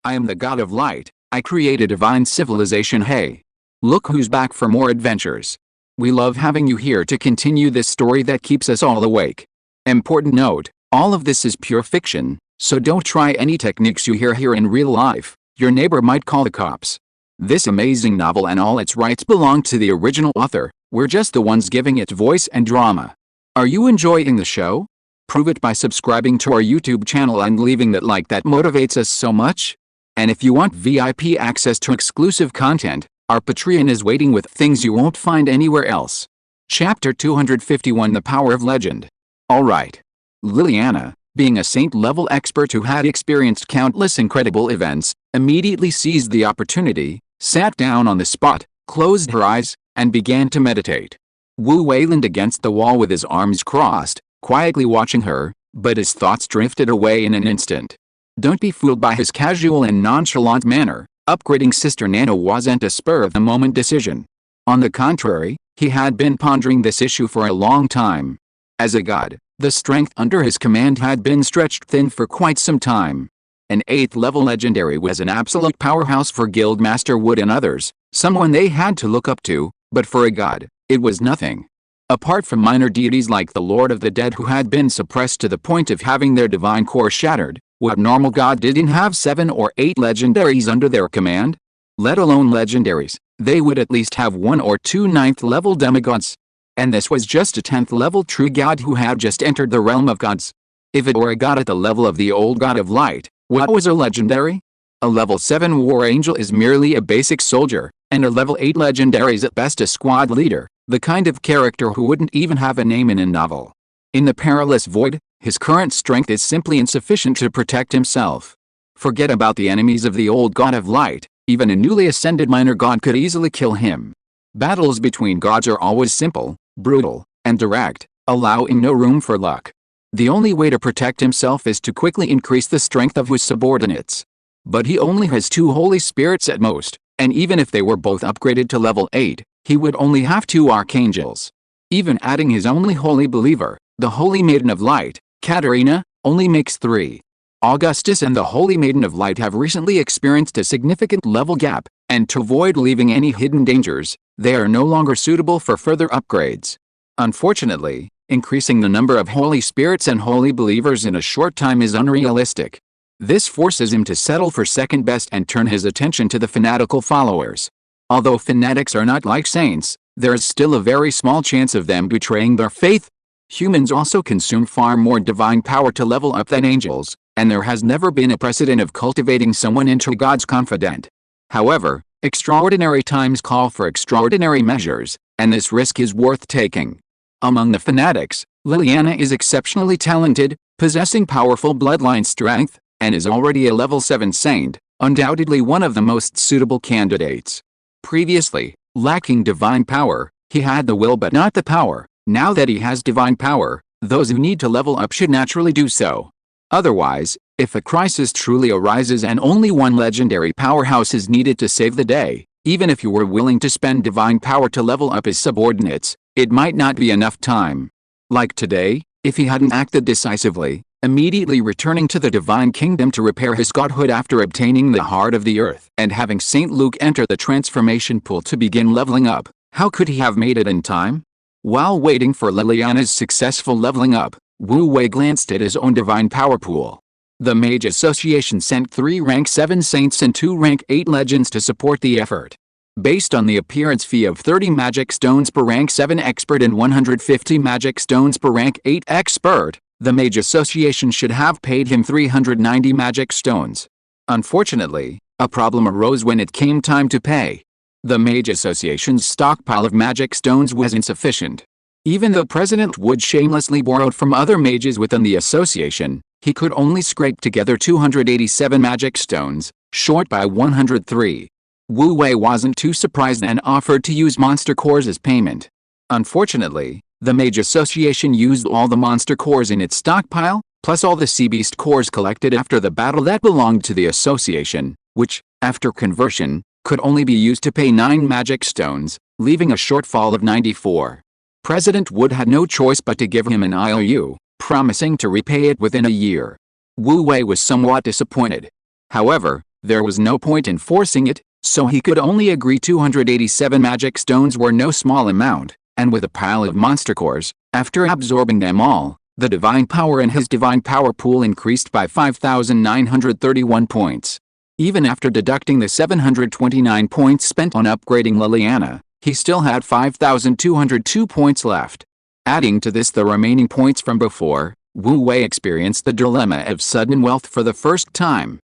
I am the god of light. I create a divine civilization. Hey! Look who's back for more adventures. We love having you here to continue this story that keeps us all awake. Important note, all of this is pure fiction, so don't try any techniques you hear here in real life. Your neighbor might call the cops. This amazing novel and all its rights belong to the original author. We're just the ones giving it voice and drama. Are you enjoying the show? Prove it by subscribing to our YouTube channel and leaving that like that motivates us so much. And if you want VIP access to exclusive content, our Patreon is waiting with things you won't find anywhere else. Chapter 251 The Power of Legend. Alright. Liliana, being a saint-level expert who had experienced countless incredible events, immediately seized the opportunity, sat down on the spot, closed her eyes, and began to meditate. Wu Wei leaned against the wall with his arms crossed, quietly watching her, but his thoughts drifted away in an instant. Don't be fooled by his casual and nonchalant manner. Upgrading Sister Nana wasn't a spur-of-the-moment decision. On the contrary, he had been pondering this issue for a long time. As a god, the strength under his command had been stretched thin for quite some time. An 8th-level legendary was an absolute powerhouse for Guildmaster Wood and others, someone they had to look up to, but for a god, it was nothing. Apart from minor deities like the Lord of the Dead who had been suppressed to the point of having their divine core shattered, what normal god didn't have 7 or 8 legendaries under their command? Let alone legendaries, they would at least have 1 or 2 9th-level demigods. And this was just a 10th-level true god who had just entered the realm of gods. If it were a god at the level of the old god of light, what was a legendary? A level 7 war angel is merely a basic soldier, and a level 8 legendary is at best a squad leader, the kind of character who wouldn't even have a name in a novel. In the perilous void, his current strength is simply insufficient to protect himself. Forget about the enemies of the old god of light, even a newly ascended minor god could easily kill him. Battles between gods are always simple, brutal, and direct, allowing no room for luck. The only way to protect himself is to quickly increase the strength of his subordinates. But he only has 2 holy spirits at most, and even if they were both upgraded to level 8, he would only have 2 archangels. Even adding his only holy believer, the Holy Maiden of Light, Katarina, only makes 3. Augustus and the Holy Maiden of Light have recently experienced a significant level gap, and to avoid leaving any hidden dangers, they are no longer suitable for further upgrades. Unfortunately, increasing the number of holy spirits and holy believers in a short time is unrealistic. This forces him to settle for second best and turn his attention to the fanatical followers. Although fanatics are not like saints, there is still a very small chance of them betraying their faith. Humans also consume far more divine power to level up than angels, and there has never been a precedent of cultivating someone into God's confidant. However, extraordinary times call for extraordinary measures, and this risk is worth taking. Among the fanatics, Liliana is exceptionally talented, possessing powerful bloodline strength, and is already a level 7 saint, undoubtedly one of the most suitable candidates. Previously, lacking divine power, he had the will but not the power. Now that he has divine power, those who need to level up should naturally do so. Otherwise, if a crisis truly arises and only one legendary powerhouse is needed to save the day, even if you were willing to spend divine power to level up his subordinates, it might not be enough time. Like today, if he hadn't acted decisively, immediately returning to the divine kingdom to repair his godhood after obtaining the heart of the earth and having Saint Luke enter the transformation pool to begin leveling up, how could he have made it in time? While waiting for Liliana's successful leveling up, Wu Wei glanced at his own divine power pool. The Mage Association sent 3 rank 7 saints and 2 rank 8 legends to support the effort. Based on the appearance fee of 30 magic stones per rank 7 expert and 150 magic stones per rank 8 expert, the Mage Association should have paid him 390 magic stones. Unfortunately, a problem arose when it came time to pay. The Mage Association's stockpile of magic stones was insufficient. Even though President Wood shamelessly borrowed from other mages within the association, he could only scrape together 287 magic stones, short by 103. Wu Wei wasn't too surprised and offered to use monster cores as payment. Unfortunately, the Mage Association used all the monster cores in its stockpile, plus all the sea beast cores collected after the battle that belonged to the association, which, after conversion, could only be used to pay 9 magic stones, leaving a shortfall of 94. President Wood had no choice but to give him an IOU, promising to repay it within a year. Wu Wei was somewhat disappointed. However, There was no point in forcing it, so he could only agree 287 magic stones were no small amount, and with a pile of monster cores, after absorbing them all, the divine power in his divine power pool increased by 5,931 points. Even after deducting the 729 points spent on upgrading Liliana, he still had 5,202 points left. Adding to this the remaining points from before, Wu Wei experienced the dilemma of sudden wealth for the first time.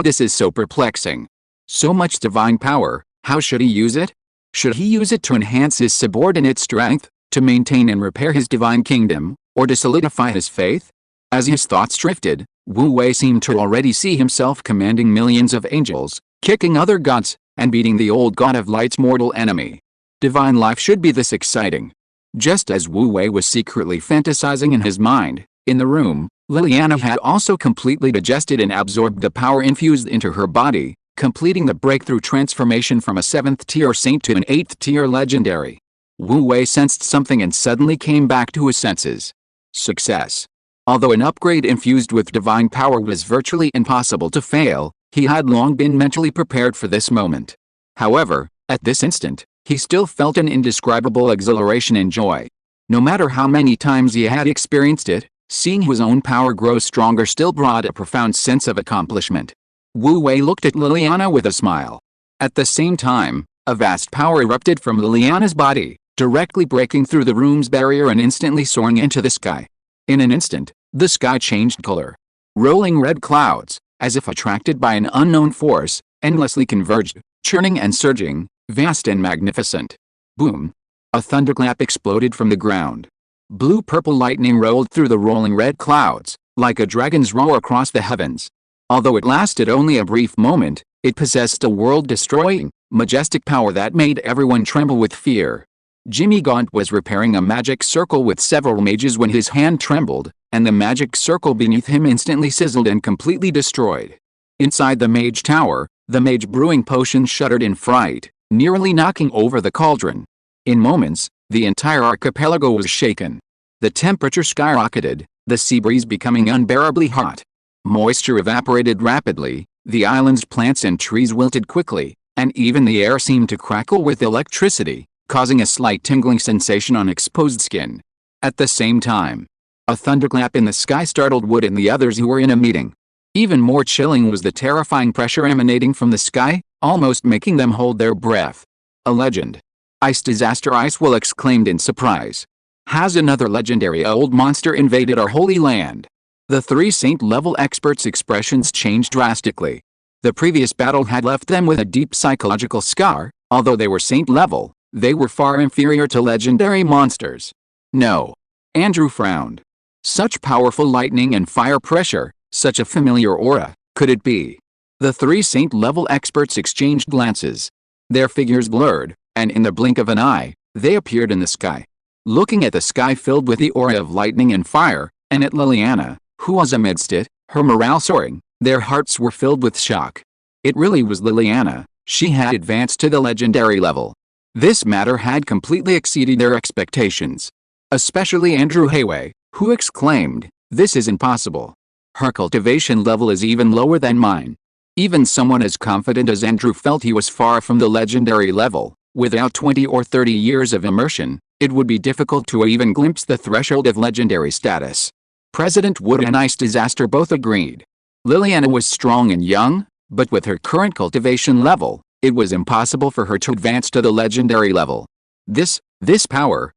This is so perplexing. So much divine power, how should he use it? Should he use it to enhance his subordinate strength, to maintain and repair his divine kingdom, or to solidify his faith? As his thoughts drifted, Wu Wei seemed to already see himself commanding millions of angels, kicking other gods, and beating the old god of light's mortal enemy. Divine life should be this exciting. Just as Wu Wei was secretly fantasizing in his mind, in the room, Liliana had also completely digested and absorbed the power infused into her body, completing the breakthrough transformation from a 7th-tier saint to an 8th-tier legendary. Wu Wei sensed something and suddenly came back to his senses. Success. Although an upgrade infused with divine power was virtually impossible to fail, he had long been mentally prepared for this moment. However, at this instant, he still felt an indescribable exhilaration and joy. No matter how many times he had experienced it, seeing his own power grow stronger still brought a profound sense of accomplishment. Wu Wei looked at Liliana with a smile. At the same time, a vast power erupted from Liliana's body, directly breaking through the room's barrier and instantly soaring into the sky. In an instant, the sky changed color. Rolling red clouds, as if attracted by an unknown force, endlessly converged, churning and surging, vast and magnificent. Boom! A thunderclap exploded from the ground. Blue-purple lightning rolled through the rolling red clouds, like a dragon's roar across the heavens. Although it lasted only a brief moment, it possessed a world-destroying, majestic power that made everyone tremble with fear. Jimmy Gaunt was repairing a magic circle with several mages when his hand trembled, and the magic circle beneath him instantly sizzled and completely destroyed. Inside the mage tower, the mage brewing potions shuddered in fright, nearly knocking over the cauldron. In moments, the entire archipelago was shaken. The temperature skyrocketed, the sea breeze becoming unbearably hot. Moisture evaporated rapidly, the island's plants and trees wilted quickly, and even the air seemed to crackle with electricity, causing a slight tingling sensation on exposed skin. At the same time, a thunderclap in the sky startled Wood and the others who were in a meeting. Even more chilling was the terrifying pressure emanating from the sky, almost making them hold their breath. A legend. Ice Disaster Icewill exclaimed in surprise. Has another legendary old monster invaded our holy land? The 3 saint-level experts' expressions changed drastically. The previous battle had left them with a deep psychological scar. Although they were saint-level, they were far inferior to legendary monsters. No. Andrew frowned. Such powerful lightning and fire pressure, such a familiar aura, could it be? The 3 saint-level experts exchanged glances. Their figures blurred, and in the blink of an eye, they appeared in the sky. Looking at the sky filled with the aura of lightning and fire, and at Liliana, who was amidst it, her morale soaring, their hearts were filled with shock. It really was Liliana. She had advanced to the legendary level. This matter had completely exceeded their expectations. Especially Andrew Hayway, who exclaimed, "This is impossible. Her cultivation level is even lower than mine." Even someone as confident as Andrew felt he was far from the legendary level. Without 20 or 30 years of immersion, it would be difficult to even glimpse the threshold of legendary status. President Wood and Ice Disaster both agreed. Liliana was strong and young, but with her current cultivation level, it was impossible for her to advance to the legendary level. This power,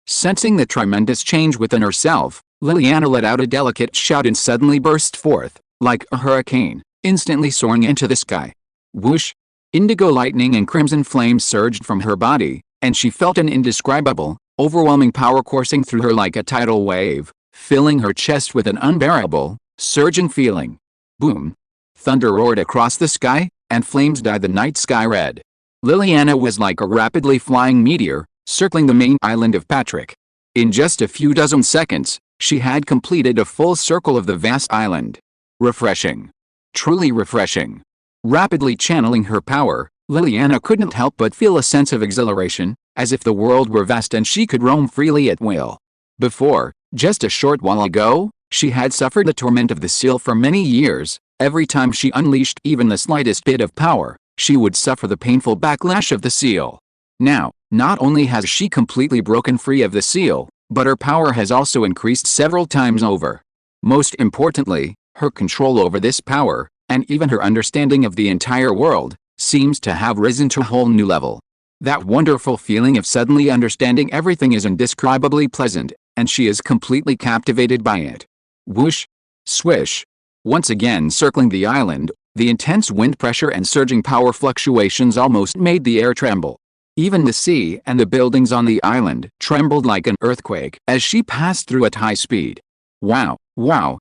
Sensing the tremendous change within herself, Liliana let out a delicate shout and suddenly burst forth, like a hurricane, instantly soaring into the sky. Whoosh! Indigo lightning and crimson flames surged from her body, and she felt an indescribable, overwhelming power coursing through her like a tidal wave, filling her chest with an unbearable, surging feeling. Boom! Thunder roared across the sky, and flames dyed the night sky red. Liliana was like a rapidly flying meteor, circling the main island of Patrick. In just a few dozen seconds, she had completed a full circle of the vast island. Refreshing. Truly refreshing. Rapidly channeling her power, Liliana couldn't help but feel a sense of exhilaration, as if the world were vast and she could roam freely at will. Before, just a short while ago, She had suffered the torment of the seal for many years. Every time she unleashed even the slightest bit of power, she would suffer the painful backlash of the seal. Now, not only has she completely broken free of the seal, but her power has also increased several times over. Most importantly, her control over this power, and even her understanding of the entire world, seems to have risen to a whole new level. That wonderful feeling of suddenly understanding everything is indescribably pleasant, and she is completely captivated by it. Whoosh! Swish! Once again circling the island, the intense wind pressure and surging power fluctuations almost made the air tremble. Even the sea and the buildings on the island trembled like an earthquake as she passed through at high speed. Wow, wow!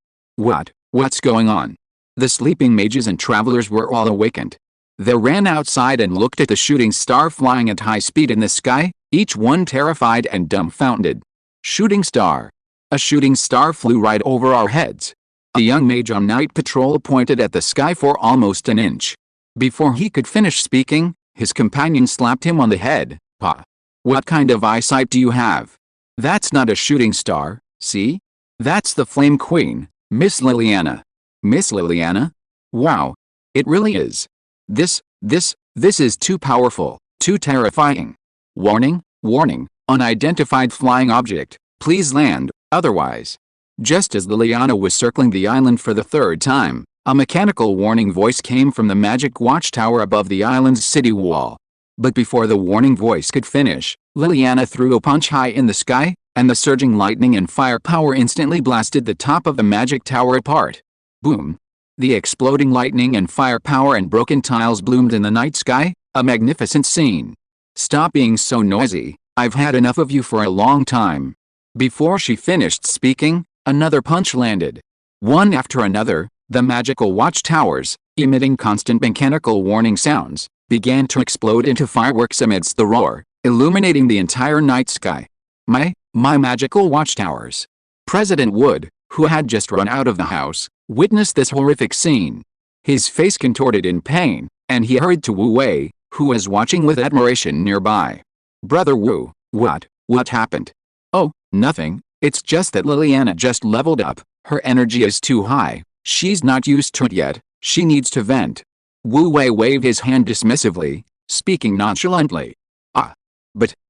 What's going on? The sleeping mages and travelers were all awakened. They ran outside and looked at the shooting star flying at high speed in the sky, each one terrified and dumbfounded. Shooting star! A shooting star flew right over our heads. The young mage on night patrol pointed at the sky for almost an inch. Before he could finish speaking, his companion slapped him on the head. "Pa! What kind of eyesight do you have? That's not a shooting star, see? That's the Flame Queen, Miss Liliana." "Miss Liliana? Wow! It really is. This is too powerful, too terrifying. Warning, warning, unidentified flying object, please land, otherwise." Just as Liliana was circling the island for the third time, a mechanical warning voice came from the magic watchtower above the island's city wall. But before the warning voice could finish, Liliana threw a punch high in the sky, and the surging lightning and fire power instantly blasted the top of the magic tower apart. Boom! The exploding lightning and fire power and broken tiles bloomed in the night sky, a magnificent scene. "Stop being so noisy, I've had enough of you for a long time." Before she finished speaking, another punch landed. One after another, the magical watchtowers, emitting constant mechanical warning sounds, began to explode into fireworks amidst the roar, illuminating the entire night sky. My magical watchtowers. President Wood, who had just run out of the house, witnessed this horrific scene. His face contorted in pain, and he hurried to Wu Wei, who was watching with admiration nearby. "Brother Wu, what happened?" "Oh, nothing, it's just that Liliana just leveled up, her energy is too high, she's not used to it yet, she needs to vent." Wu Wei waved his hand dismissively, speaking nonchalantly. "Ah.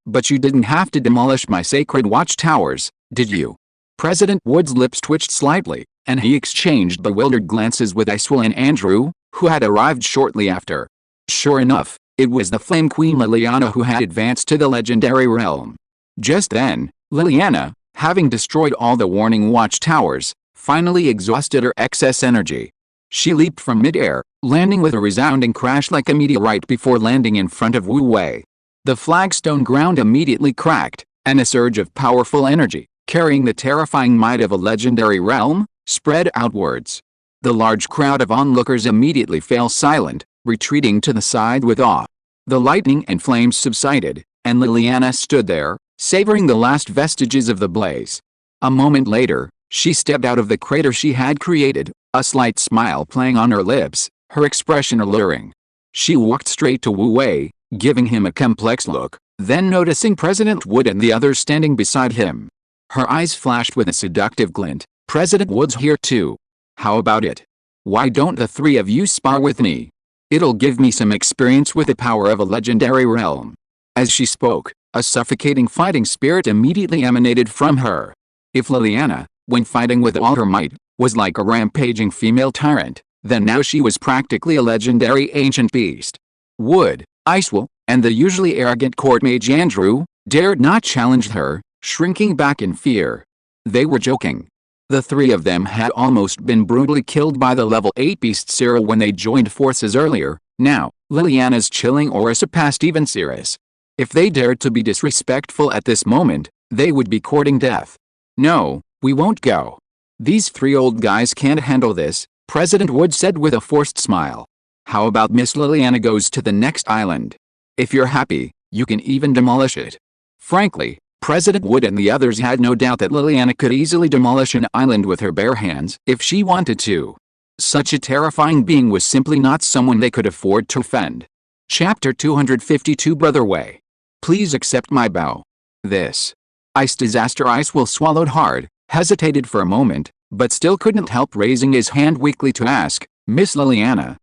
But you didn't have to demolish my sacred watchtowers, did you?" President Wood's lips twitched slightly, and he exchanged bewildered glances with Icewell and Andrew, who had arrived shortly after. Sure enough, it was the Flame Queen Liliana who had advanced to the legendary realm. Just then, Liliana, having destroyed all the warning watchtowers, finally exhausted her excess energy. She leaped from midair, landing with a resounding crash like a meteorite before landing in front of Wu Wei. The flagstone ground immediately cracked, and a surge of powerful energy, carrying the terrifying might of a legendary realm, spread outwards. The large crowd of onlookers immediately fell silent, retreating to the side with awe. The lightning and flames subsided, and Liliana stood there, savoring the last vestiges of the blaze. A moment later, she stepped out of the crater she had created, a slight smile playing on her lips, her expression alluring. She walked straight to Wu Wei, giving him a complex look, then noticing President Wood and the others standing beside him. Her eyes flashed with a seductive glint. "President Wood's here too. How about it? Why don't the three of you spar with me? It'll give me some experience with the power of a legendary realm." As she spoke, a suffocating fighting spirit immediately emanated from her. If Liliana, when fighting with all her might, was like a rampaging female tyrant, then now she was practically a legendary ancient beast. Wood, Icewell, and the usually arrogant court mage Andrew, dared not challenge her, shrinking back in fear. They were joking. The three of them had almost been brutally killed by the level 8 beast Cyril when they joined forces earlier. Now, Liliana's chilling aura surpassed even Cirrus. If they dared to be disrespectful at this moment, they would be courting death. "No, we won't go. These three old guys can't handle this," President Wood said with a forced smile. "How about Miss Liliana goes to the next island? If you're happy, you can even demolish it." Frankly, President Wood and the others had no doubt that Liliana could easily demolish an island with her bare hands if she wanted to. Such a terrifying being was simply not someone they could afford to offend. Chapter 252 Brother Wei. Please accept my bow. This ice disaster. Icewell swallowed hard, hesitated for a moment, but still couldn't help raising his hand weakly to ask, "Miss Liliana,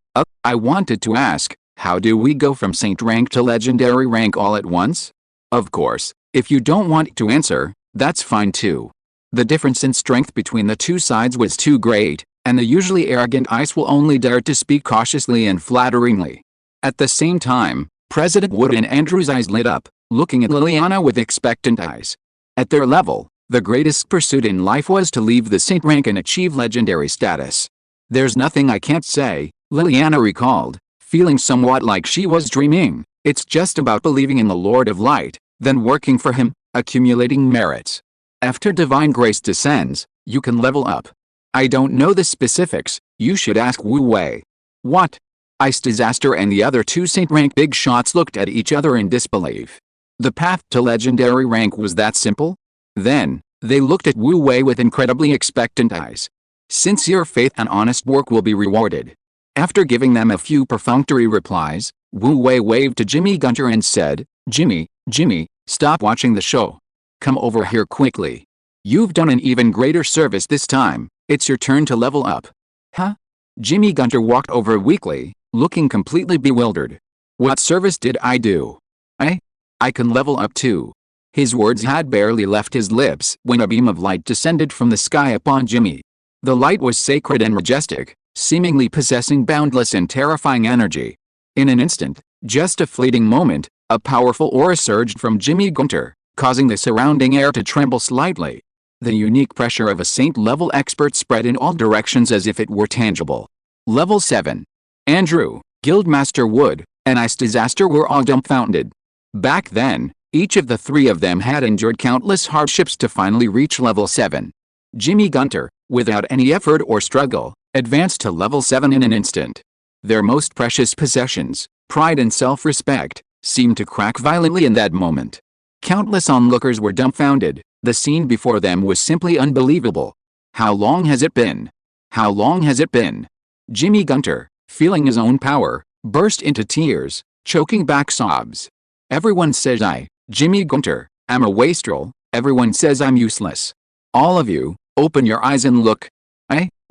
I wanted to ask, how do we go from saint rank to legendary rank all at once?" Of course, if you don't want to answer, that's fine too. The difference in strength between the two sides was too great, and the usually arrogant Ice will only dared to speak cautiously and flatteringly. At the same time, President Wood and Andrew's eyes lit up, looking at Liliana with expectant eyes. At their level, the greatest pursuit in life was to leave the saint rank and achieve legendary status. "There's nothing I can't say," Liliana recalled, feeling somewhat like she was dreaming. "It's just about believing in the Lord of Light, then working for him, accumulating merits. After divine grace descends, you can level up. I don't know the specifics, you should ask Wu Wei." "What?" Ice Disaster and the other two saint rank big shots looked at each other in disbelief. The path to legendary rank was that simple? Then, they looked at Wu Wei with incredibly expectant eyes. Sincere faith and honest work will be rewarded. After giving them a few perfunctory replies, Wu Wei waved to Jimmy Gunter and said, Jimmy, stop watching the show. Come over here quickly. You've done an even greater service this time, it's your turn to level up." "Huh?" Jimmy Gunter walked over weakly, looking completely bewildered. "What service did I do? I can level up too." His words had barely left his lips when a beam of light descended from the sky upon Jimmy. The light was sacred and majestic, seemingly possessing boundless and terrifying energy. In an instant, just a fleeting moment, a powerful aura surged from Jimmy Gunter, causing the surrounding air to tremble slightly. The unique pressure of a saint-level expert spread in all directions as if it were tangible. Level 7. Andrew, Guildmaster Wood, and Ice Disaster were all dumbfounded. Back then, each of the three of them had endured countless hardships to finally reach level 7. Jimmy Gunter, without any effort or struggle, advanced to level 7 in an instant. Their most precious possessions, pride and self-respect, seemed to crack violently in that moment. Countless onlookers were dumbfounded. The scene before them was simply unbelievable. How long has it been? How long has it been? Jimmy Gunter, feeling his own power, burst into tears, choking back sobs. "Everyone says Jimmy Gunter, am a wastrel. Everyone says I'm useless. All of you, open your eyes and look.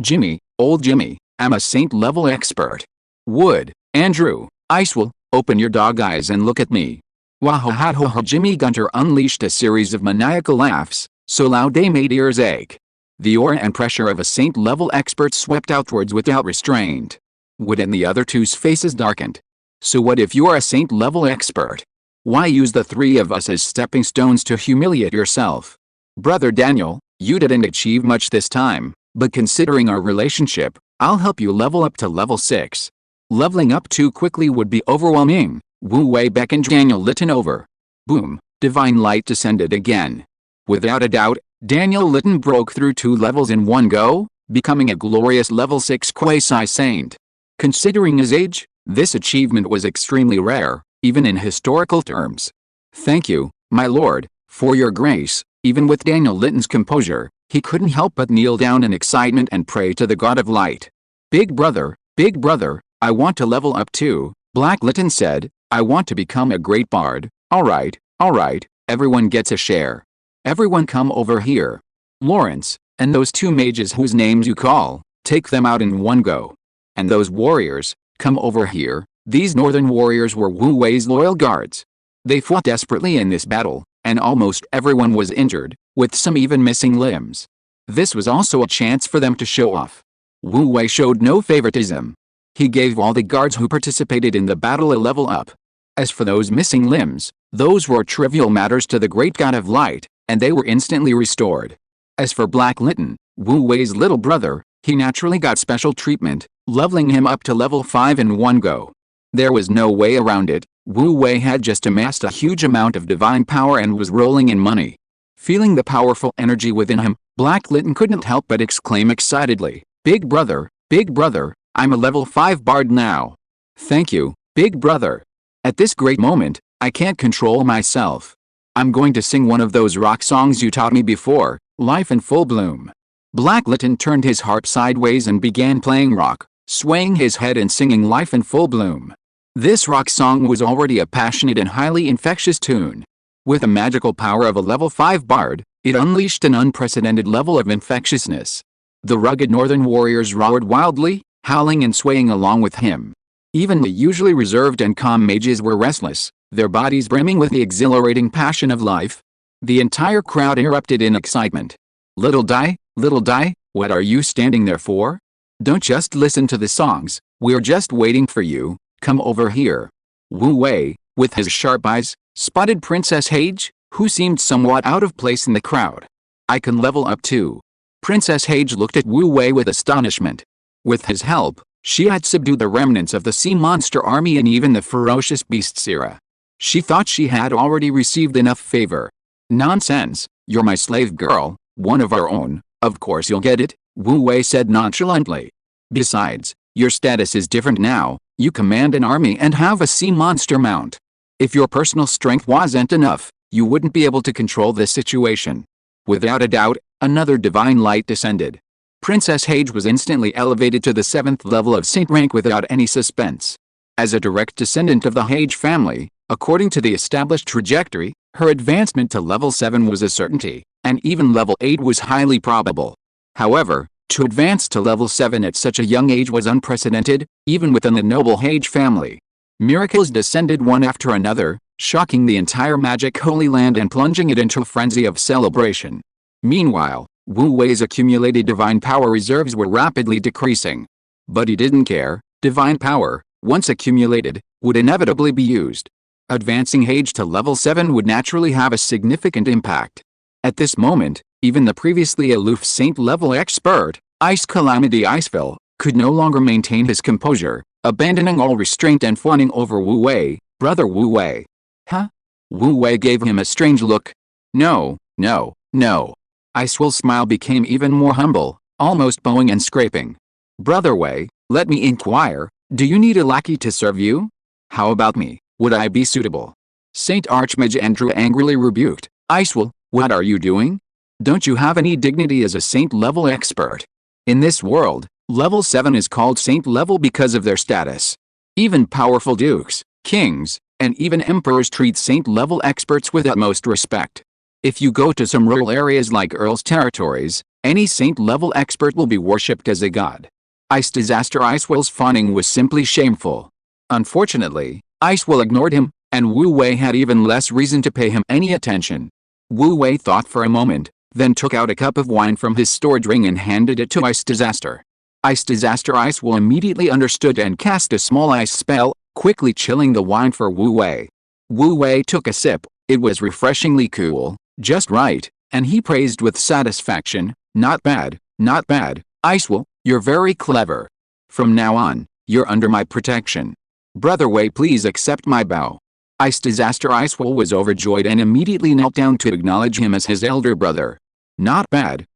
Jimmy, old Jimmy, am a saint-level expert. Wood, Andrew, Ice will, open your dog eyes and look at me." Wahahaha! Jimmy Gunter unleashed a series of maniacal laughs, so loud they made ears ache. The aura and pressure of a saint-level expert swept outwards without restraint. Wood and the other two's faces darkened. "So what if you're a saint-level expert? Why use the three of us as stepping stones to humiliate yourself? Brother Daniel, you didn't achieve much this time, but considering our relationship, I'll help you level up to level 6. Leveling up too quickly would be overwhelming." Wu Wei beckoned Daniel Litton over. Boom, divine light descended again. Without a doubt, Daniel Litton broke through 2 levels in one go, becoming a glorious level 6 quasi-saint. Considering his age, this achievement was extremely rare, even in historical terms. "Thank you, my lord, for your grace." Even with Daniel Litton's composure, he couldn't help but kneel down in excitement and pray to the God of Light. Big brother, I want to level up too," Black Litton said. "I want to become a great bard." All right, everyone gets a share. Everyone come over here. Lawrence, and those 2 mages whose names you call, take them out in one go. And those warriors, come over here." These northern warriors were Wu Wei's loyal guards. They fought desperately in this battle, and almost everyone was injured, with some even missing limbs. This was also a chance for them to show off. Wu Wei showed no favoritism. He gave all the guards who participated in the battle a level up. As for those missing limbs, those were trivial matters to the great God of Light, and they were instantly restored. As for Black Litton, Wu Wei's little brother, he naturally got special treatment, leveling him up to level 5 in one go. There was no way around it. Wu Wei had just amassed a huge amount of divine power and was rolling in money. Feeling the powerful energy within him, Black Litton couldn't help but exclaim excitedly, Big brother, I'm a level 5 bard now. Thank you, big brother. At this great moment, I can't control myself. I'm going to sing one of those rock songs you taught me before, Life in Full Bloom." Black Litton turned his harp sideways and began playing rock, swaying his head and singing Life in Full Bloom. This rock song was already a passionate and highly infectious tune. With the magical power of a level 5 bard, it unleashed an unprecedented level of infectiousness. The rugged northern warriors roared wildly, howling and swaying along with him. Even the usually reserved and calm mages were restless, their bodies brimming with the exhilarating passion of life. The entire crowd erupted in excitement. Little Dai, what are you standing there for? Don't just listen to the songs, we're just waiting for you, come over here. Wu Wei, with his sharp eyes, spotted Princess Hage, who seemed somewhat out of place in the crowd. I can level up too. Princess Hage looked at Wu Wei with astonishment. With his help, she had subdued the remnants of the sea monster army and even the ferocious beasts era. She thought she had already received enough favor. Nonsense, you're my slave girl, one of our own, of course you'll get it, Wu Wei said nonchalantly. Besides, your status is different now, you command an army and have a sea monster mount. If your personal strength wasn't enough, you wouldn't be able to control this situation. Without a doubt, another divine light descended. Princess Hage was instantly elevated to the 7th level of saint rank without any suspense. As a direct descendant of the Hage family, according to the established trajectory, her advancement to level 7 was a certainty, and even level 8 was highly probable. However, to advance to level 7 at such a young age was unprecedented, even within the noble Hage family. Miracles descended one after another, shocking the entire magic Holy Land and plunging it into a frenzy of celebration. Meanwhile, Wu Wei's accumulated divine power reserves were rapidly decreasing. But he didn't care, divine power, once accumulated, would inevitably be used. Advancing Hage to level 7 would naturally have a significant impact. At this moment, even the previously aloof saint-level expert, Ice Calamity Iceville, could no longer maintain his composure, abandoning all restraint and fawning over Wu Wei, brother Wu Wei. Huh? Wu Wei gave him a strange look. No. Iceville's smile became even more humble, almost bowing and scraping. Brother Wei, let me inquire, do you need a lackey to serve you? How about me, would I be suitable? Saint Archmage Andrew angrily rebuked. Iceville, what are you doing? Don't you have any dignity as a saint-level expert? In this world, level 7 is called saint level because of their status. Even powerful dukes, kings, and even emperors treat saint-level experts with utmost respect. If you go to some rural areas like Earl's territories, any saint-level expert will be worshipped as a god. Iceville's fawning was simply shameful. Unfortunately, Iceville ignored him, and Wu Wei had even less reason to pay him any attention. Wu Wei thought for a moment, then took out a cup of wine from his storage ring and handed it to Iceville immediately understood and cast a small ice spell, quickly chilling the wine for Wu Wei. Wu Wei took a sip, it was refreshingly cool, just right, and he praised with satisfaction, not bad, Iceville, you're very clever. From now on, you're under my protection. Brother Wei, please accept my bow. Iceville was overjoyed and immediately knelt down to acknowledge him as his elder brother. Not bad,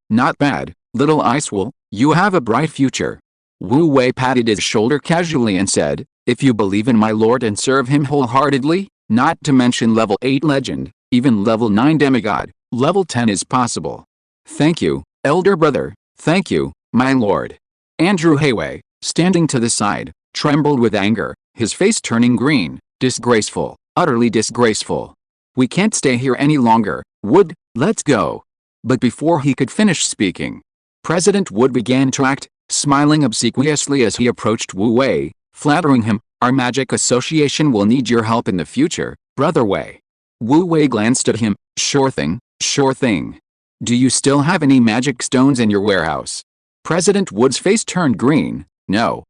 little Iceville, you have a bright future. Wu Wei patted his shoulder casually and said, if you believe in my lord and serve him wholeheartedly, not to mention level 8 legend, even level 9 demigod, level 10 is possible. Thank you, elder brother, thank you, my lord. Andrew Hayway, standing to the side, trembled with anger, his face turning green. Disgraceful, utterly disgraceful. We can't stay here any longer, Wood, let's go. But before he could finish speaking, President Wood began to act, smiling obsequiously as he approached Wu Wei, flattering him, our magic association will need your help in the future, brother Wei. Wu Wei glanced at him, sure thing. Do you still have any magic stones in your warehouse? President Wood's face turned green. No,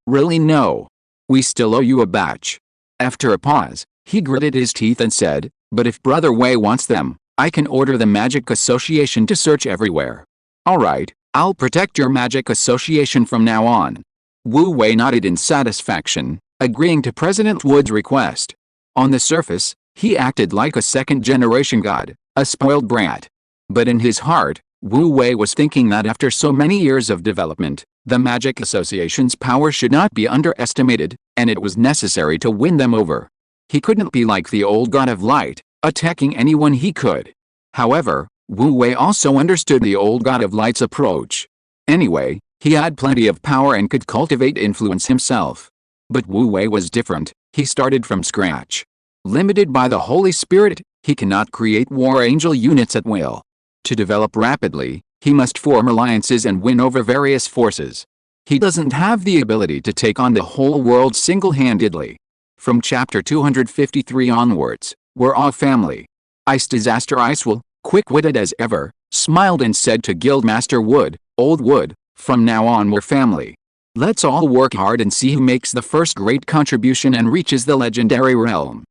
really no. We still owe you a batch. After a pause, he gritted his teeth and said, but if Brother Wei wants them, I can order the Magic Association to search everywhere. Alright, I'll protect your Magic Association from now on. Wu Wei nodded in satisfaction, agreeing to President Wood's request. On the surface, he acted like a second-generation god, a spoiled brat. But in his heart, Wu Wei was thinking that after so many years of development, the Magic Association's power should not be underestimated, and it was necessary to win them over. He couldn't be like the old god of light, attacking anyone he could. However, Wu Wei also understood the old god of light's approach. Anyway, he had plenty of power and could cultivate influence himself. But Wu Wei was different, he started from scratch. Limited by the Holy Spirit, he cannot create war angel units at will. To develop rapidly, He must form alliances and win over various forces. He doesn't have the ability to take on the whole world single-handedly. From chapter 253 onwards, we're all family. Ice Disaster Icewill, quick-witted as ever, smiled and said to Guildmaster Wood, Old Wood, from now on we're family. Let's all work hard and see who makes the first great contribution and reaches the legendary realm.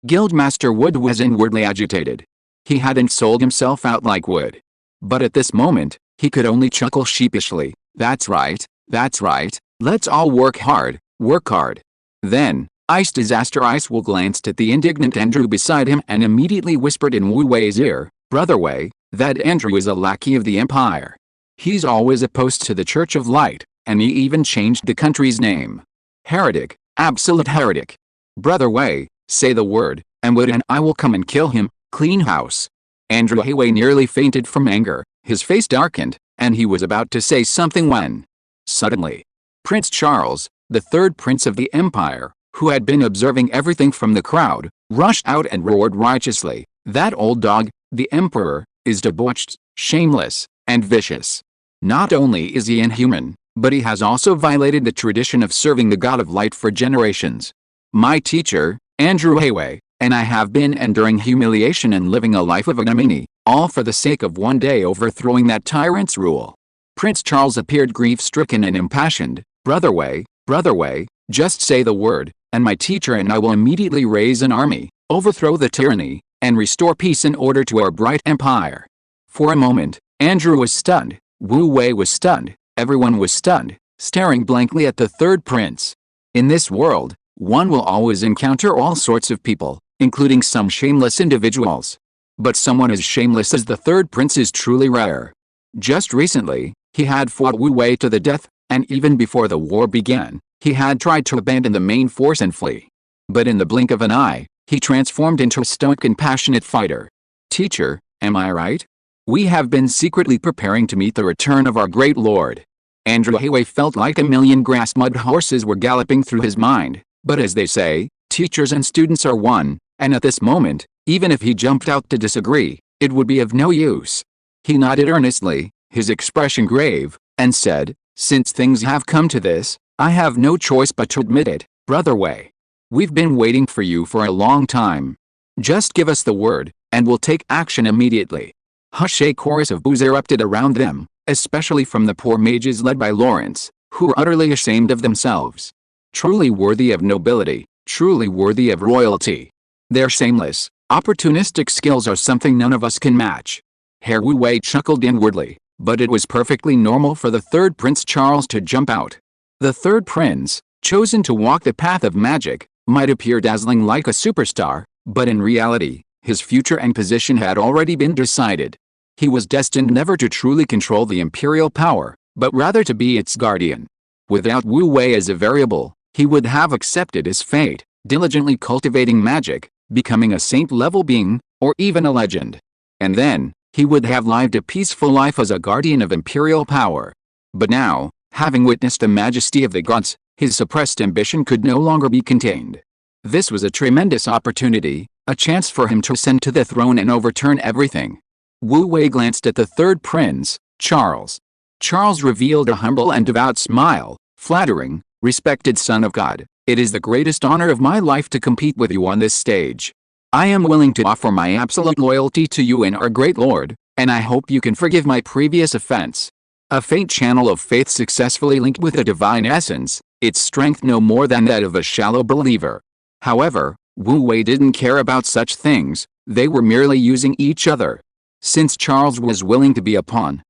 Guildmaster Wood was inwardly agitated. He hadn't sold himself out like Wood. But at this moment, he could only chuckle sheepishly. That's right, let's all work hard, work hard. Then, Ice Disaster Icewill glanced at the indignant Andrew beside him and immediately whispered in Wu Wei's ear, Brother Wei, that Andrew is a lackey of the Empire. He's always opposed to the Church of Light, and he even changed the country's name. Heretic, absolute heretic. Brother Wei, say the word, and Wood and I will come and kill him, clean house. Andrew Wei nearly fainted from anger, his face darkened, and he was about to say something when, suddenly, Prince Charles, the third prince of the Empire, who had been observing everything from the crowd, rushed out and roared righteously, That old dog, the Emperor, is debauched, shameless, and vicious. Not only is he inhuman, but he has also violated the tradition of serving the God of Light for generations. My teacher, Andrew Wei, and I have been enduring humiliation and living a life of ignominy, all for the sake of one day overthrowing that tyrant's rule. Prince Charles appeared grief-stricken and impassioned. Brother Wei, just say the word, and my teacher and I will immediately raise an army, overthrow the tyranny, and restore peace in order to our bright empire. For a moment, Andrew was stunned, Wu Wei was stunned, everyone was stunned, staring blankly at the third prince. In this world, one will always encounter all sorts of people, including some shameless individuals. But someone as shameless as the third prince is truly rare. Just recently, he had fought Wu Wei to the death, and even before the war began, he had tried to abandon the main force and flee. But in the blink of an eye, he transformed into a stoic and passionate fighter. Teacher, am I right? We have been secretly preparing to meet the return of our great lord. Andrew Wei felt like a million grass mud horses were galloping through his mind, but as they say, teachers and students are one, and at this moment, even if he jumped out to disagree, it would be of no use. He nodded earnestly, his expression grave, and said, Since things have come to this, I have no choice but to admit it, Brother Wei. We've been waiting for you for a long time. Just give us the word, and we'll take action immediately. Hush! A chorus of boos erupted around them, especially from the poor mages led by Lawrence, who were utterly ashamed of themselves. Truly worthy of nobility, truly worthy of royalty. Their shameless, opportunistic skills are something none of us can match. Herr Wu Wei chuckled inwardly, but it was perfectly normal for the third Prince Charles to jump out. The third prince, chosen to walk the path of magic, might appear dazzling like a superstar, but in reality, his future and position had already been decided. He was destined never to truly control the imperial power, but rather to be its guardian. Without Wu Wei as a variable, he would have accepted his fate, diligently cultivating magic, becoming a saint-level being, or even a legend. And then, he would have lived a peaceful life as a guardian of imperial power. But now, having witnessed the majesty of the gods, his suppressed ambition could no longer be contained. This was a tremendous opportunity, a chance for him to ascend to the throne and overturn everything. Wu Wei glanced at the third prince, Charles. Charles revealed a humble and devout smile, flattering, respected son of God. It is the greatest honor of my life to compete with you on this stage. I am willing to offer my absolute loyalty to you and our great lord, and I hope you can forgive my previous offense. A faint channel of faith successfully linked with a divine essence, its strength no more than that of a shallow believer. However, Wu Wei didn't care about such things, they were merely using each other. Since Charles was willing to be a pawn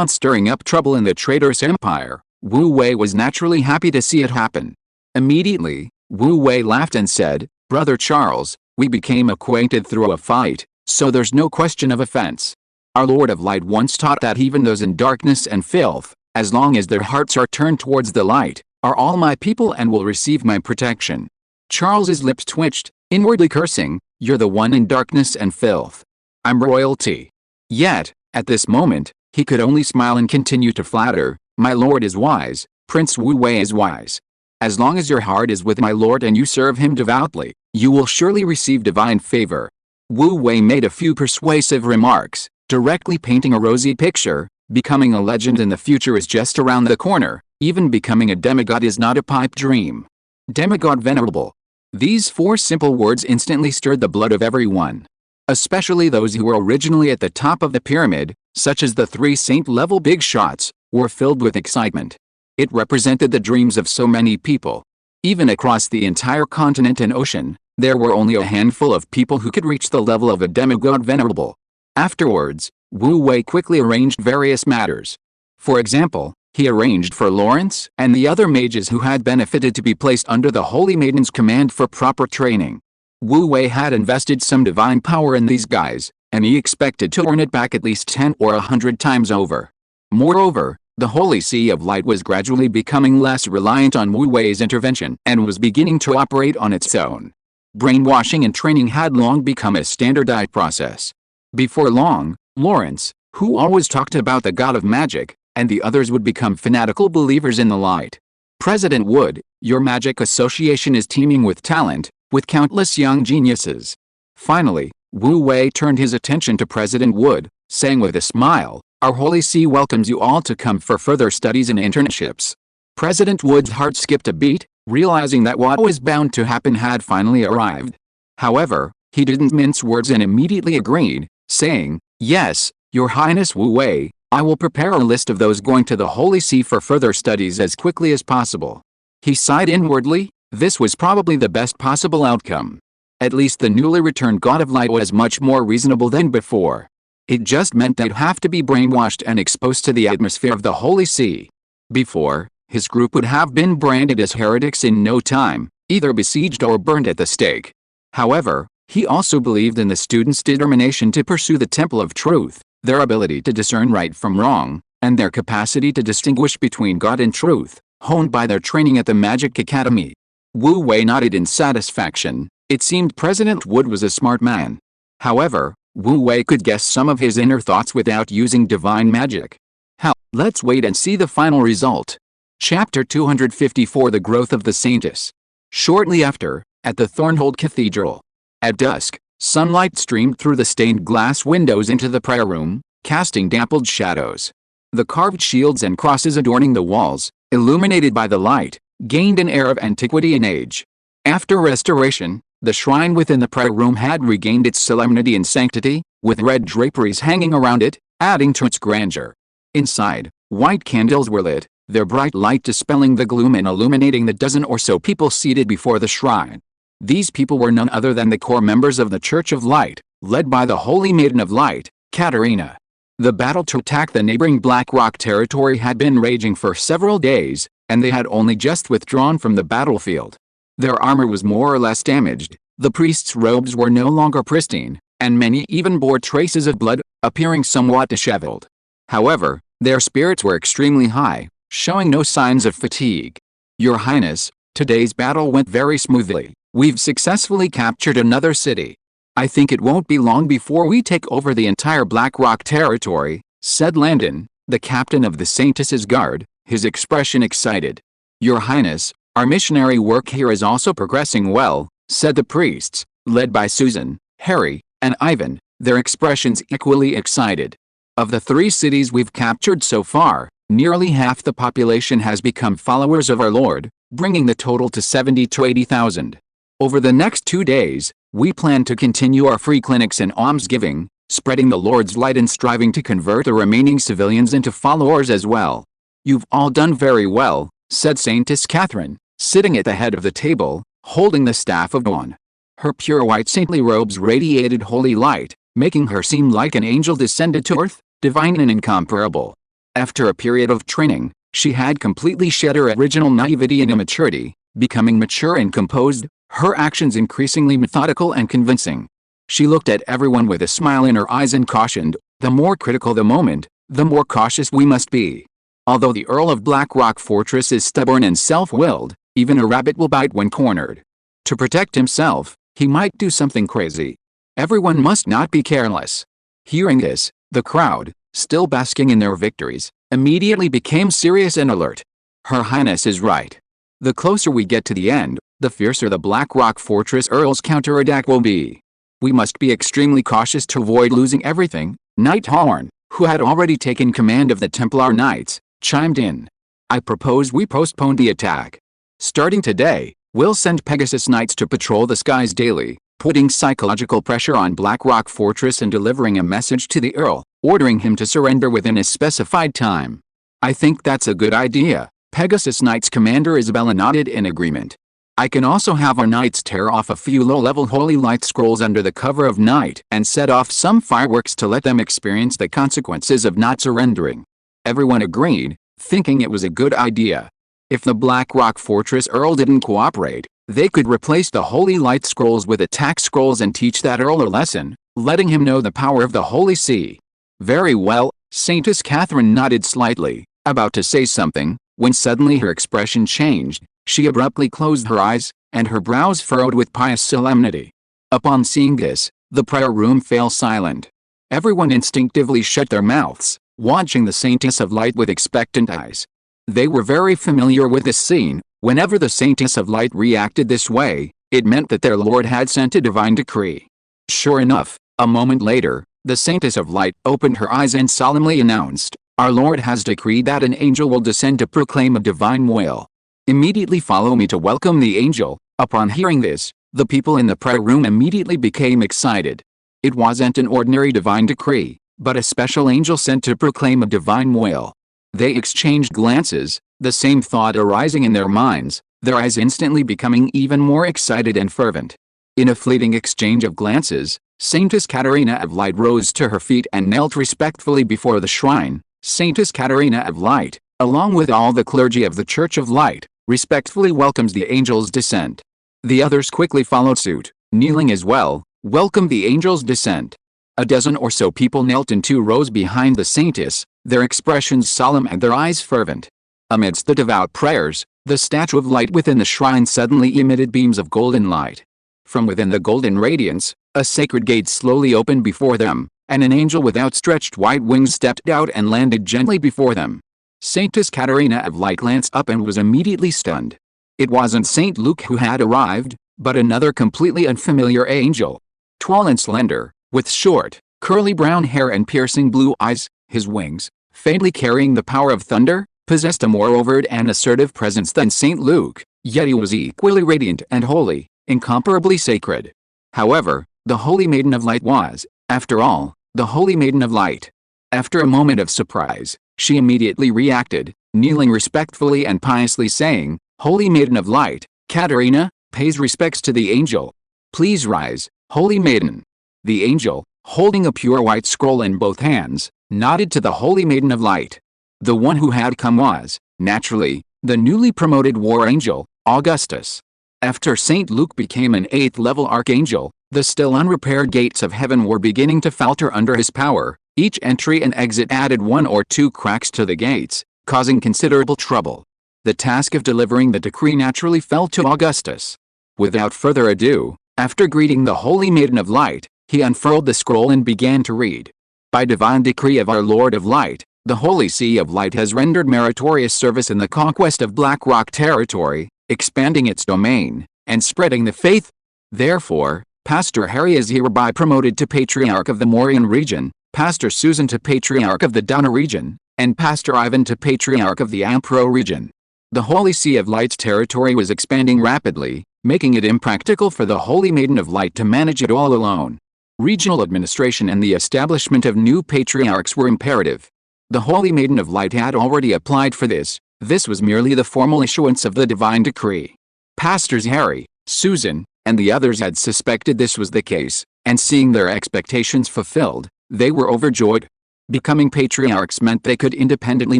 stirring up trouble in the traitorous empire, Wu Wei was naturally happy to see it happen. Immediately, Wu Wei laughed and said, Brother Charles, we became acquainted through a fight, so there's no question of offense. Our Lord of Light once taught that even those in darkness and filth, as long as their hearts are turned towards the light, are all my people and will receive my protection. Charles's lips twitched, inwardly cursing, You're the one in darkness and filth. I'm royalty. Yet, at this moment, he could only smile and continue to flatter, My lord is wise, Prince Wu Wei is wise. As long as your heart is with my lord and you serve him devoutly, you will surely receive divine favor. Wu Wei made a few persuasive remarks, directly painting a rosy picture, Becoming a legend in the future is just around the corner. Even becoming a demigod is not a pipe dream. Demigod venerable. These 4 simple words instantly stirred the blood of everyone. Especially those who were originally at the top of the pyramid, such as the 3 saint-level big shots, were filled with excitement. It represented the dreams of so many people. Even across the entire continent and ocean, there were only a handful of people who could reach the level of a demigod venerable. Afterwards, Wu Wei quickly arranged various matters. For example, he arranged for Lawrence and the other mages who had benefited to be placed under the Holy Maiden's command for proper training. Wu Wei had invested some divine power in these guys, and he expected to earn it back at least 10 or 100 times over. Moreover, the Holy Sea of Light was gradually becoming less reliant on Wu Wei's intervention and was beginning to operate on its own. Brainwashing and training had long become a standardized process. Before long, Lawrence, who always talked about the god of magic, and the others would become fanatical believers in the light. President Wood, your magic association is teeming with talent, with countless young geniuses. Finally, Wu Wei turned his attention to President Wood, saying with a smile, "Our Holy See welcomes you all to come for further studies and internships." President Wood's heart skipped a beat, realizing that what was bound to happen had finally arrived. However, he didn't mince words and immediately agreed, saying, "Yes, Your Highness Wu Wei, I will prepare a list of those going to the Holy See for further studies as quickly as possible." He sighed inwardly. This was probably the best possible outcome. At least the newly returned God of Light was much more reasonable than before. It just meant they'd have to be brainwashed and exposed to the atmosphere of the Holy See. Before, his group would have been branded as heretics in no time, either besieged or burned at the stake. However, he also believed in the students' determination to pursue the Temple of Truth, their ability to discern right from wrong, and their capacity to distinguish between God and truth, honed by their training at the Magic Academy. Wu Wei nodded in satisfaction. It seemed President Wood was a smart man. However, Wu Wei could guess some of his inner thoughts without using divine magic. Hell, let's wait and see the final result. Chapter 254 The Growth of the Saintess. Shortly after, at the Thornhold Cathedral. At dusk, sunlight streamed through the stained glass windows into the prayer room, casting dappled shadows. The carved shields and crosses adorning the walls, illuminated by the light, gained an air of antiquity and age. After restoration, the shrine within the prayer room had regained its solemnity and sanctity, with red draperies hanging around it, adding to its grandeur. Inside, white candles were lit, their bright light dispelling the gloom and illuminating the dozen or so people seated before the shrine. These people were none other than the core members of the Church of Light, led by the Holy Maiden of Light, Katarina. The battle to attack the neighboring Black Rock territory had been raging for several days, and they had only just withdrawn from the battlefield. Their armor was more or less damaged, the priests' robes were no longer pristine, and many even bore traces of blood, appearing somewhat disheveled. However, their spirits were extremely high, showing no signs of fatigue. "Your Highness, today's battle went very smoothly. We've successfully captured another city. I think it won't be long before we take over the entire Black Rock territory," said Landon, the captain of the Saintess's guard, his expression excited. "Your Highness, our missionary work here is also progressing well," said the priests, led by Susan, Harry, and Ivan, their expressions equally excited. "Of the 3 cities we've captured so far, nearly half the population has become followers of our Lord, bringing the total to 70 to 80,000. Over the next 2 days, we plan to continue our free clinics and almsgiving, spreading the Lord's light and striving to convert the remaining civilians into followers as well." "You've all done very well," said Saintess Catherine, sitting at the head of the table, holding the staff of dawn. Her pure white saintly robes radiated holy light, making her seem like an angel descended to earth, divine and incomparable. After a period of training, she had completely shed her original naivety and immaturity, becoming mature and composed, her actions increasingly methodical and convincing. She looked at everyone with a smile in her eyes and cautioned, "The more critical the moment, the more cautious we must be. Although the Earl of Black Rock Fortress is stubborn and self-willed, even a rabbit will bite when cornered. To protect himself, he might do something crazy. Everyone must not be careless." Hearing this, the crowd, still basking in their victories, immediately became serious and alert. "Her Highness is right. The closer we get to the end, the fiercer the Black Rock Fortress Earl's counterattack will be. We must be extremely cautious to avoid losing everything." Nighthorn, who had already taken command of the Templar Knights, chimed in. I propose we postpone the attack. Starting today, we'll send Pegasus Knights to patrol the skies daily, putting psychological pressure on Blackrock Fortress and delivering a message to the Earl, ordering him to surrender within a specified time. I think that's a good idea. Pegasus Knights Commander Isabella nodded in agreement. I can also have our knights tear off a few low-level holy light scrolls under the cover of night and set off some fireworks to let them experience the consequences of not surrendering. Everyone agreed, thinking it was a good idea. If the Blackrock Fortress Earl didn't cooperate, they could replace the holy light scrolls with attack scrolls and teach that Earl a lesson, letting him know the power of the Holy See. Very well, Saintess Catherine nodded slightly, about to say something, when suddenly her expression changed. She abruptly closed her eyes, and her brows furrowed with pious solemnity. Upon seeing this, the prayer room fell silent. Everyone instinctively shut their mouths, watching the Saintess of Light with expectant eyes. They were very familiar with this scene. Whenever the Saintess of Light reacted this way, it meant that their Lord had sent a divine decree. Sure enough, a moment later, the Saintess of Light opened her eyes and solemnly announced, Our Lord has decreed that an angel will descend to proclaim a divine will. Immediately follow me to welcome the angel. Upon hearing this, the people in the prayer room immediately became excited. It wasn't an ordinary divine decree, but a special angel sent to proclaim a divine will. They exchanged glances, the same thought arising in their minds, their eyes instantly becoming even more excited and fervent. In a fleeting exchange of glances, Saintess Katerina of Light rose to her feet and knelt respectfully before the shrine. Saintess Katerina of Light, along with all the clergy of the Church of Light, respectfully welcomes the angel's descent. The others quickly followed suit, kneeling as well, welcomed the angel's descent. A dozen or so people knelt in 2 rows behind the Saintess, their expressions solemn and their eyes fervent. Amidst the devout prayers, the statue of light within the shrine suddenly emitted beams of golden light. From within the golden radiance, a sacred gate slowly opened before them, and an angel with outstretched white wings stepped out and landed gently before them. Saintess Katerina of Light glanced up and was immediately stunned. It wasn't Saint Luke who had arrived, but another completely unfamiliar angel. Tall and slender, with short, curly brown hair and piercing blue eyes, his wings, faintly carrying the power of thunder, possessed a more overt and assertive presence than Saint Luke, yet he was equally radiant and holy, incomparably sacred. However, the Holy Maiden of Light was, after all, the Holy Maiden of Light. After a moment of surprise, she immediately reacted, kneeling respectfully and piously saying, Holy Maiden of Light, Katerina, pays respects to the angel. Please rise, Holy Maiden. The angel, holding a pure white scroll in both hands, nodded to the Holy Maiden of Light. The one who had come was, naturally, the newly promoted war angel, Augustus. After St. Luke became an 8th-level archangel, the still unrepaired gates of heaven were beginning to falter under his power. Each entry and exit added 1 or 2 cracks to the gates, causing considerable trouble. The task of delivering the decree naturally fell to Augustus. Without further ado, after greeting the Holy Maiden of Light, he unfurled the scroll and began to read. By divine decree of our Lord of Light, the Holy See of Light has rendered meritorious service in the conquest of Blackrock territory, expanding its domain, and spreading the faith. Therefore, Pastor Harry is hereby promoted to Patriarch of the Mauryan region, Pastor Susan to Patriarch of the Donna region, and Pastor Ivan to Patriarch of the Ampro region. The Holy See of Light's territory was expanding rapidly, making it impractical for the Holy Maiden of Light to manage it all alone. Regional administration and the establishment of new patriarchs were imperative. The Holy Maiden of Light had already applied for this. This was merely the formal issuance of the divine decree. Pastors Harry, Susan, and the others had suspected this was the case, and seeing their expectations fulfilled, they were overjoyed. Becoming patriarchs meant they could independently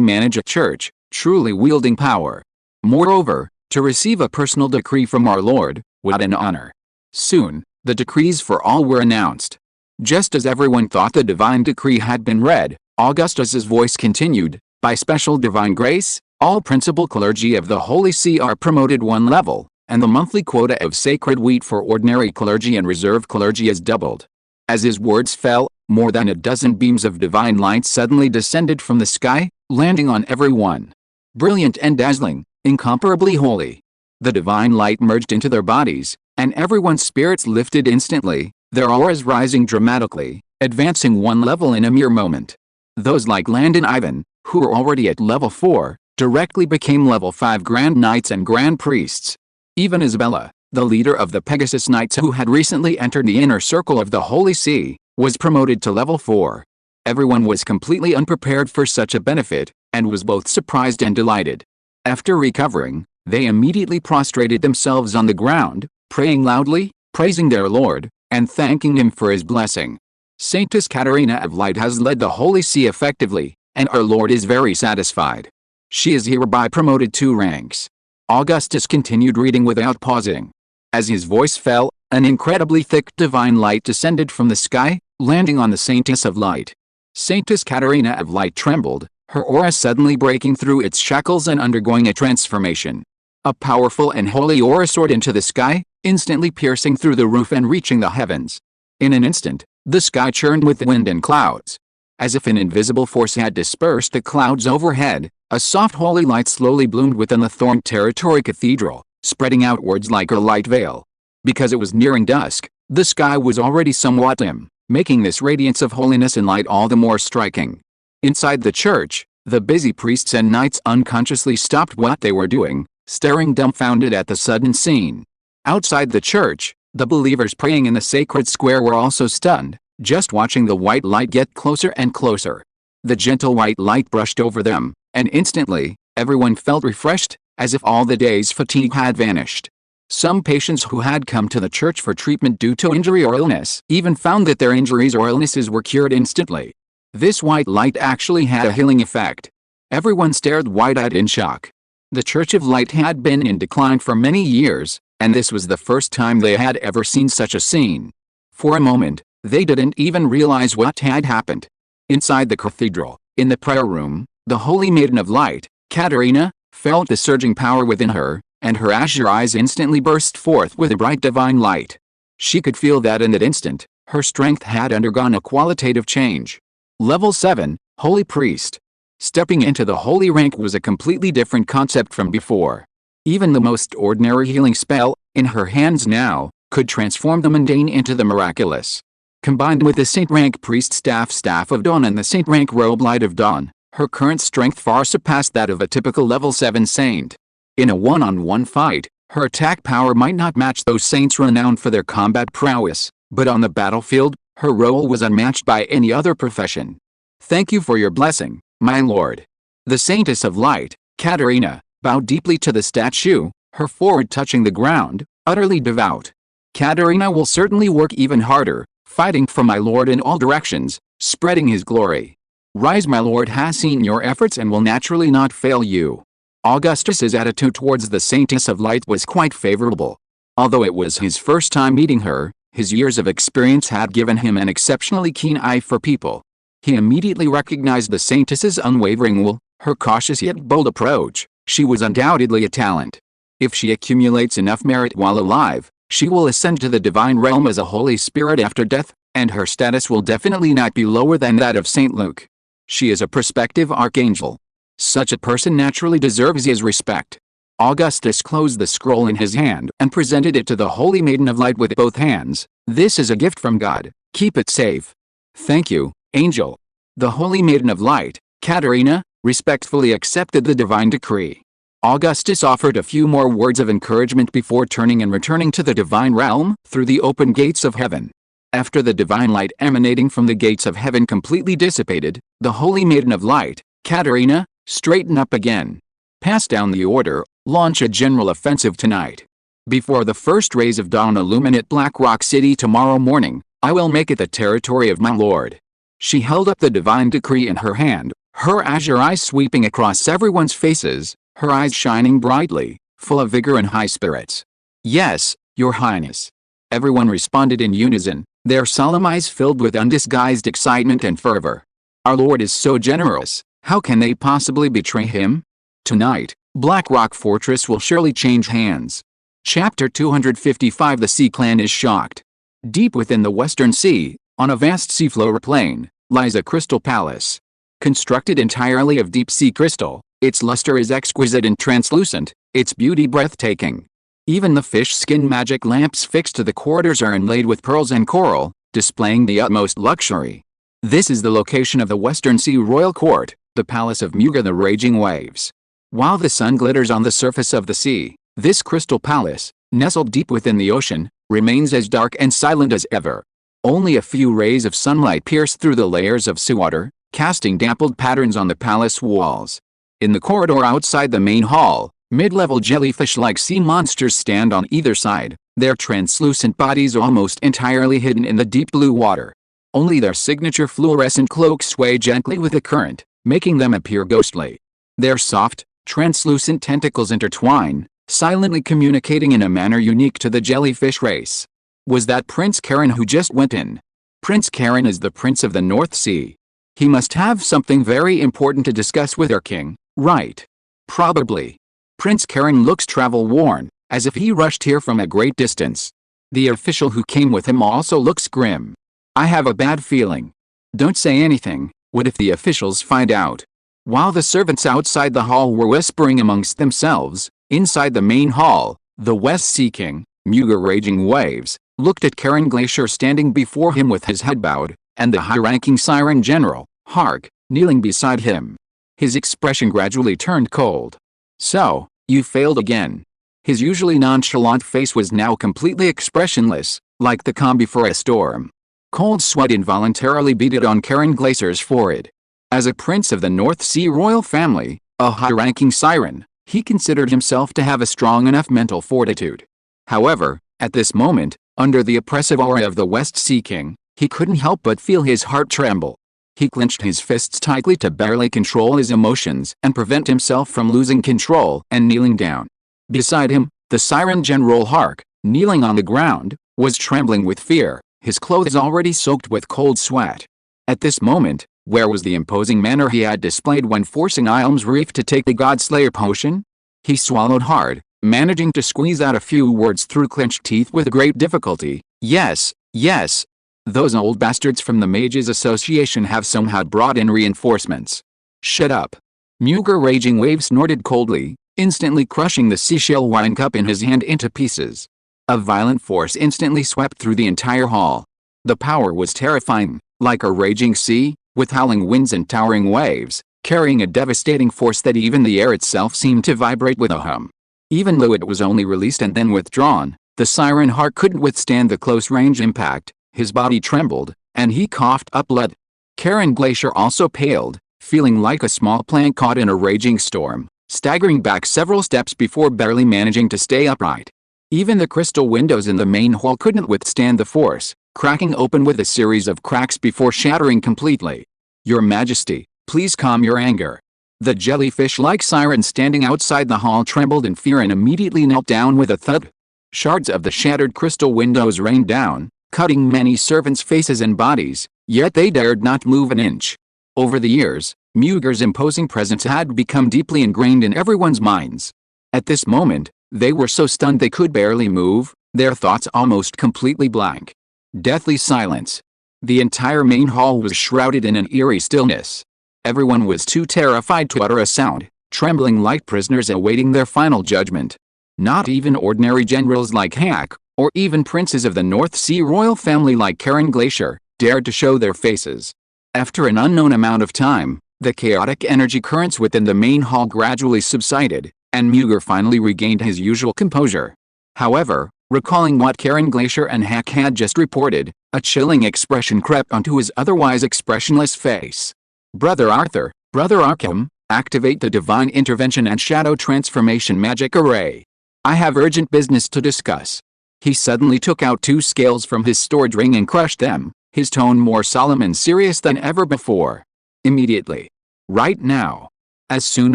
manage a church, truly wielding power. Moreover, to receive a personal decree from our Lord, what an honor. Soon, the decrees for all were announced. Just as everyone thought the divine decree had been read, Augustus's voice continued, by special divine grace, all principal clergy of the Holy See are promoted 1 level, and the monthly quota of sacred wheat for ordinary clergy and reserve clergy is doubled. As his words fell, more than a dozen beams of divine light suddenly descended from the sky, landing on everyone. Brilliant and dazzling, incomparably holy. The divine light merged into their bodies, and everyone's spirits lifted instantly, their auras rising dramatically, advancing 1 level in a mere moment. Those like Land and Ivan, who were already at level 4, directly became level 5 Grand Knights and Grand Priests. Even Isabella, the leader of the Pegasus Knights who had recently entered the inner circle of the Holy See, was promoted to level 4. Everyone was completely unprepared for such a benefit, and was both surprised and delighted. After recovering, they immediately prostrated themselves on the ground, praying loudly, praising their Lord, and thanking him for his blessing. Saintess Katerina of Light has led the Holy See effectively, and our Lord is very satisfied. She is hereby promoted 2 ranks. Augustus continued reading without pausing. As his voice fell, an incredibly thick divine light descended from the sky, landing on the Saintess of Light. Saintess Katerina of Light trembled, her aura suddenly breaking through its shackles and undergoing a transformation. A powerful and holy aura soared into the sky, instantly piercing through the roof and reaching the heavens. In an instant, the sky churned with wind and clouds. As if an invisible force had dispersed the clouds overhead, a soft holy light slowly bloomed within the Thorn Territory Cathedral, spreading outwards like a light veil. Because it was nearing dusk, the sky was already somewhat dim, making this radiance of holiness and light all the more striking. Inside the church, the busy priests and knights unconsciously stopped what they were doing, staring dumbfounded at the sudden scene. Outside the church, the believers praying in the sacred square were also stunned, just watching the white light get closer and closer. The gentle white light brushed over them, and instantly, everyone felt refreshed, as if all the day's fatigue had vanished. Some patients who had come to the church for treatment due to injury or illness even found that their injuries or illnesses were cured instantly. This white light actually had a healing effect. Everyone stared wide-eyed in shock. The Church of Light had been in decline for many years, and this was the first time they had ever seen such a scene. For a moment, they didn't even realize what had happened. Inside the cathedral, in the prayer room, the Holy Maiden of Light, Katerina, felt the surging power within her, and her azure eyes instantly burst forth with a bright divine light. She could feel that in that instant, her strength had undergone a qualitative change. Level 7, Holy Priest. Stepping into the holy rank was a completely different concept from before. Even the most ordinary healing spell, in her hands now, could transform the mundane into the miraculous. Combined with the Saint Rank Priest Staff of Dawn and the Saint Rank Robe Light of Dawn, her current strength far surpassed that of a typical level 7 saint. In a one-on-one fight, her attack power might not match those saints renowned for their combat prowess, but on the battlefield, her role was unmatched by any other profession. Thank you for your blessing, my lord. The Saintess of Light, Katerina, bowed deeply to the statue, her forehead touching the ground, utterly devout. Katerina will certainly work even harder, fighting for my lord in all directions, spreading his glory. Rise, my lord has seen your efforts and will naturally not fail you. Augustus's attitude towards the Saintess of Light was quite favorable. Although it was his first time meeting her, his years of experience had given him an exceptionally keen eye for people. He immediately recognized the Saintess's unwavering will, her cautious yet bold approach. She was undoubtedly a talent. If she accumulates enough merit while alive, she will ascend to the divine realm as a holy spirit after death, and her status will definitely not be lower than that of Saint Luke. She is a prospective archangel. Such a person naturally deserves his respect. Augustus closed the scroll in his hand and presented it to the Holy Maiden of Light with both hands. This is a gift from God. Keep it safe. Thank you, angel. The Holy Maiden of Light, Katerina, respectfully accepted the divine decree. Augustus offered a few more words of encouragement before turning and returning to the divine realm through the open gates of heaven. After the divine light emanating from the gates of heaven completely dissipated, the Holy Maiden of Light, Katerina, straighten up again. Pass down the order, launch a general offensive tonight. Before the first rays of dawn illuminate Black Rock City tomorrow morning, I will make it the territory of my lord. She held up the divine decree in her hand, her azure eyes sweeping across everyone's faces, her eyes shining brightly, full of vigor and high spirits. Yes, your highness. Everyone responded in unison, their solemn eyes filled with undisguised excitement and fervor. Our lord is so generous. How can they possibly betray him? Tonight, Black Rock Fortress will surely change hands. Chapter 255 The Sea Clan is shocked. Deep within the Western Sea, on a vast seafloor plain, lies a crystal palace. Constructed entirely of deep-sea crystal, its luster is exquisite and translucent, its beauty breathtaking. Even the fish skin magic lamps fixed to the corridors are inlaid with pearls and coral, displaying the utmost luxury. This is the location of the Western Sea Royal Court, the Palace of Muga the Raging Waves. While the sun glitters on the surface of the sea, this crystal palace, nestled deep within the ocean, remains as dark and silent as ever. Only a few rays of sunlight pierce through the layers of seawater, casting dappled patterns on the palace walls. In the corridor outside the main hall, mid-level jellyfish-like sea monsters stand on either side, their translucent bodies almost entirely hidden in the deep blue water. Only their signature fluorescent cloaks sway gently with the current, making them appear ghostly. Their soft, translucent tentacles intertwine, silently communicating in a manner unique to the jellyfish race. Was that Prince Karen who just went in? Prince Karen is the Prince of the North Sea. He must have something very important to discuss with our king, right? Probably. Prince Karen looks travel-worn, as if he rushed here from a great distance. The official who came with him also looks grim. I have a bad feeling. Don't say anything. What if the officials find out? While the servants outside the hall were whispering amongst themselves, inside the main hall, the West Sea King, Muga Raging Waves, looked at Karen Glacier standing before him with his head bowed, and the high-ranking Siren General, Hark, kneeling beside him. His expression gradually turned cold. So, you failed again. His usually nonchalant face was now completely expressionless, like the calm before a storm. Cold sweat involuntarily beaded on Karen Glacier's forehead. As a prince of the North Sea royal family, a high-ranking siren, he considered himself to have a strong enough mental fortitude. However, at this moment, under the oppressive aura of the West Sea King, he couldn't help but feel his heart tremble. He clenched his fists tightly to barely control his emotions and prevent himself from losing control and kneeling down. Beside him, the Siren General Hark, kneeling on the ground, was trembling with fear, his clothes already soaked with cold sweat. At this moment, where was the imposing manner he had displayed when forcing Ilm's Reef to take the Godslayer potion? He swallowed hard, managing to squeeze out a few words through clenched teeth with great difficulty. Yes, yes. Those old bastards from the Mages Association have somehow brought in reinforcements. Shut up. Muga Raging Wave snorted coldly, instantly crushing the seashell wine cup in his hand into pieces. A violent force instantly swept through the entire hall. The power was terrifying, like a raging sea, with howling winds and towering waves, carrying a devastating force that even the air itself seemed to vibrate with a hum. Even though it was only released and then withdrawn, the Siren Heart couldn't withstand the close-range impact. His body trembled, and he coughed up blood. Karen Glacier also paled, feeling like a small plant caught in a raging storm, staggering back several steps before barely managing to stay upright. Even the crystal windows in the main hall couldn't withstand the force, cracking open with a series of cracks before shattering completely. Your Majesty, please calm your anger. The jellyfish-like siren standing outside the hall trembled in fear and immediately knelt down with a thud. Shards of the shattered crystal windows rained down, cutting many servants' faces and bodies, yet they dared not move an inch. Over the years, Muga's imposing presence had become deeply ingrained in everyone's minds. At this moment, they were so stunned they could barely move, their thoughts almost completely blank. Deathly silence. The entire main hall was shrouded in an eerie stillness. Everyone was too terrified to utter a sound, trembling like prisoners awaiting their final judgment. Not even ordinary generals like Hack, or even princes of the North Sea royal family like Karen Glacier, dared to show their faces. After an unknown amount of time, the chaotic energy currents within the main hall gradually subsided, and Muga finally regained his usual composure. However, recalling what Karen Glacier and Hack had just reported, a chilling expression crept onto his otherwise expressionless face. Brother Arthur, Brother Arkham, activate the Divine Intervention and Shadow Transformation Magic Array. I have urgent business to discuss. He suddenly took out 2 scales from his storage ring and crushed them, his tone more solemn and serious than ever before. Immediately. Right now. As soon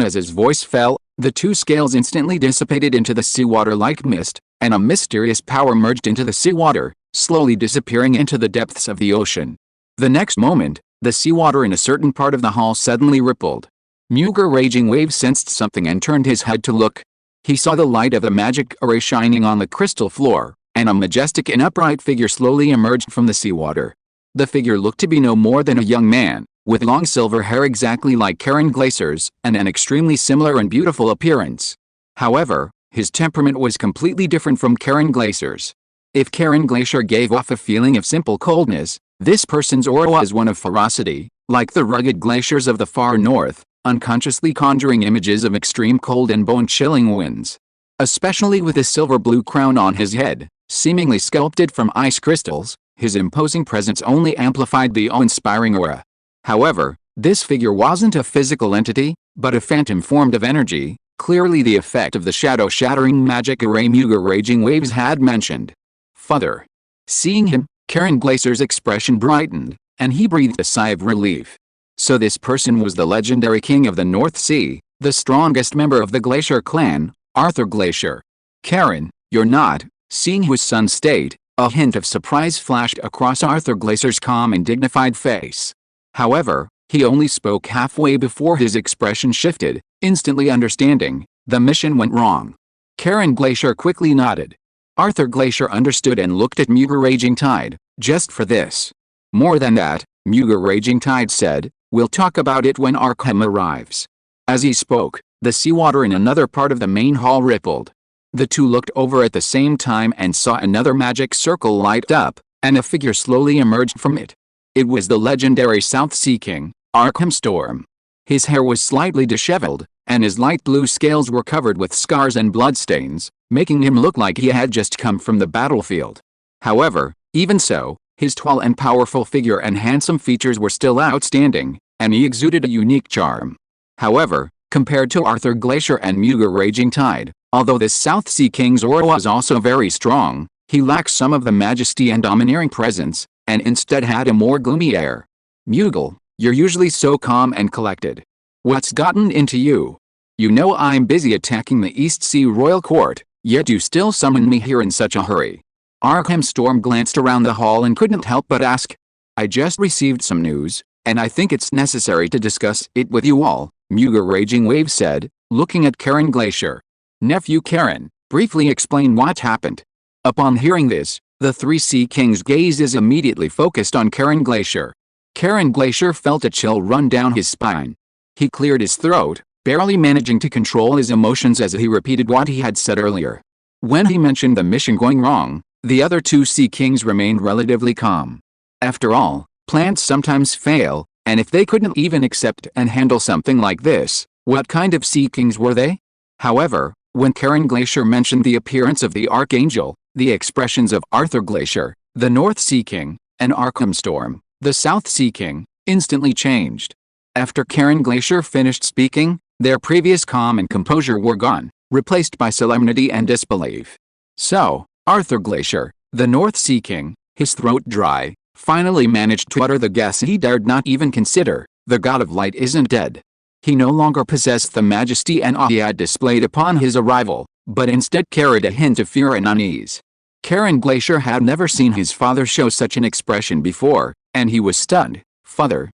as his voice fell, the 2 scales instantly dissipated into the seawater like mist, and a mysterious power merged into the seawater, slowly disappearing into the depths of the ocean. The next moment, the seawater in a certain part of the hall suddenly rippled. Muga Raging Wave sensed something and turned his head to look. He saw the light of a magic array shining on the crystal floor, and a majestic and upright figure slowly emerged from the seawater. The figure looked to be no more than a young man, with long silver hair exactly like Karen Glacier's, and an extremely similar and beautiful appearance. However, his temperament was completely different from Karen Glacier's. If Karen Glacier gave off a feeling of simple coldness, This person's aura was one of ferocity, like the rugged glaciers of the far north, unconsciously conjuring images of extreme cold and bone-chilling winds. Especially with a silver-blue crown on his head, seemingly sculpted from ice crystals, his imposing presence only amplified the awe-inspiring aura. However, this figure wasn't a physical entity, but a phantom formed of energy, clearly the effect of the shadow-shattering magic array Muger Raging Waves had mentioned. Father. Seeing him, Karen Glacer's expression brightened, and he breathed a sigh of relief. So this person was the legendary king of the North Sea, the strongest member of the Glacier clan, Arthur Glacier. Karen, you're not. Seeing his son's state, a hint of surprise flashed across Arthur Glacer's calm and dignified face. However, he only spoke halfway before his expression shifted, instantly understanding, the mission went wrong. Karen Glacier quickly nodded. Arthur Glacier understood and looked at Muger Raging Tide, just for this. More than that, Muger Raging Tide said, we'll talk about it when Arkham arrives. As he spoke, the seawater in another part of the main hall rippled. The two looked over at the same time and saw another magic circle light up, and a figure slowly emerged from it. It was the legendary South Sea King, Arkham Storm. His hair was slightly disheveled, and his light blue scales were covered with scars and bloodstains, making him look like he had just come from the battlefield. However, even so, his tall and powerful figure and handsome features were still outstanding, and he exuded a unique charm. However, compared to Arthur Glacier and Muger Raging Tide, although this South Sea King's aura was also very strong, he lacked some of the majesty and domineering presence, and instead had a more gloomy air. Mughal, you're usually so calm and collected. What's gotten into you? You know I'm busy attacking the East Sea Royal Court, yet you still summon me here in such a hurry. Arkham Storm glanced around the hall and couldn't help but ask. I just received some news, and I think it's necessary to discuss it with you all, Muger Raging Wave said, looking at Karen Glacier. Nephew Karen, briefly explain what happened. Upon hearing this, the three Sea Kings' gazes immediately focused on Karen Glacier. Karen Glacier felt a chill run down his spine. He cleared his throat, barely managing to control his emotions as he repeated what he had said earlier. When he mentioned the mission going wrong, the other two Sea Kings remained relatively calm. After all, plans sometimes fail, and if they couldn't even accept and handle something like this, what kind of Sea Kings were they? However, when Karen Glacier mentioned the appearance of the Archangel, the expressions of Arthur Glacier, the North Sea King, and Arkham Storm, the South Sea King, instantly changed. After Karen Glacier finished speaking, their previous calm and composure were gone, replaced by solemnity and disbelief. So, Arthur Glacier, the North Sea King, his throat dry, finally managed to utter the guess he dared not even consider, the God of Light isn't dead. He no longer possessed the majesty and awe he had displayed upon his arrival, but instead carried a hint of fear and unease. Karen Glacier had never seen his father show such an expression before, and he was stunned. Father.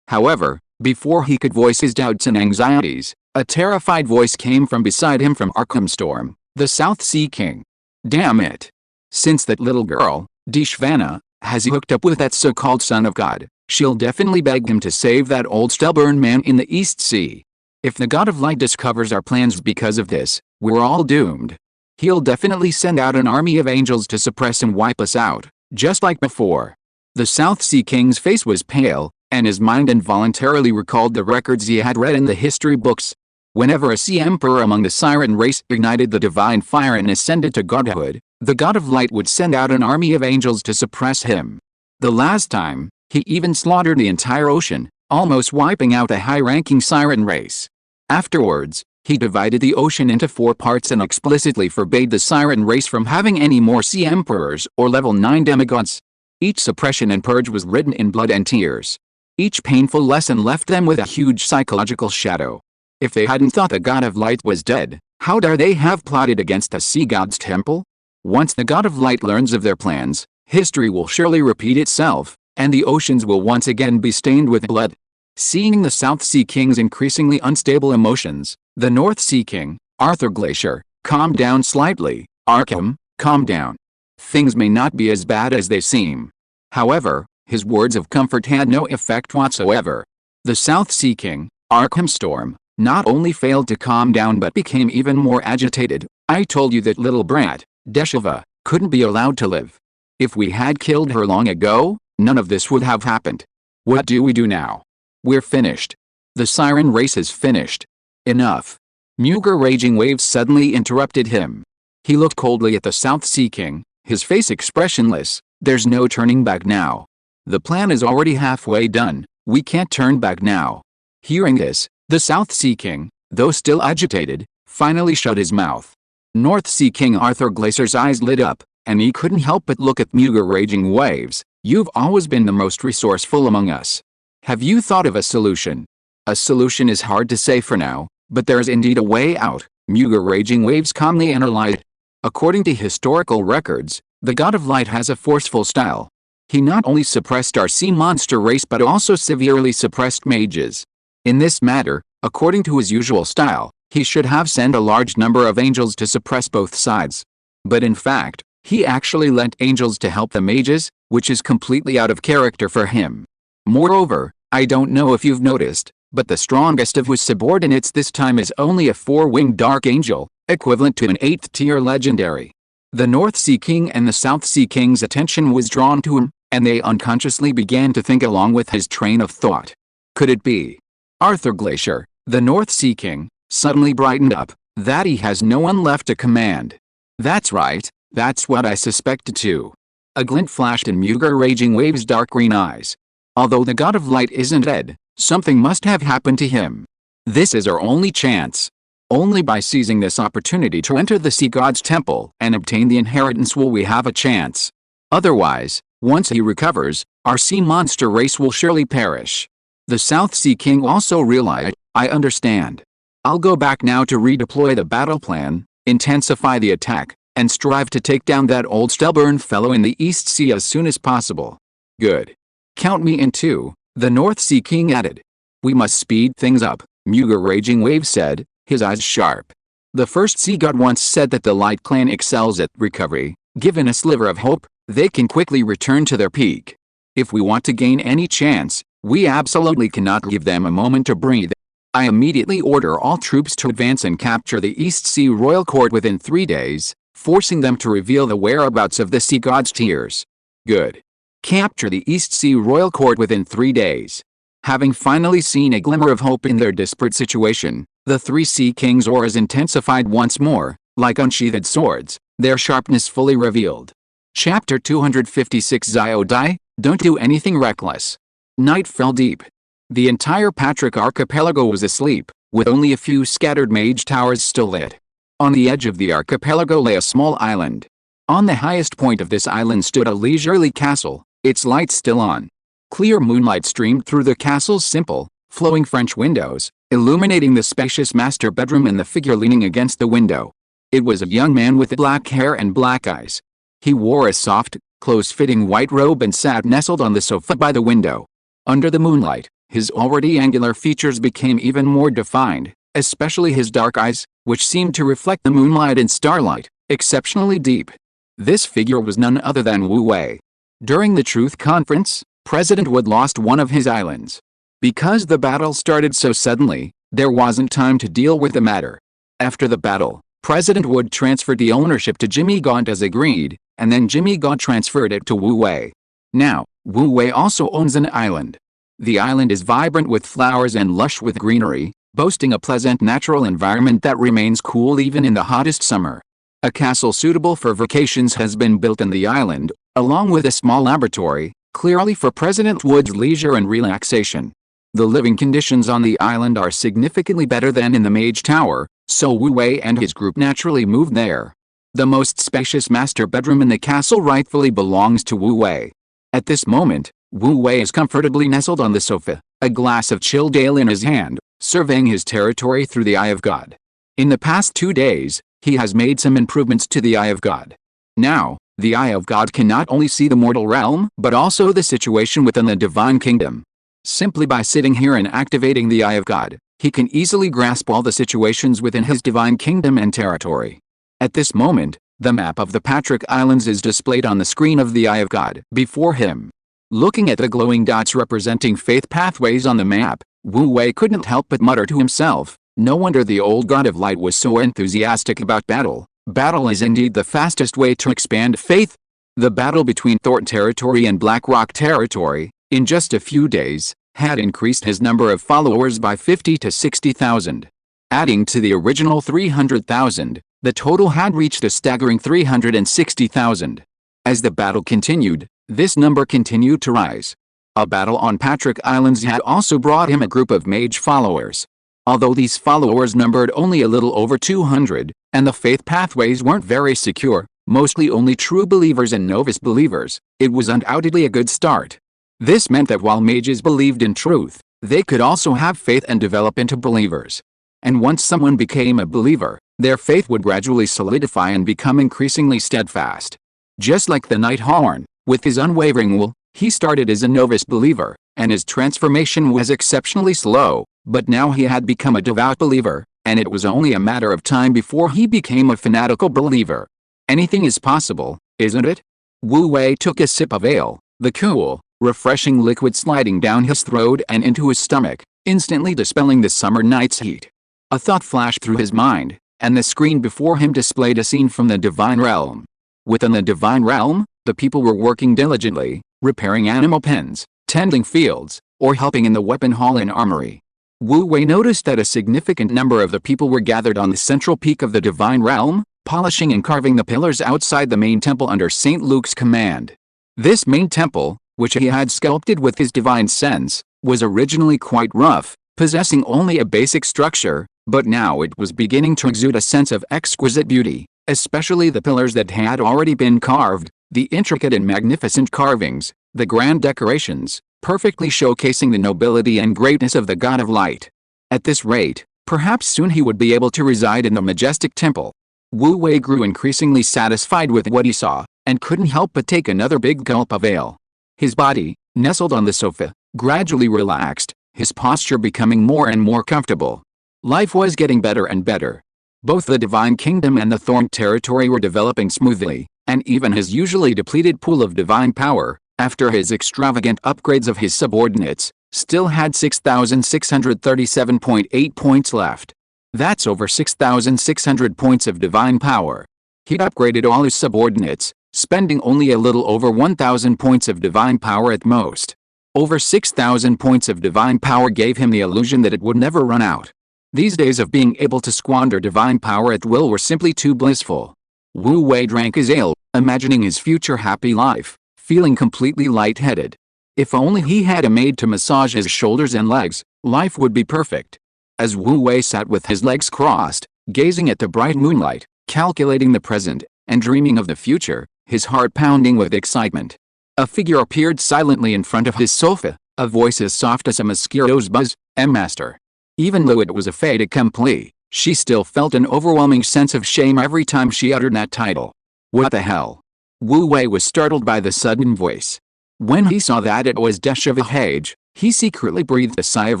However, before he could voice his doubts and anxieties, a terrified voice came from beside him from Arkham Storm, the South Sea King. Damn it. Since that little girl, Dishvana, has he hooked up with that so-called son of God, she'll definitely beg him to save that old stubborn man in the East Sea. If the God of Light discovers our plans because of this, we're all doomed. He'll definitely send out an army of angels to suppress and wipe us out, just like before. The South Sea King's face was pale, and his mind involuntarily recalled the records he had read in the history books. Whenever a sea emperor among the Siren race ignited the divine fire and ascended to godhood, the God of Light would send out an army of angels to suppress him. The last time, he even slaughtered the entire ocean, almost wiping out a high-ranking Siren race. Afterwards, he divided the ocean into 4 parts and explicitly forbade the Siren race from having any more sea emperors or level 9 demigods. Each suppression and purge was written in blood and tears. Each painful lesson left them with a huge psychological shadow. If they hadn't thought the God of Light was dead, how dare they have plotted against the sea god's temple? Once the God of Light learns of their plans, history will surely repeat itself, and the oceans will once again be stained with blood. Seeing the South Sea King's increasingly unstable emotions, the North Sea King, Arthur Glacier, calmed down slightly. Arkham, calm down. Things may not be as bad as they seem. However, his words of comfort had no effect whatsoever. The South Sea King, Arkham Storm, not only failed to calm down but became even more agitated. I told you that little brat, Deshava, couldn't be allowed to live. If we had killed her long ago, none of this would have happened. What do we do now? We're finished. The siren race is finished. Enough. Mughal raging waves suddenly interrupted him. He looked coldly at the South Sea King, his face expressionless. There's no turning back now. The plan is already halfway done, we can't turn back now. Hearing this, the South Sea King, though still agitated, finally shut his mouth. North Sea King Arthur Glacier's eyes lit up, and he couldn't help but look at Mughal raging waves. You've always been the most resourceful among us. Have you thought of a solution? A solution is hard to say for now, but there is indeed a way out, Mughal raging waves calmly analyzed. According to historical records, the God of Light has a forceful style. He not only suppressed our sea monster race but also severely suppressed mages. In this matter, according to his usual style, he should have sent a large number of angels to suppress both sides. But in fact, he actually lent angels to help the mages, which is completely out of character for him. Moreover, I don't know if you've noticed, but the strongest of his subordinates this time is only a 4-winged dark angel, equivalent to an 8th-tier legendary. The North Sea King and the South Sea King's attention was drawn to him, and they unconsciously began to think along with his train of thought. Could it be? Arthur Glacier, the North Sea King, suddenly brightened up, that he has no one left to command. That's right, that's what I suspected too. A glint flashed in Mughal raging waves' dark green eyes. Although the God of Light isn't dead, something must have happened to him. This is our only chance. Only by seizing this opportunity to enter the Sea God's temple and obtain the inheritance will we have a chance. Otherwise, once he recovers, our sea monster race will surely perish. The South Sea King also realized, I understand. I'll go back now to redeploy the battle plan, intensify the attack, and strive to take down that old stubborn fellow in the East Sea as soon as possible. Good. Count me in too, the North Sea King added. We must speed things up, Mughal raging wave said, his eyes sharp. The first sea god once said that the Light Clan excels at recovery. Given a sliver of hope, they can quickly return to their peak. If we want to gain any chance, we absolutely cannot give them a moment to breathe. I immediately order all troops to advance and capture the East Sea Royal Court within 3 days, forcing them to reveal the whereabouts of the Sea God's tears. Good. Capture the East Sea Royal Court within 3 days. Having finally seen a glimmer of hope in their desperate situation, the 3 Sea Kings' auras intensified once more, like unsheathed swords, their sharpness fully revealed. Chapter 256 Xiao don't do anything reckless. Night fell deep. The entire Patrick archipelago was asleep, with only a few scattered mage towers still lit. On the edge of the archipelago lay a small island. On the highest point of this island stood a leisurely castle, its lights still on. Clear moonlight streamed through the castle's simple, flowing French windows, illuminating the spacious master bedroom and the figure leaning against the window. It was a young man with black hair and black eyes. He wore a soft, close-fitting white robe and sat nestled on the sofa by the window. Under the moonlight, his already angular features became even more defined, especially his dark eyes, which seemed to reflect the moonlight and starlight, exceptionally deep. This figure was none other than Wu Wei. During the Truth Conference, President Wood lost one of his islands. Because the battle started so suddenly, there wasn't time to deal with the matter. After the battle, President Wood transferred the ownership to Jimmy Gaunt as agreed, and then Jimmy Gaunt transferred it to Wu Wei. Now, Wu Wei also owns an island. The island is vibrant with flowers and lush with greenery, boasting a pleasant natural environment that remains cool even in the hottest summer. A castle suitable for vacations has been built on the island, along with a small laboratory, clearly for President Wood's leisure and relaxation. The living conditions on the island are significantly better than in the Mage Tower, so Wu Wei and his group naturally moved there. The most spacious master bedroom in the castle rightfully belongs to Wu Wei. At this moment, Wu Wei is comfortably nestled on the sofa, a glass of chilled ale in his hand, surveying his territory through the Eye of God. In the past 2 days, he has made some improvements to the Eye of God. Now, the Eye of God can not only see the mortal realm, but also the situation within the divine kingdom. Simply by sitting here and activating the Eye of God, he can easily grasp all the situations within his divine kingdom and territory. At this moment, the map of the Patrick Islands is displayed on the screen of the Eye of God before him. Looking at the glowing dots representing faith pathways on the map, Wu Wei couldn't help but mutter to himself, no wonder the old God of Light was so enthusiastic about battle. Battle is indeed the fastest way to expand faith. The battle between Thorn territory and Black Rock territory, in just a few days, had increased his number of followers by 50 to 60,000. Adding to the original 300,000, the total had reached a staggering 360,000. As the battle continued, this number continued to rise. A battle on Patrick Islands had also brought him a group of mage followers. Although these followers numbered only a little over 200, and the faith pathways weren't very secure, mostly only true believers and novice believers, it was undoubtedly a good start. This meant that while mages believed in truth, they could also have faith and develop into believers. And once someone became a believer, their faith would gradually solidify and become increasingly steadfast. Just like the Night Horn, with his unwavering will, he started as a novice believer, and his transformation was exceptionally slow, but now he had become a devout believer, and it was only a matter of time before he became a fanatical believer. Anything is possible, isn't it? Wu Wei took a sip of ale, the cool, refreshing liquid sliding down his throat and into his stomach, instantly dispelling the summer night's heat. A thought flashed through his mind, and the screen before him displayed a scene from the Divine Realm. Within the Divine Realm, the people were working diligently, repairing animal pens, tending fields, or helping in the weapon hall and armory. Wu Wei noticed that a significant number of the people were gathered on the central peak of the Divine Realm, polishing and carving the pillars outside the main temple under St. Luke's command. This main temple, which he had sculpted with his divine sense, was originally quite rough, possessing only a basic structure, but now it was beginning to exude a sense of exquisite beauty, especially the pillars that had already been carved, the intricate and magnificent carvings, the grand decorations, perfectly showcasing the nobility and greatness of the God of Light. At this rate, perhaps soon he would be able to reside in the majestic temple. Wu Wei grew increasingly satisfied with what he saw, and couldn't help but take another big gulp of ale. His body, nestled on the sofa, gradually relaxed, his posture becoming more and more comfortable. Life was getting better and better. Both the Divine Kingdom and the Thorn territory were developing smoothly, and even his usually depleted pool of divine power, after his extravagant upgrades of his subordinates, still had 6,637.8 points left. That's over 6,600 points of divine power. He'd upgraded all his subordinates, spending only a little over 1,000 points of divine power at most. Over 6,000 points of divine power gave him the illusion that it would never run out. These days of being able to squander divine power at will were simply too blissful. Wu Wei drank his ale, imagining his future happy life, feeling completely lightheaded. If only he had a maid to massage his shoulders and legs, life would be perfect. As Wu Wei sat with his legs crossed, gazing at the bright moonlight, calculating the present, and dreaming of the future, his heart pounding with excitement, a figure appeared silently in front of his sofa, a voice as soft as a mosquito's buzz, "Master." Even though it was a fait accompli, she still felt an overwhelming sense of shame every time she uttered that title. What the hell? Wu Wei was startled by the sudden voice. When he saw that it was Deshava Hage, he secretly breathed a sigh of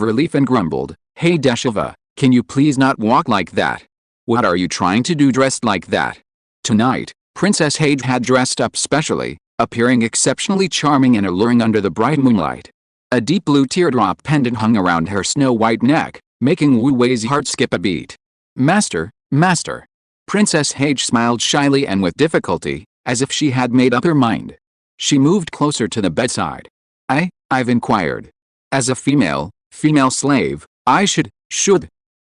relief and grumbled, "Hey Deshava, can you please not walk like that? What are you trying to do dressed like that?" Tonight, Princess Hage had dressed up specially, appearing exceptionally charming and alluring under the bright moonlight. A deep blue teardrop pendant hung around her snow-white neck, making Wu Wei's heart skip a beat. "Master, master." Princess Hage smiled shyly and with difficulty, as if she had made up her mind. She moved closer to the bedside. I've inquired. As a female slave, I should.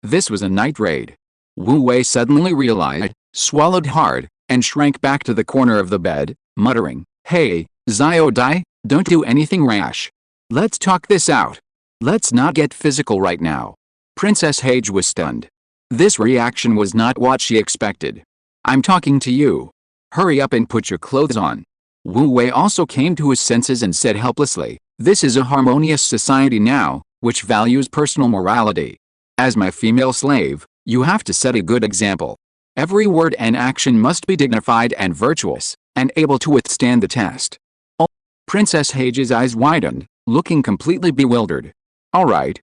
This was a night raid. Wu Wei suddenly realized, swallowed hard, and shrank back to the corner of the bed, muttering, "Hey, Xiao Dai, don't do anything rash. Let's talk this out. Let's not get physical right now." Princess Hage was stunned. This reaction was not what she expected. "I'm talking to you. Hurry up and put your clothes on." Wu Wei also came to his senses and said helplessly, "This is a harmonious society now, which values personal morality. As my female slave, you have to set a good example. Every word and action must be dignified and virtuous, and able to withstand the test." Oh. Princess Hage's eyes widened, looking completely bewildered. All right,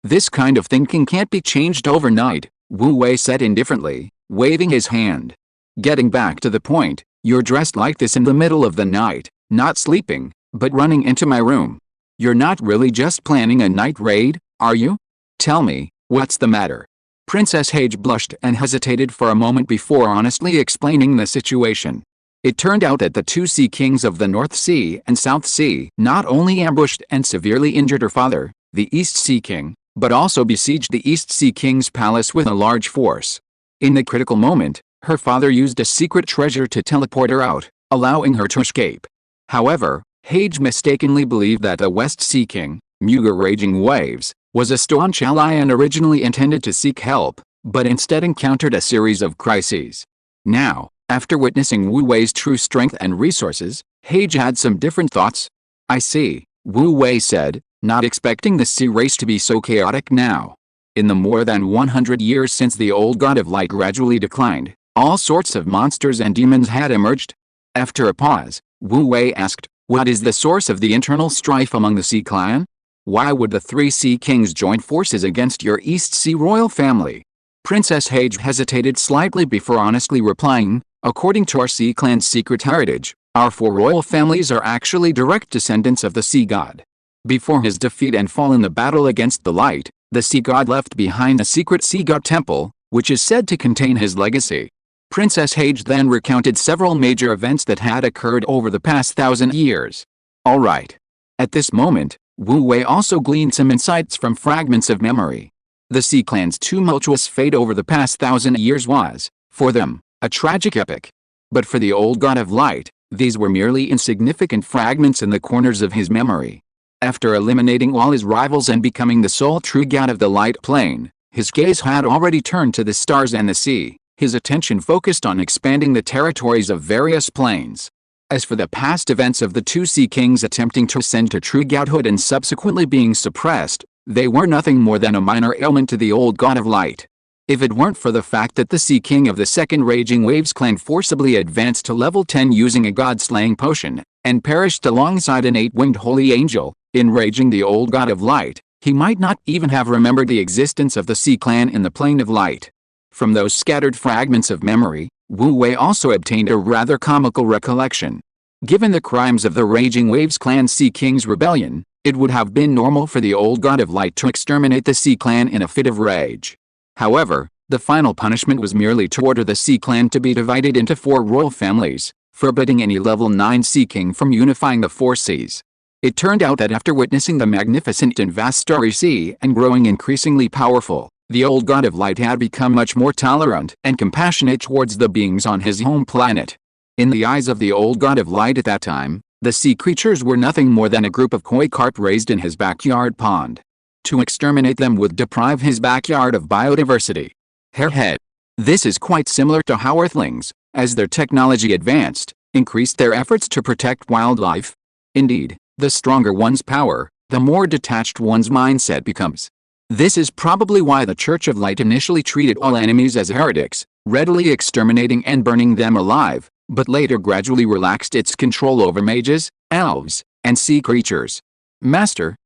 this kind of thinking can't be changed overnight," Wu Wei said indifferently, waving his hand. "Getting back to the point, you're dressed like this in the middle of the night, not sleeping, but running into my room. You're not really just planning a night raid, are you? Tell me, what's the matter?" Princess Hage blushed and hesitated for a moment before honestly explaining the situation. It turned out that the two sea kings of the North Sea and South Sea not only ambushed and severely injured her father, the East Sea King, but also besieged the East Sea King's palace with a large force. In the critical moment, her father used a secret treasure to teleport her out, allowing her to escape. However, Hage mistakenly believed that the West Sea King, Muga Raging Waves, was a staunch ally and originally intended to seek help, but instead encountered a series of crises. Now, after witnessing Wu Wei's true strength and resources, Hage had some different thoughts. "I see," Wu Wei said, not expecting the sea race to be so chaotic now. In the more than 100 years since the old god of light gradually declined, all sorts of monsters and demons had emerged. After a pause, Wu Wei asked, "What is the source of the internal strife among the Sea Clan? Why would the three Sea Kings join forces against your East Sea royal family?" Princess Hage hesitated slightly before honestly replying, "According to our Sea Clan's secret heritage, our four royal families are actually direct descendants of the Sea God. Before his defeat and fall in the battle against the light, the Sea God left behind a secret Sea God temple, which is said to contain his legacy." Princess Hage then recounted several major events that had occurred over the past 1,000 years. All right. At this moment, Wu Wei also gleaned some insights from fragments of memory. The Sea Clan's tumultuous fate over the past 1,000 years was, for them, a tragic epic. But for the old god of light, these were merely insignificant fragments in the corners of his memory. After eliminating all his rivals and becoming the sole true god of the light plane, his gaze had already turned to the stars and the sea, his attention focused on expanding the territories of various planes. As for the past events of the two Sea Kings attempting to ascend to true godhood and subsequently being suppressed, they were nothing more than a minor ailment to the old god of light. If it weren't for the fact that the Sea King of the Second Raging Waves clan forcibly advanced to level 10 using a god-slaying potion, and perished alongside an 8-winged holy angel, enraging the old god of light, he might not even have remembered the existence of the Sea Clan in the plane of light. From those scattered fragments of memory, Wu Wei also obtained a rather comical recollection. Given the crimes of the Raging Waves clan Sea King's rebellion, it would have been normal for the old god of light to exterminate the Sea Clan in a fit of rage. However, the final punishment was merely to order the Sea Clan to be divided into 4 royal families, forbidding any level 9 Sea King from unifying the 4 seas. It turned out that after witnessing the magnificent and vast starry sea and growing increasingly powerful, the old god of light had become much more tolerant and compassionate towards the beings on his home planet. In the eyes of the old god of light at that time, the sea creatures were nothing more than a group of koi carp raised in his backyard pond. To exterminate them would deprive his backyard of biodiversity. Hairhead. This is quite similar to how Earthlings, as their technology advanced, increased their efforts to protect wildlife. Indeed, the stronger one's power, the more detached one's mindset becomes. This is probably why the Church of Light initially treated all enemies as heretics, readily exterminating and burning them alive, but later gradually relaxed its control over mages, elves, and sea creatures. Master,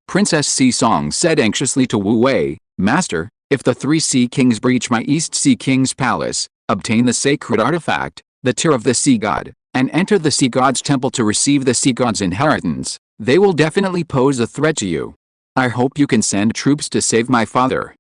Princess Sea Song said anxiously to Wu Wei, "Master, if the 3 Sea Kings breach my East Sea King's palace, obtain the sacred artifact, the Tear of the Sea God, and enter the Sea God's temple to receive the Sea God's inheritance, they will definitely pose a threat to you. I hope you can send troops to save my father."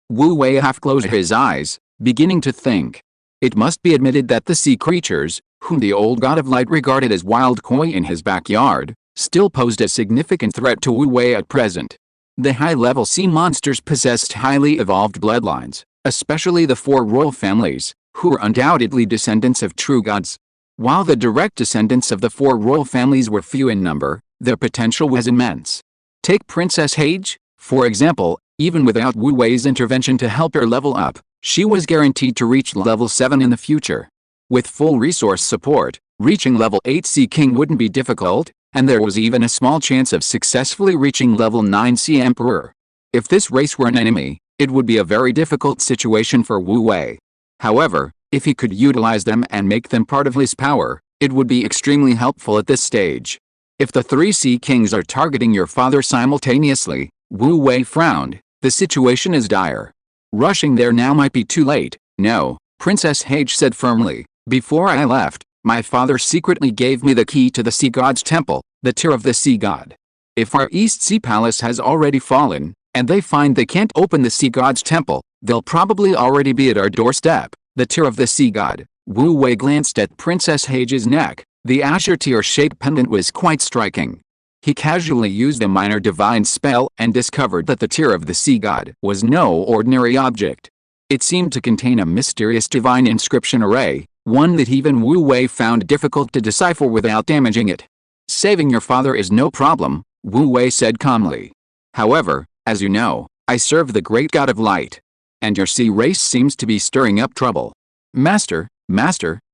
Wu Wei half closed his eyes, beginning to think. It must be admitted that the sea creatures, whom the old god of light regarded as wild koi in his backyard, still posed a significant threat to Wu Wei at present. The high-level sea monsters possessed highly evolved bloodlines, especially the 4 royal families, who were undoubtedly descendants of true gods. While the direct descendants of the 4 royal families were few in number, their potential was immense. Take Princess Hage, for example. Even without Wu Wei's intervention to help her level up, she was guaranteed to reach level 7 in the future. With full resource support, reaching level 8 Sea King wouldn't be difficult, and there was even a small chance of successfully reaching level 9 Sea Emperor. If this race were an enemy, it would be a very difficult situation for Wu Wei. However, if he could utilize them and make them part of his power, it would be extremely helpful at this stage. If the 3 Sea Kings are targeting your father simultaneously, Wu Wei frowned. The situation is dire. Rushing there now might be too late. No, Princess Hage said firmly. Before I left, my father secretly gave me the key to the Sea God's temple, the Tear of the Sea God. If our East Sea Palace has already fallen, and they find they can't open the Sea God's temple, they'll probably already be at our doorstep. The Tear of the Sea God, Wu Wei glanced at Princess Hage's neck. The azure tear-shaped pendant was quite striking. He casually used a minor divine spell and discovered that the tear of the sea god was no ordinary object. It seemed to contain a mysterious divine inscription array, one that even Wu Wei found difficult to decipher without damaging it. "Saving your father is no problem," Wu Wei said calmly. "However, as you know, I serve the great god of light. And your sea race seems to be stirring up trouble." Master,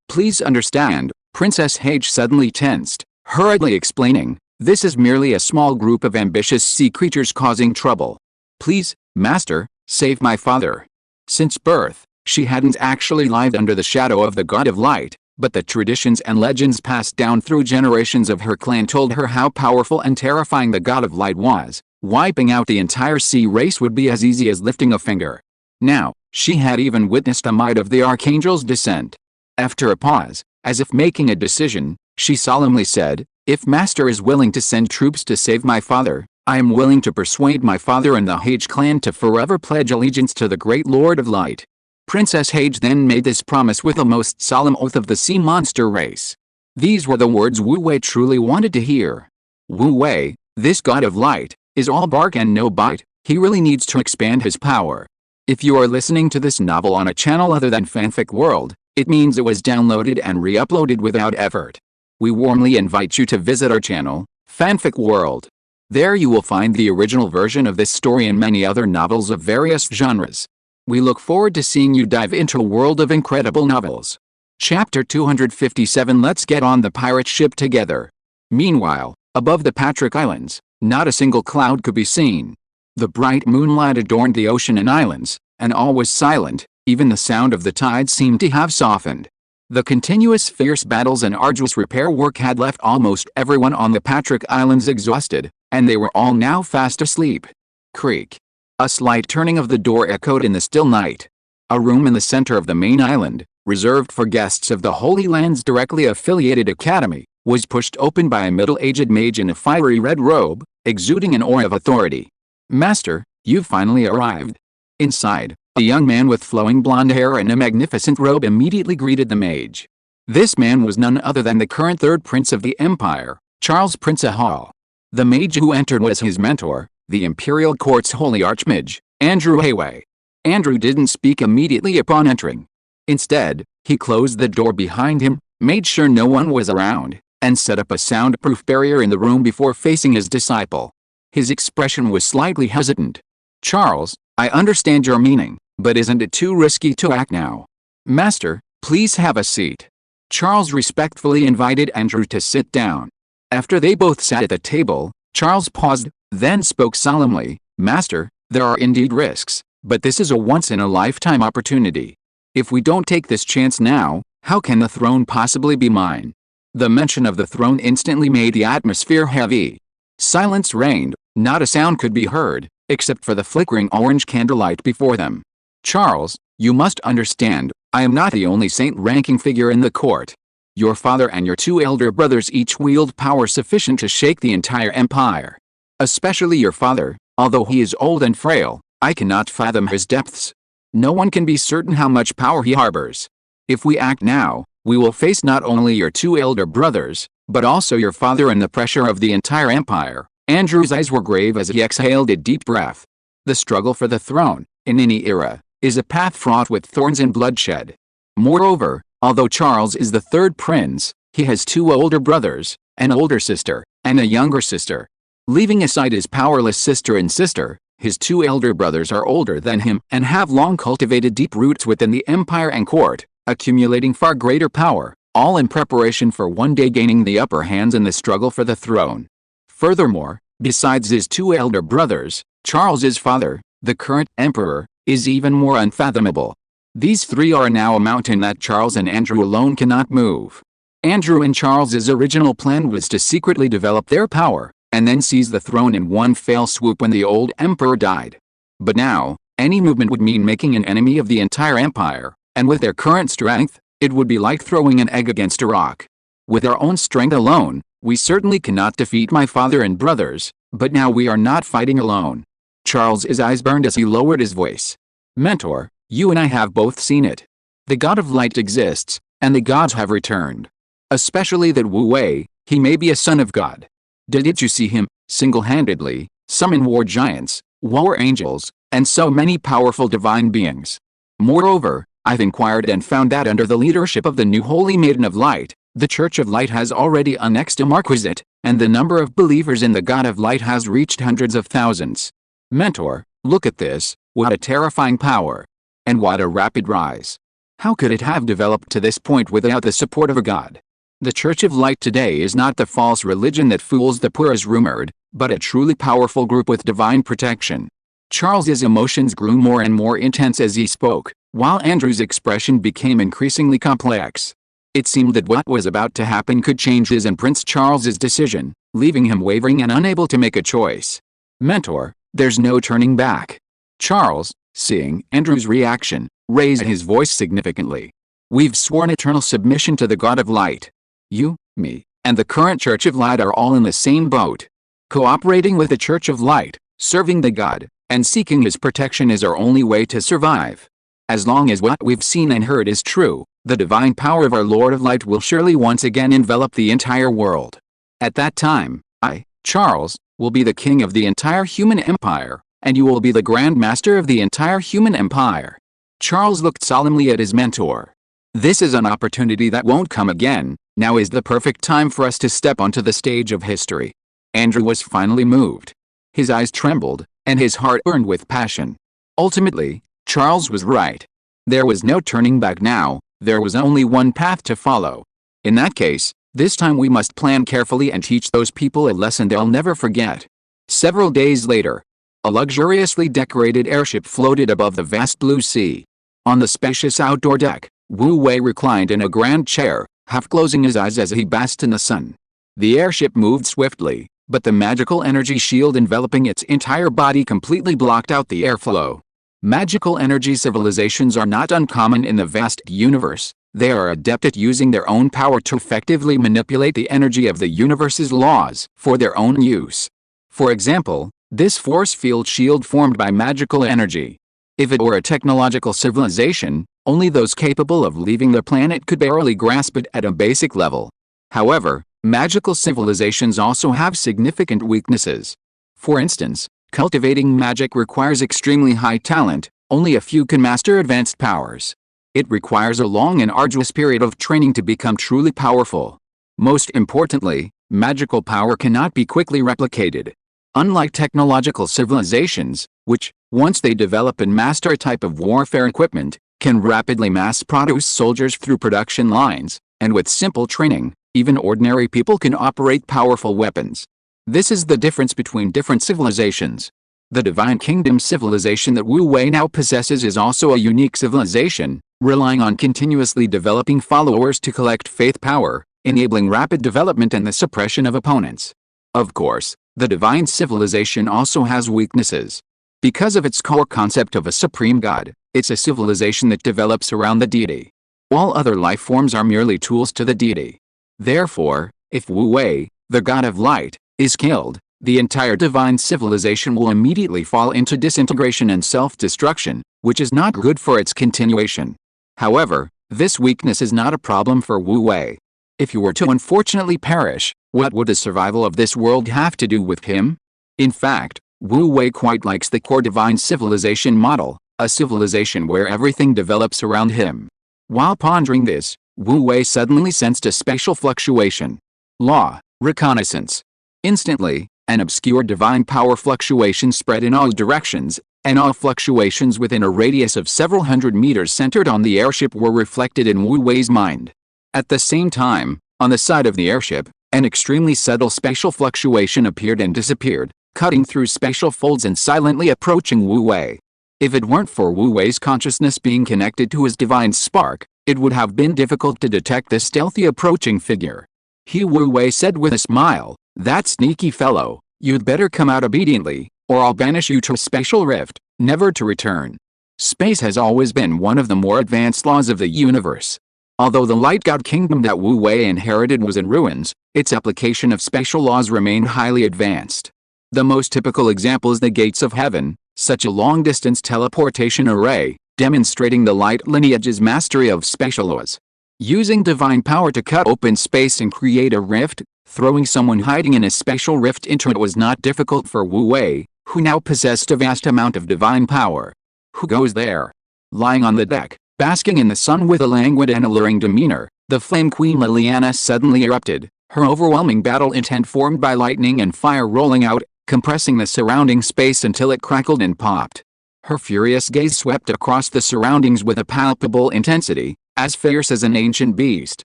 please understand," Princess Hage suddenly tensed, hurriedly explaining, "this is merely a small group of ambitious sea creatures causing trouble. Please, Master, save my father." Since birth, she hadn't actually lived under the shadow of the god of light, but the traditions and legends passed down through generations of her clan told her how powerful and terrifying the god of light was. Wiping out the entire sea race would be as easy as lifting a finger. Now, she had even witnessed the might of the archangel's descent. After a pause, as if making a decision, she solemnly said, "If Master is willing to send troops to save my father, I am willing to persuade my father and the Hage clan to forever pledge allegiance to the great Lord of Light." Princess Hage then made this promise with a most solemn oath of the sea monster race. These were the words Wu Wei truly wanted to hear. Wu Wei, this god of light, is all bark and no bite. He really needs to expand his power. If you are listening to this novel on a channel other than Fanfic World, it means it was downloaded and re-uploaded without effort. We warmly invite you to visit our channel, Fanfic World. There you will find the original version of this story and many other novels of various genres. We look forward to seeing you dive into a world of incredible novels. Chapter 257. Let's get on the pirate ship together. Meanwhile, above the Patrick Islands, not a single cloud could be seen. The bright moonlight adorned the ocean and islands, and all was silent. Even the sound of the tide seemed to have softened. The continuous fierce battles and arduous repair work had left almost everyone on the Patrick Islands exhausted, and they were all now fast asleep. Creak. A slight turning of the door echoed in the still night. A room in the center of the main island, reserved for guests of the Holy Land's directly affiliated academy, was pushed open by a middle-aged mage in a fiery red robe, exuding an aura of authority. "Master, you've finally arrived." Inside, a young man with flowing blonde hair and a magnificent robe immediately greeted the mage. This man was none other than the current third prince of the empire, Charles Prince Hall. The mage who entered was his mentor, the Imperial Court's holy archmage, Andrew Hayway. Andrew didn't speak immediately upon entering. Instead, he closed the door behind him, made sure no one was around, and set up a soundproof barrier in the room before facing his disciple. His expression was slightly hesitant. "Charles, I understand your meaning, but isn't it too risky to act now?" "Master, please have a seat." Charles respectfully invited Andrew to sit down. After they both sat at the table, Charles paused, then spoke solemnly, "Master, there are indeed risks, but this is a once-in-a-lifetime opportunity. If we don't take this chance now, how can the throne possibly be mine?" The mention of the throne instantly made the atmosphere heavy. Silence reigned, not a sound could be heard, except for the flickering orange candlelight before them. "Charles, you must understand, I am not the only saint-ranking figure in the court. Your father and your two elder brothers each wield power sufficient to shake the entire empire. Especially your father, although he is old and frail, I cannot fathom his depths. No one can be certain how much power he harbors. If we act now, we will face not only your two elder brothers, but also your father and the pressure of the entire empire." Andrew's eyes were grave as he exhaled a deep breath. The struggle for the throne, in any era, is a path fraught with thorns and bloodshed. Moreover, although Charles is the third prince, he has two older brothers, an older sister, and a younger sister. Leaving aside his powerless sister and sister, his two elder brothers are older than him and have long cultivated deep roots within the empire and court, accumulating far greater power, all in preparation for one day gaining the upper hands in the struggle for the throne. Furthermore, besides his two elder brothers, Charles's father, the current emperor, is even more unfathomable. These three are now a mountain that Charles and Andrew alone cannot move. Andrew and Charles's original plan was to secretly develop their power, and then seize the throne in one fell swoop when the old emperor died. But now, any movement would mean making an enemy of the entire empire, and with their current strength, it would be like throwing an egg against a rock. With our own strength alone, we certainly cannot defeat my father and brothers, but now we are not fighting alone. Charles's eyes burned as he lowered his voice. Mentor, you and I have both seen it. The God of Light exists, and the gods have returned. Especially that Wu Wei, he may be a son of God. Didn't you see him, single-handedly, summon war giants, war angels, and so many powerful divine beings? Moreover, I've inquired and found that under the leadership of the new Holy Maiden of Light, the Church of Light has already annexed a marquisate, and the number of believers in the God of Light has reached hundreds of thousands. Mentor, look at this, what a terrifying power. And what a rapid rise. How could it have developed to this point without the support of a God? The Church of Light today is not the false religion that fools the poor as rumored, but a truly powerful group with divine protection. Charles's emotions grew more and more intense as he spoke, while Andrew's expression became increasingly complex. It seemed that what was about to happen could change his and Prince Charles's decision, leaving him wavering and unable to make a choice. Mentor, there's no turning back. Charles, seeing Andrew's reaction, raised his voice significantly. We've sworn eternal submission to the God of Light. You, me, and the current Church of Light are all in the same boat. Cooperating with the Church of Light, serving the God, and seeking his protection is our only way to survive. As long as what we've seen and heard is true, the divine power of our Lord of Light will surely once again envelop the entire world. At that time, I, Charles, will be the king of the entire human empire, and you will be the Grand Master of the entire human empire. Charles looked solemnly at his mentor. This is an opportunity that won't come again. Now is the perfect time for us to step onto the stage of history. Andrew was finally moved. His eyes trembled, and his heart burned with passion. Ultimately, Charles was right. There was no turning back now, there was only one path to follow. In that case, this time we must plan carefully and teach those people a lesson they'll never forget. Several days later, a luxuriously decorated airship floated above the vast blue sea. On the spacious outdoor deck, Wu Wei reclined in a grand chair, half closing his eyes as he basked in the sun. The airship moved swiftly, but the magical energy shield enveloping its entire body completely blocked out the airflow. Magical energy civilizations are not uncommon in the vast universe. They are adept at using their own power to effectively manipulate the energy of the universe's laws for their own use. For example, this force field shield formed by magical energy. If it were a technological civilization, only those capable of leaving the planet could barely grasp it at a basic level. However, magical civilizations also have significant weaknesses. For instance, cultivating magic requires extremely high talent, only a few can master advanced powers. It requires a long and arduous period of training to become truly powerful. Most importantly, magical power cannot be quickly replicated. Unlike technological civilizations, which, once they develop and master a type of warfare equipment, can rapidly mass-produce soldiers through production lines, and with simple training, even ordinary people can operate powerful weapons. This is the difference between different civilizations. The Divine Kingdom civilization that Wu Wei now possesses is also a unique civilization, relying on continuously developing followers to collect faith power, enabling rapid development and the suppression of opponents. Of course, the divine civilization also has weaknesses. Because of its core concept of a supreme god, it's a civilization that develops around the deity. All other life forms are merely tools to the deity. Therefore, if Wu Wei, the god of light, is killed, the entire divine civilization will immediately fall into disintegration and self-destruction, which is not good for its continuation. However, this weakness is not a problem for Wu Wei. If he were to unfortunately perish, what would the survival of this world have to do with him? In fact, Wu Wei quite likes the core divine civilization model, a civilization where everything develops around him. While pondering this, Wu Wei suddenly sensed a spatial fluctuation. Law, reconnaissance. Instantly, an obscure divine power fluctuation spread in all directions, and all fluctuations within a radius of several hundred meters centered on the airship were reflected in Wu Wei's mind. At the same time, on the side of the airship, an extremely subtle spatial fluctuation appeared and disappeared, cutting through spatial folds and silently approaching Wu Wei. If it weren't for Wu Wei's consciousness being connected to his divine spark, it would have been difficult to detect this stealthy approaching figure. Wu Wei said with a smile, "That sneaky fellow, you'd better come out obediently, or I'll banish you to a spatial rift, never to return." Space has always been one of the more advanced laws of the universe. Although the light god kingdom that Wu Wei inherited was in ruins, its application of spatial laws remained highly advanced. The most typical example is the gates of heaven, such a long-distance teleportation array, demonstrating the light lineage's mastery of spatial laws. Using divine power to cut open space and create a rift, throwing someone hiding in a special rift into it was not difficult for Wu Wei, who now possessed a vast amount of divine power. Who goes there? Lying on the deck, basking in the sun with a languid and alluring demeanor, the Flame Queen Liliana suddenly erupted, her overwhelming battle intent formed by lightning and fire rolling out, compressing the surrounding space until it crackled and popped. Her furious gaze swept across the surroundings with a palpable intensity, as fierce as an ancient beast,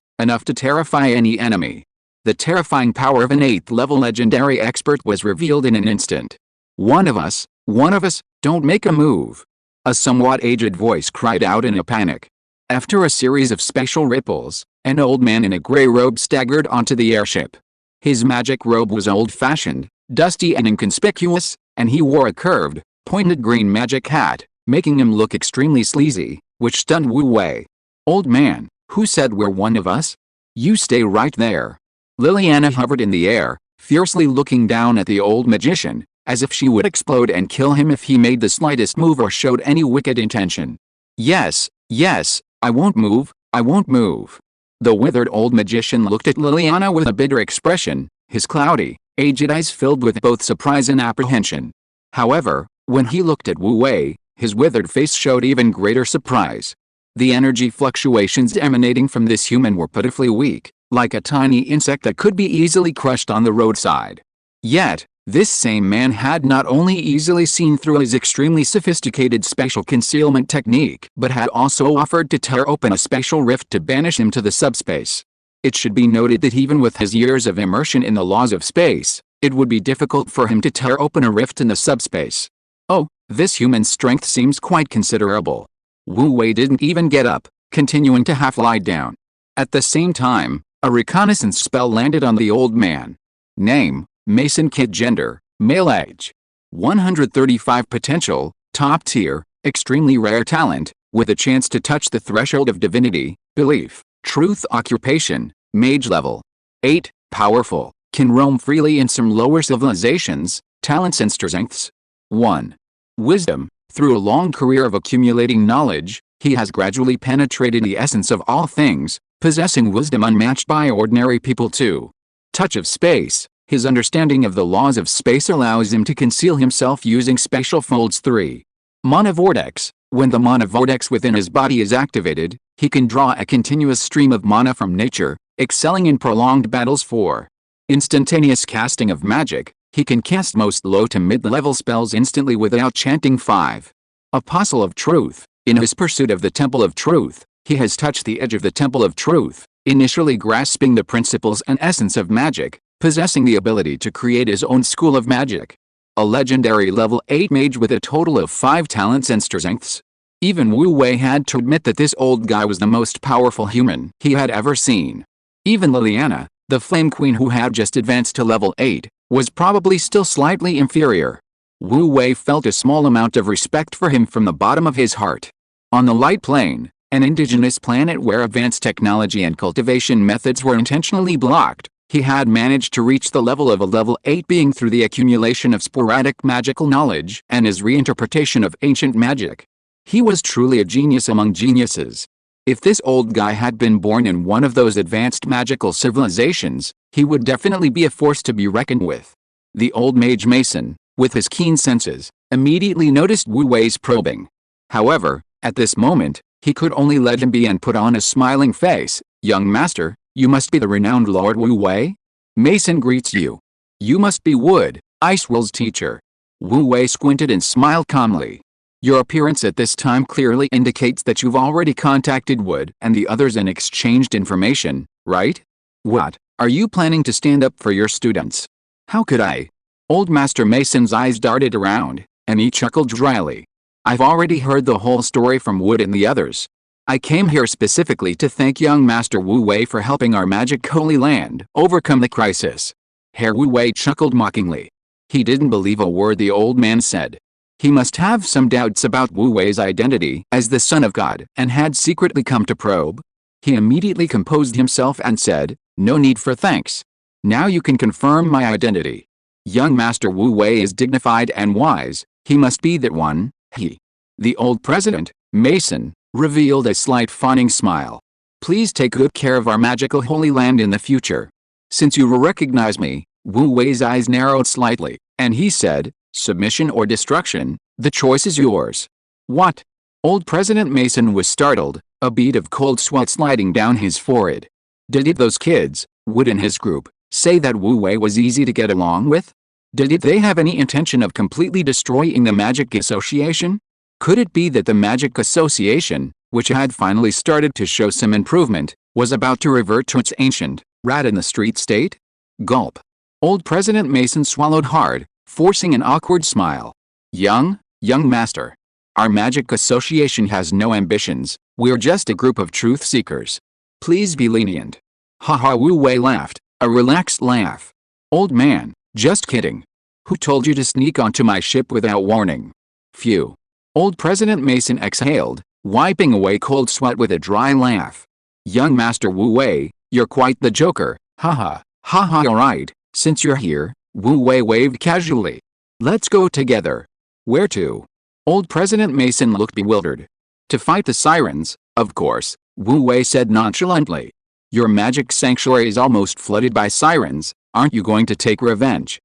enough to terrify any enemy. The terrifying power of an 8th-level legendary expert was revealed in an instant. One of us, don't make a move." A somewhat aged voice cried out in a panic. After a series of special ripples, an old man in a gray robe staggered onto the airship. His magic robe was old-fashioned, dusty and inconspicuous, and he wore a curved, pointed green magic hat, making him look extremely sleazy, which stunned Wu Wei. "Old man, who said we're one of us? You stay right there." Liliana hovered in the air, fiercely looking down at the old magician, as if she would explode and kill him if he made the slightest move or showed any wicked intention. Yes, I won't move. The withered old magician looked at Liliana with a bitter expression, his cloudy, aged eyes filled with both surprise and apprehension. However, when he looked at Wu Wei, his withered face showed even greater surprise. The energy fluctuations emanating from this human were pitifully weak, like a tiny insect that could be easily crushed on the roadside. Yet, this same man had not only easily seen through his extremely sophisticated special concealment technique, but had also offered to tear open a special rift to banish him to the subspace. It should be noted that even with his years of immersion in the laws of space, it would be difficult for him to tear open a rift in the subspace. Oh, this human's strength seems quite considerable. Wu Wei didn't even get up, continuing to half lie down. At the same time, a reconnaissance spell landed on the old man. Name, Mason Kid. Gender, male. Age, 135. Potential, top tier, extremely rare talent, with a chance to touch the threshold of divinity, belief, truth. Occupation, mage level. 8, powerful, can roam freely in some lower civilizations. Talents and strengths. 1. Wisdom. Through a long career of accumulating knowledge, he has gradually penetrated the essence of all things, possessing wisdom unmatched by ordinary people. 2. Touch of space. His understanding of the laws of space allows him to conceal himself using special folds. 3. Mana vortex. When the mana vortex within his body is activated, he can draw a continuous stream of mana from nature, excelling in prolonged battles. 4. Instantaneous casting of magic. He can cast most low to mid-level spells instantly without chanting. 5. Apostle of Truth. In his pursuit of the Temple of Truth, he has touched the edge of the Temple of Truth, initially grasping the principles and essence of magic, possessing the ability to create his own school of magic. A legendary level 8 mage with a total of 5 talents and strengths. Even Wu Wei had to admit that this old guy was the most powerful human he had ever seen. Even Liliana, the Flame Queen who had just advanced to level 8, was probably still slightly inferior. Wu Wei felt a small amount of respect for him from the bottom of his heart. On the Light Plane, an indigenous planet where advanced technology and cultivation methods were intentionally blocked, he had managed to reach the level of a level 8 being through the accumulation of sporadic magical knowledge and his reinterpretation of ancient magic. He was truly a genius among geniuses. If this old guy had been born in one of those advanced magical civilizations, he would definitely be a force to be reckoned with. The old mage Mason, with his keen senses, immediately noticed Wu Wei's probing. However, at this moment, he could only let him be and put on a smiling face. "Young master, you must be the renowned Lord Wu Wei? Mason greets you. You must be Wood, Icewell's teacher." Wu Wei squinted and smiled calmly. "Your appearance at this time clearly indicates that you've already contacted Wood and the others and exchanged information, right? What, are you planning to stand up for your students?" "How could I?" Old Master Mason's eyes darted around, and he chuckled dryly. "I've already heard the whole story from Wood and the others. I came here specifically to thank young Master Wu Wei for helping our magic holy land overcome the crisis." Herr Wu Wei chuckled mockingly. He didn't believe a word the old man said. He must have some doubts about Wu Wei's identity as the son of God and had secretly come to probe. He immediately composed himself and said, "No need for thanks. Now you can confirm my identity. Young Master Wu Wei is dignified and wise, he must be that one." The old president, Mason, revealed a slight fawning smile. Please take good care of our magical Holy Land in the future. Since you will recognize me, Wu Wei's eyes narrowed slightly, and he said, submission or destruction, the choice is yours. What? Old President Mason was startled, a bead of cold sweat sliding down his forehead. Did those kids, Wood and his group, say that Wu Wei was easy to get along with? Did they have any intention of completely destroying the Magic Association? Could it be that the Magic Association, which had finally started to show some improvement, was about to revert to its ancient, rat-in-the-street state? Gulp. Old President Mason swallowed hard, forcing an awkward smile. Young master. Our Magic Association has no ambitions, we're just a group of truth seekers. Please be lenient. Haha, Wu Wei laughed, a relaxed laugh. Old man, just kidding. Who told you to sneak onto my ship without warning? Phew. Old President Mason exhaled, wiping away cold sweat with a dry laugh. Young Master Wu Wei, you're quite the joker, haha, haha. Alright, since you're here, Wu Wei waved casually. Let's go together. Where to? Old President Mason looked bewildered. To fight the sirens, of course, Wu Wei said nonchalantly. Your magic sanctuary is almost flooded by sirens, aren't you going to take revenge?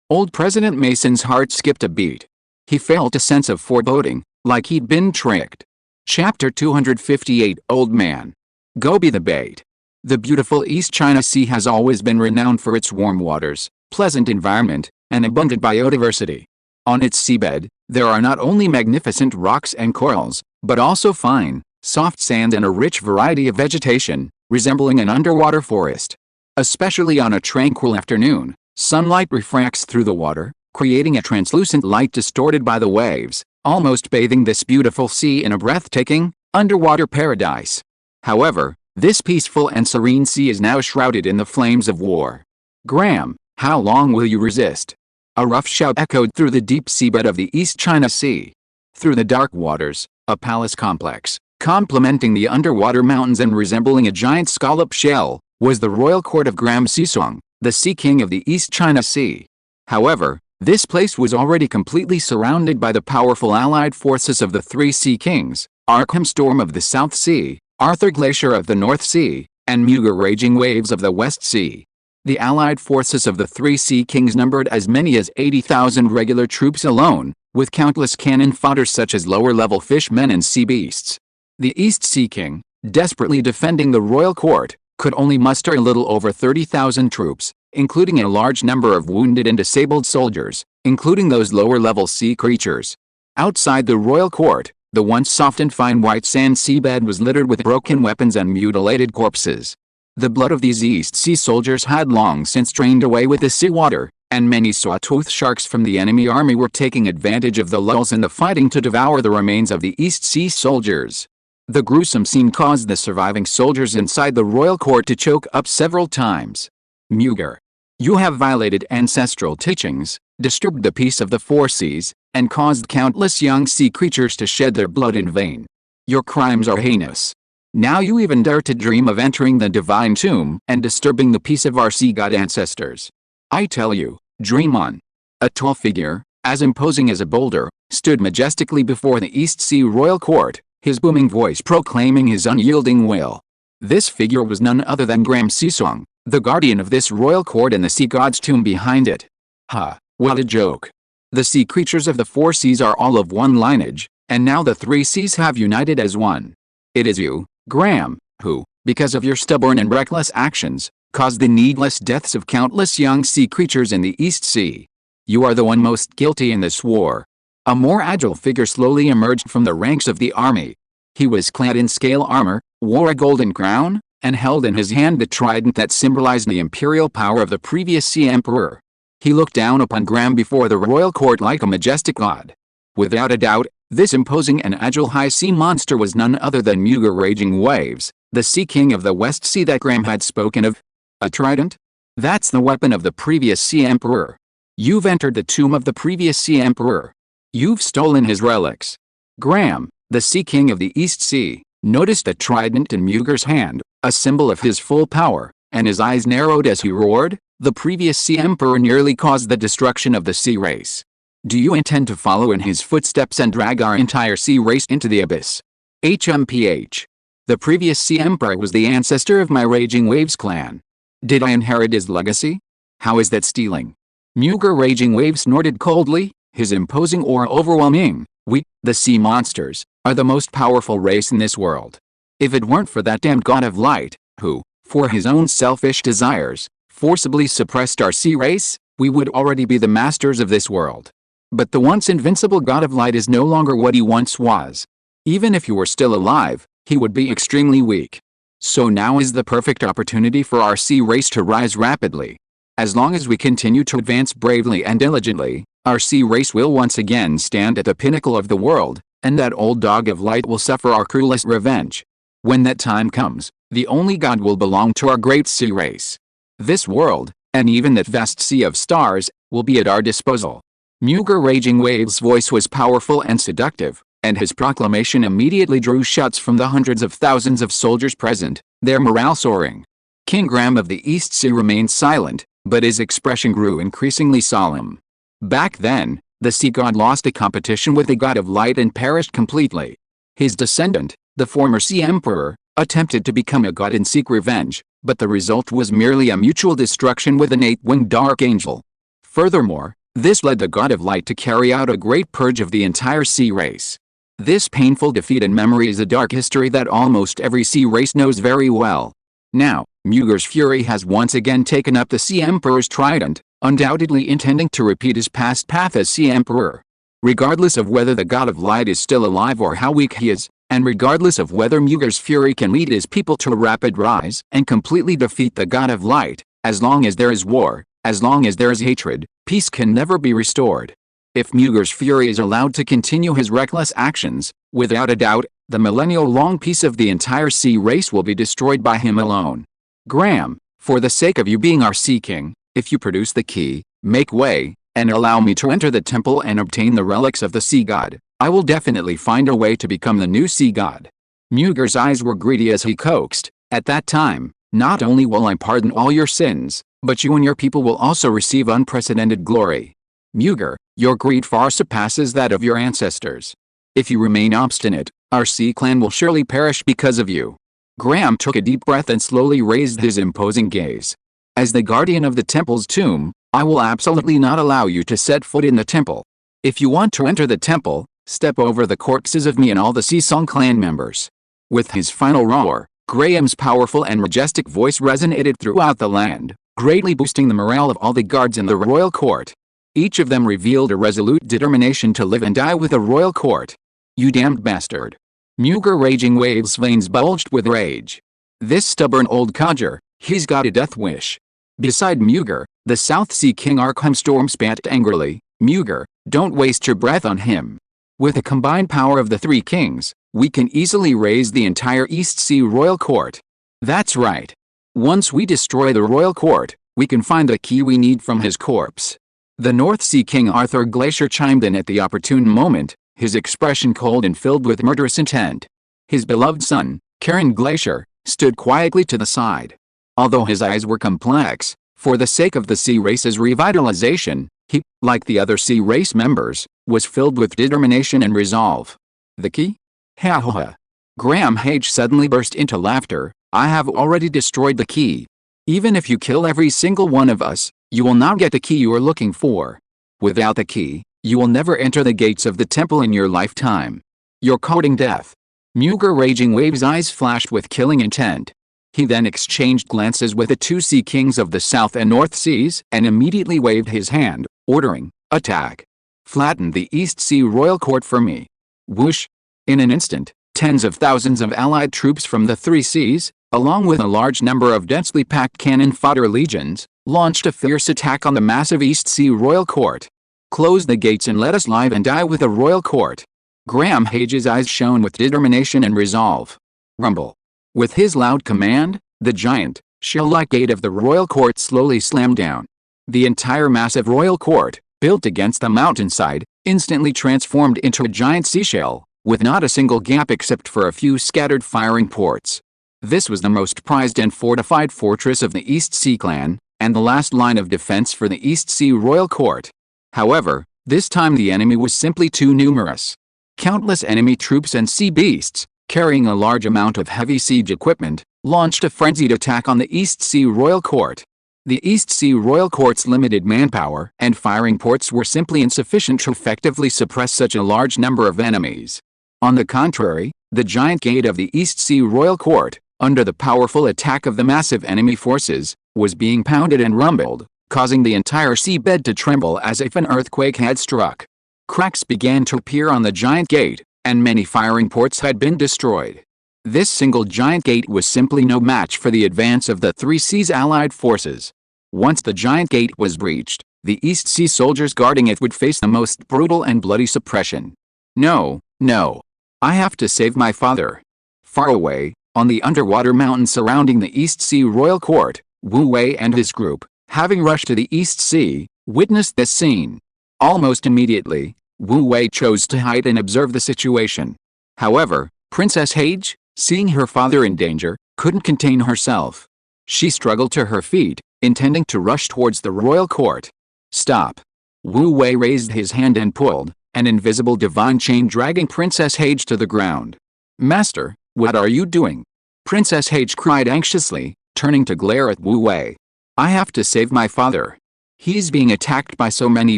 Old President Mason's heart skipped a beat. He felt a sense of foreboding, like he'd been tricked. Chapter 258 Old Man. Go be the bait. The beautiful East China Sea has always been renowned for its warm waters, pleasant environment, and abundant biodiversity. On its seabed, there are not only magnificent rocks and corals, but also fine, soft sand and a rich variety of vegetation, resembling an underwater forest. Especially on a tranquil afternoon, sunlight refracts through the water, creating a translucent light distorted by the waves, almost bathing this beautiful sea in a breathtaking, underwater paradise. However, this peaceful and serene sea is now shrouded in the flames of war. Graham, how long will you resist? A rough shout echoed through the deep seabed of the East China Sea. Through the dark waters, a palace complex, complementing the underwater mountains and resembling a giant scallop shell, was the royal court of Graham Sisong, the Sea King of the East China Sea. However, this place was already completely surrounded by the powerful allied forces of the three Sea Kings, Arkham Storm of the South Sea, Arthur Glacier of the North Sea, and Muger Raging Waves of the West Sea. The allied forces of the three Sea Kings numbered as many as 80,000 regular troops alone, with countless cannon fodder such as lower-level fishmen and sea beasts. The East Sea King, desperately defending the royal court, could only muster a little over 30,000 troops, including a large number of wounded and disabled soldiers, including those lower-level sea creatures. Outside the royal court, the once soft and fine white sand seabed was littered with broken weapons and mutilated corpses. The blood of these East Sea soldiers had long since drained away with the seawater, and many saw-toothed sharks from the enemy army were taking advantage of the lulls in the fighting to devour the remains of the East Sea soldiers. The gruesome scene caused the surviving soldiers inside the royal court to choke up several times. Muger, you have violated ancestral teachings, disturbed the peace of the four seas, and caused countless young sea creatures to shed their blood in vain. Your crimes are heinous. Now you even dare to dream of entering the divine tomb and disturbing the peace of our sea god ancestors. I tell you, dream on. A tall figure, as imposing as a boulder, stood majestically before the East Sea royal court, his booming voice proclaiming his unyielding will. This figure was none other than Graham Sisong, the guardian of this royal court and the sea god's tomb behind it. Ha, what a joke. The sea creatures of the four seas are all of one lineage, and now the three seas have united as one. It is you, Graham, who, because of your stubborn and reckless actions, caused the needless deaths of countless young sea creatures in the East Sea. You are the one most guilty in this war. A more agile figure slowly emerged from the ranks of the army. He was clad in scale armor, wore a golden crown, and held in his hand the trident that symbolized the imperial power of the previous Sea Emperor. He looked down upon Graham before the royal court like a majestic god. Without a doubt, this imposing and agile high sea monster was none other than Muger Raging Waves, the Sea King of the West Sea that Graham had spoken of. A trident? That's the weapon of the previous Sea Emperor. You've entered the tomb of the previous Sea Emperor. You've stolen his relics. Graham, the Sea King of the East Sea, noticed a trident in Muger's hand, a symbol of his full power, and his eyes narrowed as he roared, the previous Sea Emperor nearly caused the destruction of the sea race. Do you intend to follow in his footsteps and drag our entire sea race into the abyss? HMPH. The previous Sea Emperor was the ancestor of my Raging Waves clan. Did I inherit his legacy? How is that stealing? Muger Raging Waves snorted coldly, his imposing aura overwhelming. We, the sea monsters, are the most powerful race in this world. If it weren't for that damned god of light, who, for his own selfish desires, forcibly suppressed our sea race, we would already be the masters of this world. But the once invincible god of light is no longer what he once was. Even if he were still alive, he would be extremely weak. So now is the perfect opportunity for our sea race to rise rapidly. As long as we continue to advance bravely and diligently, our sea race will once again stand at the pinnacle of the world, and that old dog of light will suffer our cruelest revenge. When that time comes, the only god will belong to our great sea race. This world, and even that vast sea of stars, will be at our disposal. Muger Raging Waves' voice was powerful and seductive, and his proclamation immediately drew shouts from the hundreds of thousands of soldiers present, their morale soaring. King Graham of the East Sea remained silent, but his expression grew increasingly solemn. Back then, the sea god lost a competition with the god of light and perished completely. His descendant, the former Sea Emperor, attempted to become a god and seek revenge, but the result was merely a mutual destruction with an 8-winged dark angel. Furthermore, this led the god of light to carry out a great purge of the entire sea race. This painful defeat in memory is a dark history that almost every sea race knows very well. Now, Muger's fury has once again taken up the Sea Emperor's trident, undoubtedly intending to repeat his past path as Sea Emperor. Regardless of whether the god of light is still alive or how weak he is, and regardless of whether Muger's fury can lead his people to a rapid rise and completely defeat the god of light, as long as there is war, as long as there is hatred, peace can never be restored. If Muger's fury is allowed to continue his reckless actions, without a doubt, the millennial-long peace of the entire sea race will be destroyed by him alone. Graham, for the sake of you being our Sea King, if you produce the key, make way, and allow me to enter the temple and obtain the relics of the sea god, I will definitely find a way to become the new sea god. Muger's eyes were greedy as he coaxed, at that time, not only will I pardon all your sins, but you and your people will also receive unprecedented glory. Muger, your greed far surpasses that of your ancestors. If you remain obstinate, our sea clan will surely perish because of you. Graham took a deep breath and slowly raised his imposing gaze. As the guardian of the temple's tomb, I will absolutely not allow you to set foot in the temple. If you want to enter the temple, step over the corpses of me and all the Sea Song clan members. With his final roar, Graham's powerful and majestic voice resonated throughout the land, greatly boosting the morale of all the guards in the royal court. Each of them revealed a resolute determination to live and die with the royal court. You damned bastard. Muger Raging Waves' veins bulged with rage. This stubborn old codger, he's got a death wish. Beside Muger, the South Sea King Arkham Storm spat angrily, Muger, don't waste your breath on him. With the combined power of the three kings, we can easily raise the entire East Sea royal court. That's right. Once we destroy the royal court, we can find the key we need from his corpse. The North Sea King Arthur Glacier chimed in at the opportune moment, his expression cold and filled with murderous intent. His beloved son, Karen Glacier, stood quietly to the side. Although his eyes were complex, for the sake of the sea race's revitalization, he, like the other sea race members, was filled with determination and resolve. The key? Ha ha ha. Graham Hage suddenly burst into laughter. I have already destroyed the key. Even if you kill every single one of us, you will not get the key you are looking for. Without the key, you will never enter the gates of the temple in your lifetime. You're courting death. Muger Raging Waves' eyes flashed with killing intent. He then exchanged glances with the two sea kings of the South and North Seas and immediately waved his hand, ordering, attack. Flatten the East Sea Royal Court for me. Whoosh! In an instant, tens of thousands of allied troops from the three seas, along with a large number of densely packed cannon fodder legions, launched a fierce attack on the massive East Sea Royal Court. Close the gates and let us live and die with the Royal Court. Graham Hage's eyes shone with determination and resolve. Rumble. With his loud command, the giant, shell-like gate of the Royal Court slowly slammed down. The entire massive Royal Court, built against the mountainside, instantly transformed into a giant seashell, with not a single gap except for a few scattered firing ports. This was the most prized and fortified fortress of the East Sea Clan, and the last line of defense for the East Sea Royal Court. However, this time the enemy was simply too numerous. Countless enemy troops and sea beasts, carrying a large amount of heavy siege equipment, launched a frenzied attack on the East Sea Royal Court. The East Sea Royal Court's limited manpower and firing ports were simply insufficient to effectively suppress such a large number of enemies. On the contrary, the giant gate of the East Sea Royal Court, under the powerful attack of the massive enemy forces, was being pounded and rumbled, causing the entire seabed to tremble as if an earthquake had struck. Cracks began to appear on the giant gate, and many firing ports had been destroyed. This single giant gate was simply no match for the advance of the Three Seas allied forces. Once the giant gate was breached, the East Sea soldiers guarding it would face the most brutal and bloody suppression. No, no. I have to save my father. Far away, on the underwater mountain surrounding the East Sea Royal Court, Wu Wei and his group, having rushed to the East Sea, witnessed this scene. Almost immediately, Wu Wei chose to hide and observe the situation. However, Princess Hage, seeing her father in danger, couldn't contain herself. She struggled to her feet, intending to rush towards the royal court. Stop! Wu Wei raised his hand and pulled, an invisible divine chain dragging Princess Hage to the ground. Master, what are you doing? Princess Hage cried anxiously, turning to glare at Wu Wei. I have to save my father. He's being attacked by so many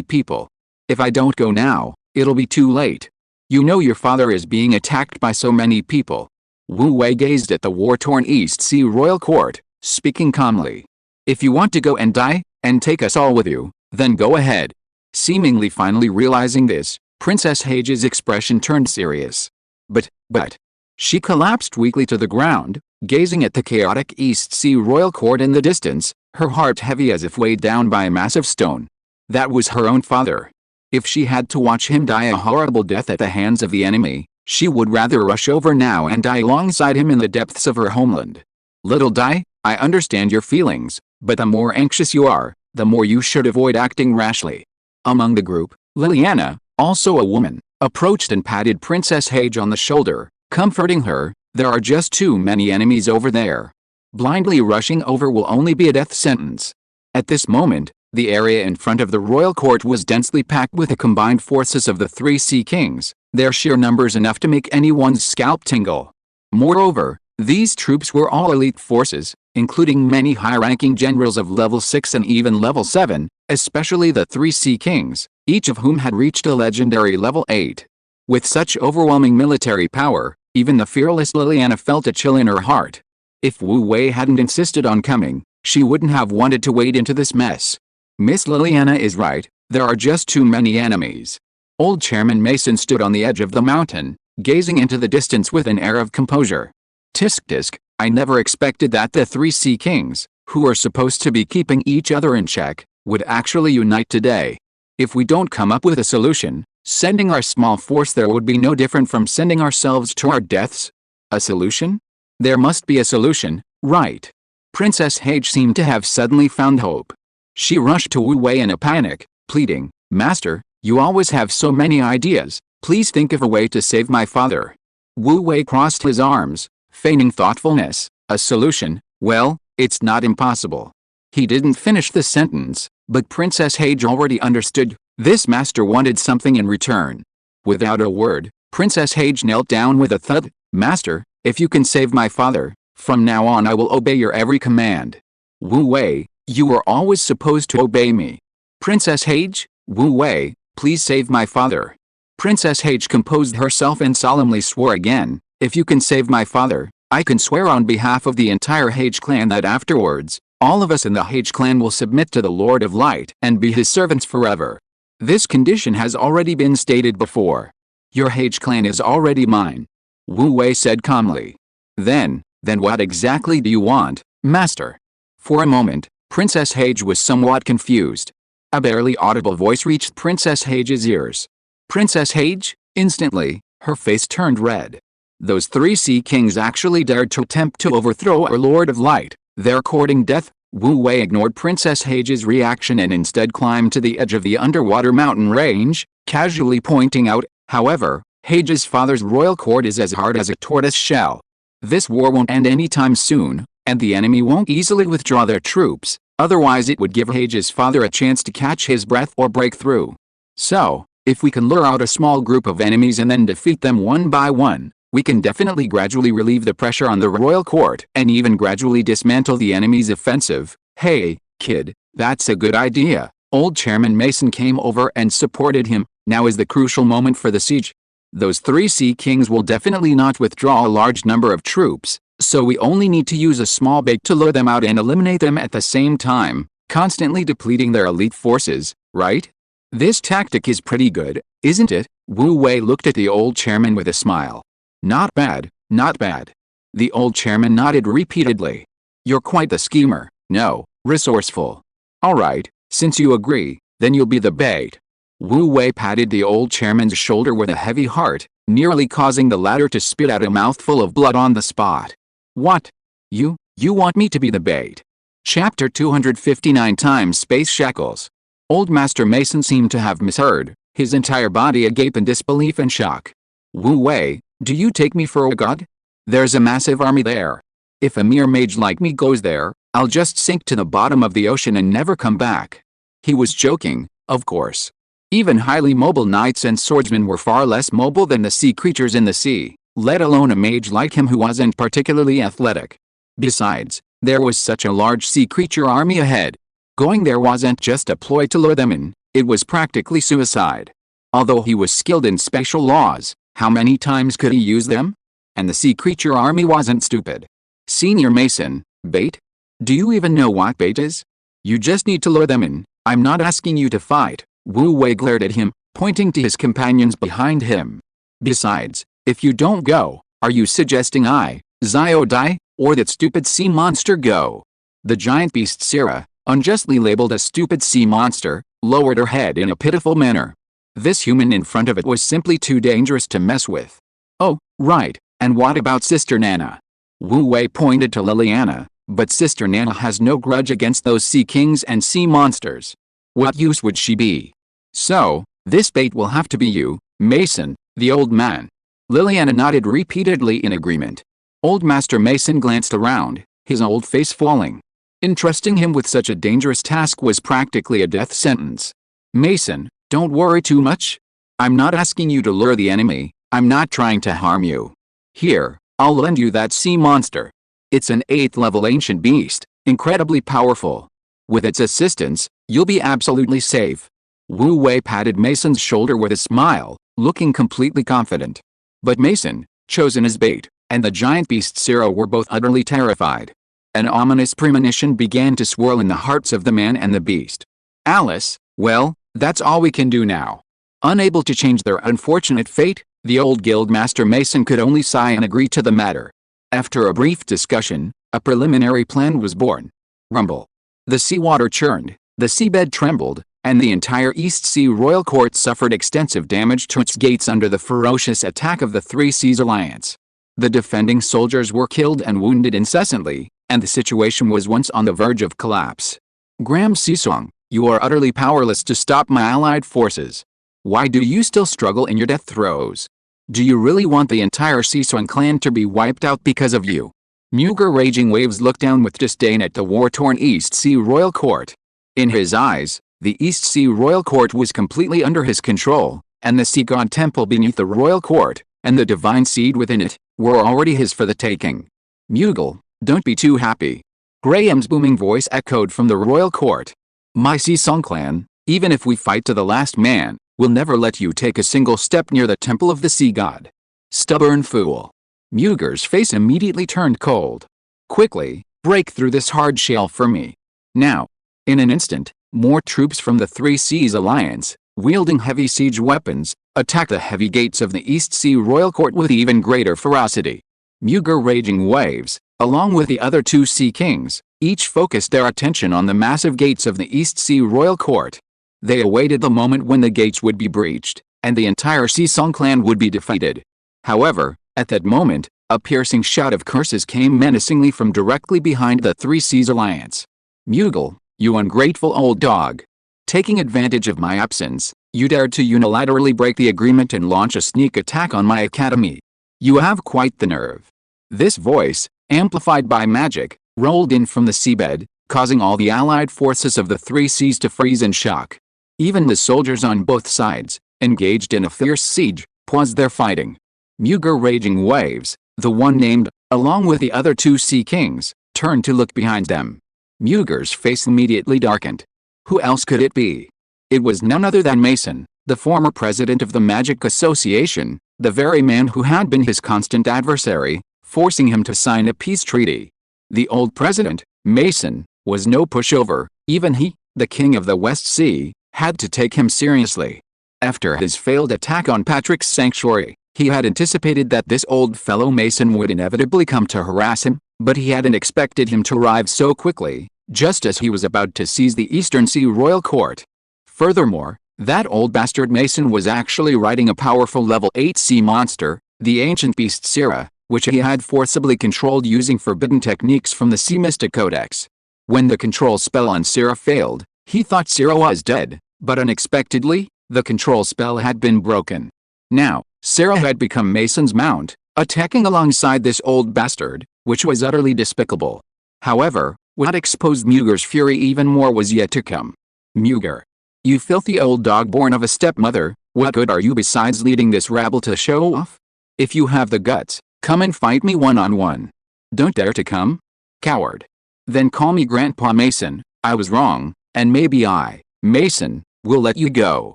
people. If I don't go now, it'll be too late. You know your father is being attacked by so many people. Wu Wei gazed at the war-torn East Sea Royal Court, speaking calmly. If you want to go and die, and take us all with you, then go ahead. Seemingly finally realizing this, Princess Hage's expression turned serious. But, she collapsed weakly to the ground, gazing at the chaotic East Sea Royal Court in the distance, her heart heavy as if weighed down by a massive stone. That was her own father. If she had to watch him die a horrible death at the hands of the enemy, she would rather rush over now and die alongside him in the depths of her homeland. Little Dai, I understand your feelings, but the more anxious you are, the more you should avoid acting rashly. Among the group, Liliana, also a woman, approached and patted Princess Hage on the shoulder, comforting her. There are just too many enemies over there. Blindly rushing over will only be a death sentence. At this moment, the area in front of the royal court was densely packed with the combined forces of the three sea kings, their sheer numbers enough to make anyone's scalp tingle. Moreover, these troops were all elite forces, including many high-ranking generals of level 6 and even level 7, especially the three sea kings, each of whom had reached a legendary level 8. With such overwhelming military power, even the fearless Liliana felt a chill in her heart. If Wu Wei hadn't insisted on coming, she wouldn't have wanted to wade into this mess. Miss Liliana is right, there are just too many enemies. Old Chairman Mason stood on the edge of the mountain, gazing into the distance with an air of composure. Tisk tisk, I never expected that the three sea kings, who are supposed to be keeping each other in check, would actually unite today. If we don't come up with a solution, sending our small force there would be no different from sending ourselves to our deaths. A solution? There must be a solution, right? Princess Hage seemed to have suddenly found hope. She rushed to Wu Wei in a panic, pleading, Master, you always have so many ideas, please think of a way to save my father. Wu Wei crossed his arms, feigning thoughtfulness. A solution? Well, it's not impossible. He didn't finish the sentence, but Princess Hage already understood. This master wanted something in return. Without a word, Princess Hage knelt down with a thud. Master, if you can save my father, from now on I will obey your every command. Wu Wei, you were always supposed to obey me. Princess Hage, Wu Wei, please save my father. Princess Hage composed herself and solemnly swore again, if you can save my father, I can swear on behalf of the entire Hage clan that afterwards, all of us in the Hage clan will submit to the Lord of Light and be his servants forever. This condition has already been stated before. Your Hage clan is already mine. Wu Wei said calmly. Then what exactly do you want, master? For a moment, Princess Hage was somewhat confused. A barely audible voice reached Princess Hage's ears. Princess Hage, instantly, her face turned red. Those three sea kings actually dared to attempt to overthrow our Lord of Light. They're courting death. Wu Wei ignored Princess Hage's reaction and instead climbed to the edge of the underwater mountain range, casually pointing out, however, Hage's father's royal court is as hard as a tortoise shell. This war won't end anytime soon, and the enemy won't easily withdraw their troops, otherwise it would give Hage's father a chance to catch his breath or break through. So, if we can lure out a small group of enemies and then defeat them one by one, We can definitely gradually relieve the pressure on the royal court and even gradually dismantle the enemy's offensive. Hey, kid, that's a good idea. Old Chairman Mason came over and supported him. Now is the crucial moment for the siege. Those 3 sea kings will definitely not withdraw a large number of troops, so we only need to use a small bait to lure them out and eliminate them at the same time, constantly depleting their elite forces, right? This tactic is pretty good, isn't it? Wu Wei looked at the old chairman with a smile. Not bad, not bad. The old chairman nodded repeatedly. You're quite the schemer. No, resourceful. All right, since you agree, then you'll be the bait. Wu Wei patted the old chairman's shoulder with a heavy heart, nearly causing the latter to spit out a mouthful of blood on the spot. What? You want me to be the bait? Chapter 259 times Space Shackles. Old Master Mason seemed to have misheard, his entire body agape in disbelief and shock. Wu Wei, do you take me for a god? There's a massive army there. If a mere mage like me goes there, I'll just sink to the bottom of the ocean and never come back. He was joking, of course. Even highly mobile knights and swordsmen were far less mobile than the sea creatures in the sea, let alone a mage like him who wasn't particularly athletic. Besides, there was such a large sea creature army ahead. Going there wasn't just a ploy to lure them in, it was practically suicide. Although he was skilled in special laws, how many times could he use them? And the sea creature army wasn't stupid. Senior Mason, bait? Do you even know what bait is? You just need to lure them in. I'm not asking you to fight. Wu Wei glared at him, pointing to his companions behind him. Besides, if you don't go, are you suggesting I, Zio die, or that stupid sea monster go? The giant beast Syrah, unjustly labeled a stupid sea monster, lowered her head in a pitiful manner. This human in front of it was simply too dangerous to mess with. Oh, right, and what about Sister Nana? Wu Wei pointed to Liliana, but Sister Nana has no grudge against those sea kings and sea monsters. What use would she be? So, this bait will have to be you, Mason, the old man. Liliana nodded repeatedly in agreement. Old Master Mason glanced around, his old face falling. Entrusting him with such a dangerous task was practically a death sentence. Mason, don't worry too much. I'm not asking you to lure the enemy, I'm not trying to harm you. Here, I'll lend you that sea monster. It's an 8th level ancient beast, incredibly powerful. With its assistance, you'll be absolutely safe. Wu Wei patted Mason's shoulder with a smile, looking completely confident. But Mason, chosen as bait, and the giant beast Syrah were both utterly terrified. An ominous premonition began to swirl in the hearts of the man and the beast. Alice, well, that's all we can do now. Unable to change their unfortunate fate, the old guild master Mason could only sigh and agree to the matter. After a brief discussion, a preliminary plan was born. Rumble. The seawater churned, the seabed trembled, and the entire East Sea Royal Court suffered extensive damage to its gates under the ferocious attack of the Three Seas Alliance. The defending soldiers were killed and wounded incessantly, and the situation was once on the verge of collapse. Graham Sisong, you are utterly powerless to stop my allied forces. Why do you still struggle in your death throes? Do you really want the entire Sisong clan to be wiped out because of you? Muger Raging Waves looked down with disdain at the war-torn East Sea Royal Court. In his eyes, the East Sea Royal Court was completely under his control, and the Sea God Temple beneath the Royal Court, and the divine seed within it, were already his for the taking. Mughal, don't be too happy. Graham's booming voice echoed from the Royal Court. My Sisong clan, even if we fight to the last man, will never let you take a single step near the Temple of the Sea God. Stubborn fool. Muger's face immediately turned cold. Quickly, break through this hard shell for me. Now. In an instant, more troops from the Three Seas Alliance, wielding heavy siege weapons, attacked the heavy gates of the East Sea Royal Court with even greater ferocity. Muger Raging Waves, along with the other 2 Sea Kings, each focused their attention on the massive gates of the East Sea Royal Court. They awaited the moment when the gates would be breached, and the entire Sisong clan would be defeated. However, at that moment, a piercing shout of curses came menacingly from directly behind the Three Seas Alliance. Mughal, you ungrateful old dog. Taking advantage of my absence, you dared to unilaterally break the agreement and launch a sneak attack on my academy. You have quite the nerve. This voice, amplified by magic, rolled in from the seabed, causing all the allied forces of the Three Seas to freeze in shock. Even the soldiers on both sides, engaged in a fierce siege, paused their fighting. Muger Raging Waves, the one named, along with the other two sea kings, turned to look behind them. Muger's face immediately darkened. Who else could it be? It was none other than Mason, the former president of the Magic Association, the very man who had been his constant adversary, forcing him to sign a peace treaty. The old president, Mason, was no pushover. Even he, the king of the West Sea, had to take him seriously. After his failed attack on Patrick's sanctuary, he had anticipated that this old fellow Mason would inevitably come to harass him, but he hadn't expected him to arrive so quickly, just as he was about to seize the Eastern Sea Royal Court. Furthermore, that old bastard Mason was actually riding a powerful level 8 sea monster, the ancient beast Syrah, which he had forcibly controlled using forbidden techniques from the Sea Mystic Codex. When the control spell on Syrah failed, he thought Syrah was dead, but unexpectedly, the control spell had been broken. Now, Syrah had become Mason's mount, attacking alongside this old bastard, which was utterly despicable. However, what exposed Muger's fury even more was yet to come. Muger. You filthy old dog born of a stepmother, what good are you besides leading this rabble to show off? If you have the guts, come and fight me one-on-one. Don't dare to come? Coward. Then call me Grandpa Mason. I was wrong, and maybe I, Mason, will let you go.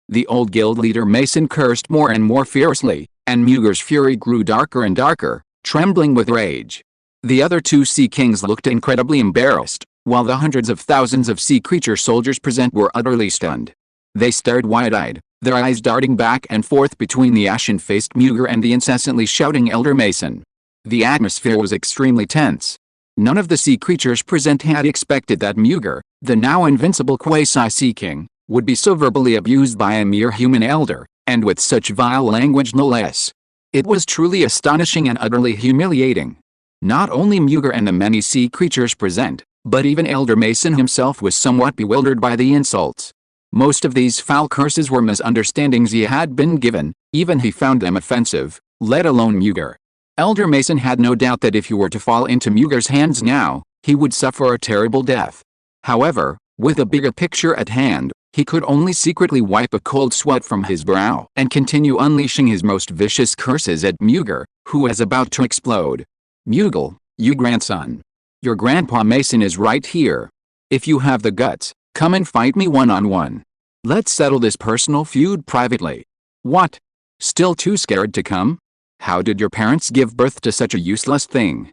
The old guild leader Mason cursed more and more fiercely, and Muger's fury grew darker and darker, trembling with rage. The other two sea kings looked incredibly embarrassed, while the hundreds of thousands of sea creature soldiers present were utterly stunned. They stared wide-eyed, their eyes darting back and forth between the ashen-faced Muger and the incessantly shouting Elder Mason. The atmosphere was extremely tense. None of the sea creatures present had expected that Muger, the now invincible quasi-sea king, would be so verbally abused by a mere human elder, and with such vile language no less. It was truly astonishing and utterly humiliating. Not only Muger and the many sea creatures present, but even Elder Mason himself was somewhat bewildered by the insults. Most of these foul curses were misunderstandings he had been given, even he found them offensive, let alone Muger. Elder Mason had no doubt that if he were to fall into Muger's hands now, he would suffer a terrible death. However, with a bigger picture at hand, he could only secretly wipe a cold sweat from his brow and continue unleashing his most vicious curses at Muger, who was about to explode. Mughal, you grandson. Your Grandpa Mason is right here. If you have the guts, come and fight me one-on-one. Let's settle this personal feud privately. What? Still too scared to come? How did your parents give birth to such a useless thing?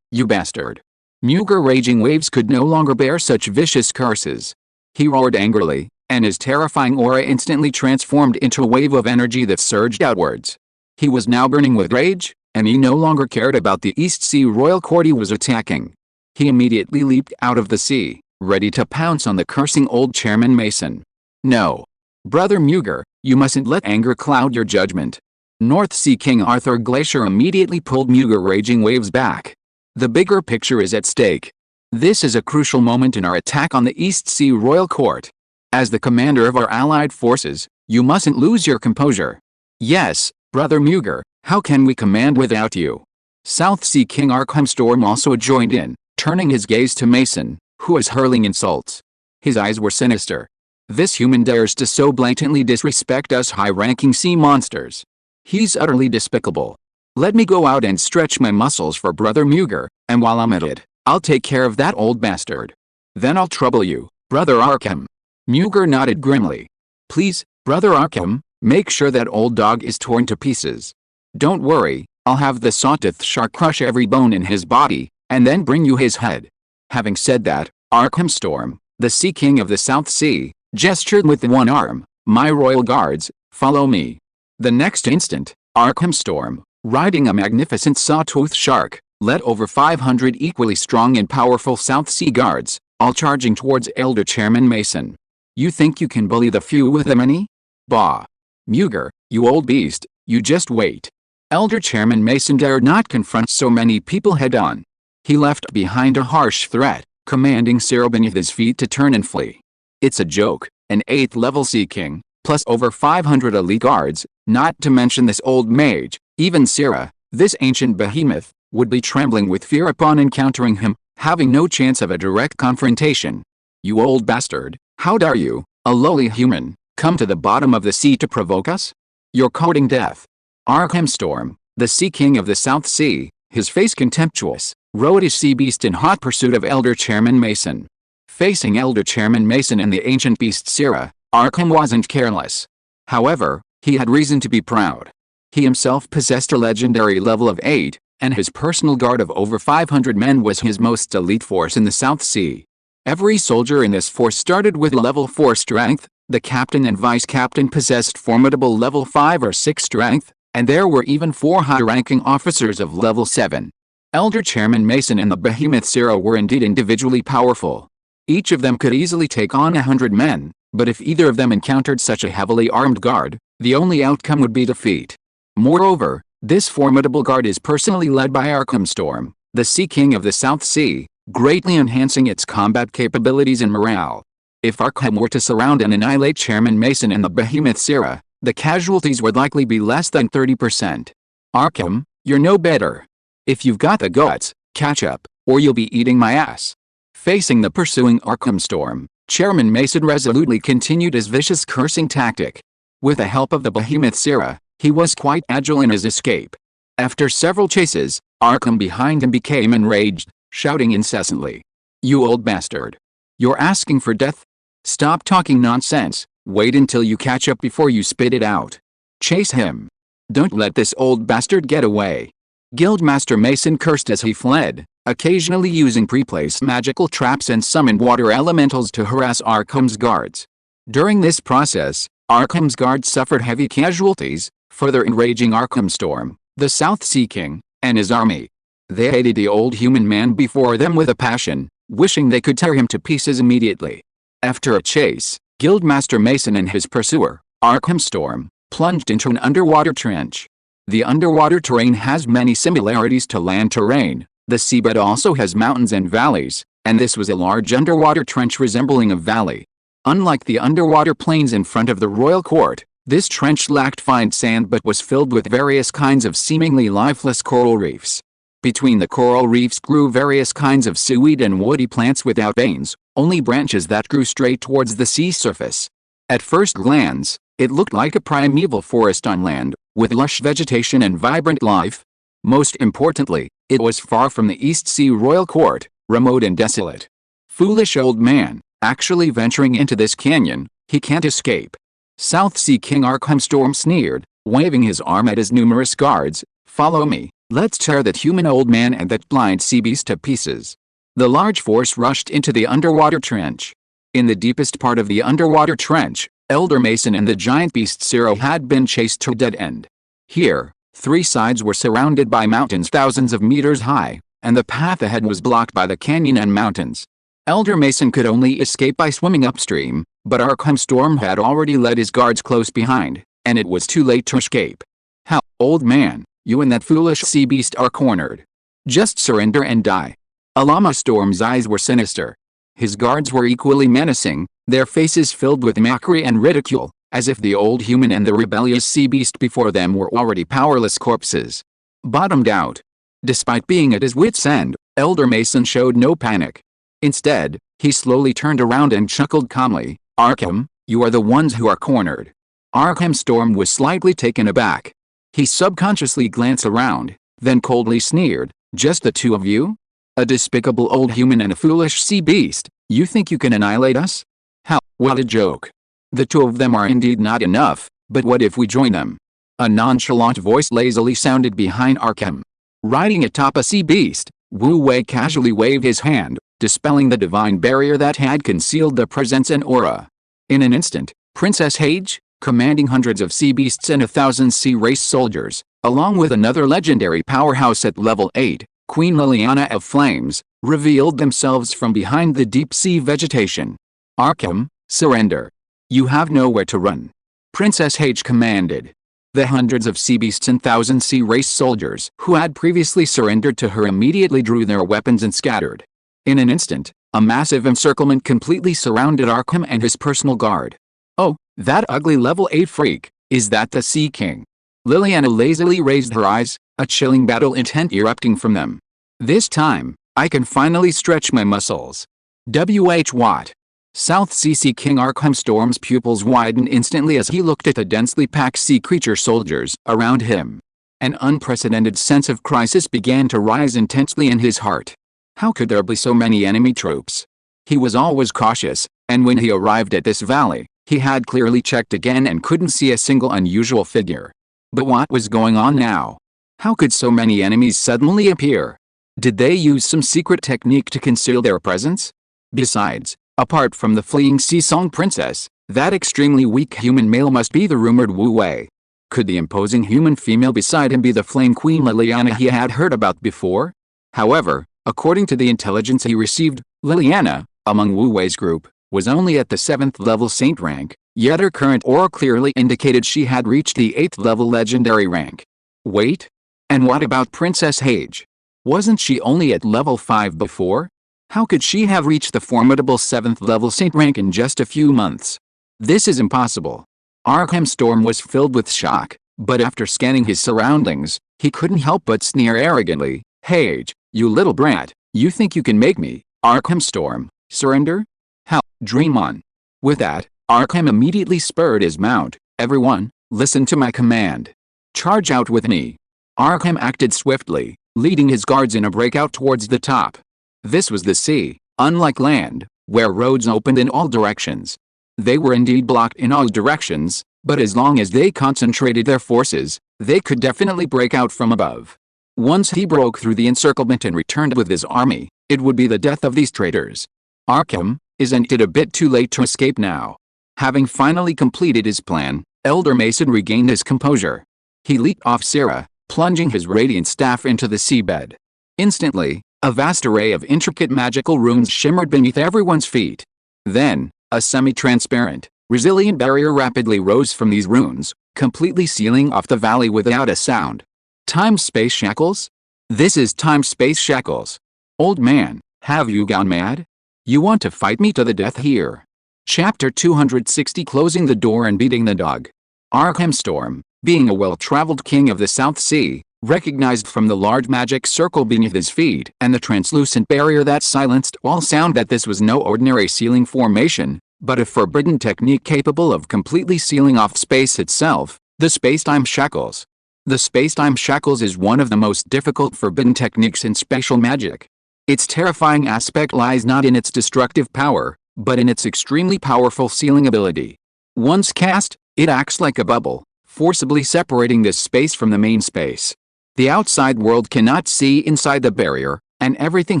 You bastard. Muger Raging Waves could no longer bear such vicious curses. He roared angrily, and his terrifying aura instantly transformed into a wave of energy that surged outwards. He was now burning with rage, and he no longer cared about the East Sea Royal Court he was attacking. He immediately leaped out of the sea, ready to pounce on the cursing old Chairman Mason. No. Brother Muger, you mustn't let anger cloud your judgment. North Sea King Arthur Glacier immediately pulled Muger Raging Waves back. The bigger picture is at stake. This is a crucial moment in our attack on the East Sea Royal Court. As the commander of our allied forces, you mustn't lose your composure. Yes, Brother Muger, how can we command without you? South Sea King Arkham also joined in, turning his gaze to Mason, who was hurling insults. His eyes were sinister. This human dares to so blatantly disrespect us high-ranking sea monsters. He's utterly despicable. Let me go out and stretch my muscles for Brother Muger, and while I'm at it, I'll take care of that old bastard. Then I'll trouble you, Brother Arkham. Muger nodded grimly. Please, Brother Arkham, make sure that old dog is torn to pieces. Don't worry, I'll have the Sawtooth Shark crush every bone in his body, and then bring you his head. Having said that, Arkham Storm, the Sea King of the South Sea, gestured with one arm. My royal guards, follow me. The next instant, Arkham Storm, riding a magnificent Sawtooth Shark, led over 500 equally strong and powerful South Sea guards, all charging towards Elder Chairman Mason. You think you can bully the few with the many? Bah. Muger, you old beast, you just wait. Elder Chairman Mason dared not confront so many people head-on. He left behind a harsh threat, commanding Syrah beneath his feet to turn and flee. It's a joke, an 8th level Sea King, plus over 500 elite guards, not to mention this old mage. Even Syrah, this ancient behemoth, would be trembling with fear upon encountering him, having no chance of a direct confrontation. You old bastard, how dare you, a lowly human, come to the bottom of the sea to provoke us? You're courting death. Arkham Storm, the Sea King of the South Sea, his face contemptuous, rode his sea beast in hot pursuit of Elder Chairman Mason. Facing Elder Chairman Mason in the ancient beast's era, Arkham wasn't careless. However, he had reason to be proud. He himself possessed a legendary level of 8, and his personal guard of over 500 men was his most elite force in the South Sea. Every soldier in this force started with level 4 strength, the captain and vice captain possessed formidable level 5 or 6 strength, and there were even 4 high-ranking officers of level 7. Elder Chairman Mason and the Behemoth era were indeed individually powerful. Each of them could easily take on 100 men, but if either of them encountered such a heavily armed guard, the only outcome would be defeat. Moreover, this formidable guard is personally led by Arkham Storm, the Sea King of the South Sea, greatly enhancing its combat capabilities and morale. If Arkham were to surround and annihilate Chairman Mason and the Behemoth era, the casualties would likely be less than 30%. Arkham, you're no better. If you've got the guts, catch up, or you'll be eating my ass. Facing the pursuing Arkham Storm, Chairman Mason resolutely continued his vicious cursing tactic. With the help of the Behemoth era, he was quite agile in his escape. After several chases, Arkham behind him became enraged, shouting incessantly, "You old bastard! You're asking for death? Stop talking nonsense, wait until you catch up before you spit it out. Chase him. Don't let this old bastard get away." Guildmaster Mason cursed as he fled, occasionally using pre-placed magical traps and summoned water elementals to harass Arkham's guards. During this process, Arkham's guards suffered heavy casualties, further enraging Arkham Storm, the South Sea King, and his army. They hated the old human man before them with a passion, wishing they could tear him to pieces immediately. After a chase, Guildmaster Mason and his pursuer, Arkham Storm, plunged into an underwater trench. The underwater terrain has many similarities to land terrain. The seabed also has mountains and valleys, and this was a large underwater trench resembling a valley. Unlike the underwater plains in front of the royal court, this trench lacked fine sand but was filled with various kinds of seemingly lifeless coral reefs. Between the coral reefs grew various kinds of seaweed and woody plants without veins, only branches that grew straight towards the sea surface. At first glance, it looked like a primeval forest on land, with lush vegetation and vibrant life. Most importantly, it was far from the East Sea Royal Court, remote and desolate. Foolish old man, actually venturing into this canyon, he can't escape. South Sea King Arkham Storm sneered, waving his arm at his numerous guards. "Follow me, let's tear that human old man and that blind sea beast to pieces." The large force rushed into the underwater trench. In the deepest part of the underwater trench, Elder Mason and the giant beast Zero had been chased to a dead end. Here, 3 sides were surrounded by mountains thousands of meters high, and the path ahead was blocked by the canyon and mountains. Elder Mason could only escape by swimming upstream, but Arkham Storm had already led his guards close behind, and it was too late to escape. "How, old man, you and that foolish sea beast are cornered. Just surrender and die." Alama Storm's eyes were sinister. His guards were equally menacing, their faces filled with mockery and ridicule, as if the old human and the rebellious sea beast before them were already powerless corpses. Bottomed out. Despite being at his wit's end, Elder Mason showed no panic. Instead, he slowly turned around and chuckled calmly, "Arkham, you are the ones who are cornered." Arkham Storm was slightly taken aback. He subconsciously glanced around, then coldly sneered, "Just the 2 of you? A despicable old human and a foolish sea beast, you think you can annihilate us? How, what a joke. The 2 of them are indeed not enough, but what if we join them?" A nonchalant voice lazily sounded behind Arkham. Riding atop a sea beast, Wu Wei casually waved his hand, dispelling the divine barrier that had concealed their presence and aura. In an instant, Princess Hage, commanding hundreds of sea beasts and 1,000 sea race soldiers, along with another legendary powerhouse at level 8, Queen Liliana of Flames, revealed themselves from behind the deep sea vegetation. "Arkham, surrender. You have nowhere to run," Princess Hage commanded. The hundreds of sea beasts and 1,000 sea race soldiers who had previously surrendered to her immediately drew their weapons and scattered. In an instant, a massive encirclement completely surrounded Arkham and his personal guard. "Oh, that ugly level 8 freak, is that the Sea King?" Liliana lazily raised her eyes, a chilling battle intent erupting from them. "This time, I can finally stretch my muscles. WH what? South Sea King Arkham Storm's pupils widened instantly as he looked at the densely packed sea creature soldiers around him. An unprecedented sense of crisis began to rise intensely in his heart. How could there be so many enemy troops? He was always cautious, and when he arrived at this valley, he had clearly checked again and couldn't see a single unusual figure. But what was going on now? How could so many enemies suddenly appear? Did they use some secret technique to conceal their presence? Besides, apart from the fleeing Sea Song princess, that extremely weak human male must be the rumored Wu Wei. Could the imposing human female beside him be the Flame Queen Liliana he had heard about before? However, according to the intelligence he received, Liliana, among Wu Wei's group, was only at the 7th level saint rank, yet her current aura clearly indicated she had reached the 8th level legendary rank. Wait? And what about Princess Hage? Wasn't she only at level 5 before? How could she have reached the formidable 7th level saint rank in just a few months? This is impossible. Arkham Storm was filled with shock, but after scanning his surroundings, he couldn't help but sneer arrogantly. Hage, you little brat, you think you can make me, Arkham Storm, surrender? How? Dream on. With that, Arkham immediately spurred his mount. Everyone, listen to my command. Charge out with me. Arkham acted swiftly, leading his guards in a breakout towards the top. This was the sea, unlike land, where roads opened in all directions. They were indeed blocked in all directions, but as long as they concentrated their forces, they could definitely break out from above. Once he broke through the encirclement and returned with his army, it would be the death of these traitors. Arkham, isn't it a bit too late to escape now? Having finally completed his plan, Elder Mason regained his composure. He leaped off Sarah, plunging his radiant staff into the seabed. Instantly, a vast array of intricate magical runes shimmered beneath everyone's feet. Then, a semi-transparent, resilient barrier rapidly rose from these runes, completely sealing off the valley without a sound. Time-space shackles? This is time-space shackles. Old man, have you gone mad? You want to fight me to the death here? Chapter 260 Closing the Door and Beating the Dog. Arkham Storm, being a well-traveled king of the South Sea, recognized from the large magic circle beneath his feet and the translucent barrier that silenced all sound that this was no ordinary sealing formation, but a forbidden technique capable of completely sealing off space itself, the space-time shackles. The space-time shackles is one of the most difficult forbidden techniques in spatial magic. Its terrifying aspect lies not in its destructive power, but in its extremely powerful sealing ability. Once cast, it acts like a bubble, forcibly separating this space from the main space. The outside world cannot see inside the barrier, and everything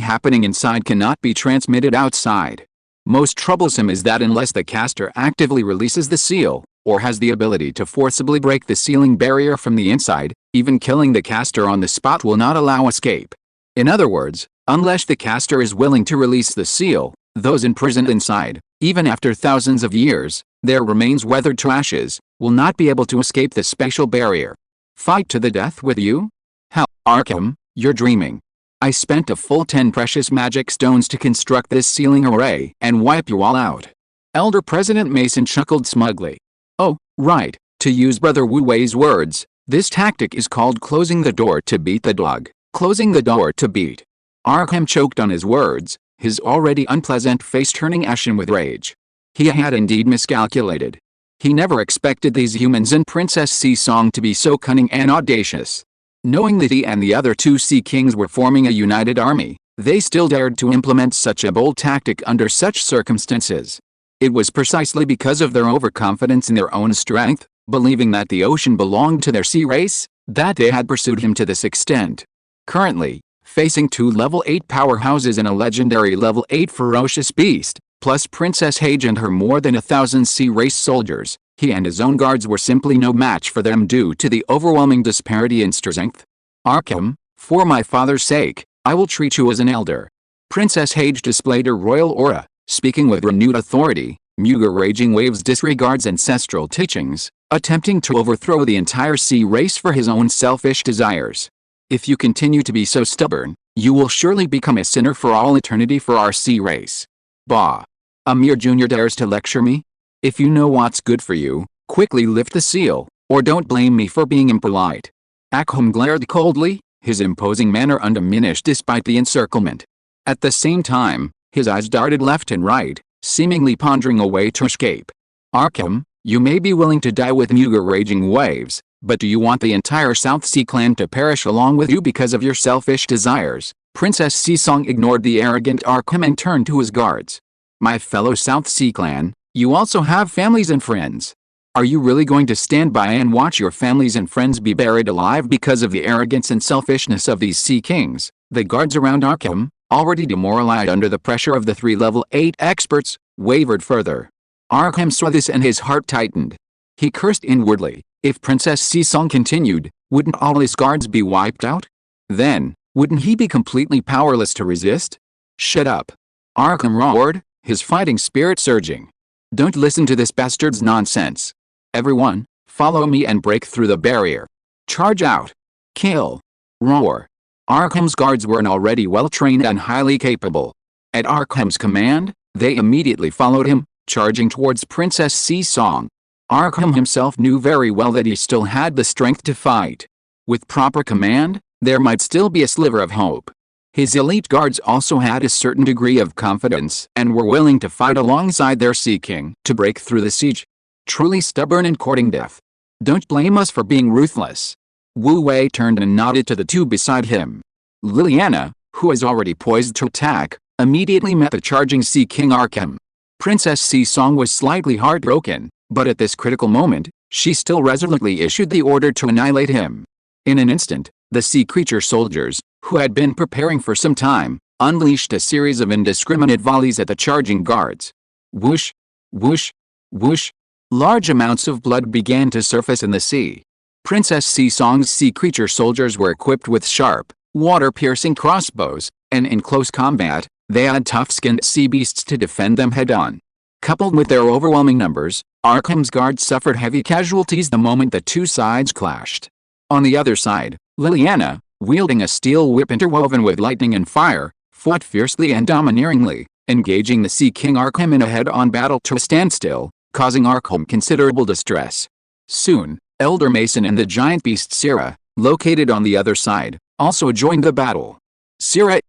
happening inside cannot be transmitted outside. Most troublesome is that unless the caster actively releases the seal, or has the ability to forcibly break the sealing barrier from the inside, even killing the caster on the spot will not allow escape. In other words, unless the caster is willing to release the seal, those imprisoned inside, even after thousands of years, their remains weathered to ashes, will not be able to escape the spatial barrier. Fight to the death with you? Hell, Arkham, you're dreaming. I spent a full 10 precious magic stones to construct this sealing array and wipe you all out. Elder President Mason chuckled smugly. Oh, right, to use Brother Wu Wei's words, this tactic is called closing the door to beat the dog. Closing the door to beat. Arkham choked on his words, his already unpleasant face turning ashen with rage. He had indeed miscalculated. He never expected these humans and Princess Sea Song to be so cunning and audacious. Knowing that he and the other two Sea Kings were forming a united army, they still dared to implement such a bold tactic under such circumstances. It was precisely because of their overconfidence in their own strength, believing that the ocean belonged to their sea race, that they had pursued him to this extent. Currently, facing two level 8 powerhouses and a legendary level 8 ferocious beast, plus Princess Hage and her more than 1,000 sea race soldiers, he and his own guards were simply no match for them due to the overwhelming disparity in strength. Arkham, for my father's sake, I will treat you as an elder. Princess Hage displayed her royal aura, speaking with renewed authority. Muga Raging Waves disregards ancestral teachings, attempting to overthrow the entire sea race for his own selfish desires. If you continue to be so stubborn, you will surely become a sinner for all eternity for our sea race. Bah! A mere junior dares to lecture me? If you know what's good for you, quickly lift the seal, or don't blame me for being impolite. Arkham glared coldly, his imposing manner undiminished despite the encirclement. At the same time, his eyes darted left and right, seemingly pondering a way to escape. Arkham, you may be willing to die with Muga raging waves, but do you want the entire South Sea clan to perish along with you because of your selfish desires? Princess Seasong ignored the arrogant Arkham and turned to his guards. My fellow South Sea clan, you also have families and friends. Are you really going to stand by and watch your families and friends be buried alive because of the arrogance and selfishness of these Sea Kings? The guards around Arkham, already demoralized under the pressure of the 3 level 8 experts, wavered further. Arkham saw this and his heart tightened. He cursed inwardly. If Princess Seasong continued, wouldn't all his guards be wiped out? Then, wouldn't he be completely powerless to resist? Shut up! Arkham roared, his fighting spirit surging. Don't listen to this bastard's nonsense. Everyone, follow me and break through the barrier. Charge out. Kill. Roar. Arkham's guards were already well-trained and highly capable. At Arkham's command, they immediately followed him, charging towards Princess Seasong. Arkham himself knew very well that he still had the strength to fight. With proper command, there might still be a sliver of hope. His elite guards also had a certain degree of confidence and were willing to fight alongside their Sea King to break through the siege. Truly stubborn and courting death. Don't blame us for being ruthless. Wu Wei turned and nodded to the 2 beside him. Liliana, who was already poised to attack, immediately met the charging Sea King Arkham. Princess Seasong was slightly heartbroken, but at this critical moment, she still resolutely issued the order to annihilate him. In an instant, the sea creature soldiers, who had been preparing for some time, unleashed a series of indiscriminate volleys at the charging guards. Whoosh! Whoosh! Whoosh! Large amounts of blood began to surface in the sea. Princess Seasong's sea creature soldiers were equipped with sharp, water-piercing crossbows, and in close combat, they had tough-skinned sea beasts to defend them head-on. Coupled with their overwhelming numbers, Arkham's guards suffered heavy casualties the moment the 2 sides clashed. On the other side, Liliana, wielding a steel whip interwoven with lightning and fire, fought fiercely and domineeringly, engaging the Sea King Arkham in a head-on battle to a standstill, causing Arkham considerable distress. Soon, Elder Mason and the giant beast Sarah, located on the other side, also joined the battle. Sarah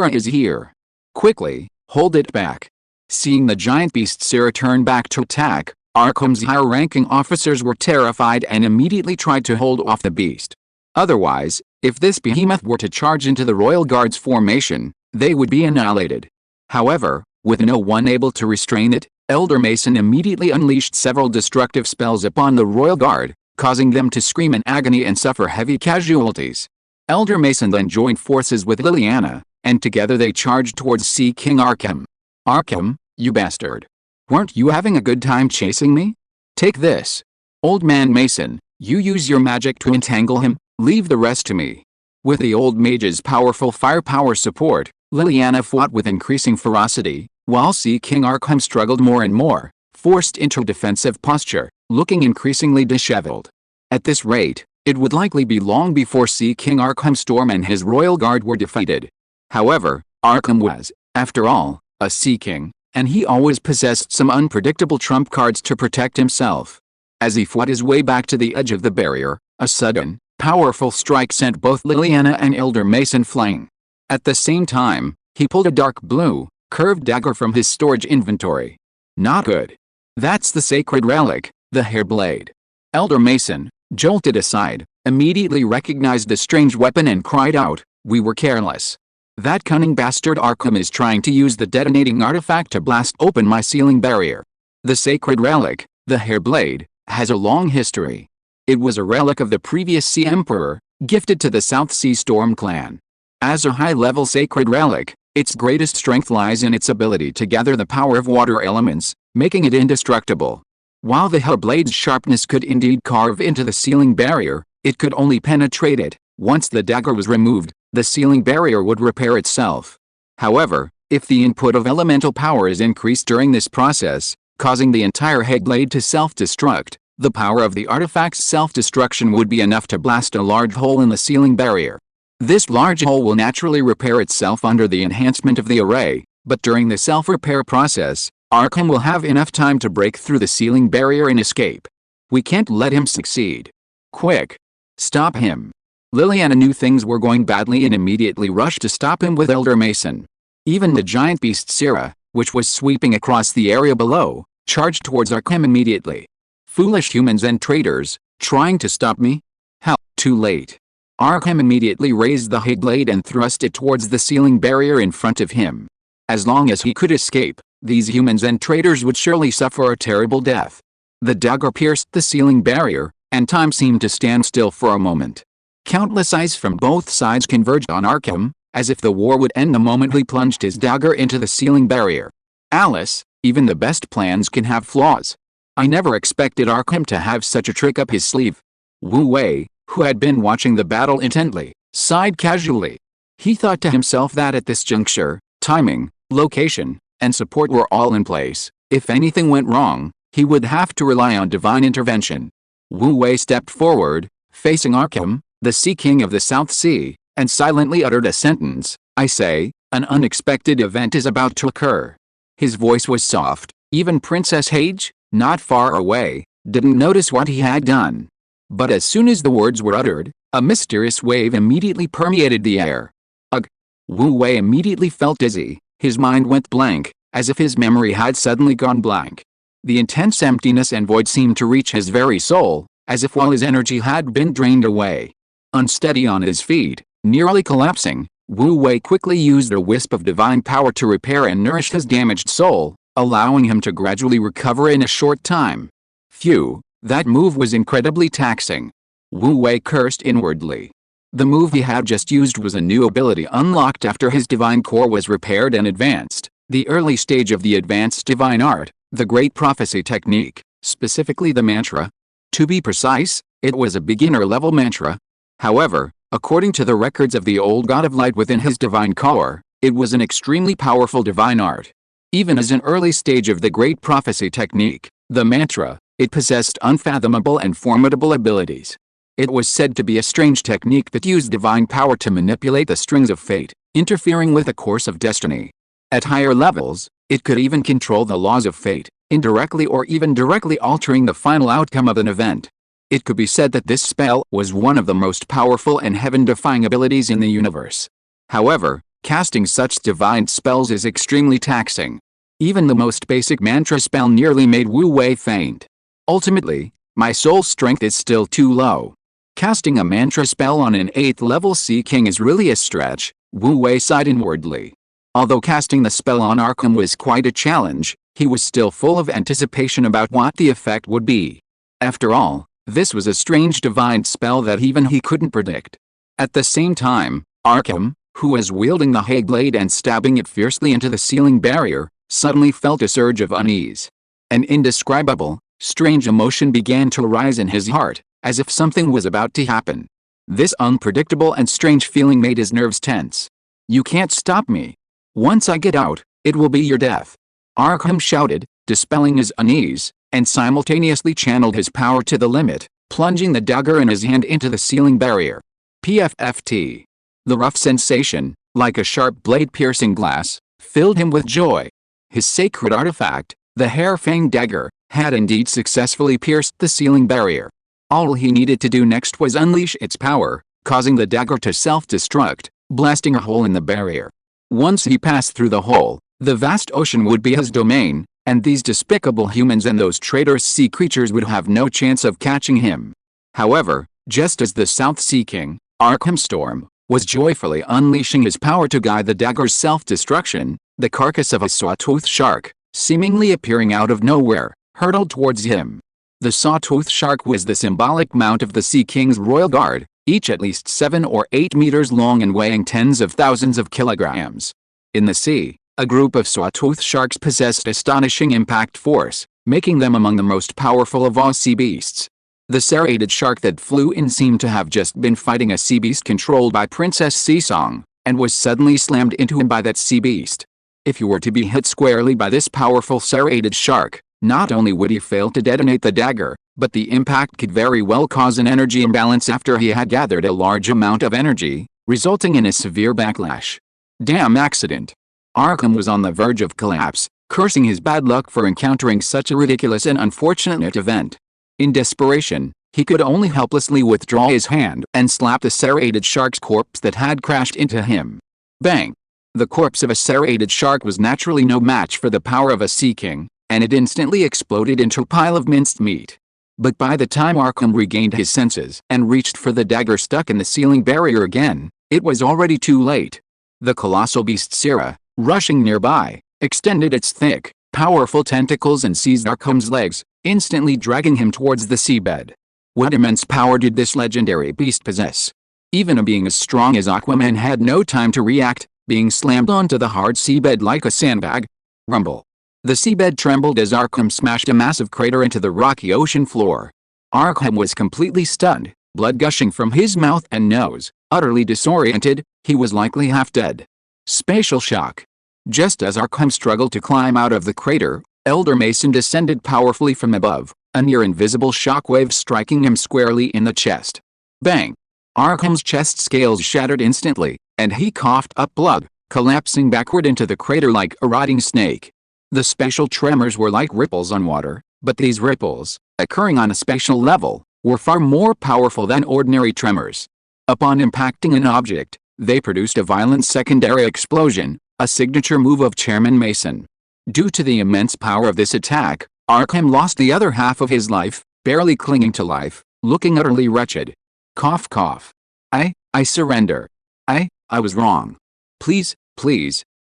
is here. Quickly, hold it back. Seeing the giant beast Sarah turn back to attack, Arkham's higher-ranking officers were terrified and immediately tried to hold off the beast. Otherwise, if this behemoth were to charge into the Royal Guard's formation, they would be annihilated. However, with no one able to restrain it, Elder Mason immediately unleashed several destructive spells upon the Royal Guard, causing them to scream in agony and suffer heavy casualties. Elder Mason then joined forces with Liliana, and together they charged towards Sea King Arkham. Arkham, you bastard. Weren't you having a good time chasing me? Take this. Old Man Mason, you use your magic to entangle him, leave the rest to me. With the old mage's powerful firepower support, Liliana fought with increasing ferocity, while Sea King Arkham struggled more and more, forced into defensive posture, looking increasingly disheveled. At this rate, it would likely be long before Sea King Arkham Storm and his Royal Guard were defeated. However, Arkham was, after all, a Sea King, and he always possessed some unpredictable trump cards to protect himself. As he fought his way back to the edge of the barrier, a sudden, powerful strike sent both Liliana and Elder Mason flying. At the same time, he pulled a dark blue, curved dagger from his storage inventory. Not good. That's the sacred relic, the hair blade. Elder Mason, jolted aside, immediately recognized the strange weapon and cried out, "We were careless. That cunning bastard Arkham is trying to use the detonating artifact to blast open my sealing barrier." The sacred relic, the hair blade, has a long history. It was a relic of the previous Sea Emperor, gifted to the South Sea Storm clan. As a high-level sacred relic, its greatest strength lies in its ability to gather the power of water elements, making it indestructible. While the hair blade's sharpness could indeed carve into the sealing barrier, it could only penetrate it. Once the dagger was removed, the sealing barrier would repair itself. However, if the input of elemental power is increased during this process, causing the entire head blade to self-destruct, the power of the artifact's self-destruction would be enough to blast a large hole in the sealing barrier. This large hole will naturally repair itself under the enhancement of the array, but during the self-repair process, Arkham will have enough time to break through the sealing barrier and escape. We can't let him succeed. Quick! Stop him! Liliana knew things were going badly and immediately rushed to stop him with Elder Mason. Even the giant beast Sarah, which was sweeping across the area below, charged towards Arkham immediately. Foolish humans and traitors, trying to stop me? Hell, too late. Arkham immediately raised the high blade and thrust it towards the ceiling barrier in front of him. As long as he could escape, these humans and traitors would surely suffer a terrible death. The dagger pierced the ceiling barrier, and time seemed to stand still for a moment. Countless eyes from both sides converged on Arkham, as if the war would end the moment he plunged his dagger into the ceiling barrier. Alice, even the best plans can have flaws. I never expected Arkham to have such a trick up his sleeve. Wu Wei, who had been watching the battle intently, sighed casually. He thought to himself that at this juncture, timing, location, and support were all in place. If anything went wrong, he would have to rely on divine intervention. Wu Wei stepped forward, facing Arkham, the Sea King of the South Sea, and silently uttered a sentence. I say, an unexpected event is about to occur. His voice was soft. Even Princess Hage, not far away, didn't notice what he had done. But as soon as the words were uttered, a mysterious wave immediately permeated the air. Ugh! Wu Wei immediately felt dizzy. His mind went blank, as if his memory had suddenly gone blank. The intense emptiness and void seemed to reach his very soul, as if all his energy had been drained away. Unsteady on his feet, nearly collapsing, Wu Wei quickly used a wisp of divine power to repair and nourish his damaged soul, allowing him to gradually recover in a short time. Phew, that move was incredibly taxing. Wu Wei cursed inwardly. The move he had just used was a new ability unlocked after his divine core was repaired and advanced, the early stage of the advanced divine art, the Great Prophecy technique, specifically the mantra. To be precise, it was a beginner-level mantra. However, according to the records of the old god of light within his divine core, it was an extremely powerful divine art. Even as an early stage of the Great Prophecy technique, the mantra, it possessed unfathomable and formidable abilities. It was said to be a strange technique that used divine power to manipulate the strings of fate, interfering with the course of destiny. At higher levels, it could even control the laws of fate, indirectly or even directly altering the final outcome of an event. It could be said that this spell was one of the most powerful and heaven-defying abilities in the universe. However, casting such divine spells is extremely taxing. Even the most basic mantra spell nearly made Wu Wei faint. Ultimately, my soul strength is still too low. Casting a mantra spell on an 8th level Sea King is really a stretch, Wu Wei sighed inwardly. Although casting the spell on Arkham was quite a challenge, he was still full of anticipation about what the effect would be. After all, this was a strange divine spell that even he couldn't predict. At the same time, Arkham, who was wielding the high blade and stabbing it fiercely into the ceiling barrier, suddenly felt a surge of unease. An indescribable, strange emotion began to arise in his heart, as if something was about to happen. This unpredictable and strange feeling made his nerves tense. You can't stop me. Once I get out, it will be your death. Arkham shouted, dispelling his unease, and simultaneously channeled his power to the limit, plunging the dagger in his hand into the ceiling barrier. PFFT. The rough sensation, like a sharp blade piercing glass, filled him with joy. His sacred artifact, the hair-fang dagger, had indeed successfully pierced the ceiling barrier. All he needed to do next was unleash its power, causing the dagger to self-destruct, blasting a hole in the barrier. Once he passed through the hole, the vast ocean would be his domain, and these despicable humans and those traitorous sea creatures would have no chance of catching him. However, just as the South Sea King, Arkham Storm, was joyfully unleashing his power to guide the dagger's self-destruction, the carcass of a sawtooth shark, seemingly appearing out of nowhere, hurtled towards him. The sawtooth shark was the symbolic mount of the Sea King's royal guard, each at least 7 or 8 meters long and weighing tens of thousands of kilograms. In the sea, a group of sawtooth sharks possessed astonishing impact force, making them among the most powerful of all sea beasts. The serrated shark that flew in seemed to have just been fighting a sea beast controlled by Princess Seasong, and was suddenly slammed into him by that sea beast. If he were to be hit squarely by this powerful serrated shark, not only would he fail to detonate the dagger, but the impact could very well cause an energy imbalance after he had gathered a large amount of energy, resulting in a severe backlash. Damn accident. Arkham was on the verge of collapse, cursing his bad luck for encountering such a ridiculous and unfortunate event. In desperation, he could only helplessly withdraw his hand and slap the serrated shark's corpse that had crashed into him. Bang! The corpse of a serrated shark was naturally no match for the power of a Sea King, and it instantly exploded into a pile of minced meat. But by the time Arkham regained his senses and reached for the dagger stuck in the ceiling barrier again, it was already too late. The colossal beast Sira, rushing nearby, extended its thick, powerful tentacles and seized Arkham's legs, instantly dragging him towards the seabed. What immense power did this legendary beast possess? Even a being as strong as Aquaman had no time to react, being slammed onto the hard seabed like a sandbag. Rumble. The seabed trembled as Arkham smashed a massive crater into the rocky ocean floor. Arkham was completely stunned, blood gushing from his mouth and nose. Utterly disoriented, he was likely half dead. Spatial shock. Just as Arkham struggled to climb out of the crater, Elder Mason descended powerfully from above, a near-invisible shockwave striking him squarely in the chest. Bang! Arkham's chest scales shattered instantly, and he coughed up blood, collapsing backward into the crater like a rotting snake. The spatial tremors were like ripples on water, but these ripples, occurring on a spatial level, were far more powerful than ordinary tremors. Upon impacting an object, they produced a violent secondary explosion, a signature move of Chairman Mason. Due to the immense power of this attack, Arkham lost the other half of his life, barely clinging to life, looking utterly wretched. Cough cough. I surrender. I was wrong. Please,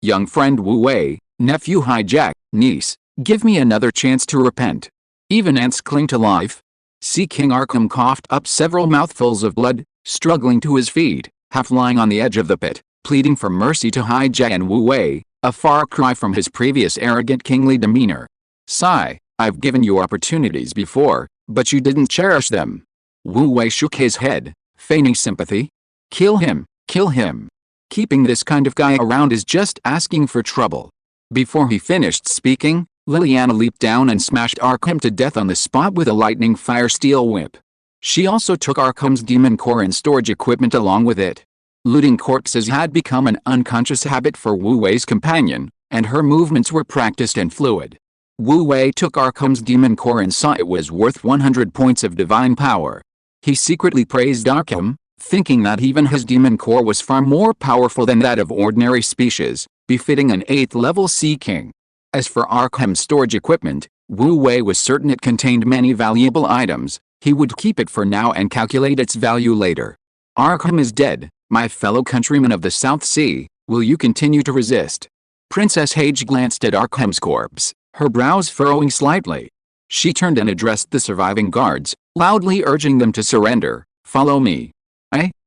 young friend Wu Wei, nephew hijack, niece, give me another chance to repent. Even ants cling to life. Sea King Arkham coughed up several mouthfuls of blood, struggling to his feet, half lying on the edge of the pit, pleading for mercy to hijack and Wu Wei, a far cry from his previous arrogant kingly demeanor. Sigh, I've given you opportunities before, but you didn't cherish them. Wu Wei shook his head, feigning sympathy. Kill him, kill him. Keeping this kind of guy around is just asking for trouble. Before he finished speaking, Liliana leaped down and smashed Arkham to death on the spot with a lightning fire steel whip. She also took Arkham's demon core and storage equipment along with it. Looting corpses had become an unconscious habit for Wu Wei's companion, and her movements were practiced and fluid. Wu Wei took Arkham's demon core and saw it was worth 100 points of divine power. He secretly praised Arkham, thinking that even his demon core was far more powerful than that of ordinary species, befitting an 8th-level Sea King. As for Arkham's storage equipment, Wu Wei was certain it contained many valuable items. He would keep it for now and calculate its value later. Arkham is dead, my fellow countrymen of the South Sea. Will you continue to resist? Princess Hage glanced at Arkham's corpse, her brows furrowing slightly. She turned and addressed the surviving guards, loudly urging them to surrender. Follow me.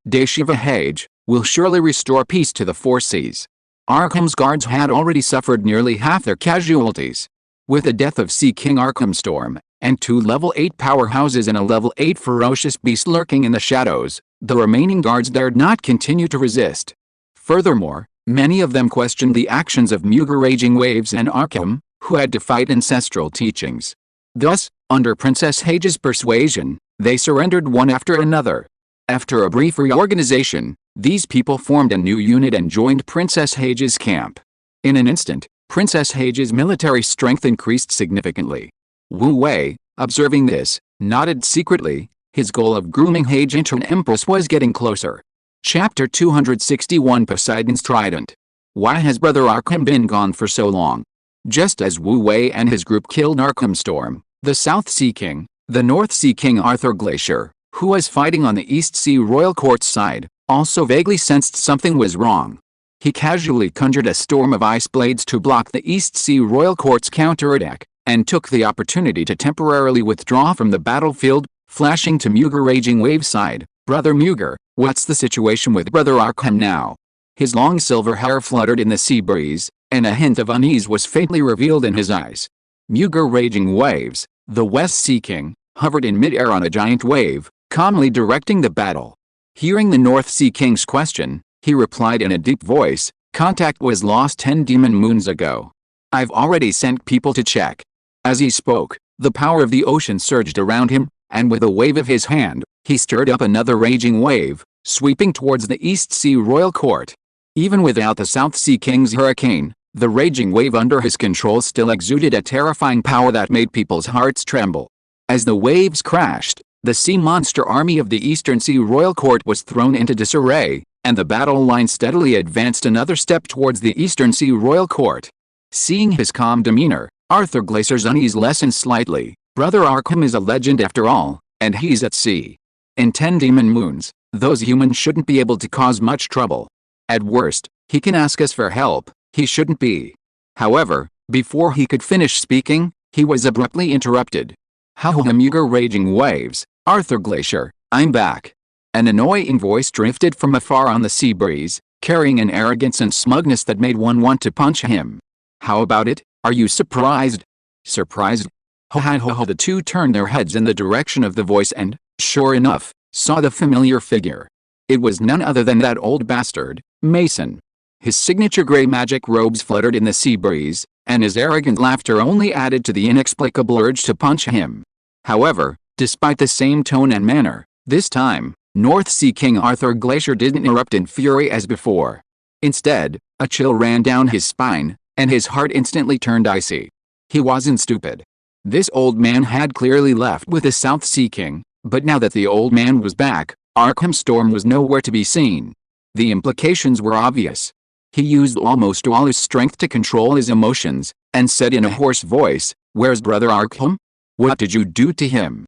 Deshiva Hage, will surely restore peace to the Four Seas. Arkham's guards had already suffered nearly half their casualties. With the death of Sea King Arkham Storm, and 2 level 8 powerhouses and a level 8 ferocious beast lurking in the shadows, the remaining guards dared not continue to resist. Furthermore, many of them questioned the actions of Muger Raging Waves and Arkham, who had defied ancestral teachings. Thus, under Princess Hage's persuasion, they surrendered one after another. After a brief reorganization, these people formed a new unit and joined Princess Hage's camp. In an instant, Princess Hage's military strength increased significantly. Wu Wei, observing this, nodded secretly. His goal of grooming Hage into an empress was getting closer. Chapter 261 Poseidon's Trident. Why has Brother Arkham been gone for so long? Just as Wu Wei and his group killed Arkham Storm, the South Sea King, the North Sea King Arthur Glacier, who was fighting on the East Sea Royal Court's side, also vaguely sensed something was wrong. He casually conjured a storm of ice blades to block the East Sea Royal Court's counterattack, and took the opportunity to temporarily withdraw from the battlefield, flashing to Muger Raging Wave's side. Brother Muger, what's the situation with Brother Arkham now? His long silver hair fluttered in the sea breeze, and a hint of unease was faintly revealed in his eyes. Muger Raging Waves, the West Sea King, hovered in mid-air on a giant wave, calmly directing the battle. Hearing the North Sea King's question, he replied in a deep voice, "Contact was lost 10 demon moons ago. I've already sent people to check." As he spoke, the power of the ocean surged around him, and with a wave of his hand, he stirred up another raging wave, sweeping towards the East Sea Royal Court. Even without the South Sea King's hurricane, the raging wave under his control still exuded a terrifying power that made people's hearts tremble. As the waves crashed, the sea monster army of the Eastern Sea Royal Court was thrown into disarray, and the battle line steadily advanced another step towards the Eastern Sea Royal Court. Seeing his calm demeanor, Arthur Glaciers' unease lessened slightly. Brother Arkham is a legend after all, and he's at sea. In 10 demon moons, those humans shouldn't be able to cause much trouble. At worst, he can ask us for help, he shouldn't be. However, before he could finish speaking, he was abruptly interrupted. Muger raging waves, Arthur Glacier, I'm back. An annoying voice drifted from afar on the sea breeze, carrying an arrogance and smugness that made one want to punch him. How about it? Are you surprised? Surprised? The two turned their heads in the direction of the voice and, sure enough, saw the familiar figure. It was none other than that old bastard, Mason. His signature gray magic robes fluttered in the sea breeze, and his arrogant laughter only added to the inexplicable urge to punch him. However, despite the same tone and manner, this time, North Sea King Arthur Glacier didn't erupt in fury as before. Instead, a chill ran down his spine, and his heart instantly turned icy. He wasn't stupid. This old man had clearly left with the South Sea King, but now that the old man was back, Arkham Storm was nowhere to be seen. The implications were obvious. He used almost all his strength to control his emotions, and said in a hoarse voice, "Where's Brother Arkham? What did you do to him?"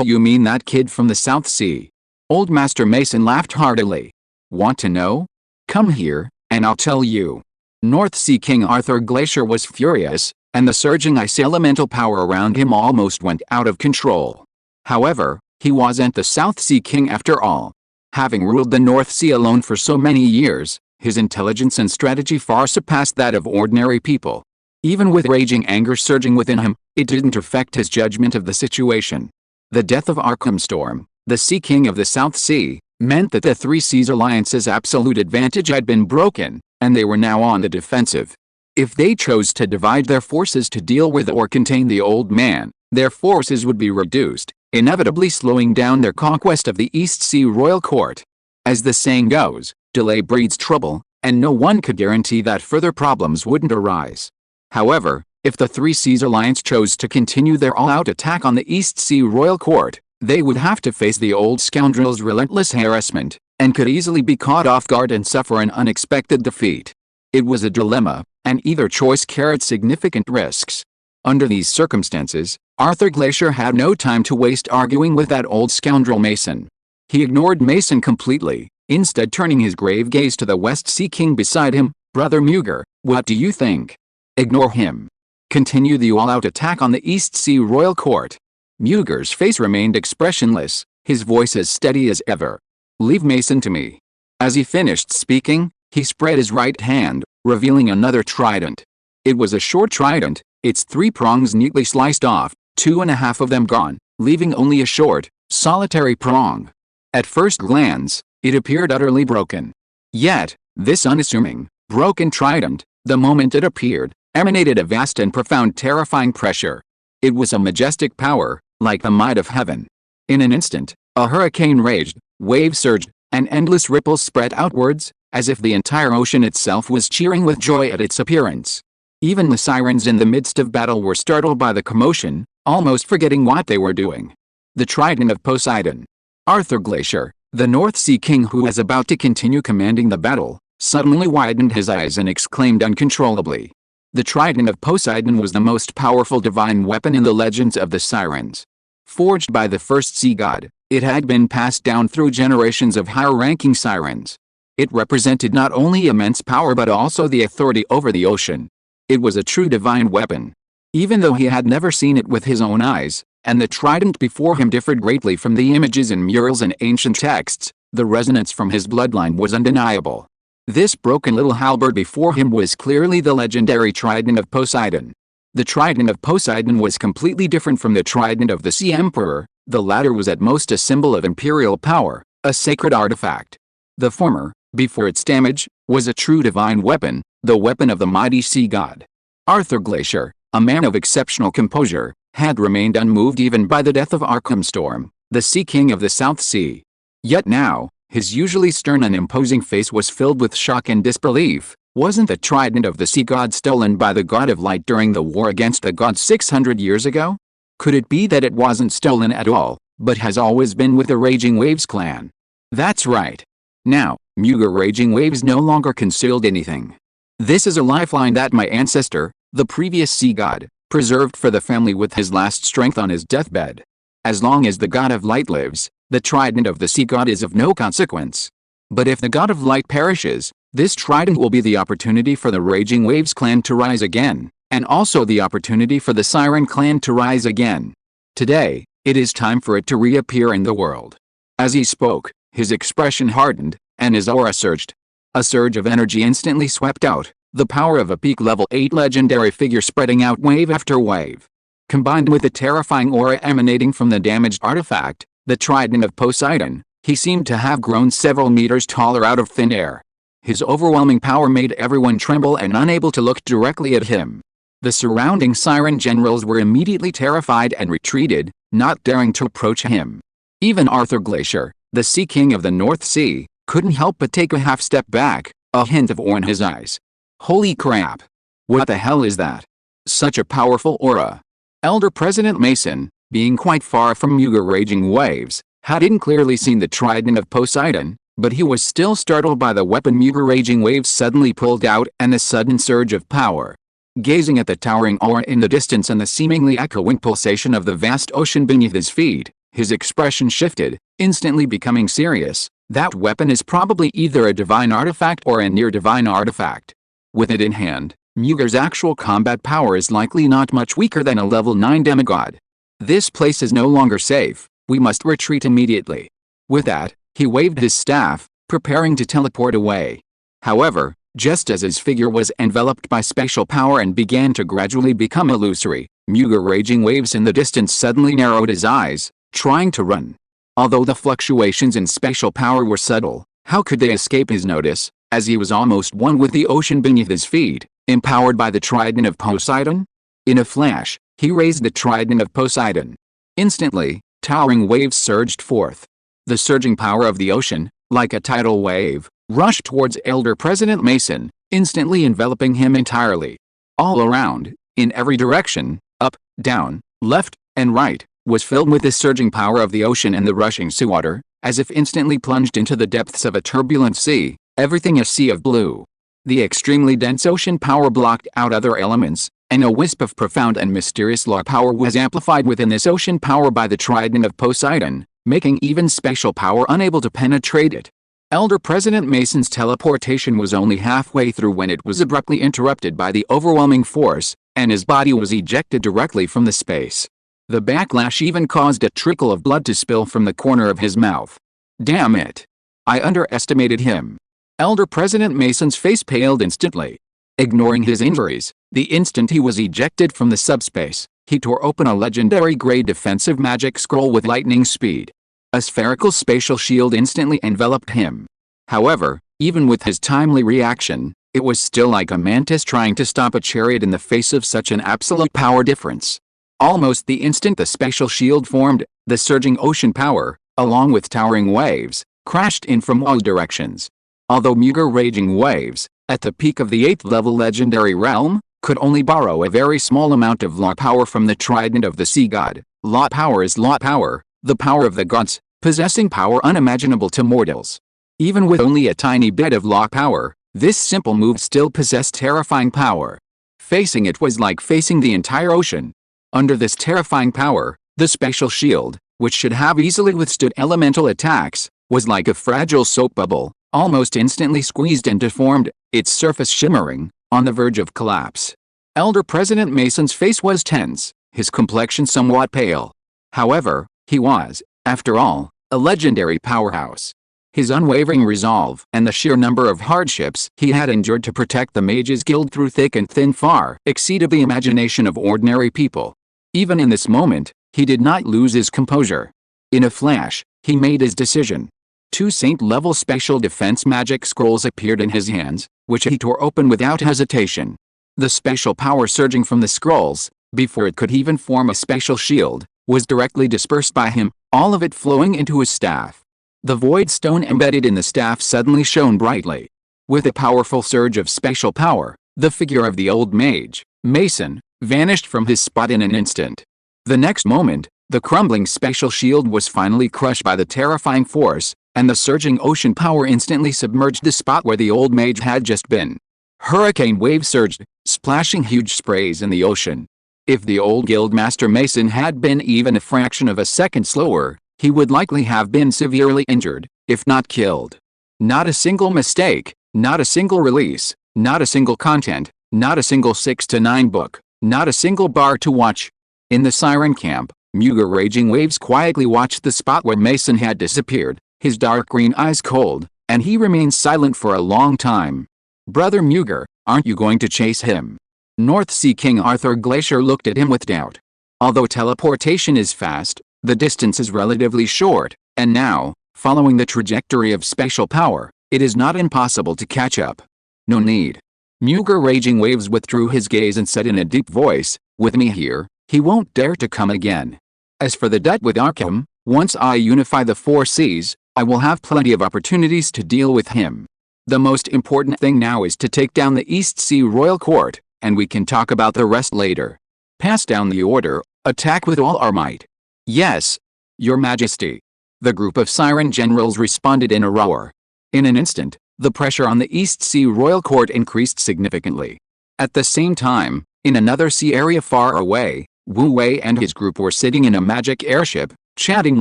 You mean that kid from the South Sea?" Old Master Mason laughed heartily. "Want to know? Come here, and I'll tell you." North Sea King Arthur Glacier was furious, and the surging ice elemental power around him almost went out of control. However, he wasn't the South Sea King after all. Having ruled the North Sea alone for so many years, his intelligence and strategy far surpassed that of ordinary people. Even with raging anger surging within him, it didn't affect his judgment of the situation. The death of Arkham Storm, the Sea King of the South Sea, meant that the Three Seas Alliance's absolute advantage had been broken, and they were now on the defensive. If they chose to divide their forces to deal with or contain the old man, their forces would be reduced, inevitably slowing down their conquest of the East Sea Royal Court. As the saying goes, delay breeds trouble, and no one could guarantee that further problems wouldn't arise. However, if the Three Seas Alliance chose to continue their all-out attack on the East Sea Royal Court, they would have to face the old scoundrel's relentless harassment, and could easily be caught off guard and suffer an unexpected defeat. It was a dilemma, and either choice carried significant risks. Under these circumstances, Arthur Glacier had no time to waste arguing with that old scoundrel Mason. He ignored Mason completely, instead turning his grave gaze to the West Sea King beside him. "Brother Muger, what do you think? Ignore him. Continue the all-out attack on the East Sea Royal Court." Muger's face remained expressionless, his voice as steady as ever. "Leave Mason to me." As he finished speaking, he spread his right hand, revealing another trident. It was a short trident, its 3 prongs neatly sliced off, 2.5 of them gone, leaving only a short, solitary prong. At first glance, it appeared utterly broken. Yet, this unassuming, broken trident, the moment it appeared, emanated a vast and profound terrifying pressure. It was a majestic power, like the might of heaven. In an instant, a hurricane raged, waves surged, and endless ripples spread outwards, as if the entire ocean itself was cheering with joy at its appearance. Even the sirens in the midst of battle were startled by the commotion, almost forgetting what they were doing. The Trident of Poseidon. Arthur Glacier, the North Sea King who was about to continue commanding the battle, suddenly widened his eyes and exclaimed uncontrollably. The Trident of Poseidon was the most powerful divine weapon in the legends of the Sirens. Forged by the first sea god, it had been passed down through generations of higher-ranking Sirens. It represented not only immense power but also the authority over the ocean. It was a true divine weapon. Even though he had never seen it with his own eyes, and the trident before him differed greatly from the images in murals and ancient texts, the resonance from his bloodline was undeniable. This broken little halberd before him was clearly the legendary Trident of Poseidon. The Trident of Poseidon was completely different from the Trident of the Sea Emperor. The latter was at most a symbol of imperial power, a sacred artifact. The former, before its damage, was a true divine weapon, the weapon of the mighty sea god. Arthur Glacier, a man of exceptional composure, had remained unmoved even by the death of Arkham Storm, the Sea King of the South Sea. Yet now, his usually stern and imposing face was filled with shock and disbelief. Wasn't the trident of the sea god stolen by the god of light during the war against the gods 600 years ago? Could it be that it wasn't stolen at all, but has always been with the Raging Waves clan? That's right. Now, Mughal raging waves no longer concealed anything. This is a lifeline that my ancestor, the previous sea god, preserved for the family with his last strength on his deathbed. As long as the god of light lives, the trident of the sea god is of no consequence. But if the god of light perishes, this trident will be the opportunity for the Raging Waves clan to rise again, and also the opportunity for the Siren clan to rise again. Today, it is time for it to reappear in the world. As he spoke, his expression hardened, and his aura surged. A surge of energy instantly swept out, the power of a peak level 8 legendary figure spreading out wave after wave. Combined with the terrifying aura emanating from the damaged artifact, the Trident of Poseidon, he seemed to have grown several meters taller out of thin air. His overwhelming power made everyone tremble and unable to look directly at him. The surrounding Siren generals were immediately terrified and retreated, not daring to approach him. Even Arthur Glacier, the Sea King of the North Sea, couldn't help but take a half step back, a hint of awe in his eyes. Holy crap! What the hell is that? Such a powerful aura. Elder President Mason, being quite far from Mughal raging waves, hadn't clearly seen the Trident of Poseidon, but he was still startled by the weapon Mughal raging waves suddenly pulled out and the sudden surge of power. Gazing at the towering aura in the distance and the seemingly echoing pulsation of the vast ocean beneath his feet, his expression shifted, instantly becoming serious. That weapon is probably either a divine artifact or a near-divine artifact. With it in hand, Mughal's actual combat power is likely not much weaker than a level 9 demigod. This place is no longer safe, we must retreat immediately. With that, he waved his staff, preparing to teleport away. However, just as his figure was enveloped by spatial power and began to gradually become illusory, Mughal raging waves in the distance suddenly narrowed his eyes, trying to run. Although the fluctuations in spatial power were subtle, how could they escape his notice, as he was almost one with the ocean beneath his feet, empowered by the Trident of Poseidon? In a flash, he raised the Trident of Poseidon. Instantly, towering waves surged forth. The surging power of the ocean, like a tidal wave, rushed towards Elder President Mason, instantly enveloping him entirely. All around, in every direction, up, down, left, and right, was filled with the surging power of the ocean and the rushing seawater, as if instantly plunged into the depths of a turbulent sea, everything a sea of blue. The extremely dense ocean power blocked out other elements, and a wisp of profound and mysterious law power was amplified within this ocean power by the Trident of Poseidon, making even spatial power unable to penetrate it. Elder President Mason's teleportation was only halfway through when it was abruptly interrupted by the overwhelming force, and his body was ejected directly from the space. The backlash even caused a trickle of blood to spill from the corner of his mouth. Damn it! I underestimated him. Elder President Mason's face paled instantly. Ignoring his injuries, the instant he was ejected from the subspace, he tore open a legendary-grade defensive magic scroll with lightning speed. A spherical spatial shield instantly enveloped him. However, even with his timely reaction, it was still like a mantis trying to stop a chariot in the face of such an absolute power difference. Almost the instant the spatial shield formed, the surging ocean power, along with towering waves, crashed in from all directions. Although Mughal raging waves, at the peak of the 8th level legendary realm, could only borrow a very small amount of law power from the Trident of the Sea God, law power is law power, the power of the gods, possessing power unimaginable to mortals. Even with only a tiny bit of law power, this simple move still possessed terrifying power. Facing it was like facing the entire ocean. Under this terrifying power, the spatial shield, which should have easily withstood elemental attacks, was like a fragile soap bubble, almost instantly squeezed and deformed, its surface shimmering, on the verge of collapse. Elder President Mason's face was tense, his complexion somewhat pale. However, he was, after all, a legendary powerhouse. His unwavering resolve and the sheer number of hardships he had endured to protect the Mages Guild through thick and thin far exceeded the imagination of ordinary people. Even in this moment, he did not lose his composure. In a flash, he made his decision. 2 saint-level special defense magic scrolls appeared in his hands, which he tore open without hesitation. The special power surging from the scrolls, before it could even form a special shield, was directly dispersed by him, all of it flowing into his staff. The void stone embedded in the staff suddenly shone brightly. With a powerful surge of special power, the figure of the old mage, Mason, vanished from his spot in an instant. The next moment, the crumbling special shield was finally crushed by the terrifying force, and the surging ocean power instantly submerged the spot where the old mage had just been. Hurricane waves surged, splashing huge sprays in the ocean. If the old Guildmaster Mason had been even a fraction of a second slower, he would likely have been severely injured, if not killed. Not a single mistake, not a single release, not a single content, not a single 6 to 9 book, not a single bar to watch. In the Siren camp, Muger Raging Waves quietly watched the spot where Mason had disappeared, his dark green eyes cold, and he remained silent for a long time. Brother Muger, aren't you going to chase him? North Sea King Arthur Glacier looked at him with doubt. Although teleportation is fast, the distance is relatively short, and now, following the trajectory of spatial power, it is not impossible to catch up. No need. Muger Raging Waves withdrew his gaze and said in a deep voice, with me here, he won't dare to come again. As for the debt with Arkham, once I unify the 4 seas, I will have plenty of opportunities to deal with him. The most important thing now is to take down the East Sea Royal Court, and we can talk about the rest later. Pass down the order, attack with all our might. Yes, Your Majesty. The group of Siren generals responded in a roar. In an instant, the pressure on the East Sea Royal Court increased significantly. At the same time, in another sea area far away, Wu Wei and his group were sitting in a magic airship, chatting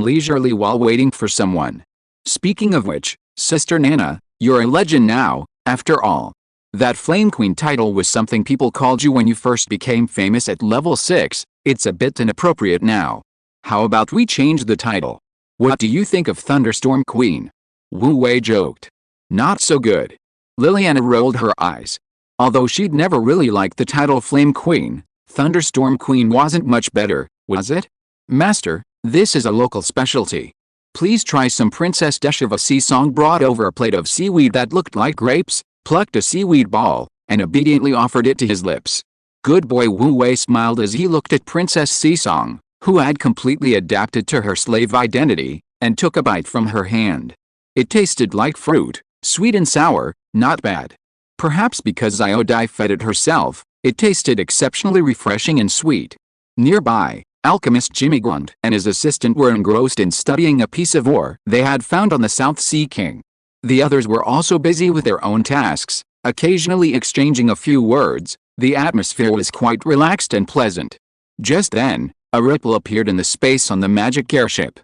leisurely while waiting for someone. Speaking of which, Sister Nana, you're a legend now, after all. That Flame Queen title was something people called you when you first became famous at level 6, it's a bit inappropriate now. How about we change the title? What do you think of Thunderstorm Queen? Wu Wei joked. Not so good. Liliana rolled her eyes. Although she'd never really liked the title Flame Queen, Thunderstorm Queen wasn't much better, was it? Master, this is a local specialty. Please try some. Princess Deshava Sea Song brought over a plate of seaweed that looked like grapes, plucked a seaweed ball, and obediently offered it to his lips. Good boy. Wu Wei smiled as he looked at Princess Sea Song, who had completely adapted to her slave identity, and took a bite from her hand. It tasted like fruit, sweet and sour, not bad. Perhaps because Xiaodai fed it herself, it tasted exceptionally refreshing and sweet. Nearby, alchemist Jimmy Grunt and his assistant were engrossed in studying a piece of ore they had found on the South Sea King. The others were also busy with their own tasks, occasionally exchanging a few words. The atmosphere was quite relaxed and pleasant. Just then, a ripple appeared in the space on the magic airship.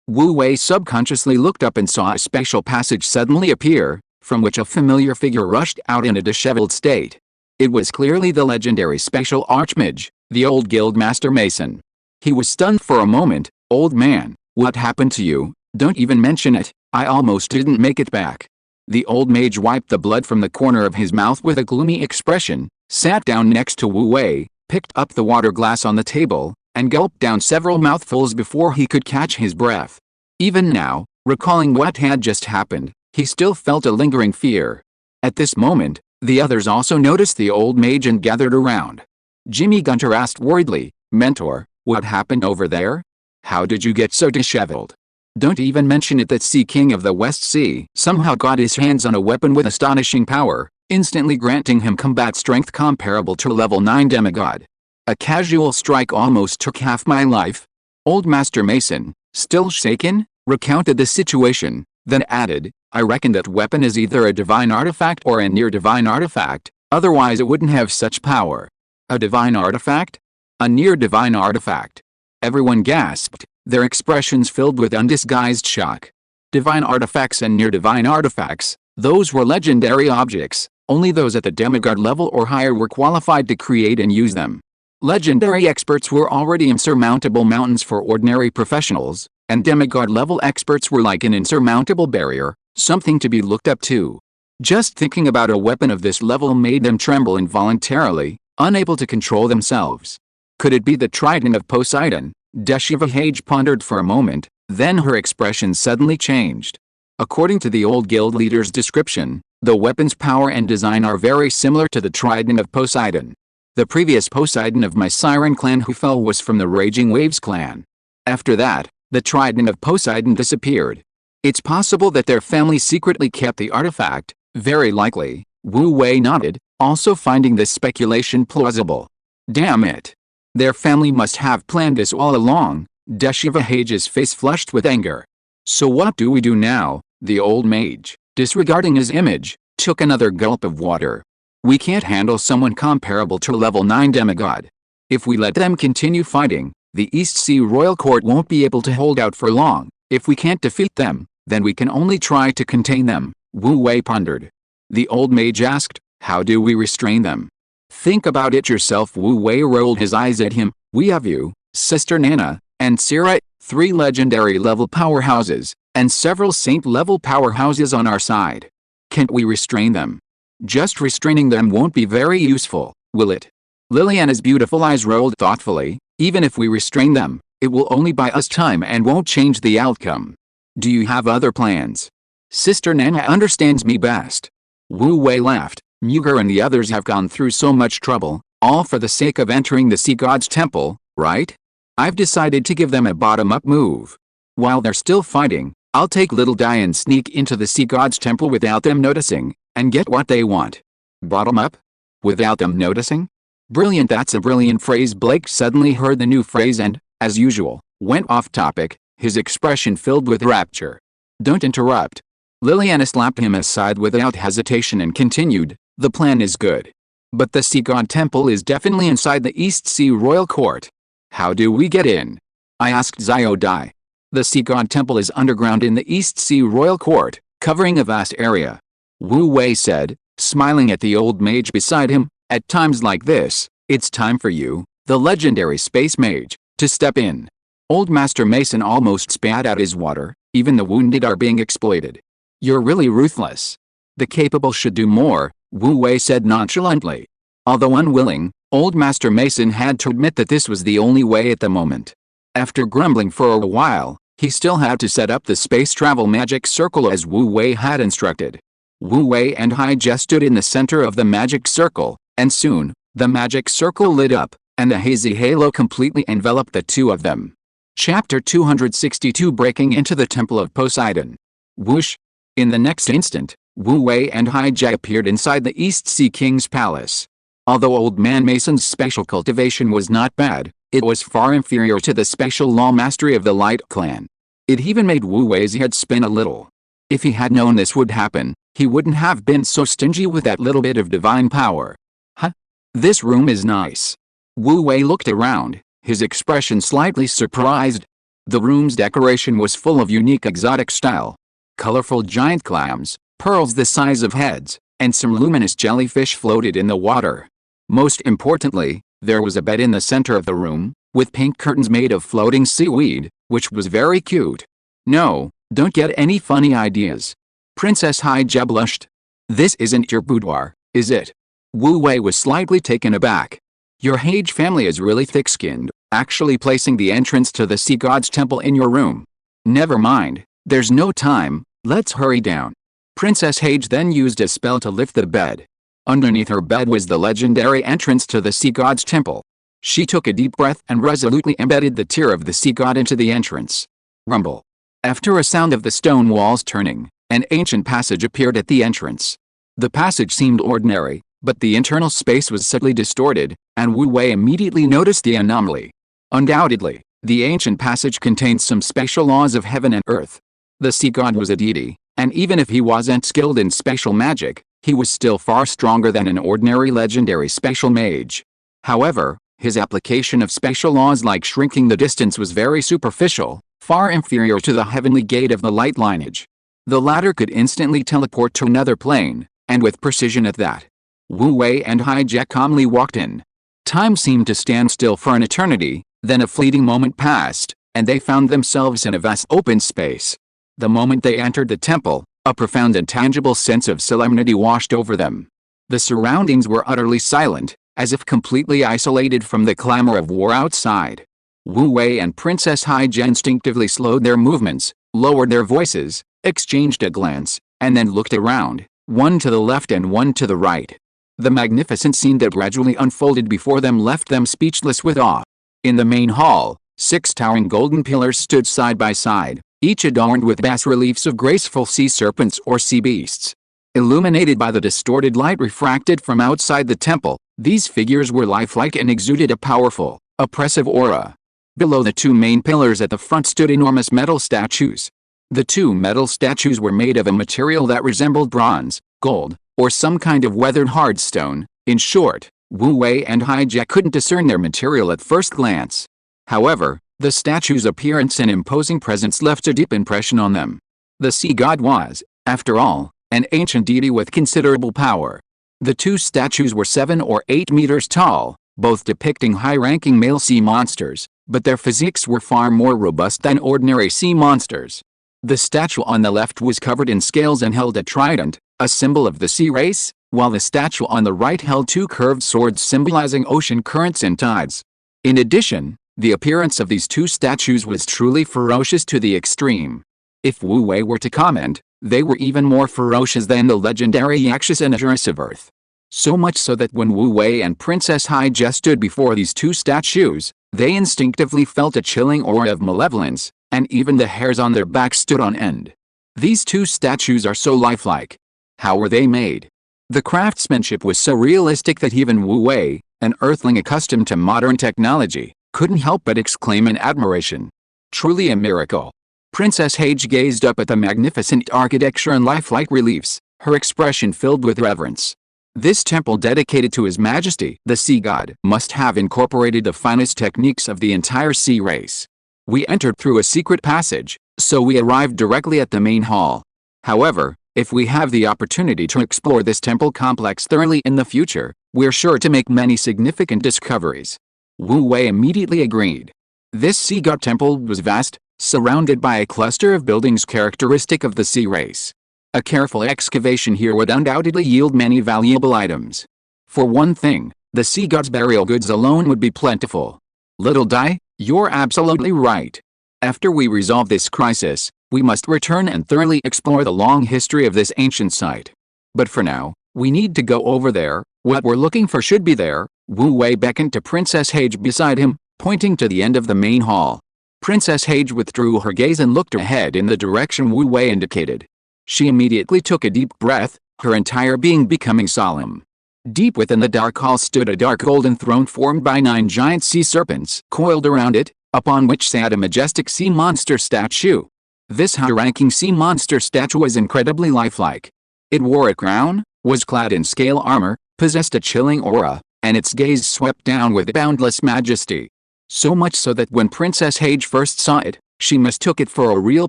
Wu Wei subconsciously looked up and saw a special passage suddenly appear, from which a familiar figure rushed out in a disheveled state. It was clearly the legendary special archmage, the old Guildmaster Mason. He was stunned for a moment. Old man, what happened to you? Don't even mention it, I almost didn't make it back. The old mage wiped the blood from the corner of his mouth with a gloomy expression, sat down next to Wu Wei, picked up the water glass on the table, and gulped down several mouthfuls before he could catch his breath. Even now, recalling what had just happened, he still felt a lingering fear. At this moment, the others also noticed the old mage and gathered around. Jimmy Gunter asked worriedly, Mentor, what happened over there? How did you get so disheveled? Don't even mention it. That Sea King of the West Sea somehow got his hands on a weapon with astonishing power, instantly granting him combat strength comparable to a level 9 demigod. A casual strike almost took half my life. Old Master Mason, still shaken, recounted the situation, then added, I reckon that weapon is either a divine artifact or a near-divine artifact, otherwise it wouldn't have such power. A divine artifact? A near-divine artifact. Everyone gasped, their expressions filled with undisguised shock. Divine artifacts and near-divine artifacts, those were legendary objects. Only those at the demigod level or higher were qualified to create and use them. Legendary experts were already insurmountable mountains for ordinary professionals, and demigod level experts were like an insurmountable barrier, something to be looked up to. Just thinking about a weapon of this level made them tremble involuntarily, unable to control themselves. Could it be the trident of Poseidon? Deshiva Hage pondered for a moment, then her expression suddenly changed. According to the old guild leader's description, the weapon's power and design are very similar to the trident of Poseidon. The previous Poseidon of my Siren clan who fell was from the Raging Waves clan. After that, the trident of Poseidon disappeared. It's possible that their family secretly kept the artifact, very likely. Wu Wei nodded, also finding this speculation plausible. Damn it. Their family must have planned this all along. Deshiva Hage's face flushed with anger. So what do we do now? The old mage, disregarding his image, took another gulp of water. We can't handle someone comparable to a level 9 demigod. If we let them continue fighting, the East Sea Royal Court won't be able to hold out for long. If we can't defeat them, then we can only try to contain them, Wu Wei pondered. The old mage asked, how do we restrain them? Think about it yourself. Wu Wei rolled his eyes at him. We have you, Sister Nana, and Sira, 3 legendary level powerhouses, and several saint level powerhouses on our side. Can't we restrain them? Just restraining them won't be very useful, will it? Liliana's beautiful eyes rolled thoughtfully. Even if we restrain them, it will only buy us time and won't change the outcome. Do you have other plans? Sister Nana understands me best. Wu Wei laughed. Muger and the others have gone through so much trouble, all for the sake of entering the Sea God's temple, right? I've decided to give them a bottom-up move. While they're still fighting, I'll take Little Di and sneak into the Sea God's temple without them noticing, and get what they want. Bottom up? Without them noticing? Brilliant, that's a brilliant phrase. Blake suddenly heard the new phrase and, as usual, went off topic, his expression filled with rapture. Don't interrupt. Liliana slapped him aside without hesitation and continued, the plan is good. But the Sea God Temple is definitely inside the East Sea Royal Court. How do we get in? I asked Xiao Dai. The Sea God Temple is underground in the East Sea Royal Court, covering a vast area. Wu Wei said, smiling at the old mage beside him, at times like this, it's time for you, the legendary space mage, to step in. Old Master Mason almost spat out his water. Even the wounded are being exploited. You're really ruthless. The capable should do more, Wu Wei said nonchalantly. Although unwilling, Old Master Mason had to admit that this was the only way at the moment. After grumbling for a while, he still had to set up the space travel magic circle as Wu Wei had instructed. Wu Wei and Hai-Je stood in the center of the magic circle, and soon, the magic circle lit up, and the hazy halo completely enveloped the two of them. Chapter 262 Breaking into the Temple of Poseidon. Whoosh! In the next instant, Wu Wei and Hai-Je appeared inside the East Sea King's palace. Although Old Man Mason's special cultivation was not bad, it was far inferior to the special law mastery of the Light Clan. It even made Wu Wei's head spin a little. If he had known this would happen, he wouldn't have been so stingy with that little bit of divine power. Huh? This room is nice. Wu Wei looked around, his expression slightly surprised. The room's decoration was full of unique exotic style. Colorful giant clams, pearls the size of heads, and some luminous jellyfish floated in the water. Most importantly, there was a bed in the center of the room, with pink curtains made of floating seaweed, which was very cute. No, don't get any funny ideas. Princess Hai-Je blushed. This isn't your boudoir, is it? Wu Wei was slightly taken aback. Your Hage family is really thick-skinned, actually placing the entrance to the Sea God's temple in your room. Never mind, there's no time, let's hurry down. Princess Hage then used a spell to lift the bed. Underneath her bed was the legendary entrance to the Sea God's temple. She took a deep breath and resolutely embedded the tear of the Sea God into the entrance. Rumble. After a sound of the stone walls turning, an ancient passage appeared at the entrance. The passage seemed ordinary, but the internal space was subtly distorted, and Wu Wei immediately noticed the anomaly. Undoubtedly, the ancient passage contained some special laws of heaven and earth. The Sea God was a deity, and even if he wasn't skilled in special magic, he was still far stronger than an ordinary legendary special mage. However, his application of special laws like shrinking the distance was very superficial, far inferior to the heavenly gate of the light lineage. The latter could instantly teleport to another plane, and with precision at that. Wu Wei and Hai-Je calmly walked in. Time seemed to stand still for an eternity, then a fleeting moment passed, and they found themselves in a vast open space. The moment they entered the temple, a profound and tangible sense of solemnity washed over them. The surroundings were utterly silent, as if completely isolated from the clamor of war outside. Wu Wei and Princess Hai-Je instinctively slowed their movements, lowered their voices, exchanged a glance, and then looked around, one to the left and one to the right. The magnificent scene that gradually unfolded before them left them speechless with awe. In the main hall, 6 towering golden pillars stood side by side, each adorned with bas-reliefs of graceful sea serpents or sea beasts. Illuminated by the distorted light refracted from outside the temple, these figures were lifelike and exuded a powerful, oppressive aura. Below the 2 main pillars at the front stood enormous metal statues. The two metal statues were made of a material that resembled bronze, gold, or some kind of weathered hard stone. In short, Wu Wei and Haijia couldn't discern their material at first glance. However, the statue's appearance and imposing presence left a deep impression on them. The sea god was, after all, an ancient deity with considerable power. The two statues were 7 or 8 meters tall, both depicting high-ranking male sea monsters, but their physiques were far more robust than ordinary sea monsters. The statue on the left was covered in scales and held a trident, a symbol of the sea race, while the statue on the right held 2 curved swords symbolizing ocean currents and tides. In addition, the appearance of these two statues was truly ferocious to the extreme. If Wu Wei were to comment, they were even more ferocious than the legendary Yakshas and Asuras of Earth. So much so that when Wu Wei and Princess Haijia stood before these two statues, they instinctively felt a chilling aura of malevolence, and even the hairs on their backs stood on end. These two statues are so lifelike. How were they made? The craftsmanship was so realistic that even Wu Wei, an earthling accustomed to modern technology, couldn't help but exclaim in admiration. Truly a miracle. Princess Haijia gazed up at the magnificent architecture and lifelike reliefs, her expression filled with reverence. This temple dedicated to His Majesty, the sea god, must have incorporated the finest techniques of the entire sea race. We entered through a secret passage, so we arrived directly at the main hall. However, if we have the opportunity to explore this temple complex thoroughly in the future, we're sure to make many significant discoveries. Wu Wei immediately agreed. This sea god temple was vast, surrounded by a cluster of buildings characteristic of the sea race. A careful excavation here would undoubtedly yield many valuable items. For one thing, the sea god's burial goods alone would be plentiful. Little Dai, you're absolutely right. After we resolve this crisis, we must return and thoroughly explore the long history of this ancient site. But for now, we need to go over there. What we're looking for should be there. Wu Wei beckoned to Princess Haijia beside him, pointing to the end of the main hall. Princess Haijia withdrew her gaze and looked ahead in the direction Wu Wei indicated. She immediately took a deep breath, her entire being becoming solemn. Deep within the dark hall stood a dark golden throne formed by 9 giant sea serpents coiled around it, upon which sat a majestic sea monster statue. This high-ranking sea monster statue was incredibly lifelike. It wore a crown, was clad in scale armor, possessed a chilling aura, and its gaze swept down with boundless majesty. So much so that when Princess Haijia first saw it, she mistook it for a real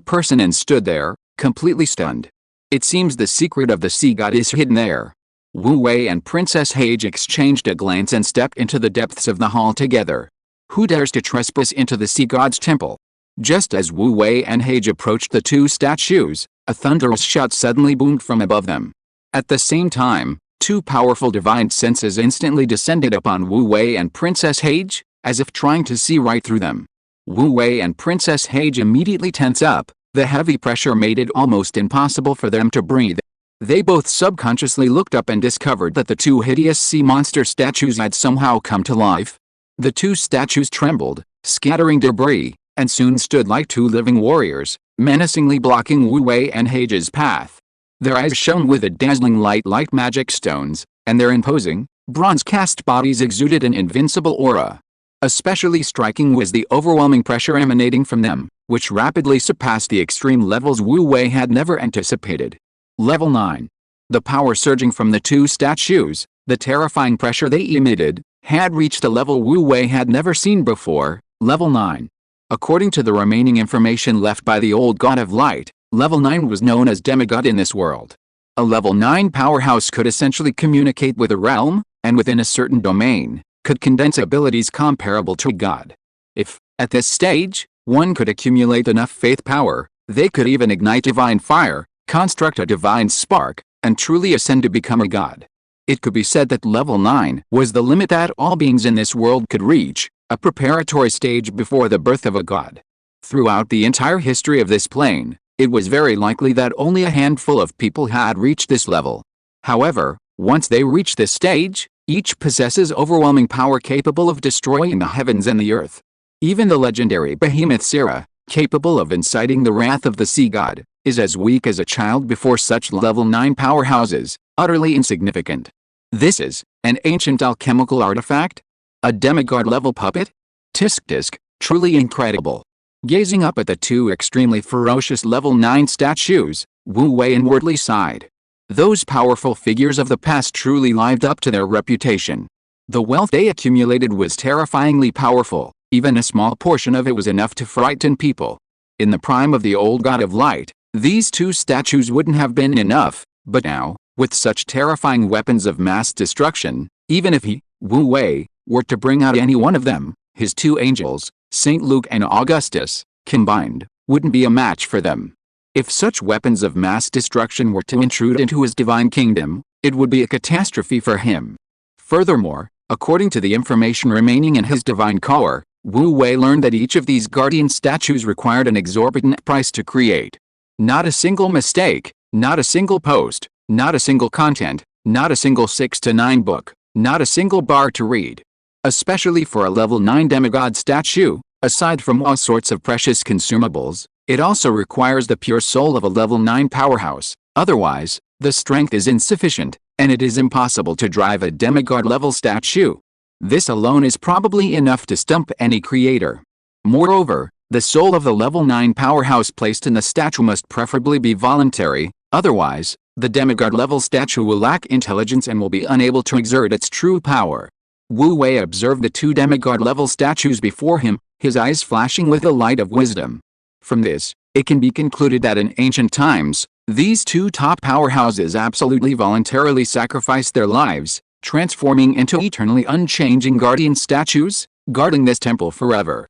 person and stood there, completely stunned. It seems the secret of the sea god is hidden there. Wu Wei and Princess Haijia exchanged a glance and stepped into the depths of the hall together. Who dares to trespass into the sea god's temple? Just as Wu Wei and Haijia approached the two statues, a thunderous shout suddenly boomed from above them. At the same time, 2 powerful divine senses instantly descended upon Wu Wei and Princess Haijia, as if trying to see right through them. Wu Wei and Princess Haijia immediately tense up. The heavy pressure made it almost impossible for them to breathe. They both subconsciously looked up and discovered that the 2 hideous sea monster statues had somehow come to life. The 2 statues trembled, scattering debris, and soon stood like 2 living warriors, menacingly blocking Wu Wei and Haijia's path. Their eyes shone with a dazzling light like magic stones, and their imposing, bronze-cast bodies exuded an invincible aura. Especially striking was the overwhelming pressure emanating from them, which rapidly surpassed the extreme levels Wu Wei had never anticipated. Level 9. The power surging from the 2 statues, the terrifying pressure they emitted, had reached a level Wu Wei had never seen before. Level 9. According to the remaining information left by the old god of light, Level 9 was known as demigod in this world. A Level 9 powerhouse could essentially communicate with a realm, and within a certain domain, could condense abilities comparable to a god. If, at this stage, one could accumulate enough faith power, they could even ignite divine fire, construct a divine spark, and truly ascend to become a god. It could be said that Level 9 was the limit that all beings in this world could reach, a preparatory stage before the birth of a god. Throughout the entire history of this plane, it was very likely that only a handful of people had reached this level. However, once they reach this stage, each possesses overwhelming power capable of destroying the heavens and the earth. Even the legendary behemoth Sira, capable of inciting the wrath of the sea god, is as weak as a child before such Level 9 powerhouses, utterly insignificant. This is an ancient alchemical artifact? A demigod-level puppet? Tisk tisk, truly incredible. Gazing up at the two extremely ferocious level 9 statues, Wu Wei inwardly sighed. Those powerful figures of the past truly lived up to their reputation. The wealth they accumulated was terrifyingly powerful, even a small portion of it was enough to frighten people. In the prime of the old god of light, these two statues wouldn't have been enough, but now, with such terrifying weapons of mass destruction, even if he, Wu Wei, were to bring out any one of them, his two angels, St. Luke and Augustus, combined, wouldn't be a match for them. If such weapons of mass destruction were to intrude into his divine kingdom, it would be a catastrophe for him. Furthermore, according to the information remaining in his divine core, Wu Wei learned that each of these guardian statues required an exorbitant price to create. Not a single mistake, not a single post, not a single content, not a single 6 to 9 book, not a single bar to read. Especially for a level 9 demigod statue, aside from all sorts of precious consumables, it also requires the pure soul of a level 9 powerhouse. Otherwise, the strength is insufficient, and it is impossible to drive a demigod level statue. This alone is probably enough to stump any creator. Moreover, the soul of the level 9 powerhouse placed in the statue must preferably be voluntary, otherwise, the demigod level statue will lack intelligence and will be unable to exert its true power. Wu Wei observed the two demigod level statues before him, his eyes flashing with the light of wisdom. From this, it can be concluded that in ancient times, these two top powerhouses absolutely voluntarily sacrificed their lives, transforming into eternally unchanging guardian statues, guarding this temple forever.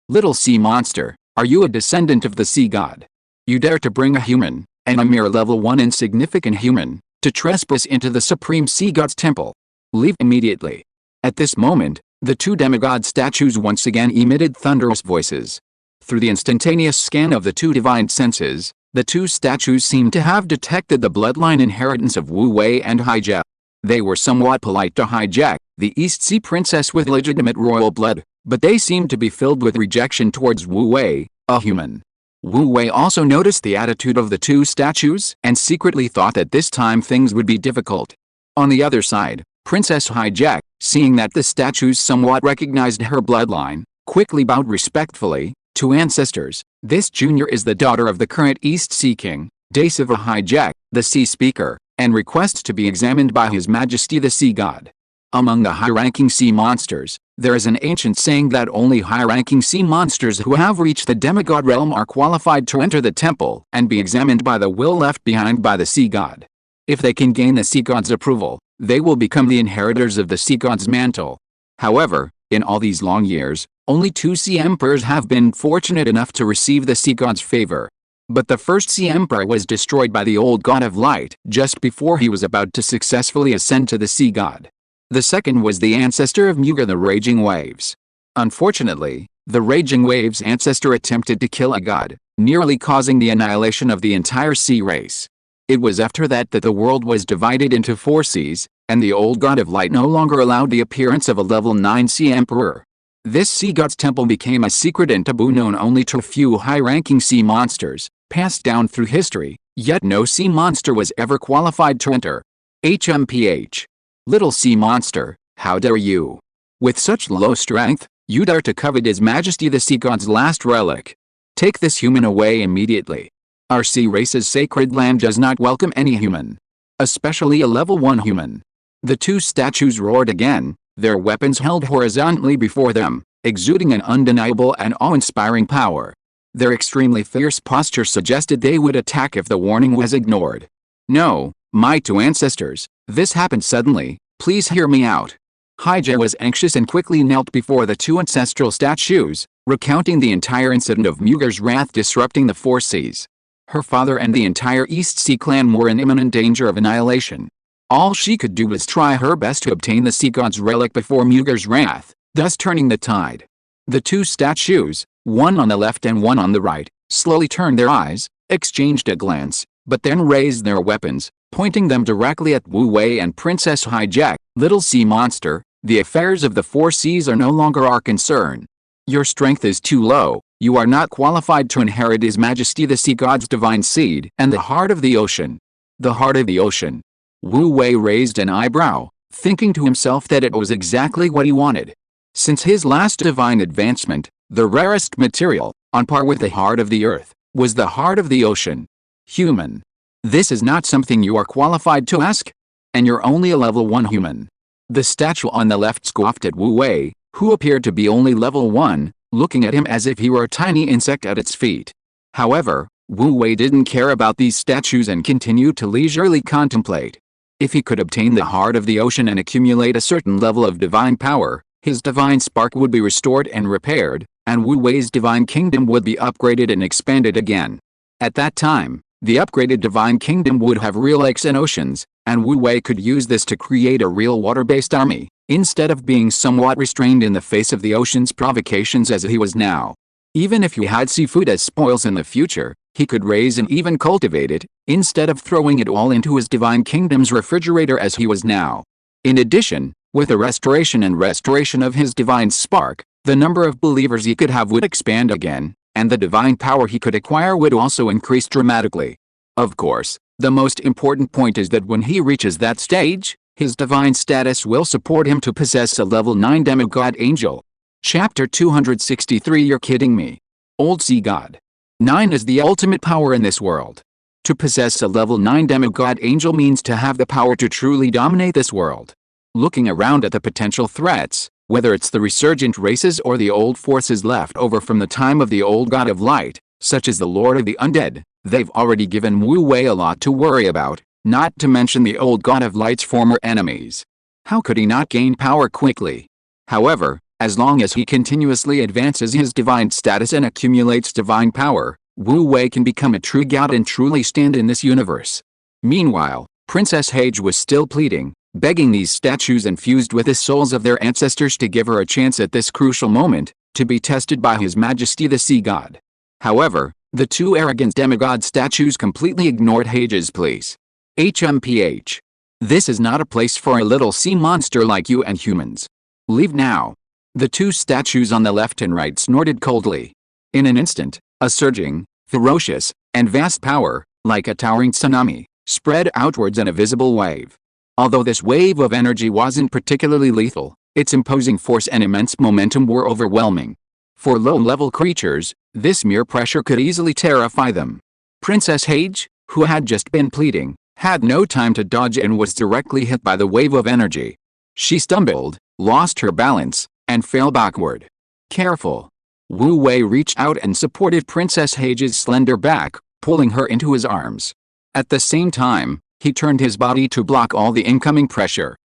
Little sea monster, are you a descendant of the sea god? You dare to bring a human, and a mere level 1 insignificant human, to trespass into the supreme sea god's temple? Leave immediately. At this moment, the two demigod statues once again emitted thunderous voices. Through the instantaneous scan of the two divine senses, the two statues seemed to have detected the bloodline inheritance of Wu Wei and Hijack. They were somewhat polite to Hijack, the East Sea princess with legitimate royal blood, but they seemed to be filled with rejection towards Wu Wei, a human. Wu Wei also noticed the attitude of the two statues and secretly thought that this time things would be difficult. On the other side, Princess Hijack, seeing that the statues somewhat recognized her bloodline, quickly bowed respectfully to ancestors. This junior is the daughter of the current East Sea King, Dasiva Hijack, the Sea Speaker, and requests to be examined by His Majesty the Sea God. Among the high-ranking sea monsters, there is an ancient saying that only high-ranking sea monsters who have reached the demigod realm are qualified to enter the temple and be examined by the will left behind by the sea god. If they can gain the sea god's approval, they will become the inheritors of the sea god's mantle. However, in all these long years, only 2 sea emperors have been fortunate enough to receive the sea god's favor. But the first sea emperor was destroyed by the old god of light just before he was about to successfully ascend to the sea god. The second was the ancestor of Muga the Raging Waves. Unfortunately, the Raging Waves' ancestor attempted to kill a god, nearly causing the annihilation of the entire sea race. It was after that that the world was divided into 4 seas, and the old god of light no longer allowed the appearance of a level 9 sea emperor. This sea god's temple became a secret and taboo known only to a few high-ranking sea monsters, passed down through history, yet no sea monster was ever qualified to enter. HMPH. Little sea monster, how dare you? With such low strength, you dare to covet His Majesty the Sea God's last relic. Take this human away immediately. Our sea race's sacred land does not welcome any human. Especially a level 1 human. The two statues roared again, their weapons held horizontally before them, exuding an undeniable and awe-inspiring power. Their extremely fierce posture suggested they would attack if the warning was ignored. No, my two ancestors, this happened suddenly, please hear me out. Hija was anxious and quickly knelt before the two ancestral statues, recounting the entire incident of Muga's wrath disrupting the 4 seas. Her father and the entire East Sea clan were in imminent danger of annihilation. All she could do was try her best to obtain the sea god's relic before Muga's wrath, thus turning the tide. The two statues, one on the left and one on the right, slowly turned their eyes, exchanged a glance, but then raised their weapons, pointing them directly at Wu Wei and Princess Hijack. Little sea monster, the affairs of the 4 seas are no longer our concern. Your strength is too low, you are not qualified to inherit His Majesty the Sea God's divine seed and the heart of the ocean. The heart of the ocean. Wu Wei raised an eyebrow, thinking to himself that it was exactly what he wanted. Since his last divine advancement, The rarest material, on par with the heart of the earth, was the heart of the ocean. Human. This is not something you are qualified to ask? And you're only a level 1 human. The statue on the left scoffed at Wu Wei, who appeared to be only level 1, looking at him as if he were a tiny insect at its feet. However, Wu Wei didn't care about these statues and continued to leisurely contemplate. If he could obtain the heart of the ocean and accumulate a certain level of divine power, his divine spark would be restored and repaired, and Wu Wei's divine kingdom would be upgraded and expanded again. At that time, the upgraded divine kingdom would have real lakes and oceans, and Wu Wei could use this to create a real water-based army, instead of being somewhat restrained in the face of the ocean's provocations as he was now. Even if he had seafood as spoils in the future, he could raise and even cultivate it, instead of throwing it all into his divine kingdom's refrigerator as he was now. In addition, with the restoration of his divine spark, the number of believers he could have would expand again, and the divine power he could acquire would also increase dramatically. Of course, the most important point is that when he reaches that stage, his divine status will support him to possess a level 9 demigod angel. Chapter 263. You're kidding me. Old Sea God. 9 is the ultimate power in this world. To possess a level 9 demigod angel means to have the power to truly dominate this world. Looking around at the potential threats, whether it's the resurgent races or the old forces left over from the time of the old God of Light, such as the Lord of the Undead, they've already given Wu Wei a lot to worry about, not to mention the old God of Light's former enemies. How could he not gain power quickly? However, as long as he continuously advances his divine status and accumulates divine power, Wu Wei can become a true god and truly stand in this universe. Meanwhile, Princess Hage was still pleading, begging these statues infused with the souls of their ancestors to give her a chance at this crucial moment, to be tested by His Majesty the Sea God. However, the two arrogant demigod statues completely ignored Hage's pleas. HMPH. This is not a place for a little sea monster like you and humans. Leave now. The two statues on the left and right snorted coldly. In an instant, a surging, ferocious, and vast power, like a towering tsunami, spread outwards in a visible wave. Although this wave of energy wasn't particularly lethal, its imposing force and immense momentum were overwhelming. For low-level creatures, this mere pressure could easily terrify them. Princess Hage, who had just been pleading, had no time to dodge and was directly hit by the wave of energy. She stumbled, lost her balance, and fell backward. Careful. Wu Wei reached out and supported Princess Hage's slender back, pulling her into his arms. At the same time, he turned his body to block all the incoming pressure.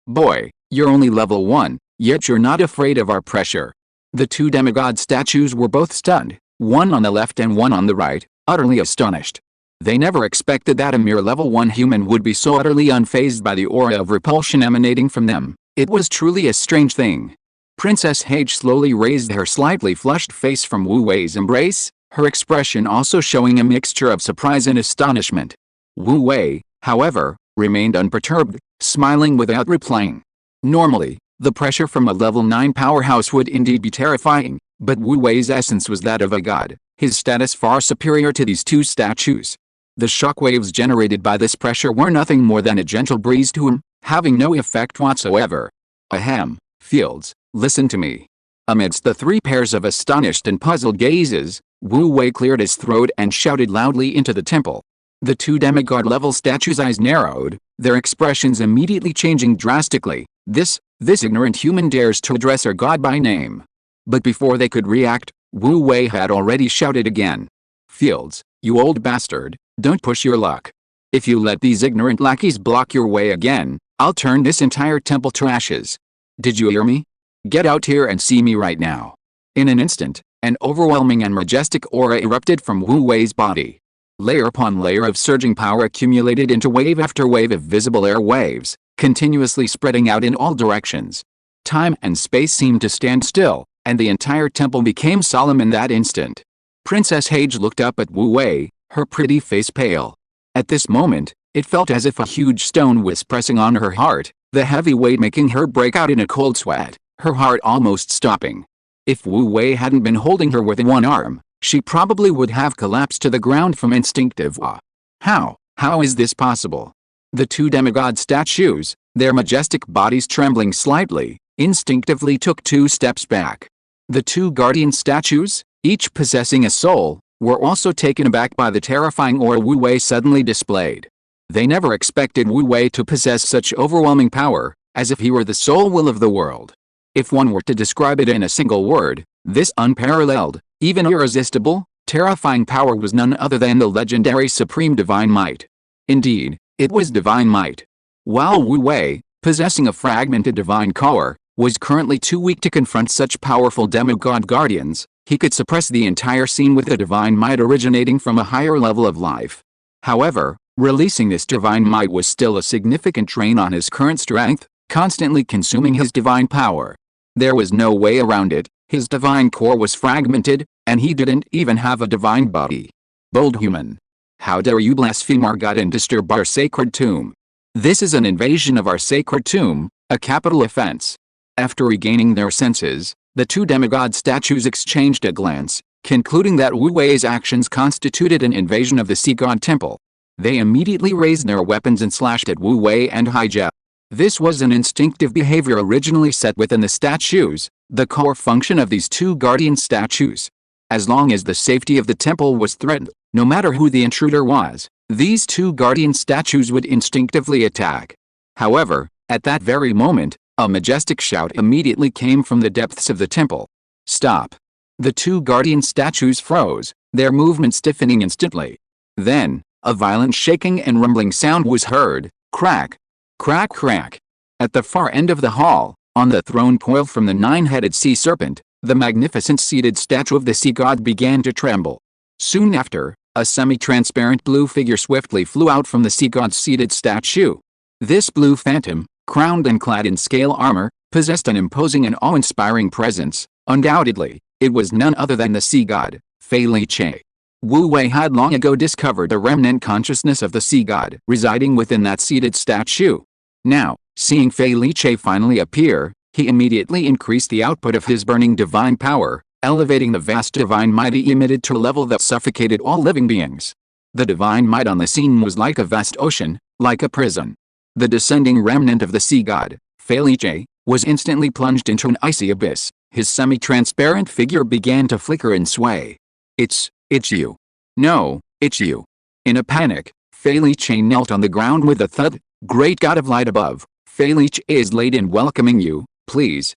Boy, you're only level 1, yet you're not afraid of our pressure. The two demigod statues were both stunned, one on the left and one on the right, utterly astonished. They never expected that a mere level 1 human would be so utterly unfazed by the aura of repulsion emanating from them. It was truly a strange thing. Princess Hage slowly raised her slightly flushed face from Wu Wei's embrace, her expression also showing a mixture of surprise and astonishment. Wu Wei, however, remained unperturbed, smiling without replying. Normally, the pressure from a level 9 powerhouse would indeed be terrifying, but Wu Wei's essence was that of a god, his status far superior to these two statues. The shockwaves generated by this pressure were nothing more than a gentle breeze to him, having no effect whatsoever. Ahem, Fields, listen to me. Amidst the three pairs of astonished and puzzled gazes, Wu Wei cleared his throat and shouted loudly into the temple. The two demigod-level statues' eyes narrowed, their expressions immediately changing drastically. This ignorant human dares to address our god by name. But before they could react, Wu Wei had already shouted again. Fields, you old bastard, don't push your luck. If you let these ignorant lackeys block your way again, I'll turn this entire temple to ashes. Did you hear me? Get out here and see me right now. In an instant, an overwhelming and majestic aura erupted from Wu Wei's body. Layer upon layer of surging power accumulated into wave after wave of visible air waves, continuously spreading out in all directions. Time and space seemed to stand still, and the entire temple became solemn in that instant. Princess Hage looked up at Wu Wei, her pretty face pale. At this moment, it felt as if a huge stone was pressing on her heart, the heavy weight making her break out in a cold sweat, her heart almost stopping. If Wu Wei hadn't been holding her with one arm, she probably would have collapsed to the ground from instinctive awe. How is this possible? The two demigod statues, their majestic bodies trembling slightly, instinctively took 2 steps back. The two guardian statues, each possessing a soul, were also taken aback by the terrifying aura Wu Wei suddenly displayed. They never expected Wu Wei to possess such overwhelming power, as if he were the sole will of the world. If one were to describe it in a single word, this unparalleled, even irresistible, terrifying power was none other than the legendary supreme divine might. Indeed, it was divine might. While Wu Wei, possessing a fragmented divine core, was currently too weak to confront such powerful demigod guardians, he could suppress the entire scene with the divine might originating from a higher level of life. However, releasing this divine might was still a significant drain on his current strength, constantly consuming his divine power. There was no way around it, his divine core was fragmented, and he didn't even have a divine body. Bold human! How dare you blaspheme our God and disturb our sacred tomb? This is an invasion of our sacred tomb, a capital offense. After regaining their senses, the two demigod statues exchanged a glance, concluding that Wu Wei's actions constituted an invasion of the sea god temple. They immediately raised their weapons and slashed at Wu Wei and Haijia. This was an instinctive behavior originally set within the statues, the core function of these two guardian statues. As long as the safety of the temple was threatened, no matter who the intruder was, these two guardian statues would instinctively attack. However, at that very moment, a majestic shout immediately came from the depths of the temple. Stop! The two guardian statues froze, their movement stiffening instantly. Then, a violent shaking and rumbling sound was heard, crack, crack, crack. At the far end of the hall, on the throne coiled from the nine-headed sea serpent, the magnificent seated statue of the sea god began to tremble. Soon after, a semi-transparent blue figure swiftly flew out from the sea god's seated statue. This blue phantom, crowned and clad in scale armor, possessed an imposing and awe-inspiring presence. Undoubtedly, it was none other than the sea god, Fei Li Che. Wu Wei had long ago discovered the remnant consciousness of the sea god residing within that seated statue. Now, seeing Fei Li Che finally appear, he immediately increased the output of his burning divine power, elevating the vast divine might he emitted to a level that suffocated all living beings. The divine might on the scene was like a vast ocean, like a prison. The descending remnant of the sea god, Fei Li Che, was instantly plunged into an icy abyss. His semi-transparent figure began to flicker and sway. It's you. No, it's you. In a panic, Fei Li Che knelt on the ground with a thud. Great God of light above, Fei Li Che is late in welcoming you. Please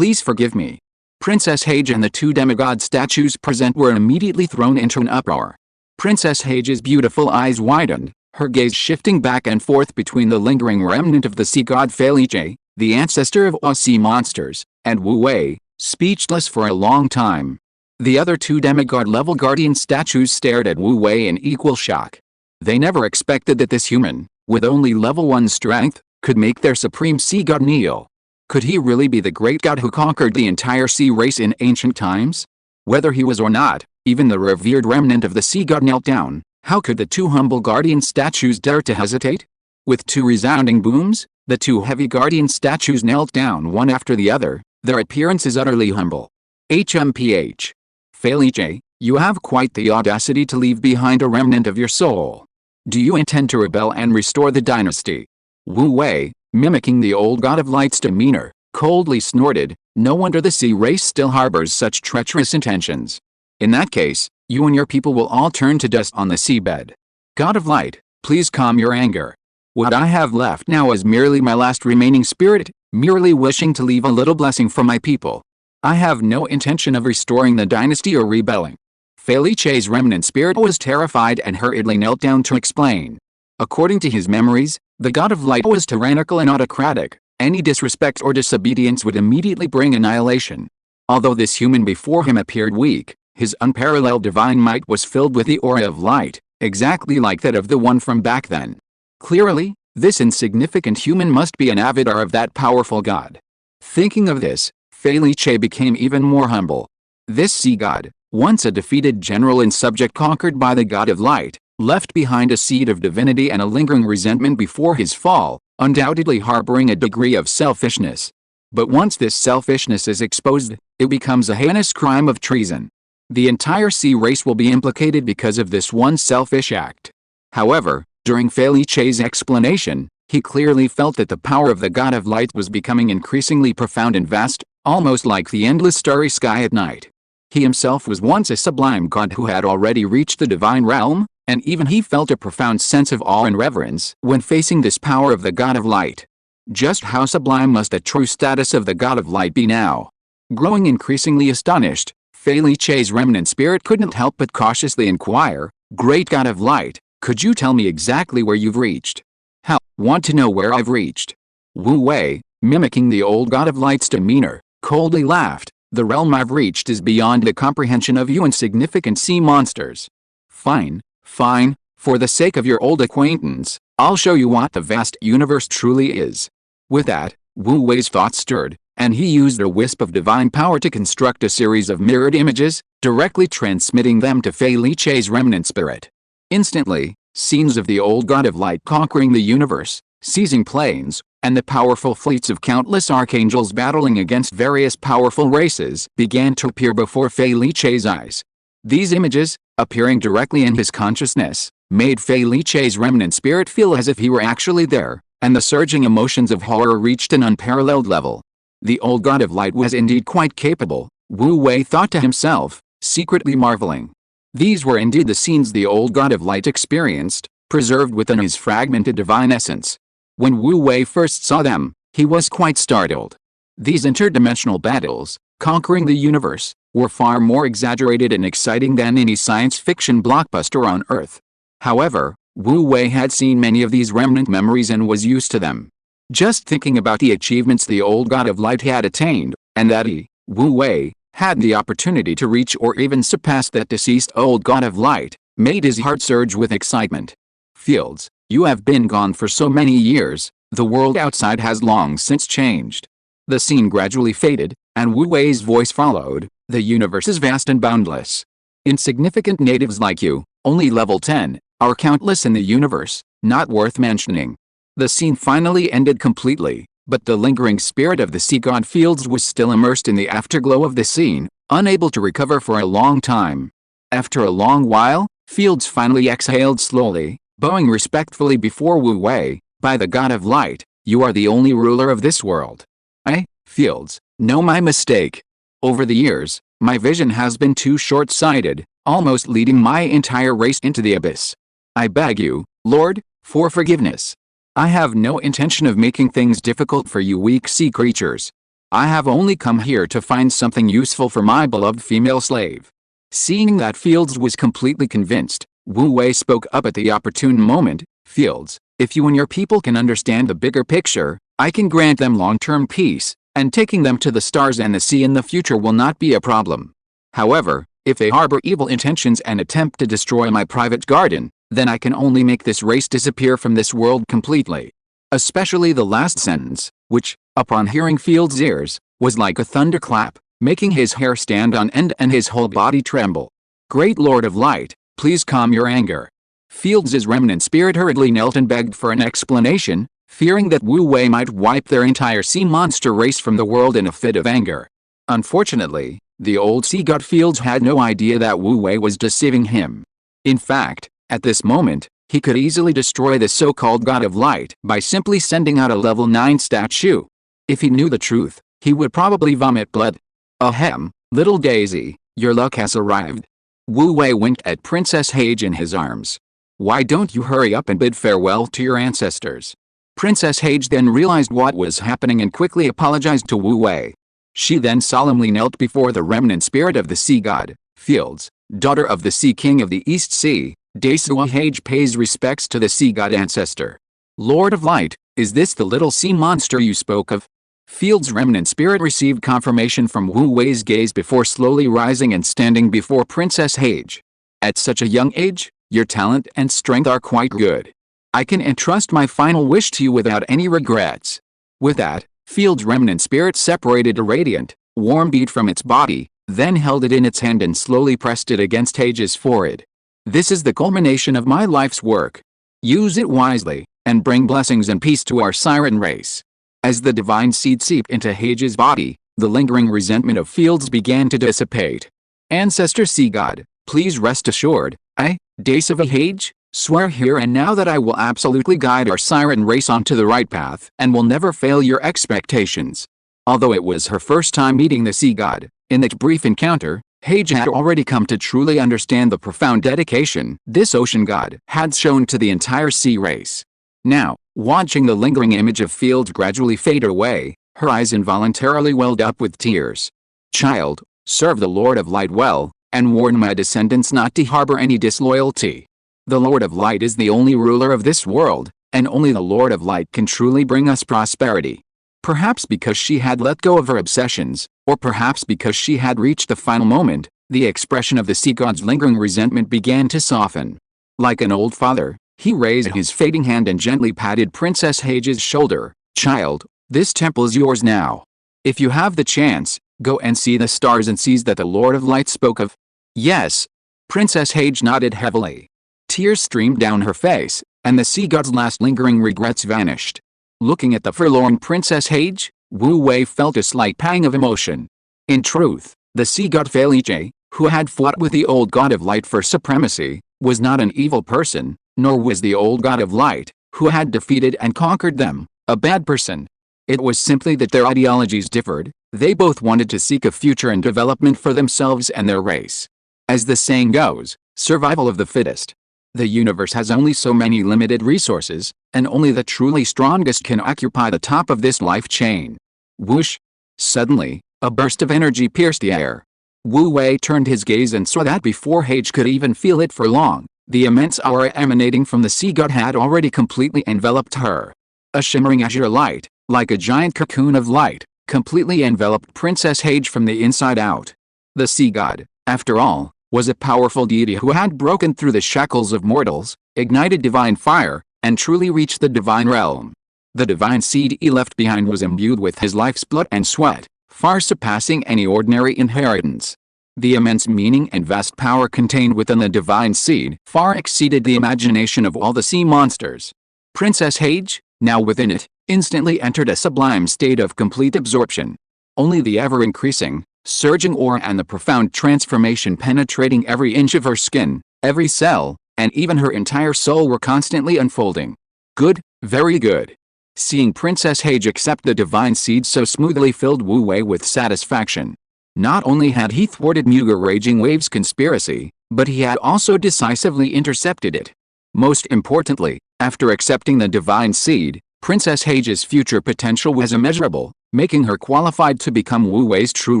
forgive me. Princess Hage and the two demigod statues present were immediately thrown into an uproar. Princess Hage's beautiful eyes widened, her gaze shifting back and forth between the lingering remnant of the sea god Fei Li Che, the ancestor of all sea monsters, and Wu Wei, speechless for a long time. The other two demigod-level guardian statues stared at Wu Wei in equal shock. They never expected that this human, with only level 1 strength, could make their supreme sea god kneel. Could he really be the great god who conquered the entire sea race in ancient times? Whether he was or not, even the revered remnant of the sea god knelt down. How could the two humble guardian statues dare to hesitate? With two resounding booms, the two heavy guardian statues knelt down one after the other. Their appearance is utterly humble. HMPH. Fei Li Che, you have quite the audacity to leave behind a remnant of your soul. Do you intend to rebel and restore the dynasty? Wu Wei, mimicking the old god of light's demeanor, coldly snorted. No wonder the sea race still harbors such treacherous intentions. In that case, you and your people will all turn to dust on the seabed. God of light, please calm your anger. What I have left now is merely my last remaining spirit, merely wishing to leave a little blessing for my people. I have no intention of restoring the dynasty or rebelling. Fei Li Che's remnant spirit was terrified and hurriedly knelt down to explain. According to his memories, the god of light was tyrannical and autocratic. Any disrespect or disobedience would immediately bring annihilation. Although this human before him appeared weak, his unparalleled divine might was filled with the aura of light, exactly like that of the one from back then. Clearly, this insignificant human must be an avatar of that powerful god. Thinking of this, Fei Li Che became even more humble. This sea god, once a defeated general and subject conquered by the god of light, left behind a seed of divinity and a lingering resentment before his fall, undoubtedly harboring a degree of selfishness. But once this selfishness is exposed, it becomes a heinous crime of treason. The entire sea race will be implicated because of this one selfish act. However, during Fei Li Che's explanation, he clearly felt that the power of the god of light was becoming increasingly profound and vast. almost like the endless starry sky at night. He himself was once a sublime god who had already reached the divine realm, and even he felt a profound sense of awe and reverence when facing this power of the god of light. Just how sublime must the true status of the god of light be now? Growing increasingly astonished, Fei Li Che's remnant spirit couldn't help but cautiously inquire, "Great god of light, could you tell me exactly where you've reached?" "How, want to know where I've reached?" Wu Wei, mimicking the old god of light's demeanor, coldly laughed. "The realm I've reached is beyond the comprehension of you insignificant sea monsters." "Fine, fine, for the sake of your old acquaintance, I'll show you what the vast universe truly is." With that, Wu Wei's thoughts stirred, and he used a wisp of divine power to construct a series of mirrored images, directly transmitting them to Fei Li Che's remnant spirit. Instantly, scenes of the old god of light conquering the universe, seizing planes, and the powerful fleets of countless archangels battling against various powerful races began to appear before Fei Li Che's eyes. These images, appearing directly in his consciousness, made Fei Li Che's remnant spirit feel as if he were actually there, and the surging emotions of horror reached an unparalleled level. The old god of light was indeed quite capable, Wu Wei thought to himself, secretly marveling. These were indeed the scenes the old god of light experienced, preserved within his fragmented divine essence. When Wu Wei first saw them, he was quite startled. These interdimensional battles, conquering the universe, were far more exaggerated and exciting than any science fiction blockbuster on Earth. However, Wu Wei had seen many of these remnant memories and was used to them. Just thinking about the achievements the old god of light had attained, and that he, Wu Wei, had the opportunity to reach or even surpass that deceased old god of light, made his heart surge with excitement. "Fields, you have been gone for so many years, the world outside has long since changed." The scene gradually faded, and Wu Wei's voice followed, "The universe is vast and boundless. Insignificant natives like you, only level 10, are countless in the universe, not worth mentioning." The scene finally ended completely, but the lingering spirit of the sea god Fields was still immersed in the afterglow of the scene, unable to recover for a long time. After a long while, Fields finally exhaled slowly, bowing respectfully before Wu Wei. "By the god of light, you are the only ruler of this world." "I, Fields, know my mistake. Over the years, my vision has been too short-sighted, almost leading my entire race into the abyss. I beg you, Lord, for forgiveness. I have no intention of making things difficult for you weak sea creatures. I have only come here to find something useful for my beloved female slave." Seeing that Fields was completely convinced, Wu Wei spoke up at the opportune moment. "Fields, if you and your people can understand the bigger picture, I can grant them long-term peace, and taking them to the stars and the sea in the future will not be a problem. However, if they harbor evil intentions and attempt to destroy my private garden, then I can only make this race disappear from this world completely." Especially the last sentence, which, upon hearing Fields' ears, was like a thunderclap, making his hair stand on end and his whole body tremble. "Great Lord of Light, please calm your anger." Fields' remnant spirit hurriedly knelt and begged for an explanation, fearing that Wu Wei might wipe their entire sea monster race from the world in a fit of anger. Unfortunately, the old sea god Fields had no idea that Wu Wei was deceiving him. In fact, at this moment, he could easily destroy the so-called god of light by simply sending out a level 9 statue. If he knew the truth, he would probably vomit blood. "Ahem, little Daisy, your luck has arrived." Wu Wei winked at Princess Hage in his arms. "Why don't you hurry up and bid farewell to your ancestors?" Princess Hage then realized what was happening and quickly apologized to Wu Wei. She then solemnly knelt before the remnant spirit of the sea god, Fields, daughter of the Sea King of the East Sea. Daisua Hage pays respects to the sea god ancestor. "Lord of Light, is this the little sea monster you spoke of?" Fields' remnant spirit received confirmation from Wu Wei's gaze before slowly rising and standing before Princess Hage. "At such a young age, your talent and strength are quite good. I can entrust my final wish to you without any regrets." With that, Fields' remnant spirit separated a radiant, warm bead from its body, then held it in its hand and slowly pressed it against Hage's forehead. "This is the culmination of my life's work. Use it wisely, and bring blessings and peace to our siren race." As the divine seed seeped into Hage's body, the lingering resentment of Fields began to dissipate. "Ancestor Sea God, please rest assured, I, Daisua Hage, swear here and now that I will absolutely guide our siren race onto the right path and will never fail your expectations." Although it was her first time meeting the sea god, in that brief encounter, Hage had already come to truly understand the profound dedication this ocean god had shown to the entire sea race. Now, watching the lingering image of Field gradually fade away, her eyes involuntarily welled up with tears. Child, serve the Lord of Light well, and warn my descendants not to harbor any disloyalty. The Lord of Light is the only ruler of this world, and only the Lord of Light can truly bring us prosperity. Perhaps because she had let go of her obsessions, or perhaps because she had reached the final moment, the expression of the sea god's lingering resentment began to soften. Like an old father, he raised his fading hand and gently patted Princess Hage's shoulder. Child, this temple's yours now. If you have the chance, go and see the stars and seas that the Lord of Light spoke of. Yes. Princess Hage nodded heavily. Tears streamed down her face, and the sea god's last lingering regrets vanished. Looking at the forlorn Princess Hage, Wu Wei felt a slight pang of emotion. In truth, the sea god Felice, who had fought with the old god of light for supremacy, was not an evil person, nor was the old god of light, who had defeated and conquered them, a bad person. It was simply that their ideologies differed. They both wanted to seek a future and development for themselves and their race. As the saying goes, survival of the fittest. The universe has only so many limited resources, and only the truly strongest can occupy the top of this life chain. Whoosh! Suddenly, a burst of energy pierced the air. Wu Wei turned his gaze and saw that before Hage could even feel it for long, the immense aura emanating from the sea god had already completely enveloped her. A shimmering azure light, like a giant cocoon of light, completely enveloped Princess Hage from the inside out. The sea god, after all, was a powerful deity who had broken through the shackles of mortals, ignited divine fire, and truly reached the divine realm. The divine seed he left behind was imbued with his life's blood and sweat, far surpassing any ordinary inheritance. The immense meaning and vast power contained within the divine seed far exceeded the imagination of all the sea monsters. Princess Hage, now within it, instantly entered a sublime state of complete absorption. Only the ever-increasing, surging aura and the profound transformation penetrating every inch of her skin, every cell, and even her entire soul were constantly unfolding. Good, very good. Seeing Princess Hage accept the divine seed so smoothly filled Wu Wei with satisfaction. Not only had he thwarted Muger Raging Wave's conspiracy, but he had also decisively intercepted it. Most importantly, after accepting the divine seed, Princess Hage's future potential was immeasurable, making her qualified to become Wu Wei's true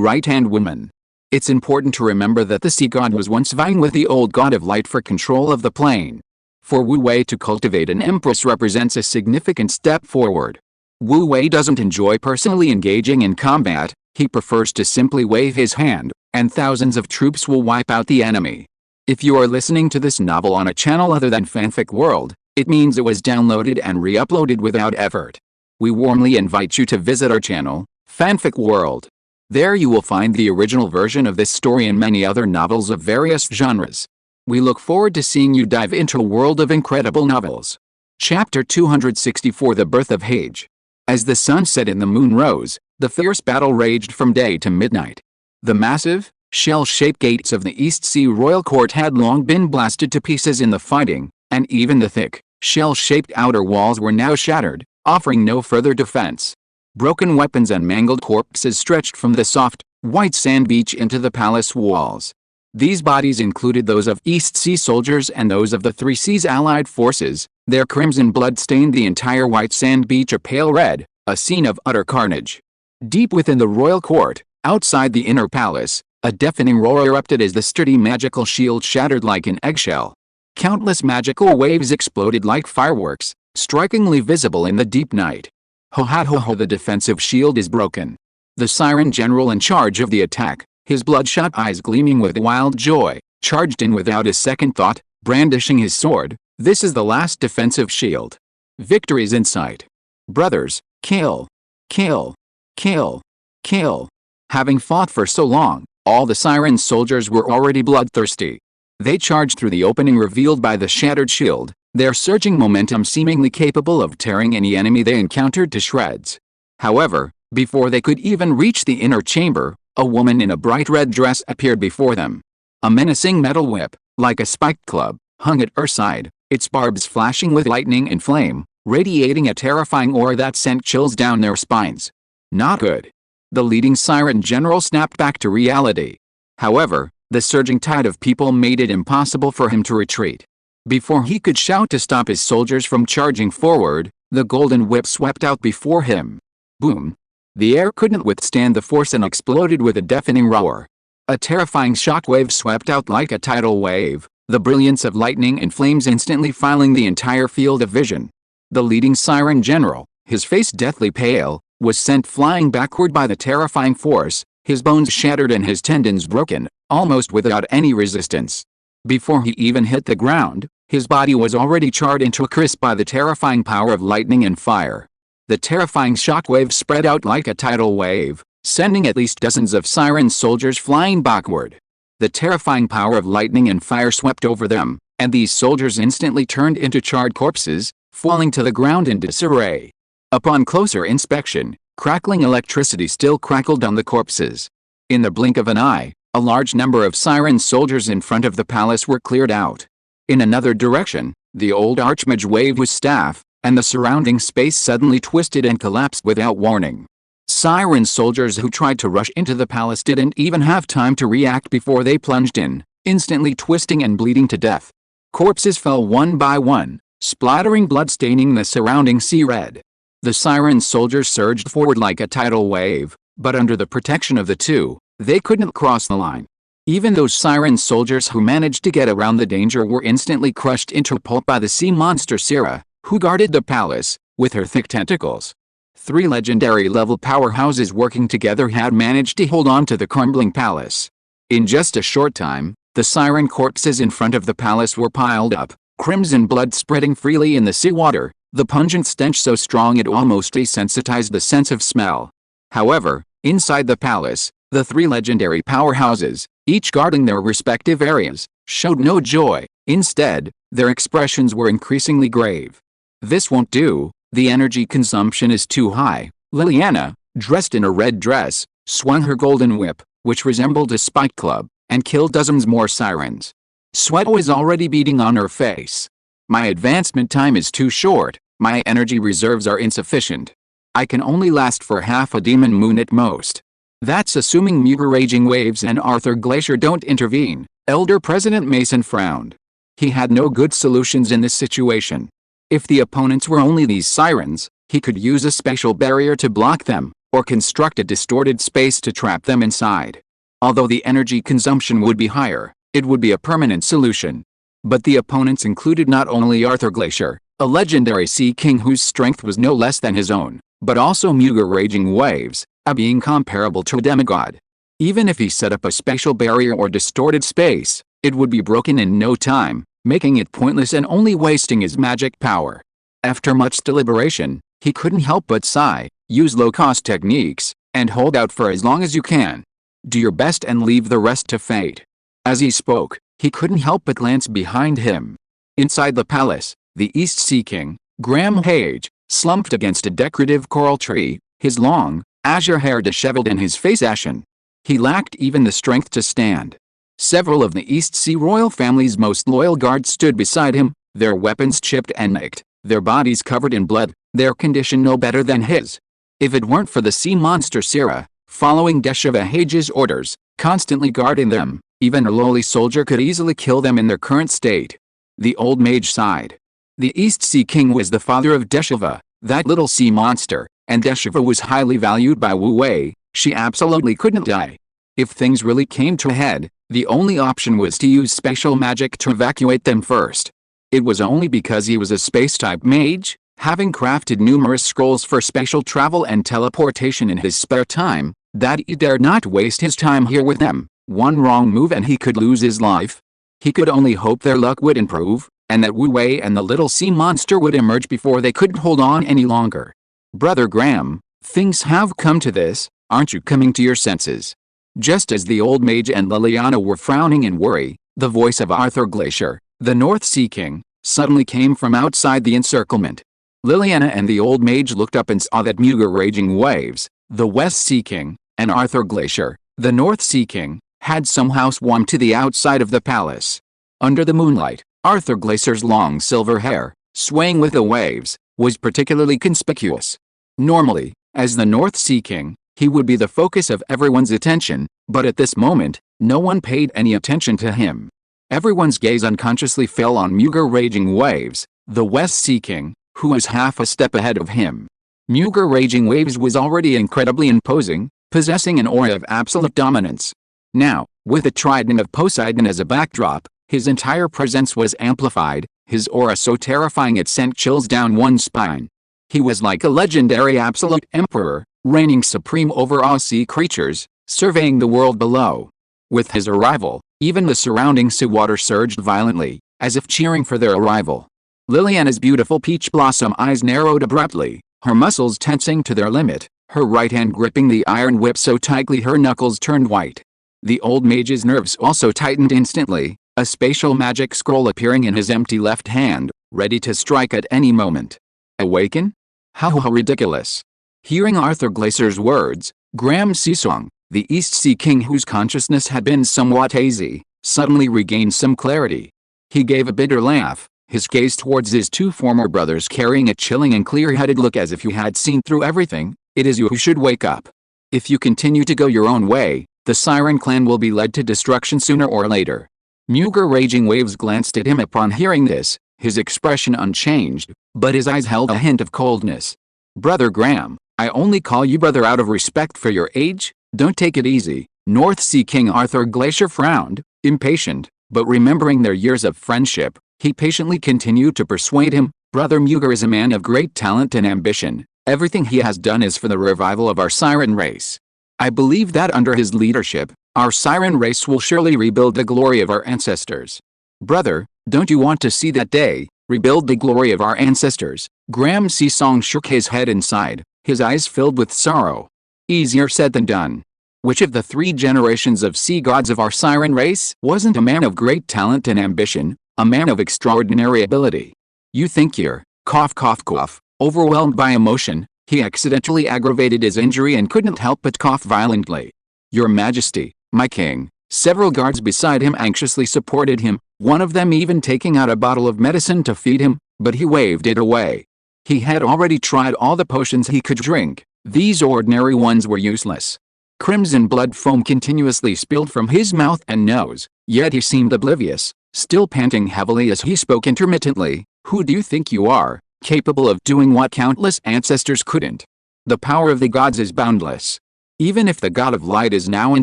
right-hand woman. It's important to remember that the sea god was once vying with the old god of light for control of the plane. For Wu Wei to cultivate an empress represents a significant step forward. Wu Wei doesn't enjoy personally engaging in combat, he prefers to simply wave his hand, and thousands of troops will wipe out the enemy. If you are listening to this novel on a channel other than Fanfic World, it means it was downloaded and re-uploaded without effort. We warmly invite you to visit our channel, Fanfic World. There you will find the original version of this story and many other novels of various genres. We look forward to seeing you dive into a world of incredible novels. Chapter 264 The Birth of Hage. As the sun set and the moon rose, the fierce battle raged from day to midnight. The massive, shell-shaped gates of the East Sea Royal Court had long been blasted to pieces in the fighting, and even the thick, shell-shaped outer walls were now shattered, offering no further defense. Broken weapons and mangled corpses stretched from the soft, white sand beach into the palace walls. These bodies included those of East Sea soldiers and those of the Three Seas allied forces. Their crimson blood stained the entire white sand beach a pale red, a scene of utter carnage. Deep within the royal court, outside the inner palace, a deafening roar erupted as the sturdy magical shield shattered like an eggshell. Countless magical waves exploded like fireworks, strikingly visible in the deep night. Ho ha ho ho, the defensive shield is broken. The siren general in charge of the attack, his bloodshot eyes gleaming with wild joy, charged in without a second thought, brandishing his sword. This is the last defensive shield. Victory's in sight. Brothers, kill. Kill. Kill. Kill. Having fought for so long, all the siren soldiers were already bloodthirsty. They charged through the opening revealed by the shattered shield, their surging momentum seemingly capable of tearing any enemy they encountered to shreds. However, before they could even reach the inner chamber, a woman in a bright red dress appeared before them. A menacing metal whip, like a spiked club, hung at her side, its barbs flashing with lightning and flame, radiating a terrifying aura that sent chills down their spines. Not good. The leading siren general snapped back to reality. However, the surging tide of people made it impossible for him to retreat. Before he could shout to stop his soldiers from charging forward, the golden whip swept out before him. Boom! The air couldn't withstand the force and exploded with a deafening roar. A terrifying shockwave swept out like a tidal wave, the brilliance of lightning and flames instantly filing the entire field of vision. The leading siren general, his face deathly pale, was sent flying backward by the terrifying force, his bones shattered and his tendons broken, almost without any resistance. Before he even hit the ground, his body was already charred into a crisp by the terrifying power of lightning and fire. The terrifying shockwave spread out like a tidal wave, sending at least dozens of siren soldiers flying backward. The terrifying power of lightning and fire swept over them, and these soldiers instantly turned into charred corpses, falling to the ground in disarray. Upon closer inspection, crackling electricity still crackled on the corpses. In the blink of an eye, a large number of siren soldiers in front of the palace were cleared out. In another direction, the old archmage waved his staff, and the surrounding space suddenly twisted and collapsed without warning. Siren soldiers who tried to rush into the palace didn't even have time to react before they plunged in, instantly twisting and bleeding to death. Corpses fell one by one, splattering blood staining the surrounding sea red. The siren soldiers surged forward like a tidal wave, but under the protection of the two, they couldn't cross the line. Even those siren soldiers who managed to get around the danger were instantly crushed into pulp by the sea monster Syrah, who guarded the palace, with her thick tentacles. 3 legendary-level powerhouses working together had managed to hold on to the crumbling palace. In just a short time, the siren corpses in front of the palace were piled up, crimson blood spreading freely in the seawater, the pungent stench so strong it almost desensitized the sense of smell. However, inside the palace, the 3 legendary powerhouses, each guarding their respective areas, showed no joy. Instead, their expressions were increasingly grave. This won't do, the energy consumption is too high. Liliana, dressed in a red dress, swung her golden whip, which resembled a spike club, and killed dozens more sirens. Sweat was already beading on her face. My advancement time is too short, my energy reserves are insufficient. I can only last for half a demon moon at most. That's assuming Muger Raging Waves and Arthur Glacier don't intervene. Elder President Mason frowned. He had no good solutions in this situation. If the opponents were only these sirens, he could use a special barrier to block them, or construct a distorted space to trap them inside. Although the energy consumption would be higher, it would be a permanent solution. But the opponents included not only Arthur Glacier, a legendary sea king whose strength was no less than his own, but also Muger Raging Waves, a being comparable to a demigod. Even if he set up a special barrier or distorted space, it would be broken in no time, making it pointless and only wasting his magic power. After much deliberation, he couldn't help but sigh, use low-cost techniques, and hold out for as long as you can. Do your best and leave the rest to fate. As he spoke, he couldn't help but glance behind him. Inside the palace, the East Sea King, Graham Hage, slumped against a decorative coral tree, his long, azure hair disheveled and his face ashen. He lacked even the strength to stand. Several of the East Sea royal family's most loyal guards stood beside him, their weapons chipped and nicked, their bodies covered in blood, their condition no better than his. If it weren't for the sea monster Syrah, following Deshava Hage's orders, constantly guarding them, even a lowly soldier could easily kill them in their current state. The old mage sighed. The East Sea King was the father of Deshava, that little sea monster, and Deshava was highly valued by Wu Wei. She absolutely couldn't die. If things really came to a head, the only option was to use special magic to evacuate them first. It was only because he was a space-type mage, having crafted numerous scrolls for special travel and teleportation in his spare time, that he dared not waste his time here with them. One wrong move and he could lose his life. He could only hope their luck would improve, and that Wu Wei and the little sea monster would emerge before they couldn't hold on any longer. Brother Graham, things have come to this, aren't you coming to your senses? Just as the old mage and Liliana were frowning in worry, the voice of Arthur Glacier, the North Sea King, suddenly came from outside the encirclement. Liliana and the old mage looked up and saw that Muger Raging Waves, the West Sea King, and Arthur Glacier, the North Sea King, had somehow swum to the outside of the palace. Under the moonlight, Arthur Glacier's long silver hair, swaying with the waves, was particularly conspicuous. Normally, as the North Sea King, He would be the focus of everyone's attention, but at this moment, no one paid any attention to him. Everyone's gaze unconsciously fell on Mughal Raging Waves, the West Sea King, who was half a step ahead of him. Mughal Raging Waves was already incredibly imposing, possessing an aura of absolute dominance. Now, with the trident of Poseidon as a backdrop, his entire presence was amplified, his aura so terrifying it sent chills down one's spine. He was like a legendary absolute emperor, reigning supreme over all sea creatures, surveying the world below. With his arrival, even the surrounding seawater surged violently, as if cheering for their arrival. Liliana's beautiful peach blossom eyes narrowed abruptly, her muscles tensing to their limit, her right hand gripping the iron whip so tightly her knuckles turned white. The old mage's nerves also tightened instantly, a spatial magic scroll appearing in his empty left hand, ready to strike at any moment. Awaken? How ridiculous. Hearing Arthur Glacier's words, Graham Seasong, the East Sea King whose consciousness had been somewhat hazy, suddenly regained some clarity. He gave a bitter laugh, his gaze towards his two former brothers carrying a chilling and clear-headed look as if he had seen through everything. It is you who should wake up. If you continue to go your own way, the Siren clan will be led to destruction sooner or later. Mughal Raging Waves glanced at him upon hearing this, his expression unchanged, but his eyes held a hint of coldness. Brother Graham, I only call you brother out of respect for your age. Don't take it easy. North Sea King Arthur Glacier frowned, impatient, but remembering their years of friendship, he patiently continued to persuade him. Brother Mughal is a man of great talent and ambition. Everything he has done is for the revival of our Siren race. I believe that under his leadership, our Siren race will surely rebuild the glory of our ancestors. Brother, don't you want to see that day, rebuild the glory of our ancestors? Graham Seasong shook his head and sighed, his eyes filled with sorrow. Easier said than done. Which of the 3 generations of sea gods of our Siren race wasn't a man of great talent and ambition, a man of extraordinary ability? You think you're, cough cough cough, overwhelmed by emotion, he accidentally aggravated his injury and couldn't help but cough violently. Your Majesty, my king. Several guards beside him anxiously supported him, one of them even taking out a bottle of medicine to feed him, but he waved it away. He had already tried all the potions he could drink. These ordinary ones were useless. Crimson blood foam continuously spilled from his mouth and nose, yet he seemed oblivious, still panting heavily as he spoke intermittently. Who do you think you are, capable of doing what countless ancestors couldn't? The power of the gods is boundless. Even if the god of light is now in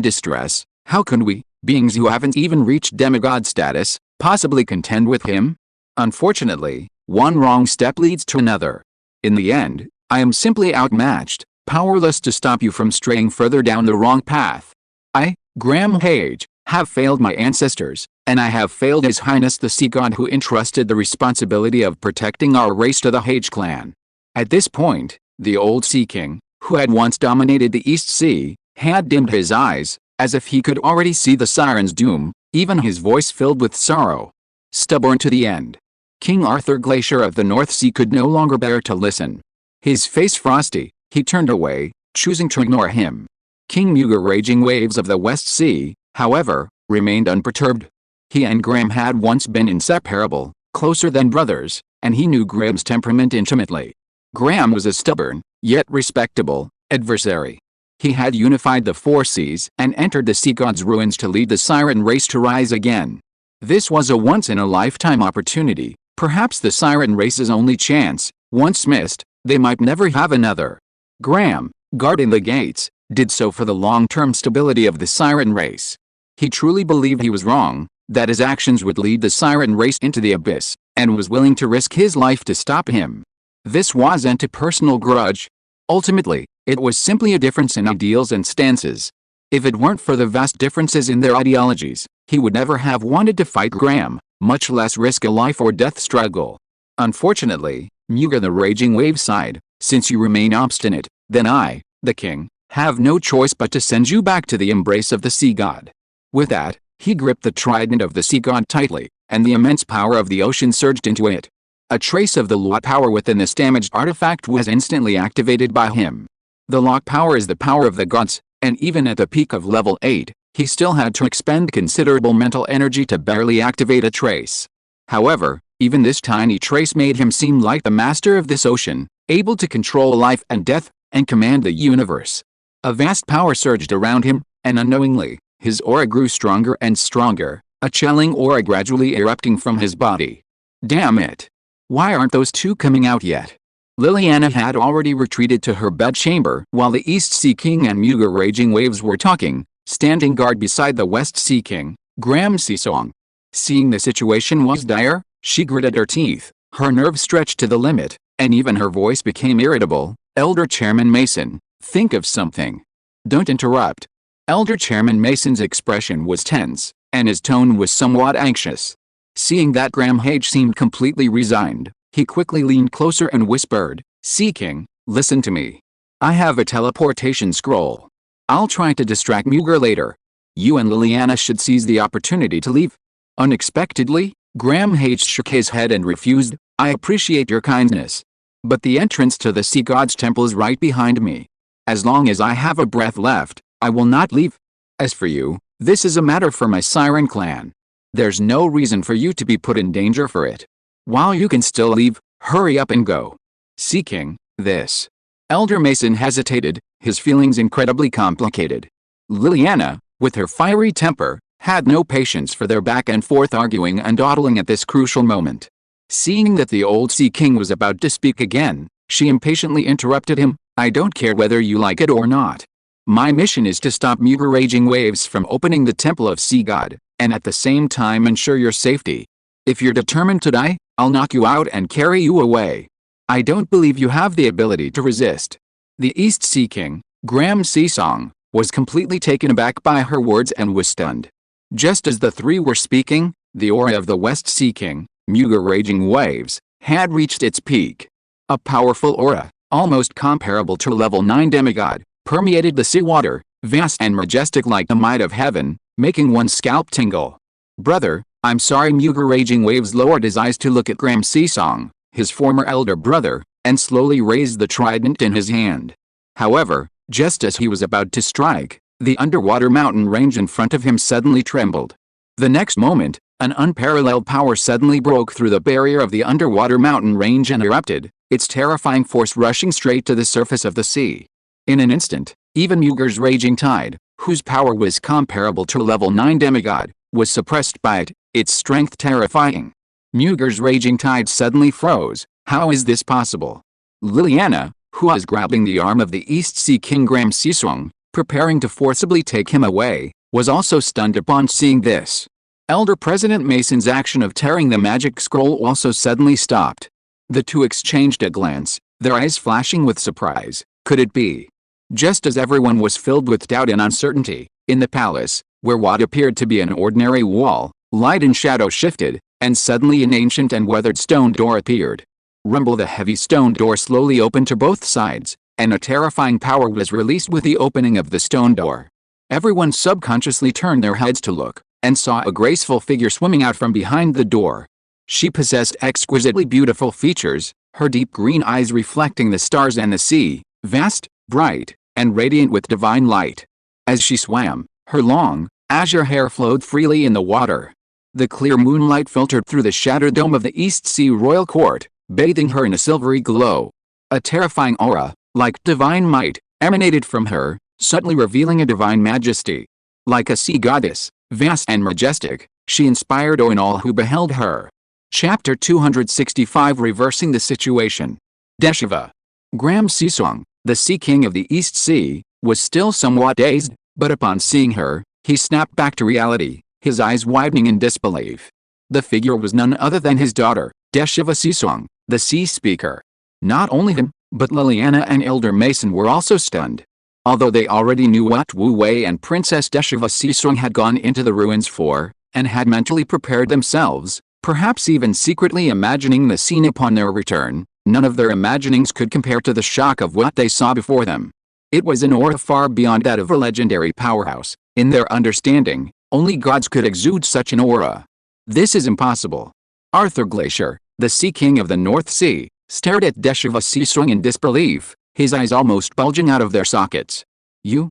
distress, how can we, beings who haven't even reached demigod status, possibly contend with him? Unfortunately, one wrong step leads to another. In the end, I am simply outmatched, powerless to stop you from straying further down the wrong path. I, Graham Hage, have failed my ancestors, and I have failed His Highness the Sea God who entrusted the responsibility of protecting our race to the Hage clan. At this point, the old Sea King, who had once dominated the East Sea, had dimmed his eyes, as if he could already see the Siren's doom, even his voice filled with sorrow. Stubborn to the end. King Arthur Glacier of the North Sea could no longer bear to listen. His face frosty, he turned away, choosing to ignore him. King Mughal Raging Waves of the West Sea, however, remained unperturbed. He and Graham had once been inseparable, closer than brothers, and he knew Graham's temperament intimately. Graham was a stubborn, yet respectable, adversary. He had unified the 4 seas and entered the sea god's ruins to lead the Siren race to rise again. This was a once-in-a-lifetime opportunity, perhaps the Siren race's only chance. Once missed, they might never have another. Graham, guarding the gates, did so for the long-term stability of the Siren race. He truly believed he was wrong, that his actions would lead the Siren race into the abyss, and was willing to risk his life to stop him. This wasn't a personal grudge. Ultimately, it was simply a difference in ideals and stances. If it weren't for the vast differences in their ideologies, he would never have wanted to fight Graham, much less risk a life or death struggle. Unfortunately, Mughal the Raging Wave sighed, since you remain obstinate, then I, the king, have no choice but to send you back to the embrace of the sea god. With that, he gripped the trident of the sea god tightly, and the immense power of the ocean surged into it. A trace of the lock power within this damaged artifact was instantly activated by him. The lock power is the power of the gods, and even at the peak of level 8, he still had to expend considerable mental energy to barely activate a trace. However, even this tiny trace made him seem like the master of this ocean, able to control life and death, and command the universe. A vast power surged around him, and unknowingly, his aura grew stronger and stronger, a chilling aura gradually erupting from his body. Damn it! Why aren't those two coming out yet? Liliana had already retreated to her bedchamber while the East Sea King and Mughal Raging Waves were talking, standing guard beside the West Sea King, Gram Sisong. Seeing the situation was dire, she gritted her teeth, her nerves stretched to the limit, and even her voice became irritable. Elder Chairman Mason, think of something. Don't interrupt. Elder Chairman Mason's expression was tense, and his tone was somewhat anxious. Seeing that Gram Hage seemed completely resigned, he quickly leaned closer and whispered, Sea King, listen to me. I have a teleportation scroll. I'll try to distract Mughal later. You and Liliana should seize the opportunity to leave. Unexpectedly, Gram Hage shook his head and refused. I appreciate your kindness, but the entrance to the Sea God's temple is right behind me. As long as I have a breath left, I will not leave. As for you, this is a matter for my Siren clan. There's no reason for you to be put in danger for it. While you can still leave, hurry up and go. Sea King, this. Elder Mason hesitated, his feelings incredibly complicated. Liliana, with her fiery temper, had no patience for their back and forth arguing and dawdling at this crucial moment. Seeing that the old Sea King was about to speak again, she impatiently interrupted him. I don't care whether you like it or not. My mission is to stop Mughal Raging Waves from opening the Temple of Sea God, and at the same time ensure your safety. If you're determined to die, I'll knock you out and carry you away. I don't believe you have the ability to resist. The East Sea King, Gram Sisong, was completely taken aback by her words and was stunned. Just as the three were speaking, the aura of the West Sea King, Mughal Raging Waves, had reached its peak. A powerful aura, almost comparable to a level 9 demigod, permeated the seawater, vast and majestic like the might of heaven, making one's scalp tingle. Brother, I'm sorry. Mughal Raging Waves lowered his eyes to look at Gram Sisong, his former elder brother, and slowly raised the trident in his hand. However, just as he was about to strike, the underwater mountain range in front of him suddenly trembled. The next moment, an unparalleled power suddenly broke through the barrier of the underwater mountain range and erupted, its terrifying force rushing straight to the surface of the sea. In an instant, even Mughal's raging tide, whose power was comparable to a level 9 demigod, was suppressed by it, its strength terrifying. Mughal's raging tide suddenly froze. How is this possible? Liliana, who was grabbing the arm of the East Sea King Gram Sisong, preparing to forcibly take him away, was also stunned upon seeing this. Elder President Mason's action of tearing the magic scroll also suddenly stopped. The two exchanged a glance, their eyes flashing with surprise. Could it be? Just as everyone was filled with doubt and uncertainty, in the palace, where what appeared to be an ordinary wall, light and shadow shifted, and suddenly an ancient and weathered stone door appeared. Rumble! The heavy stone door slowly opened to both sides, and a terrifying power was released with the opening of the stone door. Everyone subconsciously turned their heads to look, and saw a graceful figure swimming out from behind the door. She possessed exquisitely beautiful features, her deep green eyes reflecting the stars and the sea, vast, bright, and radiant with divine light. As she swam, her long, azure hair flowed freely in the water. The clear moonlight filtered through the shattered dome of the East Sea Royal Court, bathing her in a silvery glow. A terrifying aura, like divine might, emanated from her, subtly revealing a divine majesty. Like a sea goddess, vast and majestic, she inspired awe in all who beheld her. Chapter 265 Reversing the Situation. Deshiva. Gram Sisong, the Sea King of the East Sea, was still somewhat dazed, but upon seeing her, he snapped back to reality, his eyes widening in disbelief. The figure was none other than his daughter, Deshiva Sisong, the Sea Speaker. Not only him, but Liliana and Elder Mason were also stunned. Although they already knew what Wu Wei and Princess Deshiva Sisong had gone into the ruins for, and had mentally prepared themselves, perhaps even secretly imagining the scene upon their return, none of their imaginings could compare to the shock of what they saw before them. It was an aura far beyond that of a legendary powerhouse. In their understanding, only gods could exude such an aura. This is impossible. Arthur Glacier, the Sea King of the North Sea, stared at Deshiva Sisong in disbelief, his eyes almost bulging out of their sockets. You,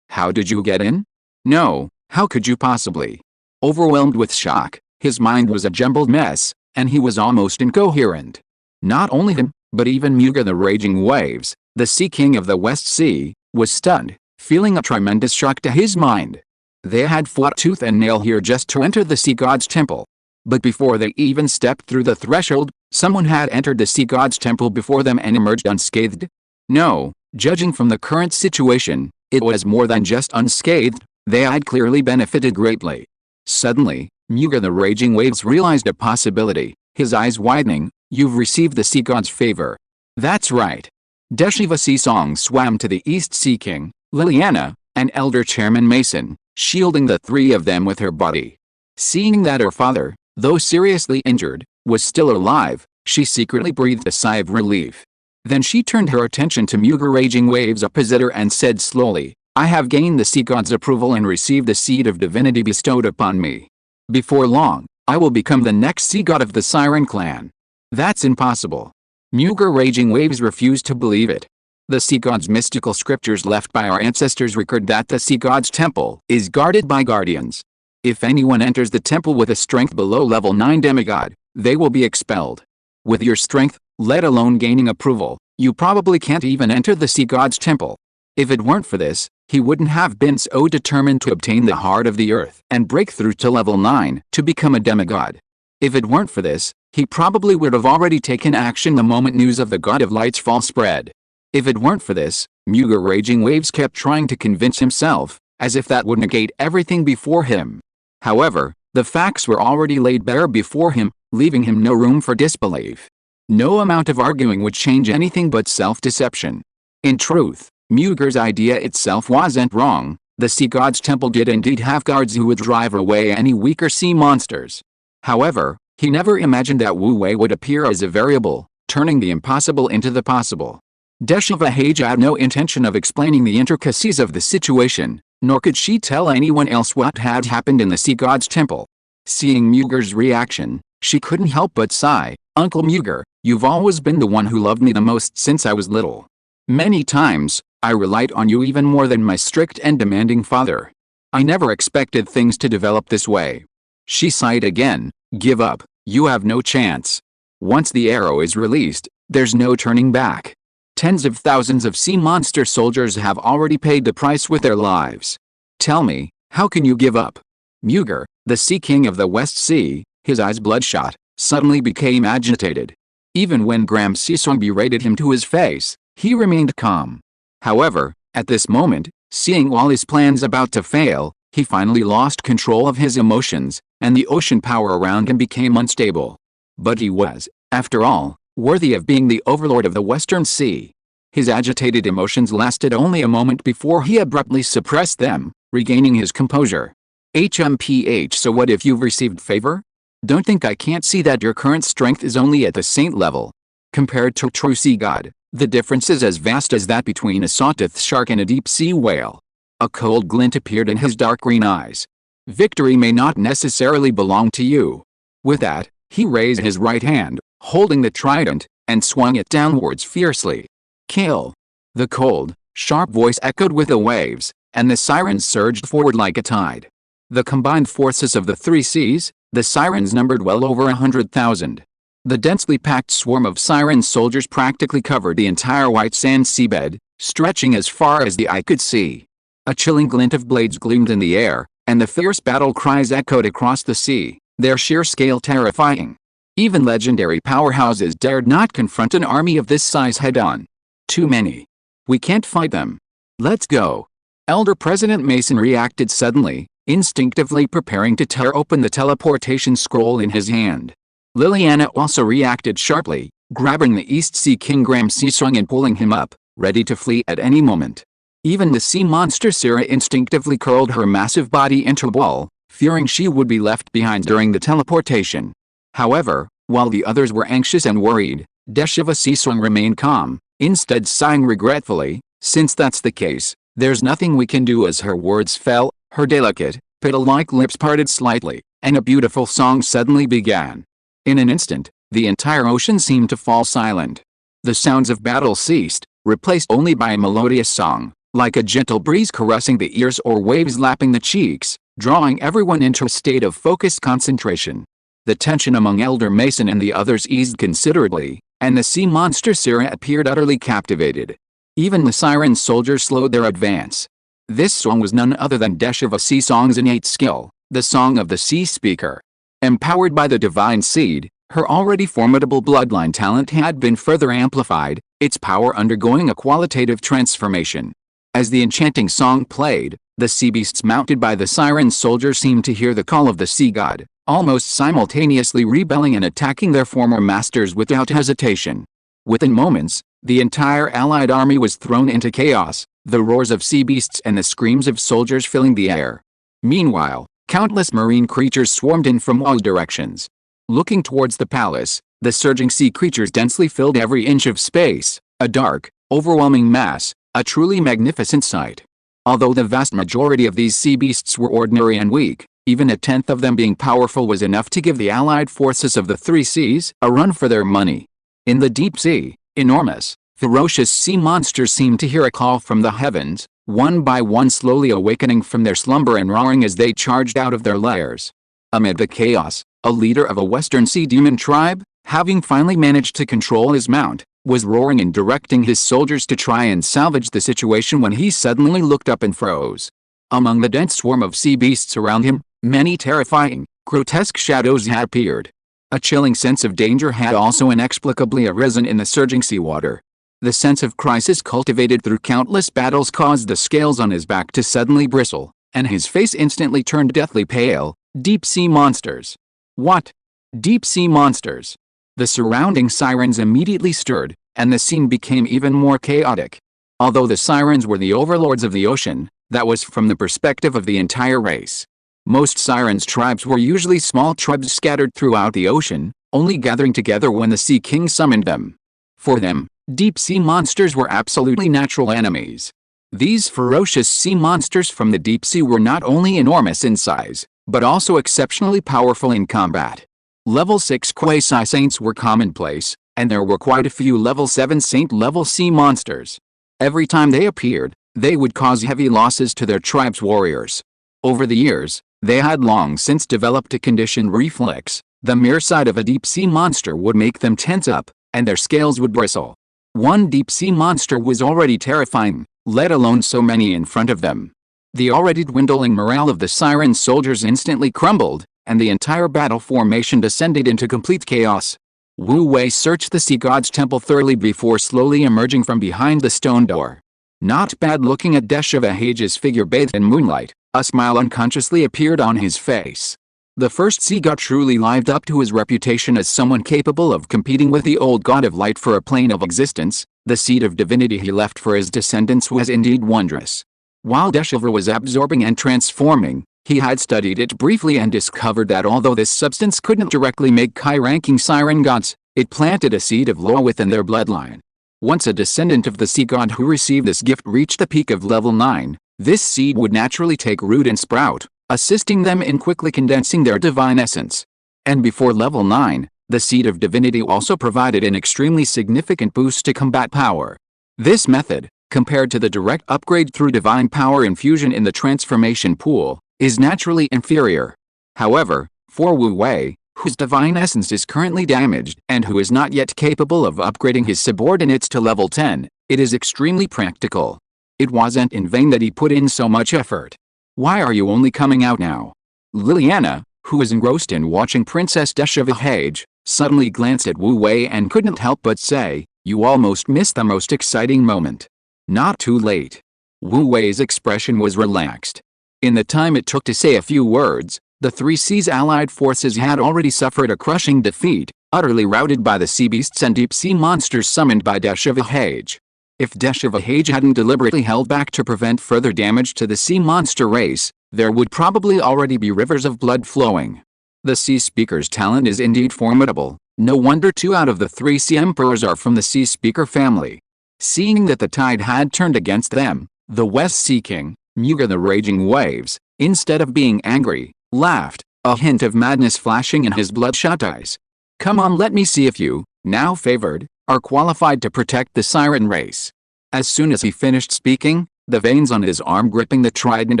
how did you get in? No, how could you possibly? Overwhelmed with shock, his mind was a jumbled mess, and he was almost incoherent. Not only him, but even Mughal the Raging Waves, the Sea King of the West Sea, was stunned, feeling a tremendous shock to his mind. They had fought tooth and nail here just to enter the sea god's temple. But before they even stepped through the threshold, someone had entered the sea god's temple before them and emerged unscathed. No, judging from the current situation, it was more than just unscathed, they had clearly benefited greatly. Suddenly, Mughal the Raging Waves realized a possibility, his eyes widening. You've received the sea god's favor. That's right. Deshiva Sisong swam to the East Sea King, Liliana, and Elder Chairman Mason, shielding the three of them with her body. Seeing that her father, though seriously injured, was still alive, she secretly breathed a sigh of relief. Then she turned her attention to Mughal Raging Waves opposite her and said slowly, I have gained the sea god's approval and received the seed of divinity bestowed upon me. Before long, I will become the next sea god of the Siren clan. That's impossible. Mughal Raging Waves refused to believe it. The sea god's mystical scriptures left by our ancestors record that the sea god's temple is guarded by guardians. If anyone enters the temple with a strength below level 9 demigod, they will be expelled. With your strength, let alone gaining approval, you probably can't even enter the sea god's temple. If it weren't for this, he wouldn't have been so determined to obtain the heart of the earth and break through to level 9 to become a demigod. If it weren't for this, he probably would have already taken action the moment news of the God of Light's fall spread. If it weren't for this, Mughal Raging Waves kept trying to convince himself, as if that would negate everything before him. However, the facts were already laid bare before him, leaving him no room for disbelief. No amount of arguing would change anything but self-deception. In truth, Mughal's idea itself wasn't wrong. The sea god's temple did indeed have guards who would drive away any weaker sea monsters. However, he never imagined that Wu Wei would appear as a variable, turning the impossible into the possible. Deshiva Hage had no intention of explaining the intricacies of the situation, nor could she tell anyone else what had happened in the sea god's temple. Seeing Mughal's reaction, she couldn't help but sigh. Uncle Mughal, you've always been the one who loved me the most since I was little. Many times, I relied on you even more than my strict and demanding father. I never expected things to develop this way. She sighed again. Give up, you have no chance. Once the arrow is released, there's no turning back. Tens of thousands of sea monster soldiers have already paid the price with their lives. Tell me, how can you give up? Mughal, the Sea King of the West Sea, his eyes bloodshot, suddenly became agitated. Even when Gram Sisong berated him to his face, he remained calm. However, at this moment, seeing all his plans about to fail, he finally lost control of his emotions, and the ocean power around him became unstable. But he was, after all, worthy of being the overlord of the Western Sea. His agitated emotions lasted only a moment before he abruptly suppressed them, regaining his composure. HMPH. So what if you've received favor? Don't think I can't see that your current strength is only at the saint level. Compared to true sea god, the difference is as vast as that between a sawtooth shark and a deep-sea whale. A cold glint appeared in his dark green eyes. Victory may not necessarily belong to you. With that, he raised his right hand, holding the trident, and swung it downwards fiercely. Kill! The cold, sharp voice echoed with the waves, and the sirens surged forward like a tide. The combined forces of the three seas, the sirens numbered well over 100,000. The densely packed swarm of siren soldiers practically covered the entire white sand seabed, stretching as far as the eye could see. A chilling glint of blades gleamed in the air, and the fierce battle cries echoed across the sea, their sheer scale terrifying. Even legendary powerhouses dared not confront an army of this size head-on. Too many. We can't fight them. Let's go. Elder President Mason reacted suddenly, instinctively preparing to tear open the teleportation scroll in his hand. Liliana also reacted sharply, grabbing the East Sea King Gram Sisong and pulling him up, ready to flee at any moment. Even the sea monster Syrah instinctively curled her massive body into a ball, fearing she would be left behind during the teleportation. However, while the others were anxious and worried, Deshiva Sisong remained calm, instead sighing regretfully. Since that's the case, there's nothing we can do. As her words fell, her delicate, petal-like lips parted slightly, and a beautiful song suddenly began. In an instant, the entire ocean seemed to fall silent. The sounds of battle ceased, replaced only by a melodious song, like a gentle breeze caressing the ears or waves lapping the cheeks, drawing everyone into a state of focused concentration. The tension among Elder Mason and the others eased considerably, and the sea monster Syrah appeared utterly captivated. Even the siren soldiers slowed their advance. This song was none other than Deshava Sea Song's innate skill, the song of the sea speaker. Empowered by the divine seed, her already formidable bloodline talent had been further amplified, its power undergoing a qualitative transformation. As the enchanting song played, the sea beasts mounted by the siren soldier seemed to hear the call of the sea god, almost simultaneously rebelling and attacking their former masters without hesitation. Within moments, the entire allied army was thrown into chaos, the roars of sea beasts and the screams of soldiers filling the air. Meanwhile, countless marine creatures swarmed in from all directions. Looking towards the palace, the surging sea creatures densely filled every inch of space, a dark, overwhelming mass, a truly magnificent sight. Although the vast majority of these sea beasts were ordinary and weak, even a tenth of them being powerful was enough to give the allied forces of the three seas a run for their money. In the deep sea, enormous, ferocious sea monsters seemed to hear a call from the heavens, one by one slowly awakening from their slumber and roaring as they charged out of their lairs. Amid the chaos, a leader of a western sea demon tribe, having finally managed to control his mount, was roaring and directing his soldiers to try and salvage the situation when he suddenly looked up and froze. Among the dense swarm of sea beasts around him, many terrifying, grotesque shadows had appeared. A chilling sense of danger had also inexplicably arisen in the surging seawater. The sense of crisis cultivated through countless battles caused the scales on his back to suddenly bristle, and his face instantly turned deathly pale. Deep sea monsters. What? Deep sea monsters. The surrounding sirens immediately stirred, and the scene became even more chaotic. Although the sirens were the overlords of the ocean, that was from the perspective of the entire race. Most sirens' tribes were usually small tribes scattered throughout the ocean, only gathering together when the Sea King summoned them. For them, deep sea monsters were absolutely natural enemies. These ferocious sea monsters from the deep sea were not only enormous in size, but also exceptionally powerful in combat. Level 6 quasi-saints were commonplace, and there were quite a few level 7 saint-level sea monsters. Every time they appeared, they would cause heavy losses to their tribe's warriors. Over the years, they had long since developed a conditioned reflex. The mere sight of a deep-sea monster would make them tense up, and their scales would bristle. One deep-sea monster was already terrifying, let alone so many in front of them. The already dwindling morale of the siren soldiers instantly crumbled, and the entire battle formation descended into complete chaos. Wu Wei searched the sea god's temple thoroughly before slowly emerging from behind the stone door. Not bad looking at Deshava Hage's figure bathed in moonlight, a smile unconsciously appeared on his face. The first sea god truly lived up to his reputation as someone capable of competing with the old god of light for a plane of existence. The seed of divinity he left for his descendants was indeed wondrous. While Deshava was absorbing and transforming, he had studied it briefly and discovered that although this substance couldn't directly make high-ranking siren gods, it planted a seed of law within their bloodline. Once a descendant of the sea god who received this gift reached the peak of level 9, this seed would naturally take root and sprout, assisting them in quickly condensing their divine essence. And before level 9, the seed of divinity also provided an extremely significant boost to combat power. This method, compared to the direct upgrade through divine power infusion in the transformation pool, is naturally inferior. However, for Wu Wei, whose divine essence is currently damaged and who is not yet capable of upgrading his subordinates to level 10, it is extremely practical. It wasn't in vain that he put in so much effort. Why are you only coming out now? Liliana, who was engrossed in watching Princess Deshava Hage, suddenly glanced at Wu Wei and couldn't help but say, "You almost missed the most exciting moment." Not too late. Wu Wei's expression was relaxed. In the time it took to say a few words, the Three Seas allied forces had already suffered a crushing defeat, utterly routed by the sea beasts and deep-sea monsters summoned by Deshava Hage. If Deshava Hage hadn't deliberately held back to prevent further damage to the sea monster race, there would probably already be rivers of blood flowing. The Sea Speaker's talent is indeed formidable. No wonder 2 out of the 3 Sea Emperors are from the Sea Speaker family. Seeing that the tide had turned against them, the West Sea King, Muga the Raging Waves, instead of being angry, laughed, a hint of madness flashing in his bloodshot eyes. "Come on, let me see if you, now favored, are qualified to protect the siren race." As soon as he finished speaking, the veins on his arm gripping the trident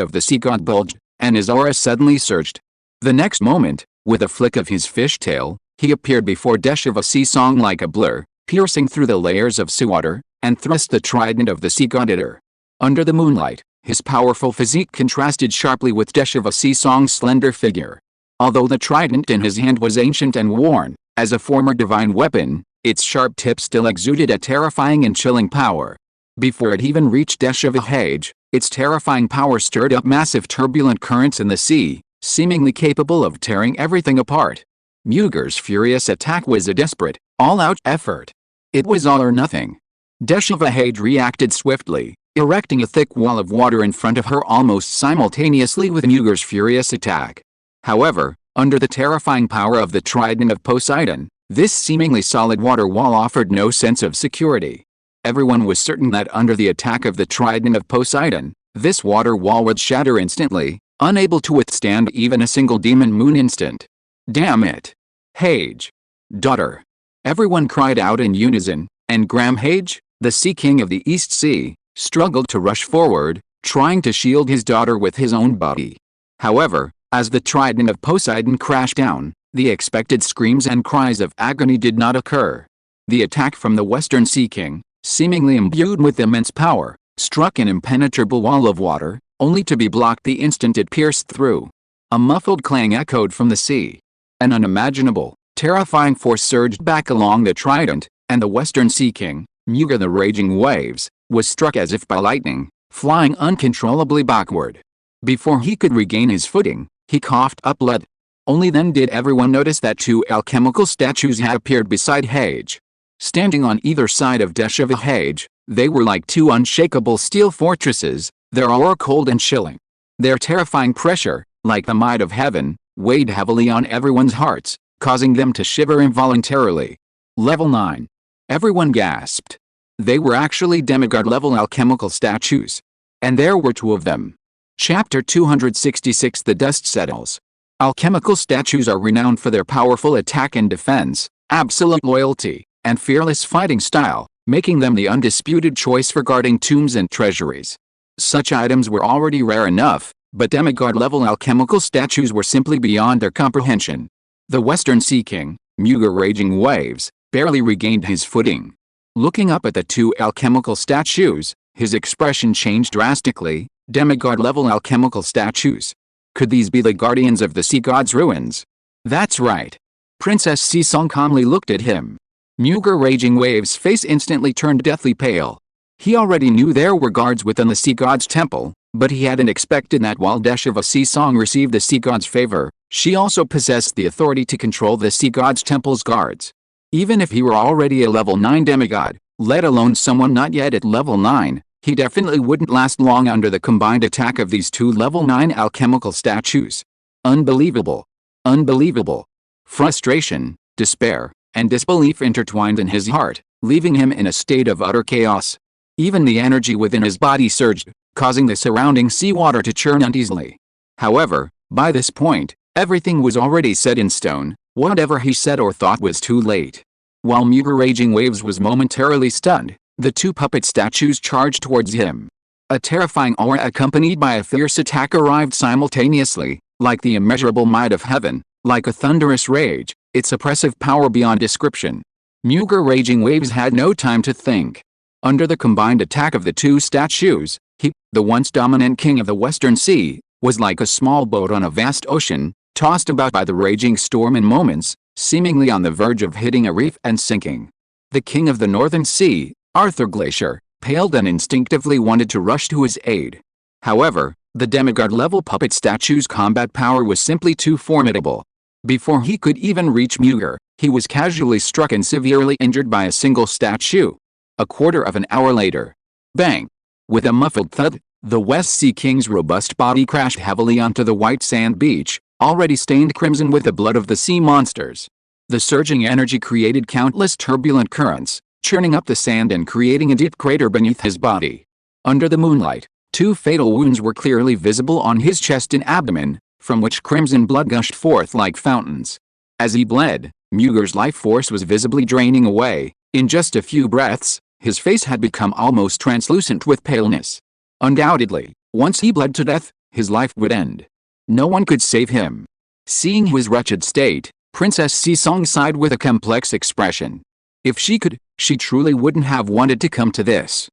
of the sea god bulged, and his aura suddenly surged. The next moment, with a flick of his fishtail, he appeared before Deshava Sea Song like a blur, piercing through the layers of seawater, and thrust the trident of the sea god at her. Under the moonlight, his powerful physique contrasted sharply with Deshava Sisong's slender figure. Although the trident in his hand was ancient and worn, as a former divine weapon, its sharp tip still exuded a terrifying and chilling power. Before it even reached Deshava Hage, its terrifying power stirred up massive turbulent currents in the sea, seemingly capable of tearing everything apart. Muger's furious attack was a desperate, all-out effort. It was all or nothing. Deshava Hage reacted swiftly, erecting a thick wall of water in front of her almost simultaneously with Muger's furious attack. However, under the terrifying power of the trident of Poseidon, this seemingly solid water wall offered no sense of security. Everyone was certain that under the attack of the trident of Poseidon, this water wall would shatter instantly, unable to withstand even a single demon moon instant. Damn it! Hage! Daughter! Everyone cried out in unison, and Graham Hage, the Sea King of the East Sea, struggled to rush forward, trying to shield his daughter with his own body. However, as the trident of Poseidon crashed down, the expected screams and cries of agony did not occur. The attack from the Western Sea King, seemingly imbued with immense power, struck an impenetrable wall of water, only to be blocked the instant it pierced through. A muffled clang echoed from the sea. An unimaginable, terrifying force surged back along the trident, and the Western Sea King, Muger the Raging Waves, was struck as if by lightning, flying uncontrollably backward. Before he could regain his footing, he coughed up blood. Only then did everyone notice that two alchemical statues had appeared beside Hage. Standing on either side of Deshava Hage, they were like two unshakable steel fortresses, their aura cold and chilling. Their terrifying pressure, like the might of heaven, weighed heavily on everyone's hearts, causing them to shiver involuntarily. Level 9. Everyone gasped. They were actually demigod-level alchemical statues. And there were two of them. Chapter 266 The Dust Settles. Alchemical statues are renowned for their powerful attack and defense, absolute loyalty, and fearless fighting style, making them the undisputed choice for guarding tombs and treasuries. Such items were already rare enough, but demigod-level alchemical statues were simply beyond their comprehension. The Western Sea King, Muger Raging Waves, barely regained his footing. Looking up at the two alchemical statues, his expression changed drastically. Demigod-level alchemical statues. Could these be the guardians of the sea god's ruins? That's right. Princess Sisong calmly looked at him. Muger Raging Waves' face instantly turned deathly pale. He already knew there were guards within the sea god's temple, but he hadn't expected that while Deshava Sisong received the sea god's favor, she also possessed the authority to control the sea god's temple's guards. Even if he were already a level 9 demigod, let alone someone not yet at level 9, he definitely wouldn't last long under the combined attack of these two level 9 alchemical statues. Unbelievable. Unbelievable. Frustration, despair, and disbelief intertwined in his heart, leaving him in a state of utter chaos. Even the energy within his body surged, causing the surrounding seawater to churn uneasily. However, by this point, everything was already set in stone. Whatever he said or thought was too late. While Muger Raging Waves was momentarily stunned, the two puppet statues charged towards him. A terrifying aura accompanied by a fierce attack arrived simultaneously, like the immeasurable might of heaven, like a thunderous rage, its oppressive power beyond description. Muger Raging Waves had no time to think. Under the combined attack of the two statues, he, the once dominant king of the Western Sea, was like a small boat on a vast ocean, tossed about by the raging storm in moments, seemingly on the verge of hitting a reef and sinking. The king of the Northern Sea, Arthur Glacier, paled and instinctively wanted to rush to his aid. However, the demigod-level puppet statue's combat power was simply too formidable. Before he could even reach Muger, he was casually struck and severely injured by a single statue. A quarter of an hour later. Bang! With a muffled thud, the West Sea King's robust body crashed heavily onto the white sand beach, already stained crimson with the blood of the sea monsters. The surging energy created countless turbulent currents, churning up the sand and creating a deep crater beneath his body. Under the moonlight, two fatal wounds were clearly visible on his chest and abdomen, from which crimson blood gushed forth like fountains. As he bled, Muger's life force was visibly draining away. In just a few breaths, his face had become almost translucent with paleness. Undoubtedly, once he bled to death, his life would end. No one could save him. Seeing his wretched state, Princess Sisong sighed with a complex expression. If she could, she truly wouldn't have wanted to come to this.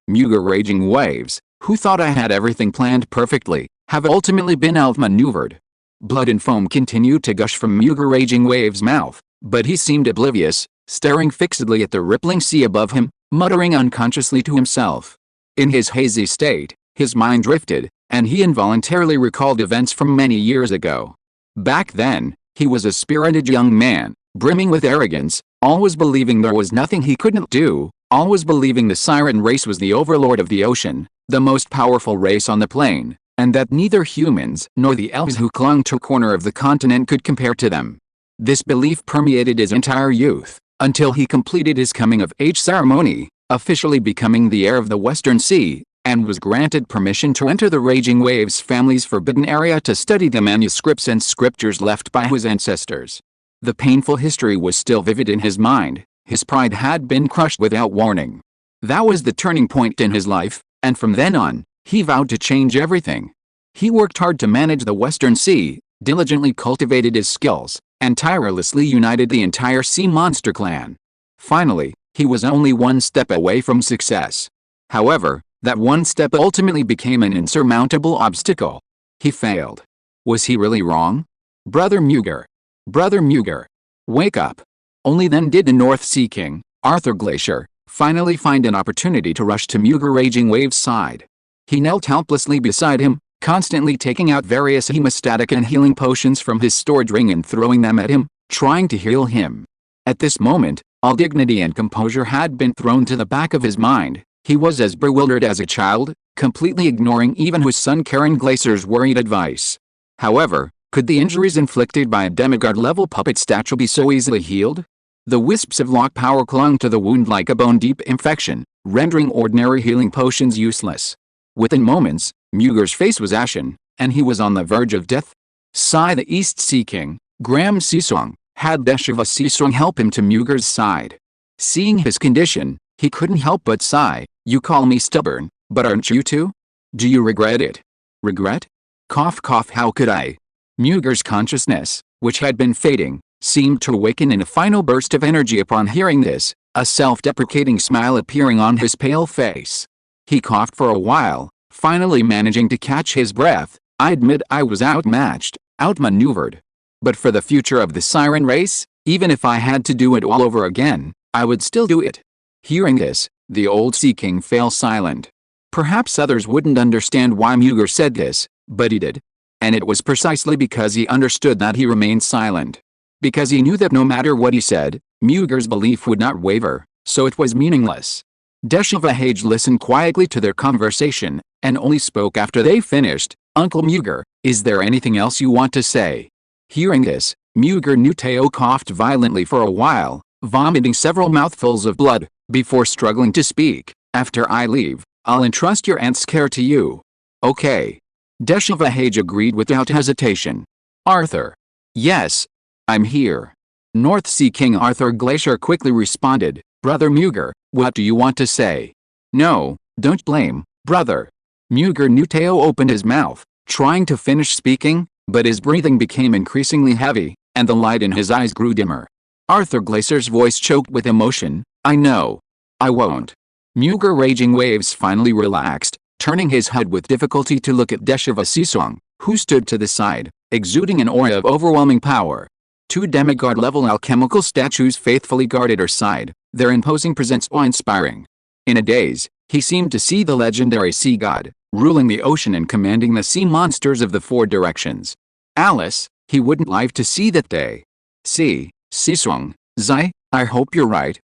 Mughal raging waves, who thought I had everything planned perfectly, have ultimately been outmaneuvered. Blood and foam continued to gush from Mughal raging wave's mouth, but he seemed oblivious, staring fixedly at the rippling sea above him, muttering unconsciously to himself. In his hazy state, his mind drifted, and he involuntarily recalled events from many years ago. Back then, he was a spirited young man, brimming with arrogance, always believing there was nothing he couldn't do, always believing the siren race was the overlord of the ocean, the most powerful race on the plane, and that neither humans nor the elves who clung to a corner of the continent could compare to them. This belief permeated his entire youth, until he completed his coming-of-age ceremony, officially becoming the heir of the Western Sea, and was granted permission to enter the Raging Waves family's forbidden area to study the manuscripts and scriptures left by his ancestors. The painful history was still vivid in his mind. His pride had been crushed without warning. That was the turning point in his life, and from then on, he vowed to change everything. He worked hard to manage the Western Sea, diligently cultivated his skills, and tirelessly united the entire sea monster clan. Finally, he was only one step away from success. However, that one step ultimately became an insurmountable obstacle. He failed. Was he really wrong? Brother Mughal. Brother Mughal. Wake up. Only then did the North Sea King, Arthur Glacier, finally find an opportunity to rush to Mughal Raging Wave's side. He knelt helplessly beside him, constantly taking out various hemostatic and healing potions from his storage ring and throwing them at him, trying to heal him. At this moment, all dignity and composure had been thrown to the back of his mind. He was as bewildered as a child, completely ignoring even his son Karen Glacier's worried advice. However, could the injuries inflicted by a demigod-level puppet statue be so easily healed? The wisps of lock power clung to the wound like a bone-deep infection, rendering ordinary healing potions useless. Within moments, Mughar's face was ashen, and he was on the verge of death. Sai, the East Sea King, Gram Sisong, had Deshava Sisong help him to Mughar's side. Seeing his condition, he couldn't help but sigh. You call me stubborn, but aren't you too? Do you regret it? Regret? Cough cough, how could I? Mughar's consciousness, which had been fading, seemed to awaken in a final burst of energy upon hearing this, a self-deprecating smile appearing on his pale face. He coughed for a while, finally managing to catch his breath. I admit I was outmatched, outmaneuvered. But for the future of the siren race, even if I had to do it all over again, I would still do it. Hearing this, the old Sea King fell silent. Perhaps others wouldn't understand why Mughal said this, but he did. And it was precisely because he understood that he remained silent. Because he knew that no matter what he said, Mughar's belief would not waver, so it was meaningless. Deshava listened quietly to their conversation, and only spoke after they finished. Uncle Mughal, is there anything else you want to say? Hearing this, Mughal Nuteo coughed violently for a while, vomiting several mouthfuls of blood, before struggling to speak. After I leave, I'll entrust your aunt's care to you. Okay. Deshava agreed without hesitation. Arthur. Yes. I'm here. North Sea King Arthur Glacier quickly responded. Brother Mughal, what do you want to say? No, don't blame, brother. Mughal Nuteo opened his mouth, trying to finish speaking, but his breathing became increasingly heavy, and the light in his eyes grew dimmer. Arthur Glacier's voice choked with emotion. I know. I won't. Mughal Raging Waves finally relaxed, turning his head with difficulty to look at Deshava Sisong, who stood to the side, exuding an aura of overwhelming power. Two demigod-level alchemical statues faithfully guarded her side, their imposing presence awe-inspiring. In a daze, he seemed to see the legendary sea god, ruling the ocean and commanding the sea monsters of the four directions. Alice, he wouldn't live to see that day. Sisong, Zai, I hope you're right,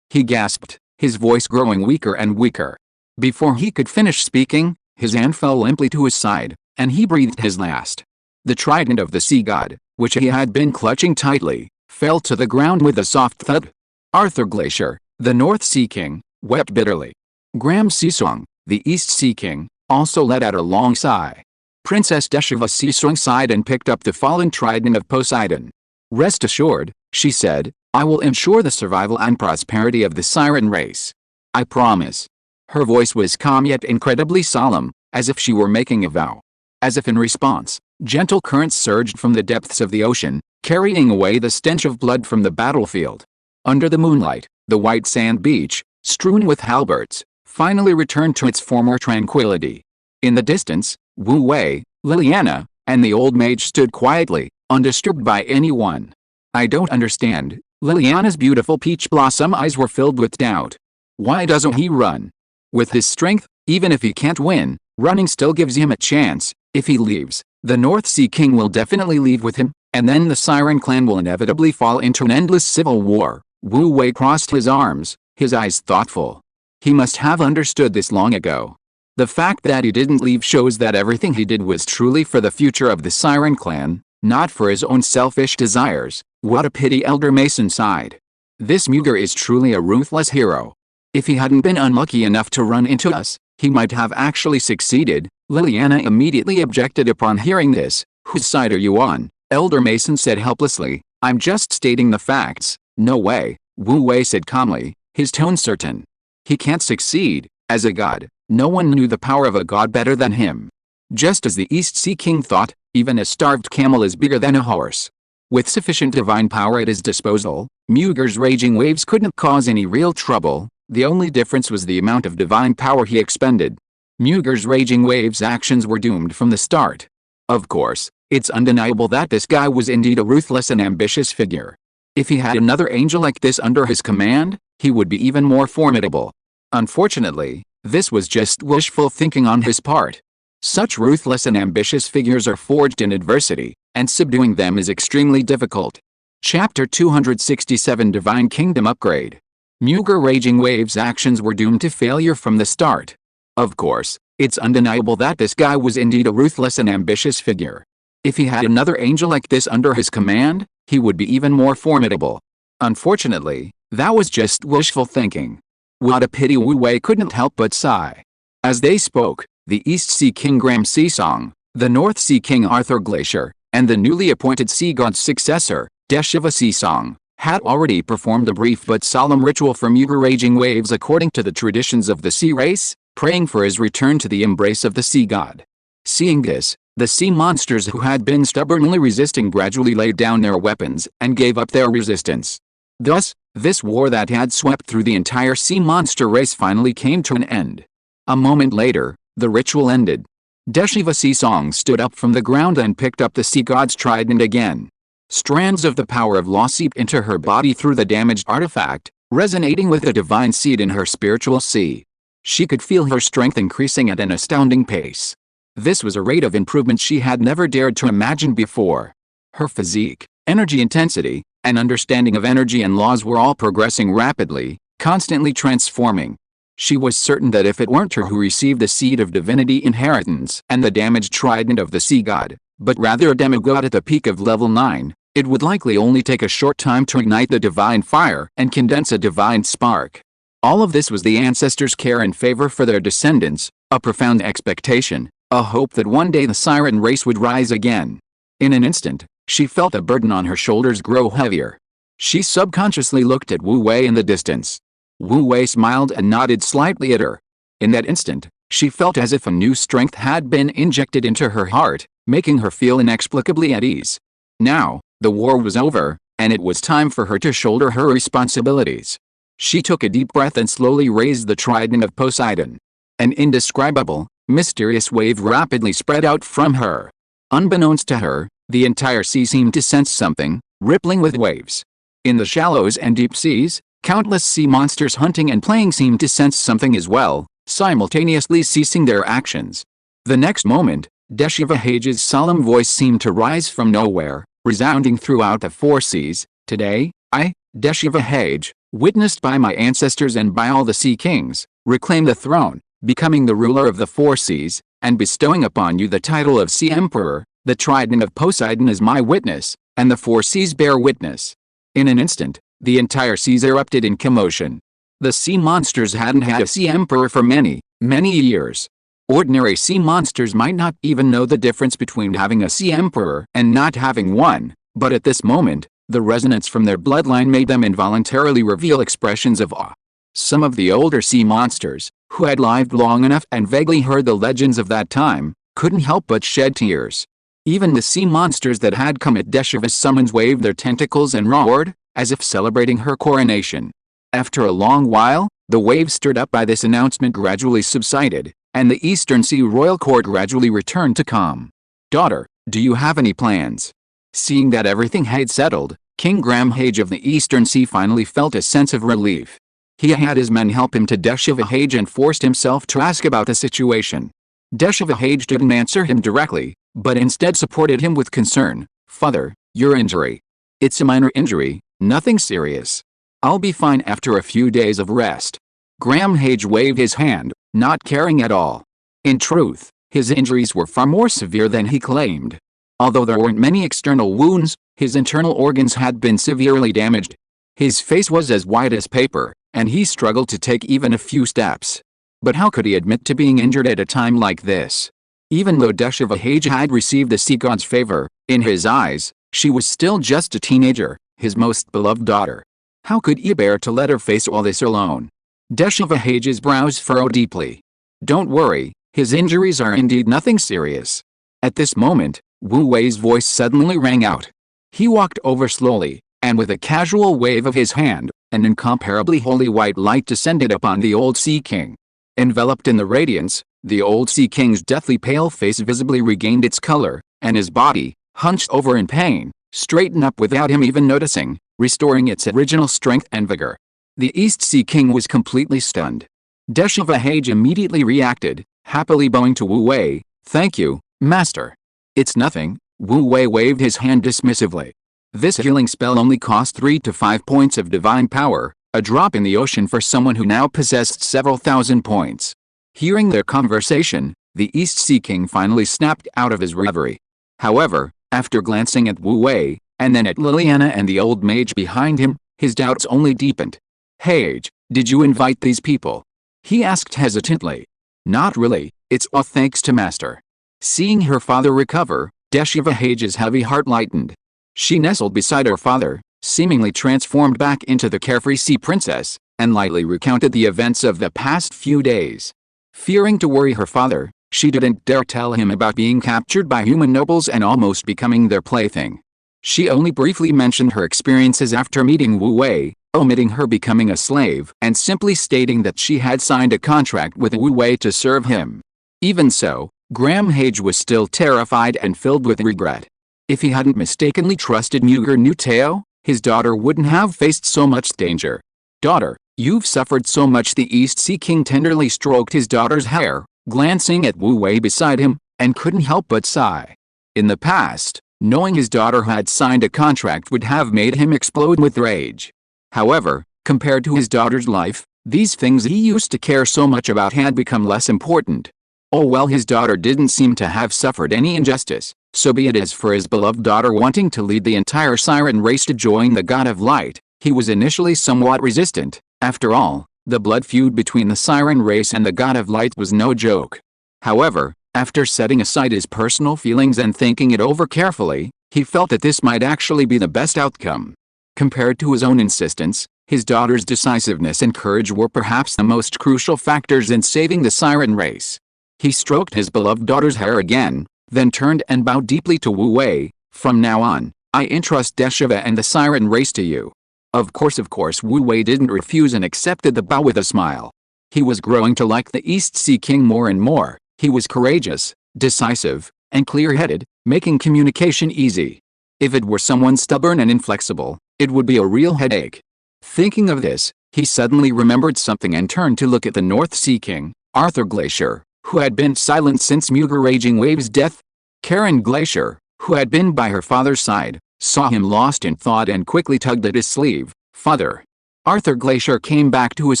he gasped, his voice growing weaker and weaker. Before he could finish speaking, his aunt fell limply to his side, and he breathed his last. The trident of the sea god, which he had been clutching tightly, fell to the ground with a soft thud. Arthur Glacier, the North Sea King, wept bitterly. Gram Sisong, the East Sea King, also let out a long sigh. Princess Deshava Sisong sighed and picked up the fallen trident of Poseidon. Rest assured, she said, I will ensure the survival and prosperity of the siren race. I promise. Her voice was calm yet incredibly solemn, as if she were making a vow. As if in response, gentle currents surged from the depths of the ocean, carrying away the stench of blood from the battlefield. Under the moonlight, the white sand beach, strewn with halberds, finally returned to its former tranquility. In the distance, Wu Wei, Liliana, and the old mage stood quietly, undisturbed by anyone. I don't understand. Liliana's beautiful peach blossom eyes were filled with doubt. Why doesn't he run? With his strength, even if he can't win, running still gives him a chance. If he leaves, the North Sea King will definitely leave with him, and then the Siren clan will inevitably fall into an endless civil war. Wu Wei crossed his arms, his eyes thoughtful. He must have understood this long ago. The fact that he didn't leave shows that everything he did was truly for the future of the Siren clan, not for his own selfish desires. What a pity, Elder Mason sighed. This Muger is truly a ruthless hero. If he hadn't been unlucky enough to run into us, he might have actually succeeded. Liliana immediately objected upon hearing this. Whose side are you on? Elder Mason said helplessly. I'm just stating the facts. No way, Wu Wei said calmly, his tone certain. He can't succeed. As a god, no one knew the power of a god better than him. Just as the East Sea King thought, even a starved camel is bigger than a horse. With sufficient divine power at his disposal, Muger's raging waves couldn't cause any real trouble. The only difference was the amount of divine power he expended. Muger's raging waves' actions were doomed from the start. Of course, it's undeniable that this guy was indeed a ruthless and ambitious figure. If he had another angel like this under his command, he would be even more formidable. Unfortunately, this was just wishful thinking on his part. Such ruthless and ambitious figures are forged in adversity, and subduing them is extremely difficult. Chapter 267 Divine Kingdom Upgrade. Muger Raging Waves' actions were doomed to failure from the start. Of course, it's undeniable that this guy was indeed a ruthless and ambitious figure. If he had another angel like this under his command, he would be even more formidable. Unfortunately, that was just wishful thinking. What a pity, Wu Wei couldn't help but sigh. As they spoke, the East Sea King Graham Seasong, the North Sea King Arthur Glacier, and the newly appointed sea god's successor, Deshiva Seasong, had already performed a brief but solemn ritual for Muger Raging Waves according to the traditions of the sea race, praying for his return to the embrace of the sea god. Seeing this, the sea monsters who had been stubbornly resisting gradually laid down their weapons and gave up their resistance. Thus, this war that had swept through the entire sea monster race finally came to an end. A moment later, the ritual ended. Deshiva Seasong stood up from the ground and picked up the sea god's trident again. Strands of the power of law seeped into her body through the damaged artifact, resonating with the divine seed in her spiritual sea. She could feel her strength increasing at an astounding pace. This was a rate of improvement she had never dared to imagine before. Her physique, energy intensity, and understanding of energy and laws were all progressing rapidly, constantly transforming. She was certain that if it weren't her who received the seed of divinity inheritance and the damaged trident of the sea god, but rather a demigod at the peak of level 9, it would likely only take a short time to ignite the divine fire and condense a divine spark. All of this was the ancestors' care and favor for their descendants, a profound expectation, a hope that one day the siren race would rise again. In an instant, she felt the burden on her shoulders grow heavier. She subconsciously looked at Wu Wei in the distance. Wu Wei smiled and nodded slightly at her. In that instant, she felt as if a new strength had been injected into her heart, making her feel inexplicably at ease. Now, the war was over, and it was time for her to shoulder her responsibilities. She took a deep breath and slowly raised the trident of Poseidon. An indescribable, mysterious wave rapidly spread out from her. Unbeknownst to her, the entire sea seemed to sense something, rippling with waves. In the shallows and deep seas, countless sea monsters hunting and playing seemed to sense something as well, simultaneously ceasing their actions. The next moment, Deshiva Hage's solemn voice seemed to rise from nowhere, resounding throughout the four seas. Today, I, Deshiva Hage, witnessed by my ancestors and by all the sea kings, reclaim the throne, becoming the ruler of the four seas, and bestowing upon you the title of Sea Emperor. The trident of Poseidon is my witness, and the four seas bear witness. In an instant, the entire seas erupted in commotion. The sea monsters hadn't had a sea emperor for many, many years. Ordinary sea monsters might not even know the difference between having a sea emperor and not having one, but at this moment, the resonance from their bloodline made them involuntarily reveal expressions of awe. Some of the older sea monsters, who had lived long enough and vaguely heard the legends of that time, couldn't help but shed tears. Even the sea monsters that had come at Deshiva's summons waved their tentacles and roared, as if celebrating her coronation. After a long while, the waves stirred up by this announcement gradually subsided, and the Eastern Sea royal court gradually returned to calm. "Daughter, do you have any plans?" Seeing that everything had settled, King Gramhage of the Eastern Sea finally felt a sense of relief. He had his men help him to Deshivahage and forced himself to ask about the situation. Deshivahage didn't answer him directly, but instead supported him with concern. "Father, your injury. It's a minor injury, nothing serious. I'll be fine after a few days of rest." Gramhage waved his hand, not caring at all. In truth, his injuries were far more severe than he claimed. Although there weren't many external wounds, his internal organs had been severely damaged. His face was as white as paper, and he struggled to take even a few steps. But how could he admit to being injured at a time like this? Even though Deshivahage had received the sea god's favor, in his eyes, she was still just a teenager, his most beloved daughter. How could he bear to let her face all this alone? Deshivahage's brows furrowed deeply. "Don't worry, his injuries are indeed nothing serious." At this moment, Wu Wei's voice suddenly rang out. He walked over slowly, and with a casual wave of his hand, an incomparably holy white light descended upon the old Sea King. Enveloped in the radiance, the old Sea King's deathly pale face visibly regained its color, and his body, hunched over in pain, straightened up without him even noticing, restoring its original strength and vigor. The East Sea King was completely stunned. Deshivahage immediately reacted, happily bowing to Wu Wei. "Thank you, Master." "It's nothing," Wu Wei waved his hand dismissively. This healing spell only cost 3 to 5 points of divine power, a drop in the ocean for someone who now possessed several thousand points. Hearing their conversation, the East Sea King finally snapped out of his reverie. However, after glancing at Wu Wei, and then at Liliana and the old mage behind him, his doubts only deepened. "Hage, did you invite these people?" he asked hesitantly. "Not really, it's all thanks to Master." Seeing her father recover, Deshivahage's heavy heart lightened. She nestled beside her father, seemingly transformed back into the carefree sea princess, and lightly recounted the events of the past few days. Fearing to worry her father, she didn't dare tell him about being captured by human nobles and almost becoming their plaything. She only briefly mentioned her experiences after meeting Wu Wei, omitting her becoming a slave and simply stating that she had signed a contract with Wu Wei to serve him. Even so, Gramhage was still terrified and filled with regret. If he hadn't mistakenly trusted Mugur Nuteo, his daughter wouldn't have faced so much danger. "Daughter, you've suffered so much." The East Sea King tenderly stroked his daughter's hair, glancing at Wu Wei beside him, and couldn't help but sigh. In the past, knowing his daughter had signed a contract would have made him explode with rage. However, compared to his daughter's life, these things he used to care so much about had become less important. Oh well, his daughter didn't seem to have suffered any injustice, so be it. As for his beloved daughter wanting to lead the entire Siren race to join the God of Light, he was initially somewhat resistant. After all, the blood feud between the Siren race and the God of Light was no joke. However, after setting aside his personal feelings and thinking it over carefully, he felt that this might actually be the best outcome. Compared to his own insistence, his daughter's decisiveness and courage were perhaps the most crucial factors in saving the Siren race. He stroked his beloved daughter's hair again, then turned and bowed deeply to Wu Wei. "From now on, I entrust Deshiva and the Siren race to you." Of course, Wu Wei didn't refuse and accepted the bow with a smile. He was growing to like the East Sea King more and more. He was courageous, decisive, and clear-headed, making communication easy. If it were someone stubborn and inflexible, it would be a real headache. Thinking of this, he suddenly remembered something and turned to look at the North Sea King, Arthur Glacier, who had been silent since Mugur Raging Wave's death. Karen Glacier, who had been by her father's side, saw him lost in thought and quickly tugged at his sleeve. "Father." Arthur Glacier came back to his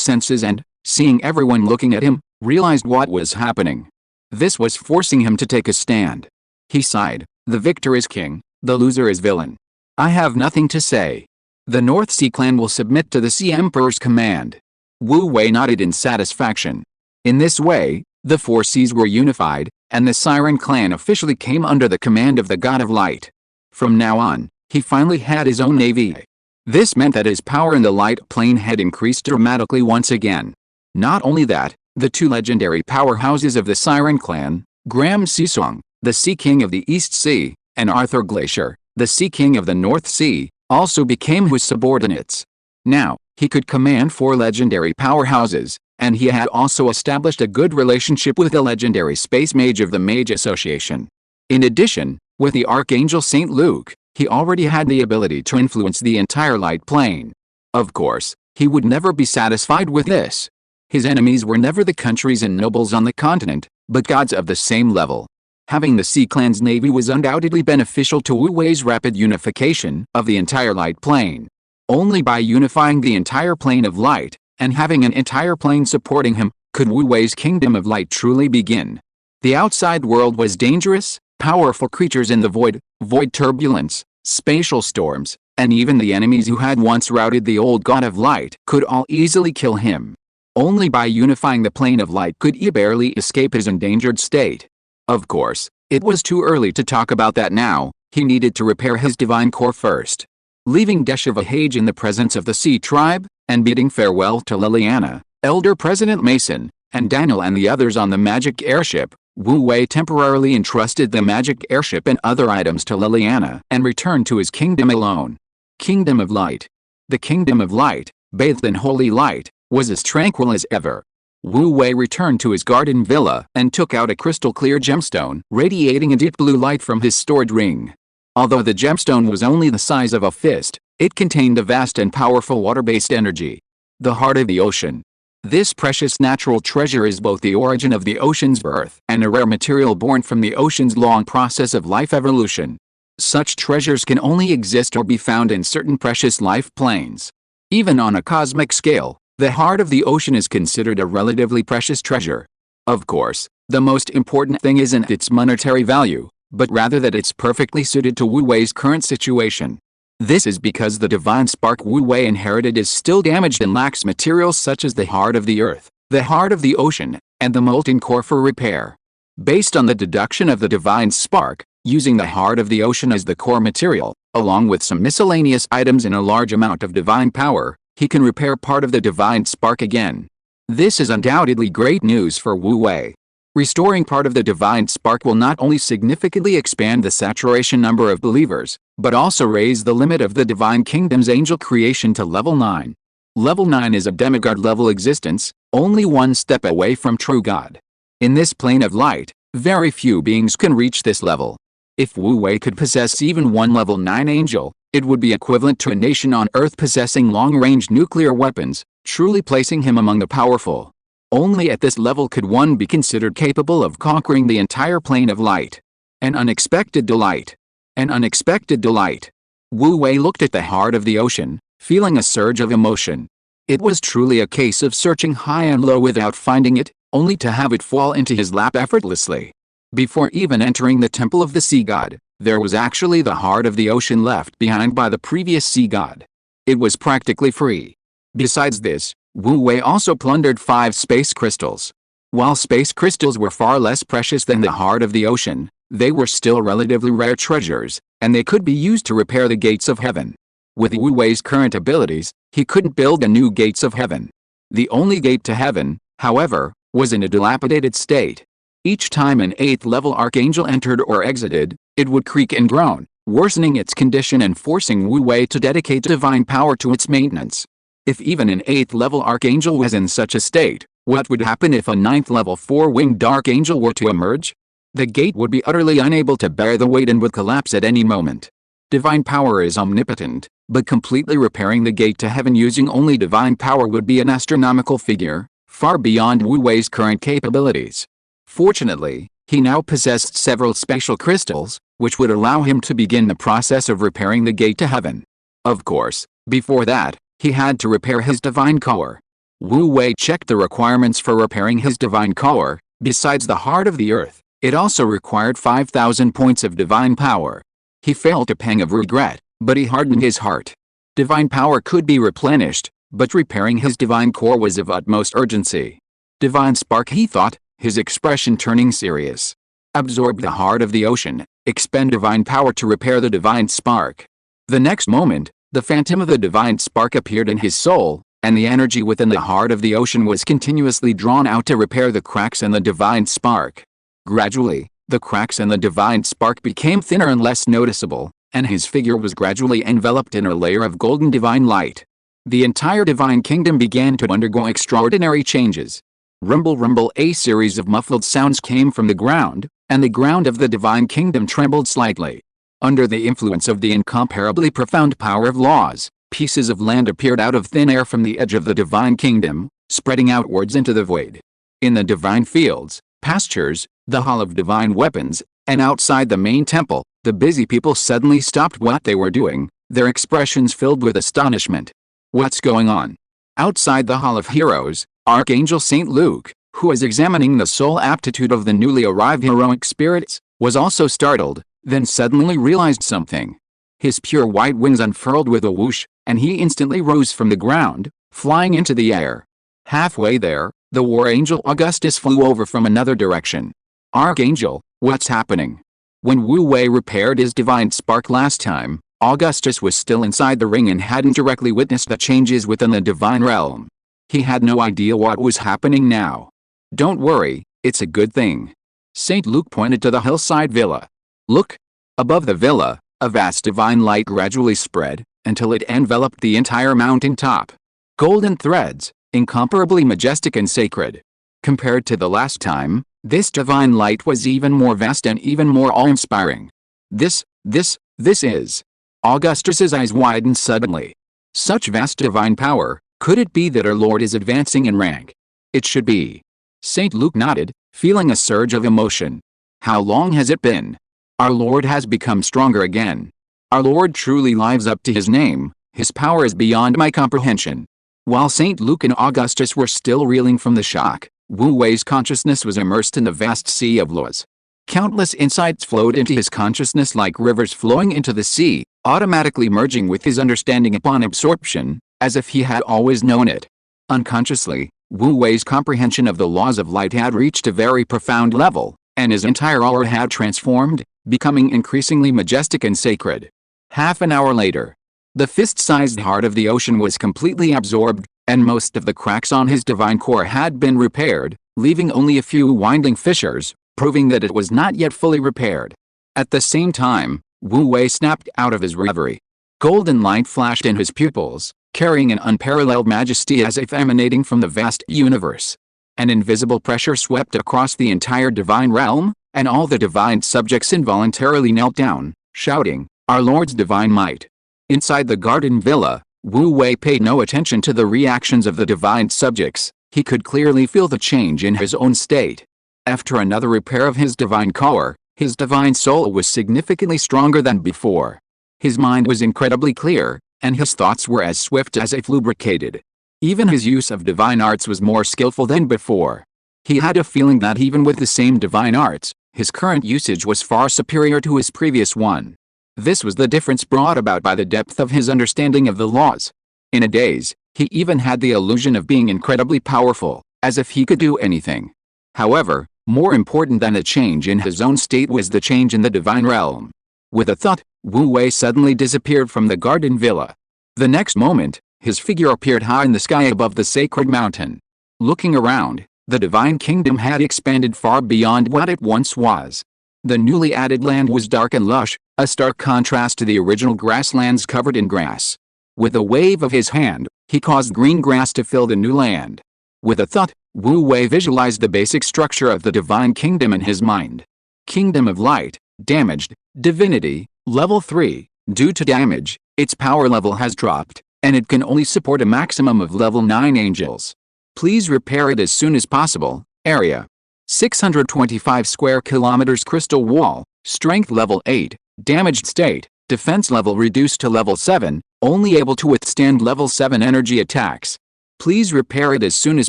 senses and, seeing everyone looking at him, realized what was happening. This was forcing him to take a stand. He sighed. "The victor is king, the loser is villain. I have nothing to say. The North Sea clan will submit to the Sea Emperor's command." Wu Wei nodded in satisfaction. In this way, the four seas were unified, and the Siren clan officially came under the command of the God of Light. From now on, he finally had his own navy. This meant that his power in the light plane had increased dramatically once again. Not only that, the two legendary powerhouses of the Siren clan, Gram Sisong, the Sea King of the East Sea, and Arthur Glacier, the Sea King of the North Sea, also became his subordinates. Now, he could command 4 legendary powerhouses, and he had also established a good relationship with the legendary space mage of the Mage Association. In addition, with the Archangel St. Luke, he already had the ability to influence the entire light plane. Of course, he would never be satisfied with this. His enemies were never the countries and nobles on the continent, but gods of the same level. Having the Sea Clan's navy was undoubtedly beneficial to Wu Wei's rapid unification of the entire light plane. Only by unifying the entire plane of light, and having an entire plane supporting him, could Wu Wei's kingdom of light truly begin. The outside world was dangerous, powerful creatures in the void turbulence, spatial storms, and even the enemies who had once routed the old god of light could all easily kill him. Only by unifying the plane of light could he barely escape his endangered state. Of course, it was too early to talk about that now. He needed to repair his divine core first. Leaving Deshevahage in the presence of the Sea Tribe, and bidding farewell to Liliana, Elder President Mason, and Daniel and the others on the magic airship, Wu Wei temporarily entrusted the magic airship and other items to Liliana and returned to his kingdom alone. Kingdom of Light. The Kingdom of Light, bathed in holy light, was as tranquil as ever. Wu Wei returned to his garden villa and took out a crystal-clear gemstone radiating a deep blue light from his stored ring. Although the gemstone was only the size of a fist, it contained a vast and powerful water-based energy. The heart of the ocean. This precious natural treasure is both the origin of the ocean's birth and a rare material born from the ocean's long process of life evolution. Such treasures can only exist or be found in certain precious life planes. Even on a cosmic scale, the heart of the ocean is considered a relatively precious treasure. Of course, the most important thing isn't its monetary value, but rather that it's perfectly suited to Wu Wei's current situation. This is because the divine spark Wu Wei inherited is still damaged and lacks materials such as the heart of the earth, the heart of the ocean, and the molten core for repair. Based on the deduction of the divine spark, using the heart of the ocean as the core material, along with some miscellaneous items and a large amount of divine power, he can repair part of the divine spark again. This is undoubtedly great news for Wu Wei. Restoring part of the divine spark will not only significantly expand the saturation number of believers, but also raise the limit of the divine kingdom's angel creation to level 9. Level 9 is a demigod level existence, only one step away from true God. In this plane of light, very few beings can reach this level. If Wu Wei could possess even one level 9 angel, it would be equivalent to a nation on Earth possessing long-range nuclear weapons, truly placing him among the powerful. Only at this level could one be considered capable of conquering the entire plane of light. An unexpected delight. An unexpected delight. Wu Wei looked at the heart of the ocean, feeling a surge of emotion. It was truly a case of searching high and low without finding it, only to have it fall into his lap effortlessly. Before even entering the temple of the sea god, there was actually the heart of the ocean left behind by the previous sea god. It was practically free. Besides this, Wu Wei also plundered 5 space crystals. While space crystals were far less precious than the heart of the ocean, they were still relatively rare treasures, and they could be used to repair the gates of heaven. With Wu Wei's current abilities, he couldn't build a new gates of heaven. The only gate to heaven, however, was in a dilapidated state. Each time an 8th level archangel entered or exited, it would creak and groan, worsening its condition and forcing Wu Wei to dedicate divine power to its maintenance. If even an 8th level archangel was in such a state, what would happen if a 9th level 4-winged archangel were to emerge? The gate would be utterly unable to bear the weight and would collapse at any moment. Divine power is omnipotent, but completely repairing the gate to heaven using only divine power would be an astronomical figure, far beyond Wu Wei's current capabilities. Fortunately, he now possessed several spatial crystals, which would allow him to begin the process of repairing the gate to heaven. Of course, before that, he had to repair his divine core. Wu Wei checked the requirements for repairing his divine core. Besides the heart of the earth, it also required 5,000 points of divine power. He felt a pang of regret, but he hardened his heart. Divine power could be replenished, but repairing his divine core was of utmost urgency. Divine spark, he thought, his expression turning serious. Absorb the heart of the ocean, expend divine power to repair the divine spark. The next moment, the phantom of the divine spark appeared in his soul, and the energy within the heart of the ocean was continuously drawn out to repair the cracks in the divine spark. Gradually, the cracks in the divine spark became thinner and less noticeable, and his figure was gradually enveloped in a layer of golden divine light. The entire divine kingdom began to undergo extraordinary changes. Rumble, rumble, a series of muffled sounds came from the ground, and the ground of the divine kingdom trembled slightly. Under the influence of the incomparably profound power of laws, pieces of land appeared out of thin air from the edge of the divine kingdom, spreading outwards into the void. In the divine fields, pastures, the hall of divine weapons, and outside the main temple, the busy people suddenly stopped what they were doing, their expressions filled with astonishment. What's going on? Outside the Hall of Heroes, Archangel St. Luke, who was examining the soul aptitude of the newly arrived heroic spirits, was also startled, then suddenly realized something. His pure white wings unfurled with a whoosh, and he instantly rose from the ground, flying into the air. Halfway there, the war angel Augustus flew over from another direction. Archangel, what's happening? When Wu Wei repaired his divine spark last time, Augustus was still inside the ring and hadn't directly witnessed the changes within the divine realm. He had no idea what was happening now. Don't worry, it's a good thing. St. Luke pointed to the hillside villa. Look! Above the villa, a vast divine light gradually spread, until it enveloped the entire mountain top. Golden threads, incomparably majestic and sacred. Compared to the last time, this divine light was even more vast and even more awe-inspiring. This is... Augustus's eyes widened suddenly. Such vast divine power, could it be that our Lord is advancing in rank? It should be. St. Luke nodded, feeling a surge of emotion. How long has it been? Our Lord has become stronger again. Our Lord truly lives up to his name, his power is beyond my comprehension. While St. Luke and Augustus were still reeling from the shock, Wu Wei's consciousness was immersed in the vast sea of laws. Countless insights flowed into his consciousness like rivers flowing into the sea, automatically merging with his understanding upon absorption, as if he had always known it. Unconsciously, Wu Wei's comprehension of the laws of light had reached a very profound level, and his entire aura had transformed, becoming increasingly majestic and sacred. Half an hour later, the fist-sized heart of the ocean was completely absorbed, and most of the cracks on his divine core had been repaired, leaving only a few winding fissures, proving that it was not yet fully repaired. At the same time, Wu Wei snapped out of his reverie. Golden light flashed in his pupils, carrying an unparalleled majesty as if emanating from the vast universe. An invisible pressure swept across the entire divine realm, and all the divine subjects involuntarily knelt down, shouting, "Our Lord's divine might." Inside the garden villa, Wu Wei paid no attention to the reactions of the divine subjects. He could clearly feel the change in his own state. After another repair of his divine core, his divine soul was significantly stronger than before. His mind was incredibly clear, and his thoughts were as swift as if lubricated. Even his use of divine arts was more skillful than before. He had a feeling that even with the same divine arts, his current usage was far superior to his previous one. This was the difference brought about by the depth of his understanding of the laws. In a daze, he even had the illusion of being incredibly powerful, as if he could do anything. However, more important than the change in his own state was the change in the divine realm. With a thought, Wu Wei suddenly disappeared from the garden villa. The next moment, his figure appeared high in the sky above the sacred mountain. Looking around, the divine kingdom had expanded far beyond what it once was. The newly added land was dark and lush, a stark contrast to the original grasslands covered in grass. With a wave of his hand, he caused green grass to fill the new land. With a thought, Wu Wei visualized the basic structure of the divine kingdom in his mind. Kingdom of Light, damaged, divinity, level 3. Due to damage, its power level has dropped, and it can only support a maximum of level 9 angels. Please repair it as soon as possible. Area: 625 square kilometers. Crystal wall, strength level 8, damaged state, defense level reduced to level 7, only able to withstand level 7 energy attacks. Please repair it as soon as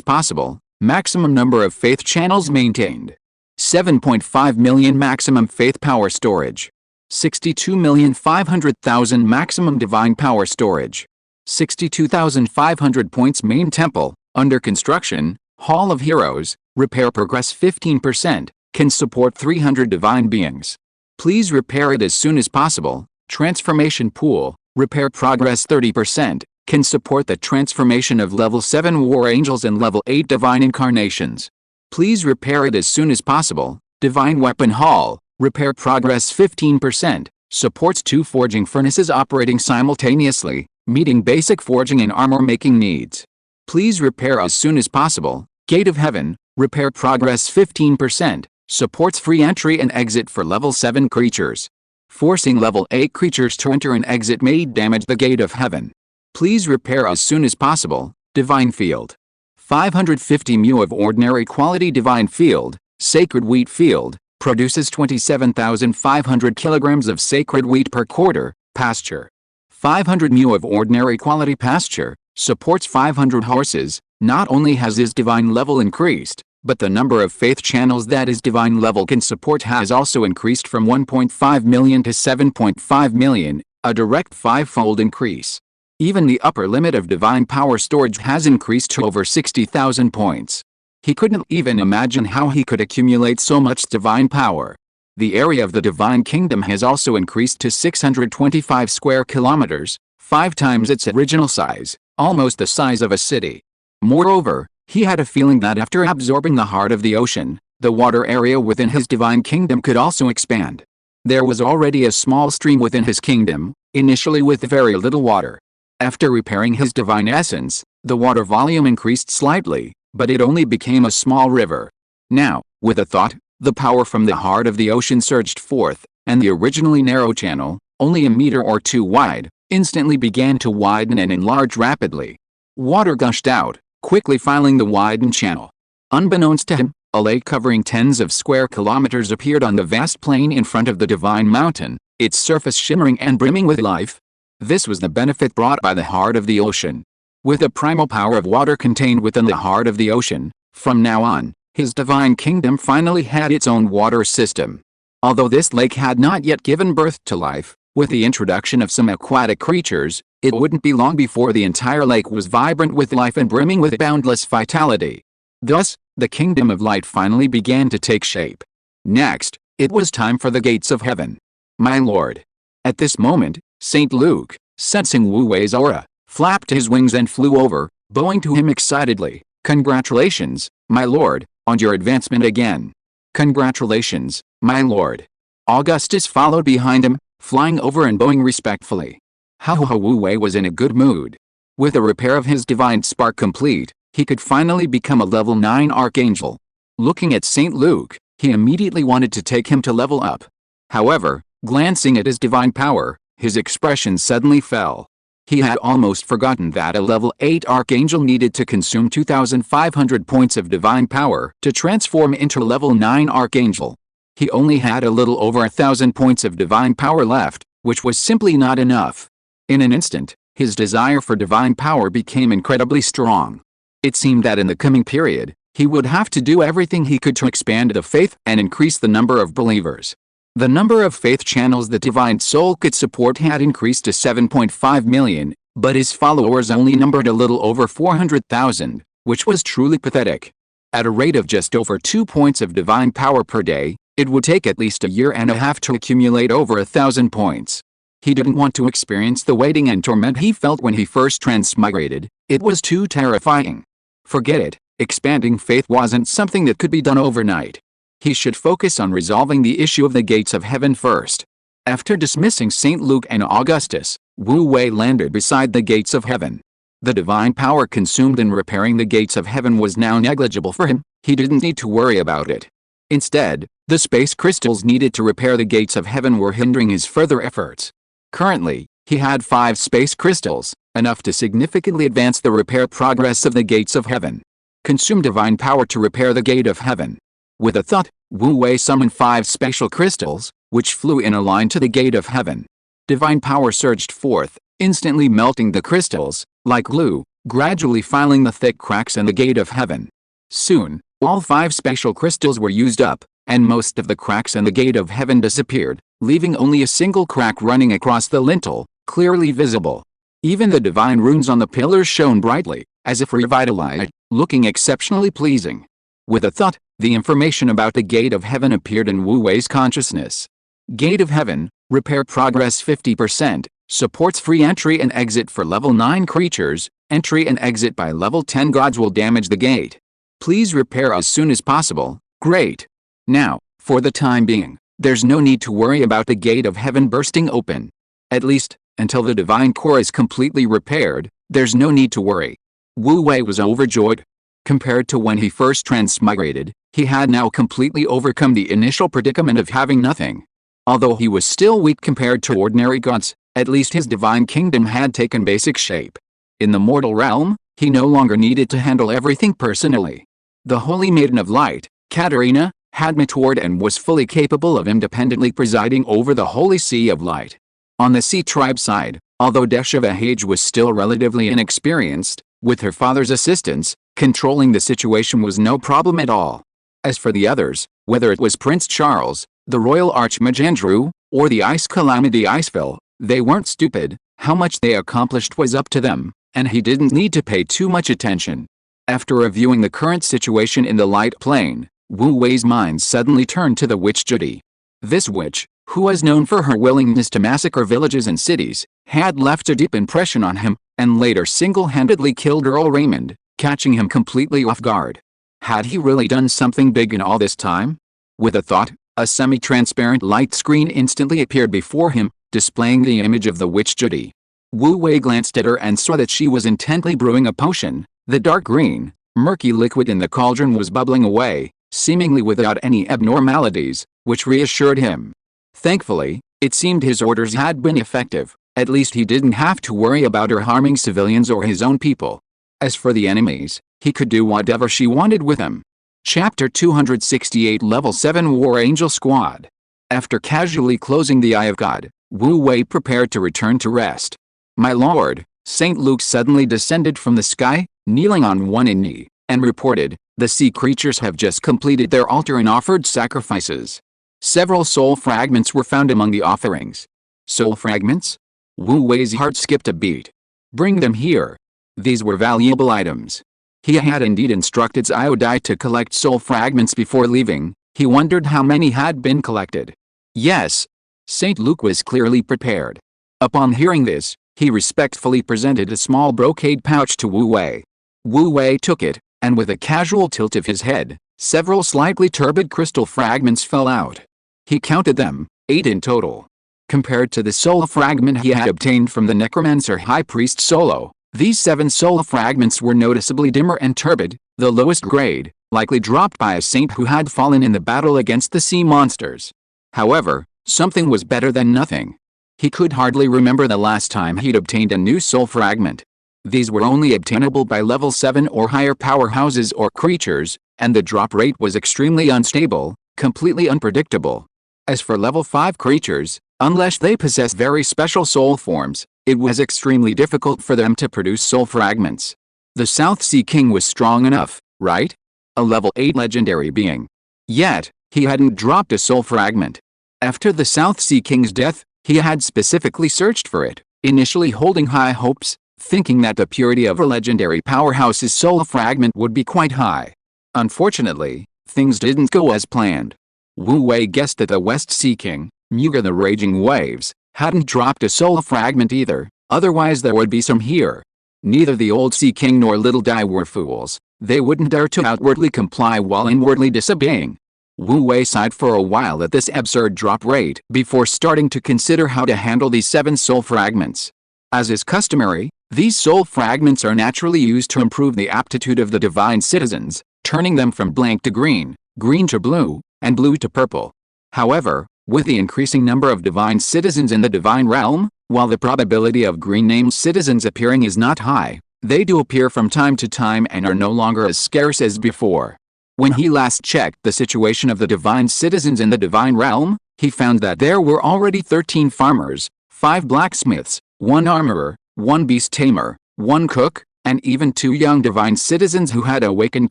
possible. Maximum number of faith channels maintained: 7.5 million maximum faith power storage. 62,500,000 maximum divine power storage. 62,500 points. Main temple, under construction. Hall of Heroes, repair progress 15%, can support 300 divine beings. Please repair it as soon as possible. Transformation pool, repair progress 30%, can support the transformation of level 7 war angels and level 8 divine incarnations. Please repair it as soon as possible. Divine weapon hall, repair progress 15%, Supports 2 forging furnaces operating simultaneously, meeting basic forging and armor making needs. Please repair as soon as possible. Gate of Heaven, repair progress 15%, supports free entry and exit for level 7 creatures. Forcing level 8 creatures to enter and exit may damage the Gate of Heaven. Please repair as soon as possible. Divine Field. 550 mu of ordinary quality Divine Field, Sacred Wheat Field, produces 27,500 kilograms of sacred wheat per quarter. Pasture. 500 mu of ordinary quality pasture, supports 500 horses. Not only has his divine level increased, but the number of faith channels that his divine level can support has also increased from 1.5 million to 7.5 million, a direct 5-fold increase. Even the upper limit of divine power storage has increased to over 60,000 points. He couldn't even imagine how he could accumulate so much divine power. The area of the divine kingdom has also increased to 625 square kilometers, 5 times its original size, almost the size of a city. Moreover, he had a feeling that after absorbing the heart of the ocean, the water area within his divine kingdom could also expand. There was already a small stream within his kingdom, initially with very little water. After repairing his divine essence, the water volume increased slightly, but it only became a small river. Now, with a thought, the power from the heart of the ocean surged forth, and the originally narrow channel, only a meter or 2 wide, instantly began to widen and enlarge rapidly. Water gushed out, quickly filling the widened channel. Unbeknownst to him, a lake covering tens of square kilometers appeared on the vast plain in front of the divine mountain, its surface shimmering and brimming with life. This was the benefit brought by the heart of the ocean. With the primal power of water contained within the heart of the ocean, from now on, his divine kingdom finally had its own water system. Although this lake had not yet given birth to life, with the introduction of some aquatic creatures, it wouldn't be long before the entire lake was vibrant with life and brimming with boundless vitality. Thus, the kingdom of light finally began to take shape. Next, it was time for the gates of heaven. My lord. At this moment, St. Luke, sensing Wu Wei's aura, flapped his wings and flew over, bowing to him excitedly. Congratulations, my lord, on your advancement again. Congratulations, my lord. Augustus followed behind him, flying over and bowing respectfully. Wu Wei was in a good mood. With the repair of his divine spark complete, he could finally become a level 9 archangel. Looking at St. Luke, he immediately wanted to take him to level up. However, glancing at his divine power, his expression suddenly fell. He had almost forgotten that a level 8 archangel needed to consume 2,500 points of divine power to transform into a level 9 archangel. He only had a little over 1,000 points of divine power left, which was simply not enough. In an instant, his desire for divine power became incredibly strong. It seemed that in the coming period, he would have to do everything he could to expand the faith and increase the number of believers. The number of faith channels the divine soul could support had increased to 7.5 million, but his followers only numbered a little over 400,000, which was truly pathetic. At a rate of just over 2 points of divine power per day, it would take at least a year and a half to accumulate over 1,000 points. He didn't want to experience the waiting and torment he felt when he first transmigrated. It was too terrifying. Forget it, expanding faith wasn't something that could be done overnight. He should focus on resolving the issue of the gates of heaven first. After dismissing St. Luke and Augustus, Wu Wei landed beside the gates of heaven. The divine power consumed in repairing the gates of heaven was now negligible for him. He didn't need to worry about it. Instead, the space crystals needed to repair the gates of heaven were hindering his further efforts. Currently, he had 5 space crystals, enough to significantly advance the repair progress of the gates of heaven. Consume divine power to repair the gate of heaven. With a thought, Wu Wei summoned 5 special crystals, which flew in a line to the gate of heaven. Divine power surged forth, instantly melting the crystals, like glue, gradually filing the thick cracks in the gate of heaven. Soon, all 5 special crystals were used up, and most of the cracks in the gate of heaven disappeared, leaving only a single crack running across the lintel, clearly visible. Even the divine runes on the pillars shone brightly, as if revitalized, looking exceptionally pleasing. With a thought, the information about the gate of heaven appeared in Wu Wei's consciousness. Gate of heaven, repair progress 50%, supports free entry and exit for level 9 creatures, entry and exit by level 10 gods will damage the gate. Please repair as soon as possible. Great. Now, for the time being, There's no need to worry about the gate of heaven bursting open. At least, until the divine core is completely repaired, there's no need to worry. Wu Wei was overjoyed. Compared to when he first transmigrated, he had now completely overcome the initial predicament of having nothing. Although he was still weak compared to ordinary gods, at least his divine kingdom had taken basic shape. In the mortal realm, he no longer needed to handle everything personally. The Holy Maiden of Light, Katarina, had matured and was fully capable of independently presiding over the Holy Sea of Light. On the Sea tribe side, although Deshevahage was still relatively inexperienced, with her father's assistance, controlling the situation was no problem at all. As for the others, whether it was Prince Charles, the Royal Archmage Andrew, or the Ice Calamity Iceville, they weren't stupid. How much they accomplished was up to them, and he didn't need to pay too much attention. After reviewing the current situation in the light plane, Wu Wei's mind suddenly turned to the witch Judy. This witch, who was known for her willingness to massacre villages and cities, had left a deep impression on him, and later single-handedly killed Earl Raymond, catching him completely off guard. Had he really done something big in all this time? With a thought, a semi-transparent light screen instantly appeared before him, displaying the image of the witch Judy. Wu Wei glanced at her and saw that she was intently brewing a potion. The dark green, murky liquid in the cauldron was bubbling away, seemingly without any abnormalities, which reassured him. Thankfully, it seemed his orders had been effective. At least he didn't have to worry about her harming civilians or his own people. As for the enemies, he could do whatever she wanted with them. Chapter 268 Level 7 War Angel Squad. After casually closing the Eye of God, Wu Wei prepared to return to rest. My lord, St. Luke suddenly descended from the sky, kneeling on one knee, and reported, the sea creatures have just completed their altar and offered sacrifices. Several soul fragments were found among the offerings. Soul fragments? Wu Wei's heart skipped a beat. Bring them here. These were valuable items. He had indeed instructed Xiaodai to collect soul fragments before leaving. He wondered how many had been collected. Yes. St. Luke was clearly prepared. Upon hearing this, he respectfully presented a small brocade pouch to Wu Wei. Wu Wei took it, and with a casual tilt of his head, several slightly turbid crystal fragments fell out. He counted them, 8 in total. Compared to the soul fragment he had obtained from the necromancer high priest Solo, these 7 soul fragments were noticeably dimmer and turbid, the lowest grade, likely dropped by a saint who had fallen in the battle against the sea monsters. However, something was better than nothing. He could hardly remember the last time he'd obtained a new soul fragment. These were only obtainable by level 7 or higher powerhouses or creatures, and the drop rate was extremely unstable, completely unpredictable. As for level 5 creatures, unless they possess very special soul forms, it was extremely difficult for them to produce soul fragments. The South Sea King was strong enough, right? A level 8 legendary being. Yet, he hadn't dropped a soul fragment. After the South Sea King's death, he had specifically searched for it, initially holding high hopes, thinking that the purity of a legendary powerhouse's soul fragment would be quite high. Unfortunately, things didn't go as planned. Wu Wei guessed that the West Sea King, Muga the Raging Waves, hadn't dropped a soul fragment either, otherwise there would be some here. Neither the Old Sea King nor Little Dai were fools. They wouldn't dare to outwardly comply while inwardly disobeying. Wu Wei sighed for a while at this absurd drop rate before starting to consider how to handle these 7 soul fragments. As is customary, these soul fragments are naturally used to improve the aptitude of the divine citizens, turning them from blank to green, green to blue, and blue to purple. However, with the increasing number of divine citizens in the divine realm, while the probability of green-named citizens appearing is not high, they do appear from time to time and are no longer as scarce as before. When he last checked the situation of the divine citizens in the divine realm, he found that there were already 13 farmers, 5 blacksmiths, 1 armorer, 1 beast tamer, 1 cook, and even 2 young divine citizens who had awakened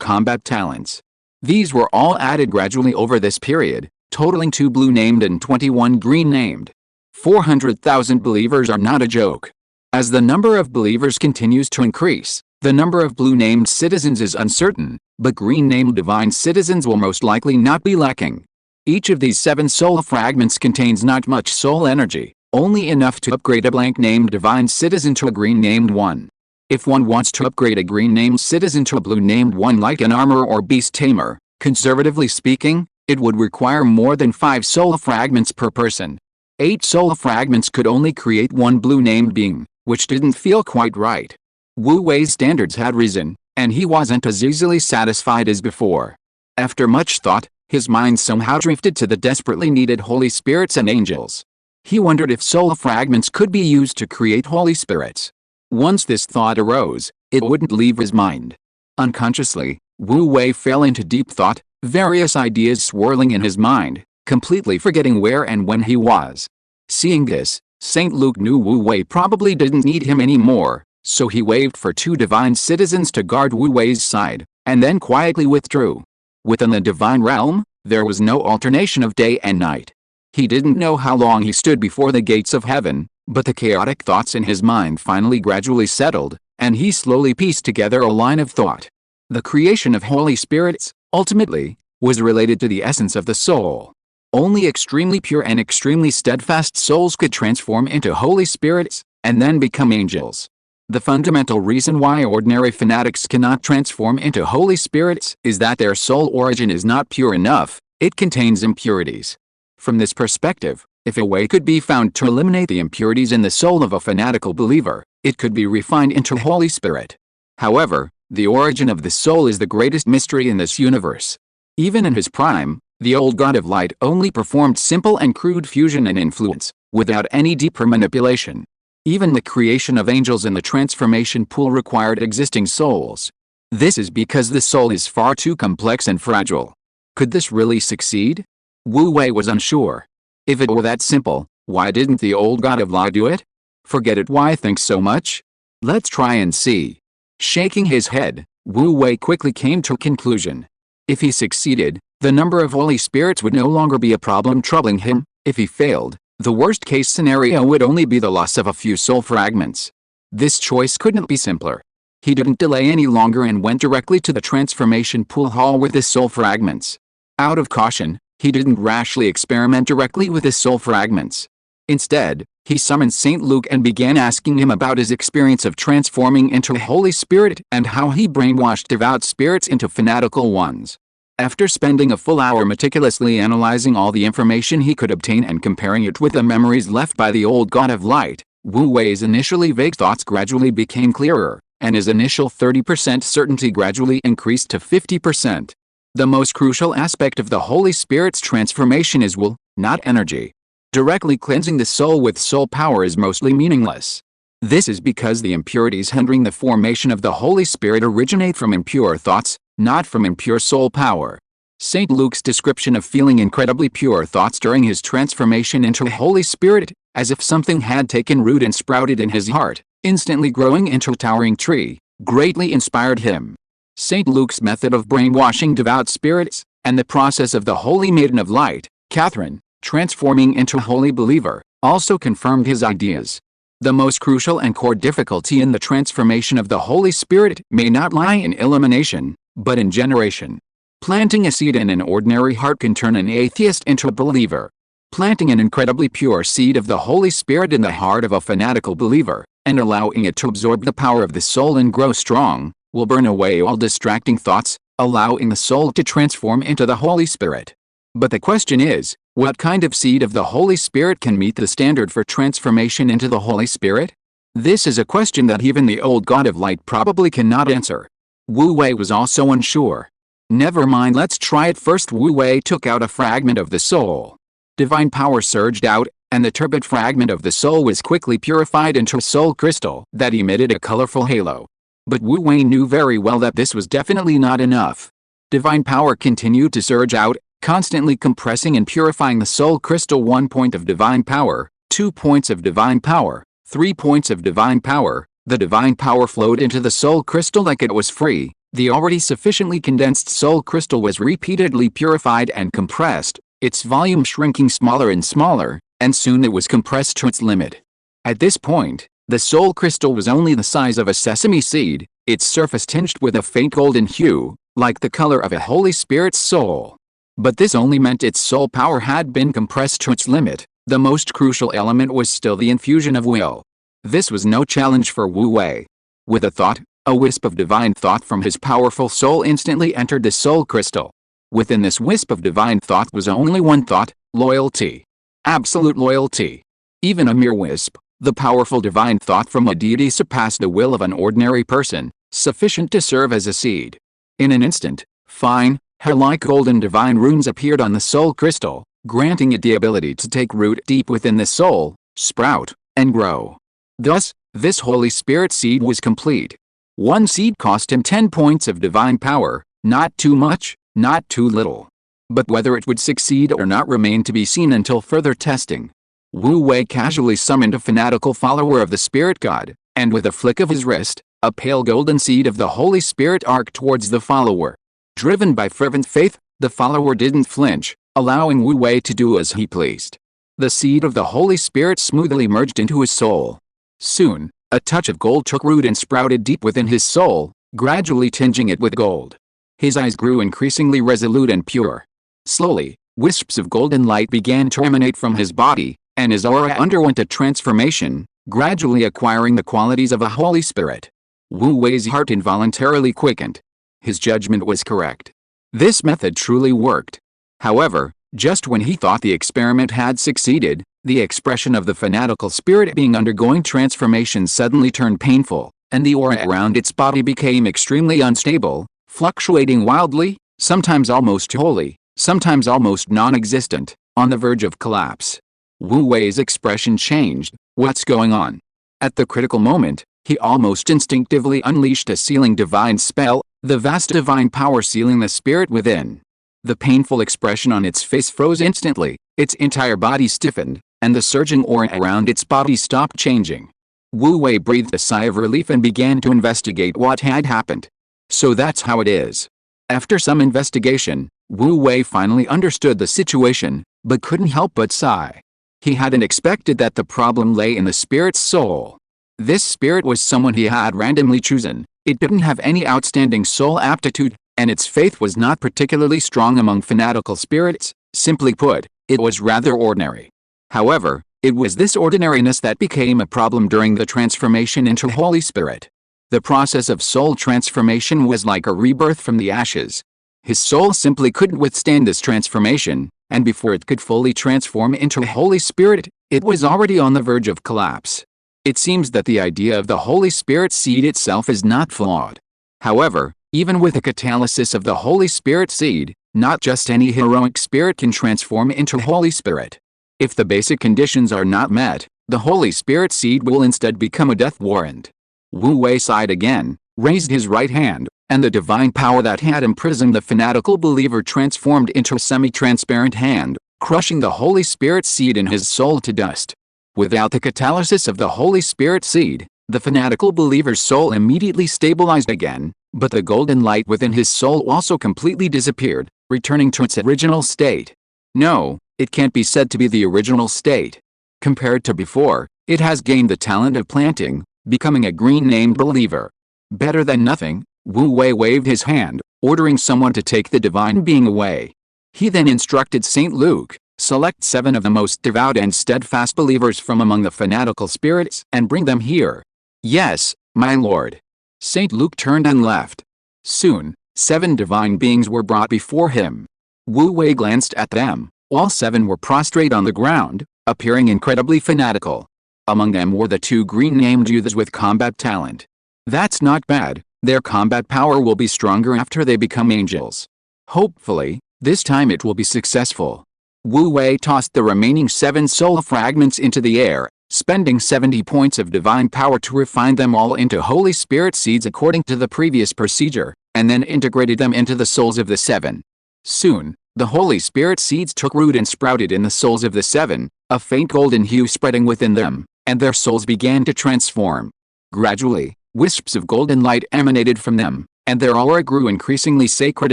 combat talents. These were all added gradually over this period, totaling 2 blue-named and 21 green-named. 400,000 believers are not a joke. As the number of believers continues to increase, the number of blue-named citizens is uncertain, but green-named divine citizens will most likely not be lacking. Each of these 7 soul fragments contains not much soul energy, only enough to upgrade a blank-named divine citizen to a green-named one. If one wants to upgrade a green-named citizen to a blue-named one like an armorer or beast tamer, conservatively speaking, It would require more than 5 soul fragments per person. 8 soul fragments could only create one blue-named being, which didn't feel quite right. Wu Wei's standards had risen, and he wasn't as easily satisfied as before. After much thought, his mind somehow drifted to the desperately needed Holy Spirits and angels. He wondered if soul fragments could be used to create Holy Spirits. Once this thought arose, it wouldn't leave his mind. Unconsciously, Wu Wei fell into deep thought, various ideas swirling in his mind, completely forgetting where and when he was. Seeing this, St. Luke knew Wu Wei probably didn't need him anymore, so he waved for 2 divine citizens to guard Wu Wei's side, and then quietly withdrew. Within the divine realm, there was no alternation of day and night. He didn't know how long he stood before the gates of heaven, but the chaotic thoughts in his mind finally gradually settled, and he slowly pieced together a line of thought. The creation of Holy Spirits, ultimately, was related to the essence of the soul. Only extremely pure and extremely steadfast souls could transform into Holy Spirits, and then become angels. The fundamental reason why ordinary fanatics cannot transform into Holy Spirits is that their soul origin is not pure enough, it contains impurities. From this perspective, if a way could be found to eliminate the impurities in the soul of a fanatical believer, it could be refined into Holy Spirit. However, the origin of the soul is the greatest mystery in this universe. Even in his prime, the old god of light only performed simple and crude fusion and influence, without any deeper manipulation. Even the creation of angels in the transformation pool required existing souls. This is because the soul is far too complex and fragile. Could this really succeed? Wu Wei was unsure. If it were that simple, why didn't the old god of light do it? Forget it, why think so much? Let's try and see. Shaking his head, Wu Wei quickly came to a conclusion. If he succeeded, the number of Holy Spirits would no longer be a problem troubling him. If he failed, the worst-case scenario would only be the loss of a few soul fragments. This choice couldn't be simpler. He didn't delay any longer and went directly to the transformation pool hall with his soul fragments. Out of caution, he didn't rashly experiment directly with his soul fragments. Instead, he summoned St. Luke and began asking him about his experience of transforming into a Holy Spirit and how he brainwashed devout spirits into fanatical ones. After spending a full hour meticulously analyzing all the information he could obtain and comparing it with the memories left by the old god of light, Wu Wei's initially vague thoughts gradually became clearer, and his initial 30% certainty gradually increased to 50%. The most crucial aspect of the Holy Spirit's transformation is will, not energy. Directly cleansing the soul with soul power is mostly meaningless. This is because the impurities hindering the formation of the Holy Spirit originate from impure thoughts, not from impure soul power. St. Luke's description of feeling incredibly pure thoughts during his transformation into a Holy Spirit, as if something had taken root and sprouted in his heart, instantly growing into a towering tree, greatly inspired him. St. Luke's method of brainwashing devout spirits, and the process of the Holy Maiden of Light, Catherine, transforming into a holy believer, also confirmed his ideas. The most crucial and core difficulty in the transformation of the Holy Spirit may not lie in elimination, but in generation. Planting a seed in an ordinary heart can turn an atheist into a believer. Planting an incredibly pure seed of the Holy Spirit in the heart of a fanatical believer, and allowing it to absorb the power of the soul and grow strong, will burn away all distracting thoughts, allowing the soul to transform into the Holy Spirit. But the question is, what kind of seed of the Holy Spirit can meet the standard for transformation into the Holy Spirit? This is a question that even the old god of light probably cannot answer. Wu Wei was also unsure. Never mind, let's try it first. Wu Wei took out a fragment of the soul. Divine power surged out, and the turbid fragment of the soul was quickly purified into a soul crystal that emitted a colorful halo. But Wu Wei knew very well that this was definitely not enough. Divine power continued to surge out, constantly compressing and purifying the soul crystal. 1 point of divine power, 2 points of divine power, 3 points of divine power. The divine power flowed into the soul crystal like it was free. The already sufficiently condensed soul crystal was repeatedly purified and compressed, its volume shrinking smaller and smaller, and soon it was compressed to its limit. At this point, the soul crystal was only the size of a sesame seed, its surface tinged with a faint golden hue, like the color of a Holy Spirit's soul. But this only meant its soul power had been compressed to its limit. The most crucial element was still the infusion of will. This was no challenge for Wu Wei. With a thought, a wisp of divine thought from his powerful soul instantly entered the soul crystal. Within this wisp of divine thought was only one thought: loyalty. Absolute loyalty. Even a mere wisp, the powerful divine thought from a deity surpassed the will of an ordinary person, sufficient to serve as a seed. In an instant, fine, hair-like golden divine runes appeared on the soul crystal, granting it the ability to take root deep within the soul, sprout, and grow. Thus, this Holy Spirit seed was complete. One seed cost him 10 points of divine power, not too much, not too little. But whether it would succeed or not remained to be seen until further testing. Wu Wei casually summoned a fanatical follower of the Spirit God, and with a flick of his wrist, a pale golden seed of the Holy Spirit arced towards the follower. Driven by fervent faith, the follower didn't flinch, allowing Wu Wei to do as he pleased. The seed of the Holy Spirit smoothly merged into his soul. Soon, a touch of gold took root and sprouted deep within his soul, gradually tinging it with gold. His eyes grew increasingly resolute and pure. Slowly, wisps of golden light began to emanate from his body, and his aura underwent a transformation, gradually acquiring the qualities of a Holy Spirit. Wu Wei's heart involuntarily quickened. His judgment was correct. This method truly worked. However, just when he thought the experiment had succeeded, the expression of the fanatical spirit being undergoing transformation suddenly turned painful, and the aura around its body became extremely unstable, fluctuating wildly, sometimes almost wholly, sometimes almost non-existent, on the verge of collapse. Wu Wei's expression changed. What's going on? At the critical moment, he almost instinctively unleashed a sealing divine spell, the vast divine power sealing the spirit within. The painful expression on its face froze instantly, its entire body stiffened, and the surging aura around its body stopped changing. Wu Wei breathed a sigh of relief and began to investigate what had happened. So that's how it is. After some investigation, Wu Wei finally understood the situation, but couldn't help but sigh. He hadn't expected that the problem lay in the spirit's soul. This spirit was someone he had randomly chosen. It didn't have any outstanding soul aptitude, and its faith was not particularly strong among fanatical spirits. Simply put, it was rather ordinary. However, it was this ordinariness that became a problem during the transformation into Holy Spirit. The process of soul transformation was like a rebirth from the ashes. His soul simply couldn't withstand this transformation, and before it could fully transform into Holy Spirit, it was already on the verge of collapse. It seems that the idea of the Holy Spirit seed itself is not flawed. However, even with the catalysis of the Holy Spirit seed, not just any heroic spirit can transform into Holy Spirit. If the basic conditions are not met, the Holy Spirit seed will instead become a death warrant. Wu Wei sighed again, raised his right hand, and the divine power that had imprisoned the fanatical believer transformed into a semi-transparent hand, crushing the Holy Spirit seed in his soul to dust. Without the catalysis of the Holy Spirit seed, the fanatical believer's soul immediately stabilized again, but the golden light within his soul also completely disappeared, returning to its original state. No, it can't be said to be the original state. Compared to before, it has gained the talent of planting, becoming a green-named believer. Better than nothing. Wu Wei waved his hand, ordering someone to take the divine being away. He then instructed St. Luke, select 7 of the most devout and steadfast believers from among the fanatical spirits and bring them here. Yes, my lord. St. Luke turned and left. Soon, 7 divine beings were brought before him. Wu Wei glanced at them. All 7 were prostrate on the ground, appearing incredibly fanatical. Among them were the 2 green-named youths with combat talent. That's not bad. Their combat power will be stronger after they become angels. Hopefully, this time it will be successful. Wu Wei tossed the remaining 7 soul fragments into the air, spending 70 points of divine power to refine them all into Holy Spirit seeds according to the previous procedure, and then integrated them into the souls of the 7. Soon, the Holy Spirit seeds took root and sprouted in the souls of the 7, a faint golden hue spreading within them, and their souls began to transform. Gradually, wisps of golden light emanated from them, and their aura grew increasingly sacred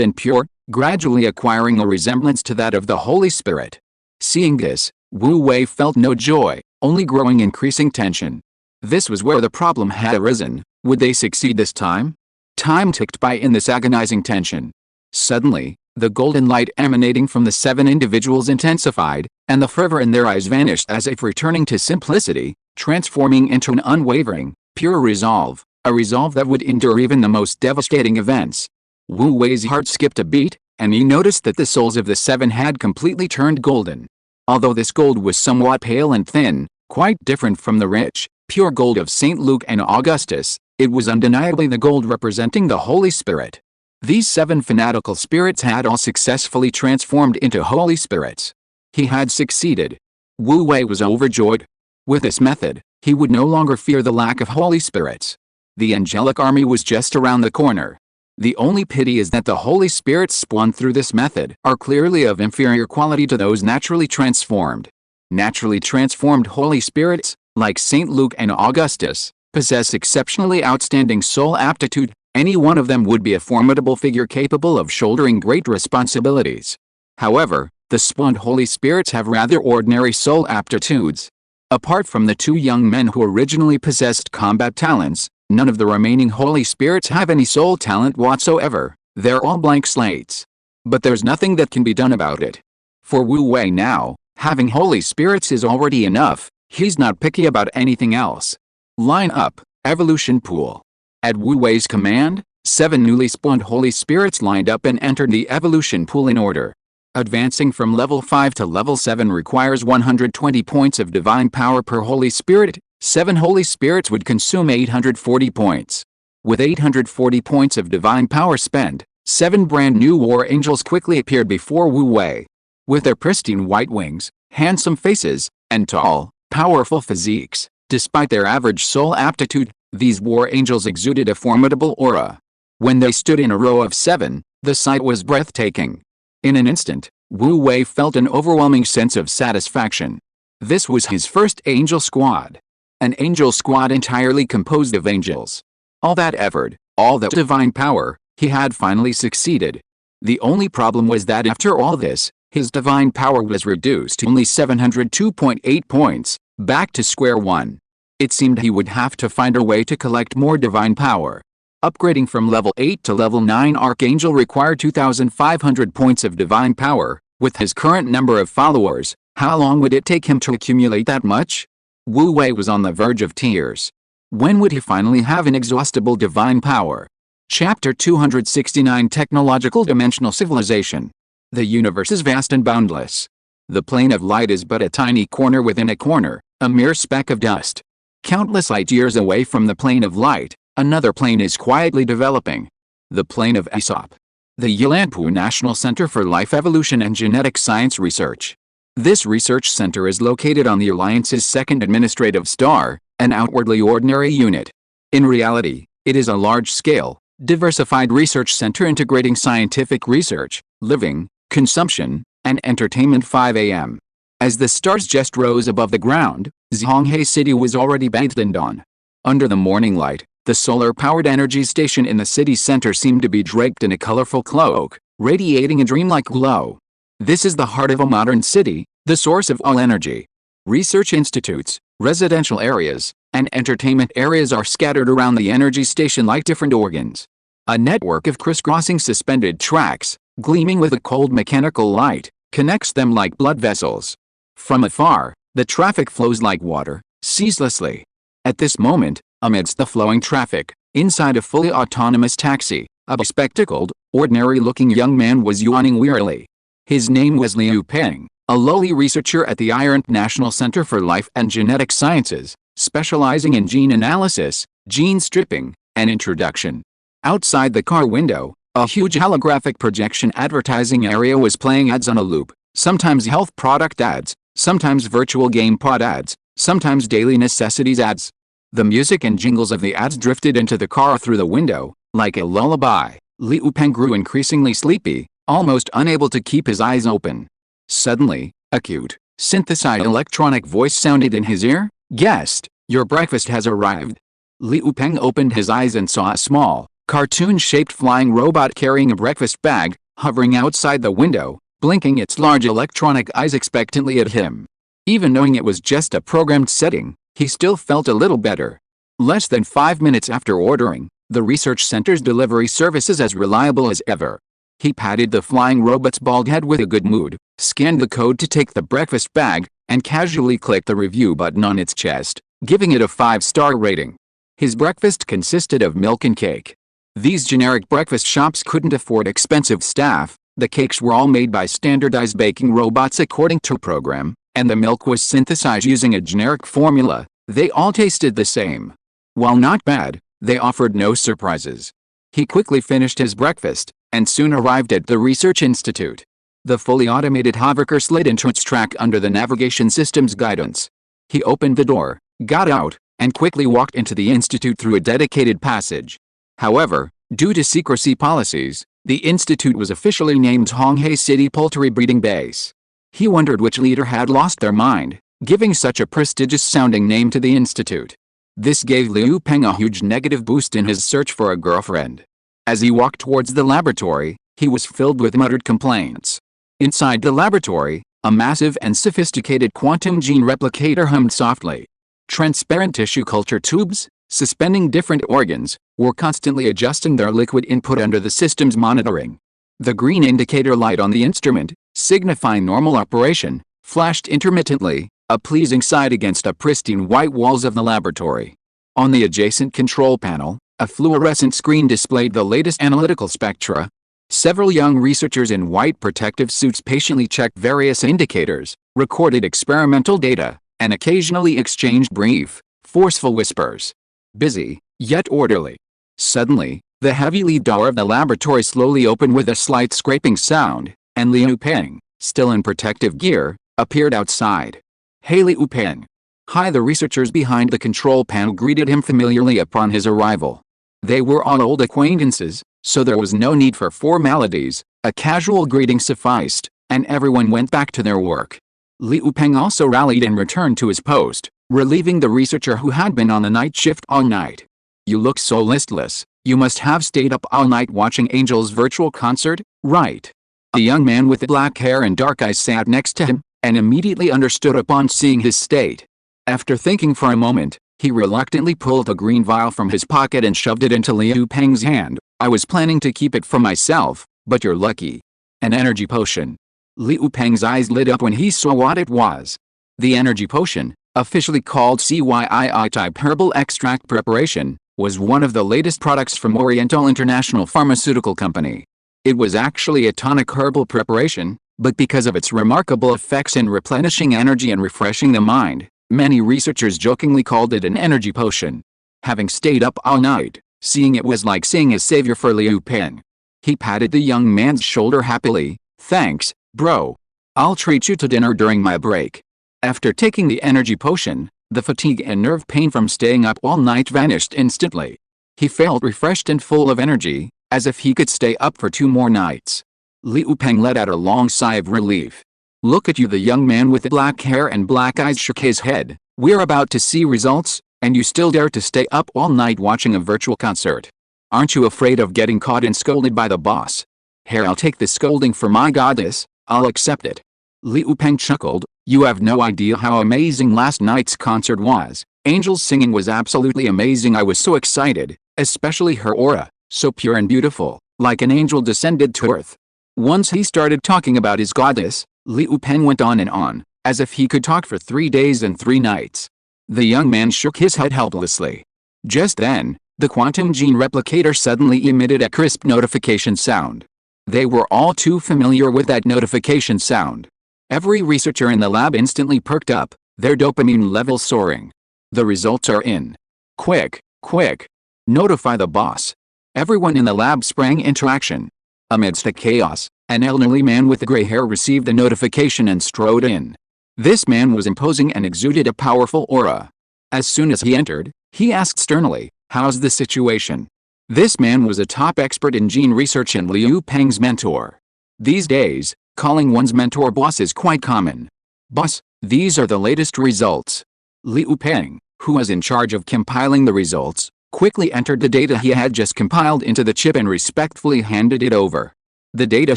and pure, gradually acquiring a resemblance to that of the Holy Spirit. Seeing this, Wu Wei felt no joy, only growing increasing tension. This was where the problem had arisen. Would they succeed this time? Time ticked by in this agonizing tension. Suddenly, the golden light emanating from the 7 individuals intensified, and the fervor in their eyes vanished as if returning to simplicity, transforming into an unwavering, pure resolve, a resolve that would endure even the most devastating events. Wu Wei's heart skipped a beat, and he noticed that the souls of the 7 had completely turned golden. Although this gold was somewhat pale and thin, quite different from the rich, pure gold of St. Luke and Augustus, it was undeniably the gold representing the Holy Spirit. These 7 fanatical spirits had all successfully transformed into Holy Spirits. He had succeeded. Wu Wei was overjoyed. With this method, he would no longer fear the lack of Holy Spirits. The angelic army was just around the corner. The only pity is that the Holy Spirits spawned through this method are clearly of inferior quality to those naturally transformed. Naturally transformed Holy Spirits, like St. Luke and Augustus, possess exceptionally outstanding soul aptitude. Any one of them would be a formidable figure capable of shouldering great responsibilities. However, the spawned Holy Spirits have rather ordinary soul aptitudes. Apart from the 2 young men who originally possessed combat talents, none of the remaining Holy Spirits have any soul talent whatsoever. They're all blank slates. But there's nothing that can be done about it. For Wu Wei now, having Holy Spirits is already enough. He's not picky about anything else. Line up, evolution pool. At Wu Wei's command, 7 newly spawned Holy Spirits lined up and entered the evolution pool in order. Advancing from level 5 to level 7 requires 120 points of divine power per Holy Spirit. 7 Holy Spirits would consume 840 points. With 840 points of divine power spent, 7 brand new war angels quickly appeared before Wu Wei. With their pristine white wings, handsome faces, and tall, powerful physiques, despite their average soul aptitude, these war angels exuded a formidable aura. When they stood in a row of 7, the sight was breathtaking. In an instant, Wu Wei felt an overwhelming sense of satisfaction. This was his first angel squad. An angel squad entirely composed of angels. All that effort, all that divine power, he had finally succeeded. The only problem was that after all this, his divine power was reduced to only 702.8 points, back to square one. It seemed he would have to find a way to collect more divine power. Upgrading from level 8 to level 9 Archangel required 2,500 points of divine power. With his current number of followers, how long would it take him to accumulate that much? Wu Wei was on the verge of tears. When would he finally have inexhaustible divine power? Chapter 269 Technological Dimensional Civilization. The universe is vast and boundless. The plane of light is but a tiny corner within a corner, a mere speck of dust. Countless light years away from the plane of light, another plane is quietly developing. The plane of Aesop. The Yilanpu National Center for Life Evolution and Genetic Science Research. This research center is located on the Alliance's second administrative star, an outwardly ordinary unit. In reality, it is a large-scale, diversified research center integrating scientific research, living, consumption, and entertainment. 5 a.m. As the stars just rose above the ground, Zhonghe City was already bathed in dawn. Under the morning light, the solar-powered energy station in the city center seemed to be draped in a colorful cloak, radiating a dreamlike glow. This is the heart of a modern city, the source of all energy. Research institutes, residential areas, and entertainment areas are scattered around the energy station like different organs. A network of crisscrossing suspended tracks, gleaming with a cold mechanical light, connects them like blood vessels. From afar, the traffic flows like water, ceaselessly. At this moment, amidst the flowing traffic, inside a fully autonomous taxi, a bespectacled, ordinary-looking young man was yawning wearily. His name was Liu Peng, a lowly researcher at the Iron National Center for Life and Genetic Sciences, specializing in gene analysis, gene stripping, and introduction. Outside the car window, a huge holographic projection advertising area was playing ads on a loop, sometimes health product ads, sometimes virtual game pod ads, sometimes daily necessities ads. The music and jingles of the ads drifted into the car through the window, like a lullaby. Liu Peng grew increasingly sleepy, almost unable to keep his eyes open. Suddenly, a cute, synthesized electronic voice sounded in his ear. "Guest, your breakfast has arrived." Liu Peng opened his eyes and saw a small, cartoon-shaped flying robot carrying a breakfast bag, hovering outside the window, blinking its large electronic eyes expectantly at him. Even knowing it was just a programmed setting, he still felt a little better. Less than 5 minutes after ordering, the research center's delivery service is as reliable as ever. He patted the flying robot's bald head with a good mood, scanned the code to take the breakfast bag, and casually clicked the review button on its chest, giving it a 5-star rating. His breakfast consisted of milk and cake. These generic breakfast shops couldn't afford expensive staff, The cakes were all made by standardized baking robots according to program, and the milk was synthesized using a generic formula. They all tasted the same. While not bad, they offered no surprises. He quickly finished his breakfast, and soon arrived at the research institute. The fully automated hovercar slid into its track under the navigation system's guidance. He opened the door, got out, and quickly walked into the institute through a dedicated passage. However, due to secrecy policies, the institute was officially named Honghae City Poultry Breeding Base. He wondered which leader had lost their mind, giving such a prestigious-sounding name to the institute. This gave Liu Peng a huge negative boost in his search for a girlfriend. As he walked towards the laboratory, he was filled with muttered complaints. Inside the laboratory, a massive and sophisticated quantum gene replicator hummed softly. Transparent tissue culture tubes, suspending different organs, were constantly adjusting their liquid input under the system's monitoring. The green indicator light on the instrument, signifying normal operation, flashed intermittently, a pleasing sight against the pristine white walls of the laboratory. On the adjacent control panel, a fluorescent screen displayed the latest analytical spectra. Several young researchers in white protective suits patiently checked various indicators, recorded experimental data, and occasionally exchanged brief, forceful whispers. Busy, yet orderly. Suddenly, the heavy lead door of the laboratory slowly opened with a slight scraping sound, and Liu Peng, still in protective gear, appeared outside. "Hey Liu Peng." Hi. The researchers behind the control panel greeted him familiarly upon his arrival. They were all old acquaintances, so there was no need for formalities. A casual greeting sufficed, and everyone went back to their work. Liu Peng also rallied and returned to his post, relieving the researcher who had been on the night shift all night. "You look so listless. You must have stayed up all night watching Angel's virtual concert, right?" A young man with black hair and dark eyes sat next to him, and immediately understood upon seeing his state. After thinking for a moment, he reluctantly pulled a green vial from his pocket and shoved it into Liu Peng's hand. "I was planning to keep it for myself, but you're lucky. An energy potion." Liu Peng's eyes lit up when he saw what it was. The energy potion, officially called CYII-type herbal extract preparation, was one of the latest products from Oriental International Pharmaceutical Company. It was actually a tonic herbal preparation, but because of its remarkable effects in replenishing energy and refreshing the mind, many researchers jokingly called it an energy potion. Having stayed up all night, seeing it was like seeing a savior for Liu Peng. He patted the young man's shoulder happily. "Thanks, bro. I'll treat you to dinner during my break." After taking the energy potion, the fatigue and nerve pain from staying up all night vanished instantly. He felt refreshed and full of energy, as if he could stay up for 2 more nights. Liu Peng let out a long sigh of relief. "Look at you." The young man with the black hair and black eyes shook his head. "We're about to see results, and you still dare to stay up all night watching a virtual concert. Aren't you afraid of getting caught and scolded by the boss?" "Here, I'll take the scolding for my goddess. I'll accept it." Liu Peng chuckled. "You have no idea how amazing last night's concert was. Angel's singing was absolutely amazing. I was so excited, especially her aura, so pure and beautiful, like an angel descended to earth." Once he started talking about his goddess, Liu Peng went on and on, as if he could talk for 3 days and 3 nights. The young man shook his head helplessly. Just then, the quantum gene replicator suddenly emitted a crisp notification sound. They were all too familiar with that notification sound. Every researcher in the lab instantly perked up, their dopamine levels soaring. "The results are in. Quick, quick. Notify the boss." Everyone in the lab sprang into action. Amidst the chaos, an elderly man with gray hair received the notification and strode in. This man was imposing and exuded a powerful aura. As soon as he entered, he asked sternly, "How's the situation?" This man was a top expert in gene research and Liu Peng's mentor. These days, calling one's mentor boss is quite common. "Boss, these are the latest results." Liu Peng, who was in charge of compiling the results, quickly entered the data he had just compiled into the chip and respectfully handed it over. "The data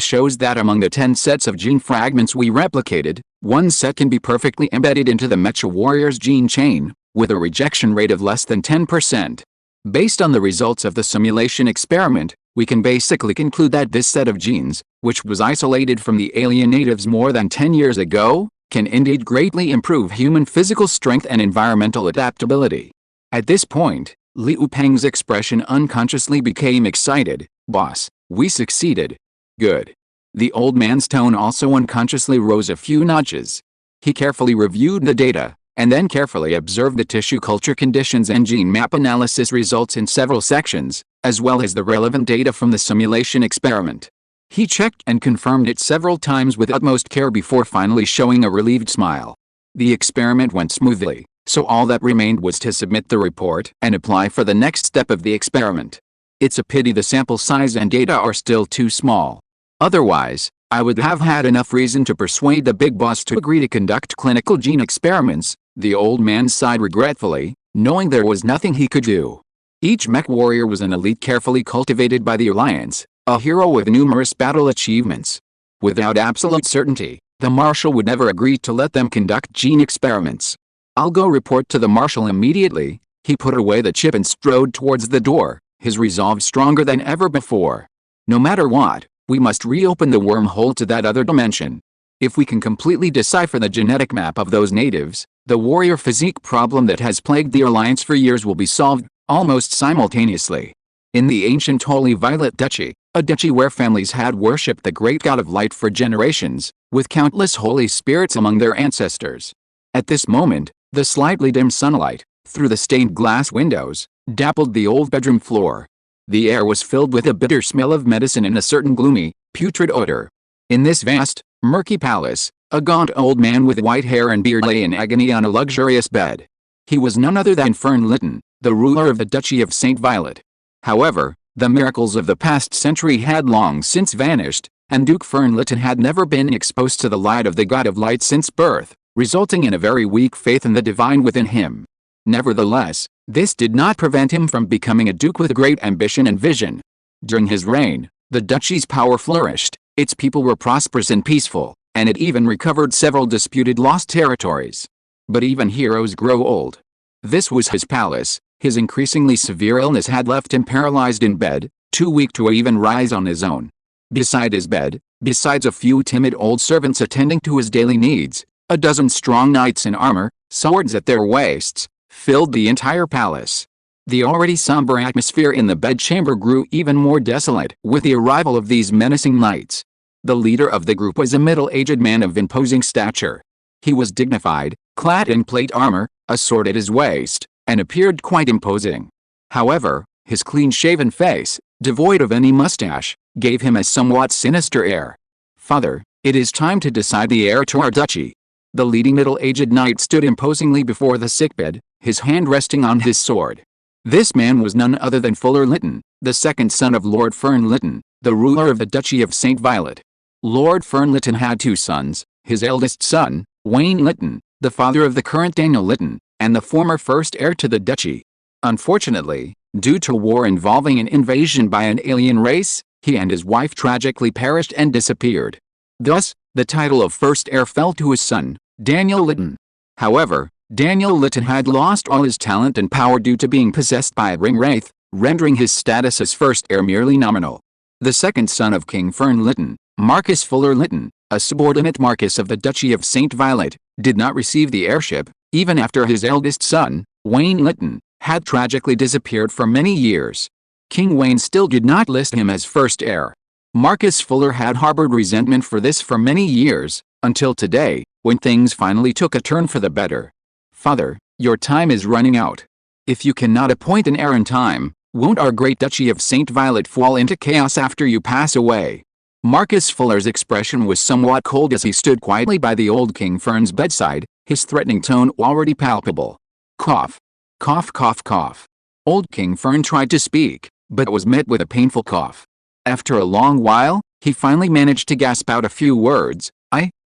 shows that among the 10 sets of gene fragments we replicated, 1 set can be perfectly embedded into the Mecha Warrior's gene chain, with a rejection rate of less than 10%. Based on the results of the simulation experiment, we can basically conclude that this set of genes, which was isolated from the alien natives more than 10 years ago, can indeed greatly improve human physical strength and environmental adaptability." At this point, Liu Peng's expression unconsciously became excited. "Boss, we succeeded." "Good. The old man's tone also unconsciously rose a few notches. He carefully reviewed the data, and then carefully observed the tissue culture conditions and gene map analysis results in several sections, as well as the relevant data from the simulation experiment. He checked and confirmed it several times with utmost care before finally showing a relieved smile. The experiment went smoothly, so all that remained was to submit the report and apply for the next step of the experiment. It's a pity the sample size and data are still too small. Otherwise, I would have had enough reason to persuade the big boss to agree to conduct clinical gene experiments. The old man sighed regretfully, knowing there was nothing he could do. Each mech warrior was an elite carefully cultivated by the Alliance, a hero with numerous battle achievements. Without absolute certainty, the Marshal would never agree to let them conduct gene experiments. I'll go report to the Marshal immediately. He put away the chip and strode towards the door, his resolve stronger than ever before. No matter what, we must reopen the wormhole to that other dimension. If we can completely decipher the genetic map of those natives, the warrior physique problem that has plagued the Alliance for years will be solved, almost simultaneously. In the ancient Holy Violet Duchy, a duchy where families had worshipped the great god of light for generations, with countless holy spirits among their ancestors. At this moment, the slightly dim sunlight, through the stained glass windows, dappled the old bedroom floor. The air was filled with a bitter smell of medicine and a certain gloomy, putrid odor. In this vast, murky palace, a gaunt old man with white hair and beard lay in agony on a luxurious bed. He was none other than Fern Lytton, the ruler of the Duchy of St. Violet. However, the miracles of the past century had long since vanished, and Duke Fern Lytton had never been exposed to the light of the god of light since birth, resulting in a very weak faith in the divine within him. Nevertheless, this did not prevent him from becoming a duke with great ambition and vision. During his reign, the duchy's power flourished, its people were prosperous and peaceful, and it even recovered several disputed lost territories. But even heroes grow old. This was his palace. His increasingly severe illness had left him paralyzed in bed, too weak to even rise on his own. Beside his bed, besides a few timid old servants attending to his daily needs, a dozen strong knights in armor, swords at their waists, filled the entire palace. The already somber atmosphere in the bedchamber grew even more desolate with the arrival of these menacing knights. The leader of the group was a middle-aged man of imposing stature. He was dignified, clad in plate armor, a sword at his waist, and appeared quite imposing. However, his clean-shaven face, devoid of any mustache, gave him a somewhat sinister air. "Father, it is time to decide the heir to our duchy." The leading middle-aged knight stood imposingly before the sickbed, his hand resting on his sword. This man was none other than Fuller Lytton, the second son of Lord Fern Lytton, the ruler of the Duchy of St. Violet. Lord Fern Lytton had two sons, his eldest son, Wayne Lytton, the father of the current Daniel Lytton, and the former first heir to the duchy. Unfortunately, due to a war involving an invasion by an alien race, he and his wife tragically perished and disappeared. Thus, the title of first heir fell to his son, Daniel Lytton. However, Daniel Lytton had lost all his talent and power due to being possessed by a ring wraith, rendering his status as first heir merely nominal. The second son of King Fern Lytton, Marcus Fuller Lytton, a subordinate Marquess of the Duchy of St. Violet, did not receive the heirship, even after his eldest son, Wayne Lytton, had tragically disappeared for many years. King Wayne still did not list him as first heir. Marcus Fuller had harbored resentment for this for many years, until today, when things finally took a turn for the better. "Father, your time is running out. If you cannot appoint an heir in time, won't our great Duchy of St. Violet fall into chaos after you pass away?" Marcus Fuller's expression was somewhat cold as he stood quietly by the old King Fern's bedside, his threatening tone already palpable. Cough. Cough, cough, cough. Old King Fern tried to speak, but was met with a painful cough. After a long while, he finally managed to gasp out a few words.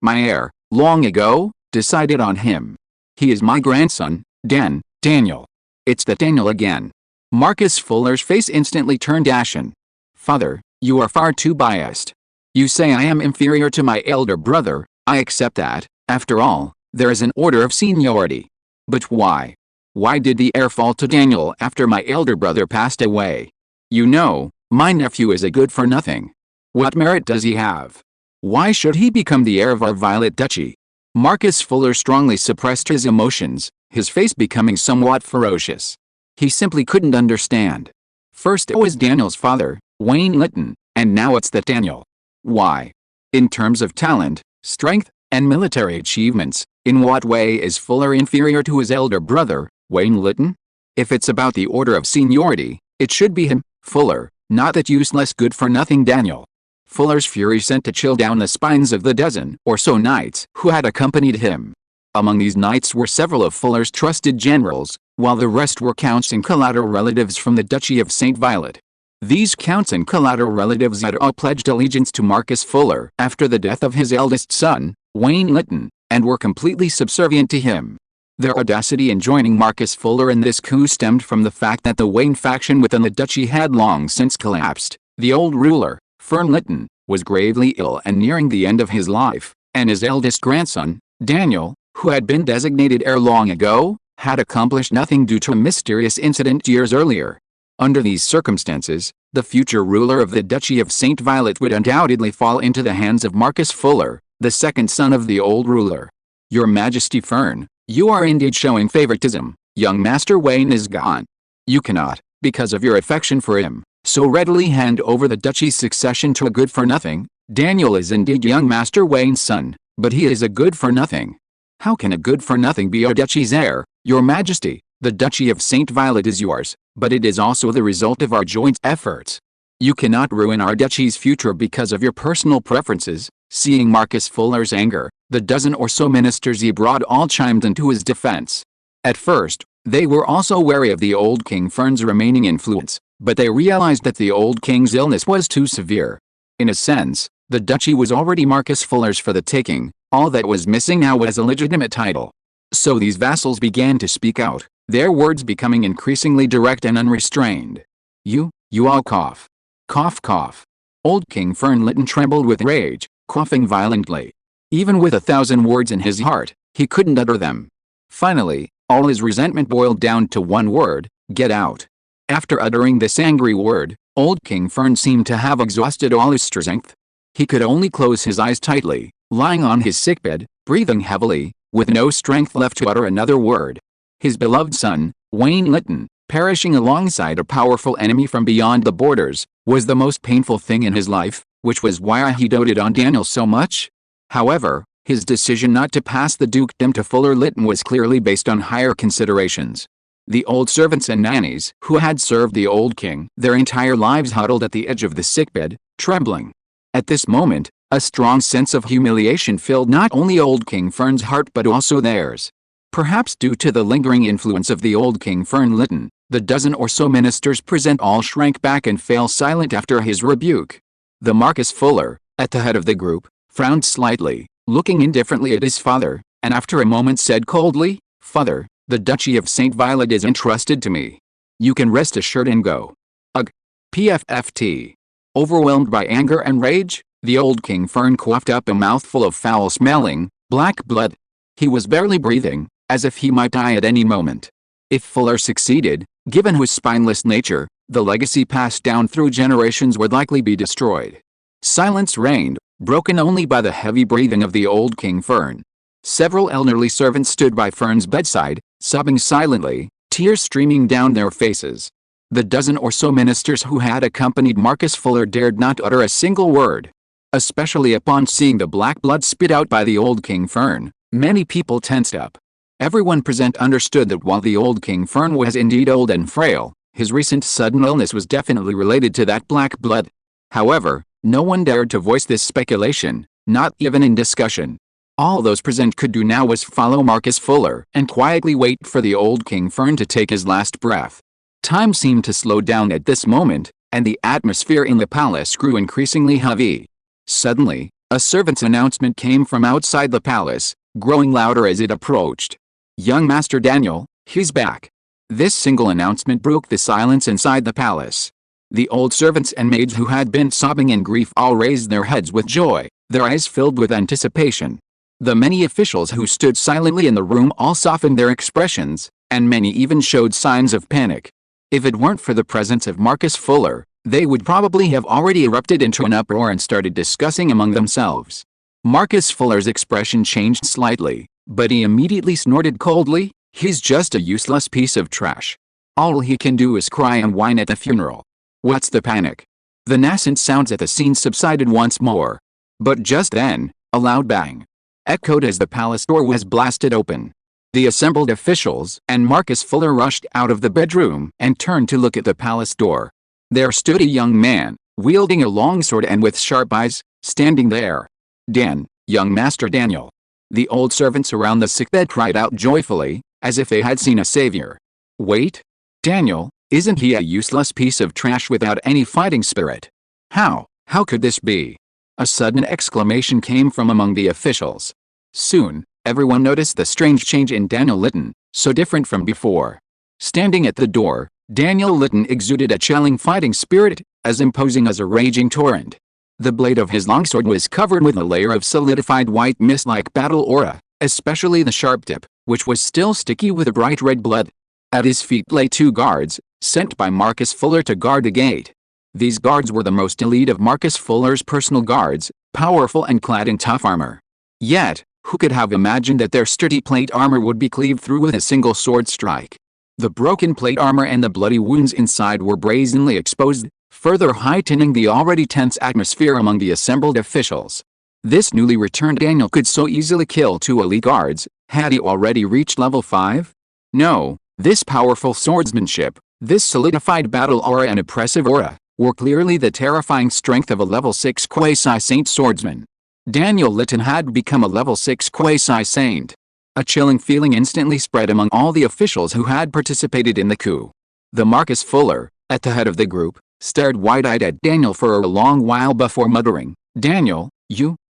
My heir, long ago, decided on him. He is my grandson, Daniel. It's that Daniel again." Marcus Fuller's face instantly turned ashen. "Father, you are far too biased. You say I am inferior to my elder brother. I accept that. After all, there is an order of seniority. But why? Why did the heir fall to Daniel after my elder brother passed away? You know, my nephew is a good for nothing. What merit does he have? Why should he become the heir of our Violet Duchy?" Marcus Fuller strongly suppressed his emotions, his face becoming somewhat ferocious. He simply couldn't understand. First it was Daniel's father, Wayne Lytton, and now it's that Daniel. Why? In terms of talent, strength, and military achievements, in what way is Fuller inferior to his elder brother, Wayne Lytton? If it's about the order of seniority, it should be him, Fuller, not that useless good-for-nothing Daniel. Fuller's fury sent a chill down the spines of the dozen or so knights who had accompanied him. Among these knights were several of Fuller's trusted generals, while the rest were counts and collateral relatives from the Duchy of St. Violet. These counts and collateral relatives had all pledged allegiance to Marcus Fuller after the death of his eldest son, Wayne Lytton, and were completely subservient to him. Their audacity in joining Marcus Fuller in this coup stemmed from the fact that the Wayne faction within the duchy had long since collapsed. The old ruler, Fern Lytton, was gravely ill and nearing the end of his life, and his eldest grandson, Daniel, who had been designated heir long ago, had accomplished nothing due to a mysterious incident years earlier. Under these circumstances, the future ruler of the Duchy of St. Violet would undoubtedly fall into the hands of Marcus Fuller, the second son of the old ruler. Your Majesty Fern, you are indeed showing favoritism. Young Master Wayne is gone. You cannot, because of your affection for him, so readily hand over the duchy's succession to a good-for-nothing. Daniel is indeed young Master Wayne's son, but he is a good-for-nothing. How can a good-for-nothing be our duchy's heir? Your Majesty, the Duchy of St. Violet is yours, but it is also the result of our joint efforts. You cannot ruin our duchy's future because of your personal preferences. Seeing Marcus Fuller's anger, the dozen or so ministers he brought all chimed into his defense. At first, they were also wary of the old King Fern's remaining influence, but they realized that the old king's illness was too severe. In a sense, the duchy was already Marcus Fuller's for the taking. All that was missing now was a legitimate title. So these vassals began to speak out, their words becoming increasingly direct and unrestrained. You all cough. Cough cough. Old King Fern Lytton trembled with rage, coughing violently. Even with 1,000 words in his heart, he couldn't utter them. Finally, all his resentment boiled down to one word: get out. After uttering this angry word, old King Fern seemed to have exhausted all his strength. He could only close his eyes tightly, lying on his sickbed, breathing heavily, with no strength left to utter another word. His beloved son, Wayne Lytton, perishing alongside a powerful enemy from beyond the borders, was the most painful thing in his life, which was why he doted on Daniel so much. However, his decision not to pass the dukedom to Fuller Lytton was clearly based on higher considerations. The old servants and nannies who had served the old king their entire lives huddled at the edge of the sickbed, trembling. At this moment, a strong sense of humiliation filled not only old King Fern's heart but also theirs. Perhaps due to the lingering influence of the old King Fern Lytton, the dozen or so ministers present all shrank back and fell silent after his rebuke. The Marcus Fuller, at the head of the group, frowned slightly, looking indifferently at his father, and after a moment said coldly, "Father, the Duchy of St. Violet is entrusted to me. You can rest assured and go." Ugh. PFFT. Overwhelmed by anger and rage, the old King Fern coughed up a mouthful of foul-smelling, black blood. He was barely breathing, as if he might die at any moment. If Fuller succeeded, given his spineless nature, the legacy passed down through generations would likely be destroyed. Silence reigned, broken only by the heavy breathing of the old King Fern. Several elderly servants stood by Fern's bedside, sobbing silently, tears streaming down their faces. The dozen or so ministers who had accompanied Marcus Fuller dared not utter a single word. Especially upon seeing the black blood spit out by the old King Fern, many people tensed up. Everyone present understood that while the old King Fern was indeed old and frail, his recent sudden illness was definitely related to that black blood. However, no one dared to voice this speculation, not even in discussion. All those present could do now was follow Marcus Fuller and quietly wait for the old King Fern to take his last breath. Time seemed to slow down at this moment, and the atmosphere in the palace grew increasingly heavy. Suddenly, a servant's announcement came from outside the palace, growing louder as it approached. "Young Master Daniel, he's back." This single announcement broke the silence inside the palace. The old servants and maids who had been sobbing in grief all raised their heads with joy, their eyes filled with anticipation. The many officials who stood silently in the room all softened their expressions, and many even showed signs of panic. If it weren't for the presence of Marcus Fuller, they would probably have already erupted into an uproar and started discussing among themselves. Marcus Fuller's expression changed slightly, but he immediately snorted coldly, "He's just a useless piece of trash. All he can do is cry and whine at the funeral." What's the panic? The nascent sounds at the scene subsided once more. But just then, a loud bang echoed as the palace door was blasted open. The assembled officials and Marcus Fuller rushed out of the bedroom and turned to look at the palace door. There stood a young man, wielding a long sword and with sharp eyes, standing there. Dan, young Master Daniel. The old servants around the sickbed cried out joyfully, as if they had seen a savior. Wait? Daniel, isn't he a useless piece of trash without any fighting spirit? How could this be? A sudden exclamation came from among the officials. Soon, everyone noticed the strange change in Daniel Litton, so different from before. Standing at the door, Daniel Litton exuded a chilling fighting spirit, as imposing as a raging torrent. The blade of his longsword was covered with a layer of solidified white mist like battle aura, especially the sharp tip, which was still sticky with bright red blood. At his feet lay 2 guards, sent by Marcus Fuller to guard the gate. These guards were the most elite of Marcus Fuller's personal guards, powerful and clad in tough armor. Yet, who could have imagined that their sturdy plate armor would be cleaved through with a single sword strike? The broken plate armor and the bloody wounds inside were brazenly exposed, further heightening the already tense atmosphere among the assembled officials. This newly returned Daniel could so easily kill 2 elite guards. Had he already reached level 5? No, this powerful swordsmanship, this solidified battle aura and oppressive aura, were clearly the terrifying strength of a level 6 quasi-saint swordsman. Daniel Litton had become a level 6 quasi-saint. A chilling feeling instantly spread among all the officials who had participated in the coup. The Marcus Fuller, at the head of the group, stared wide-eyed at Daniel for a long while before muttering, "Daniel,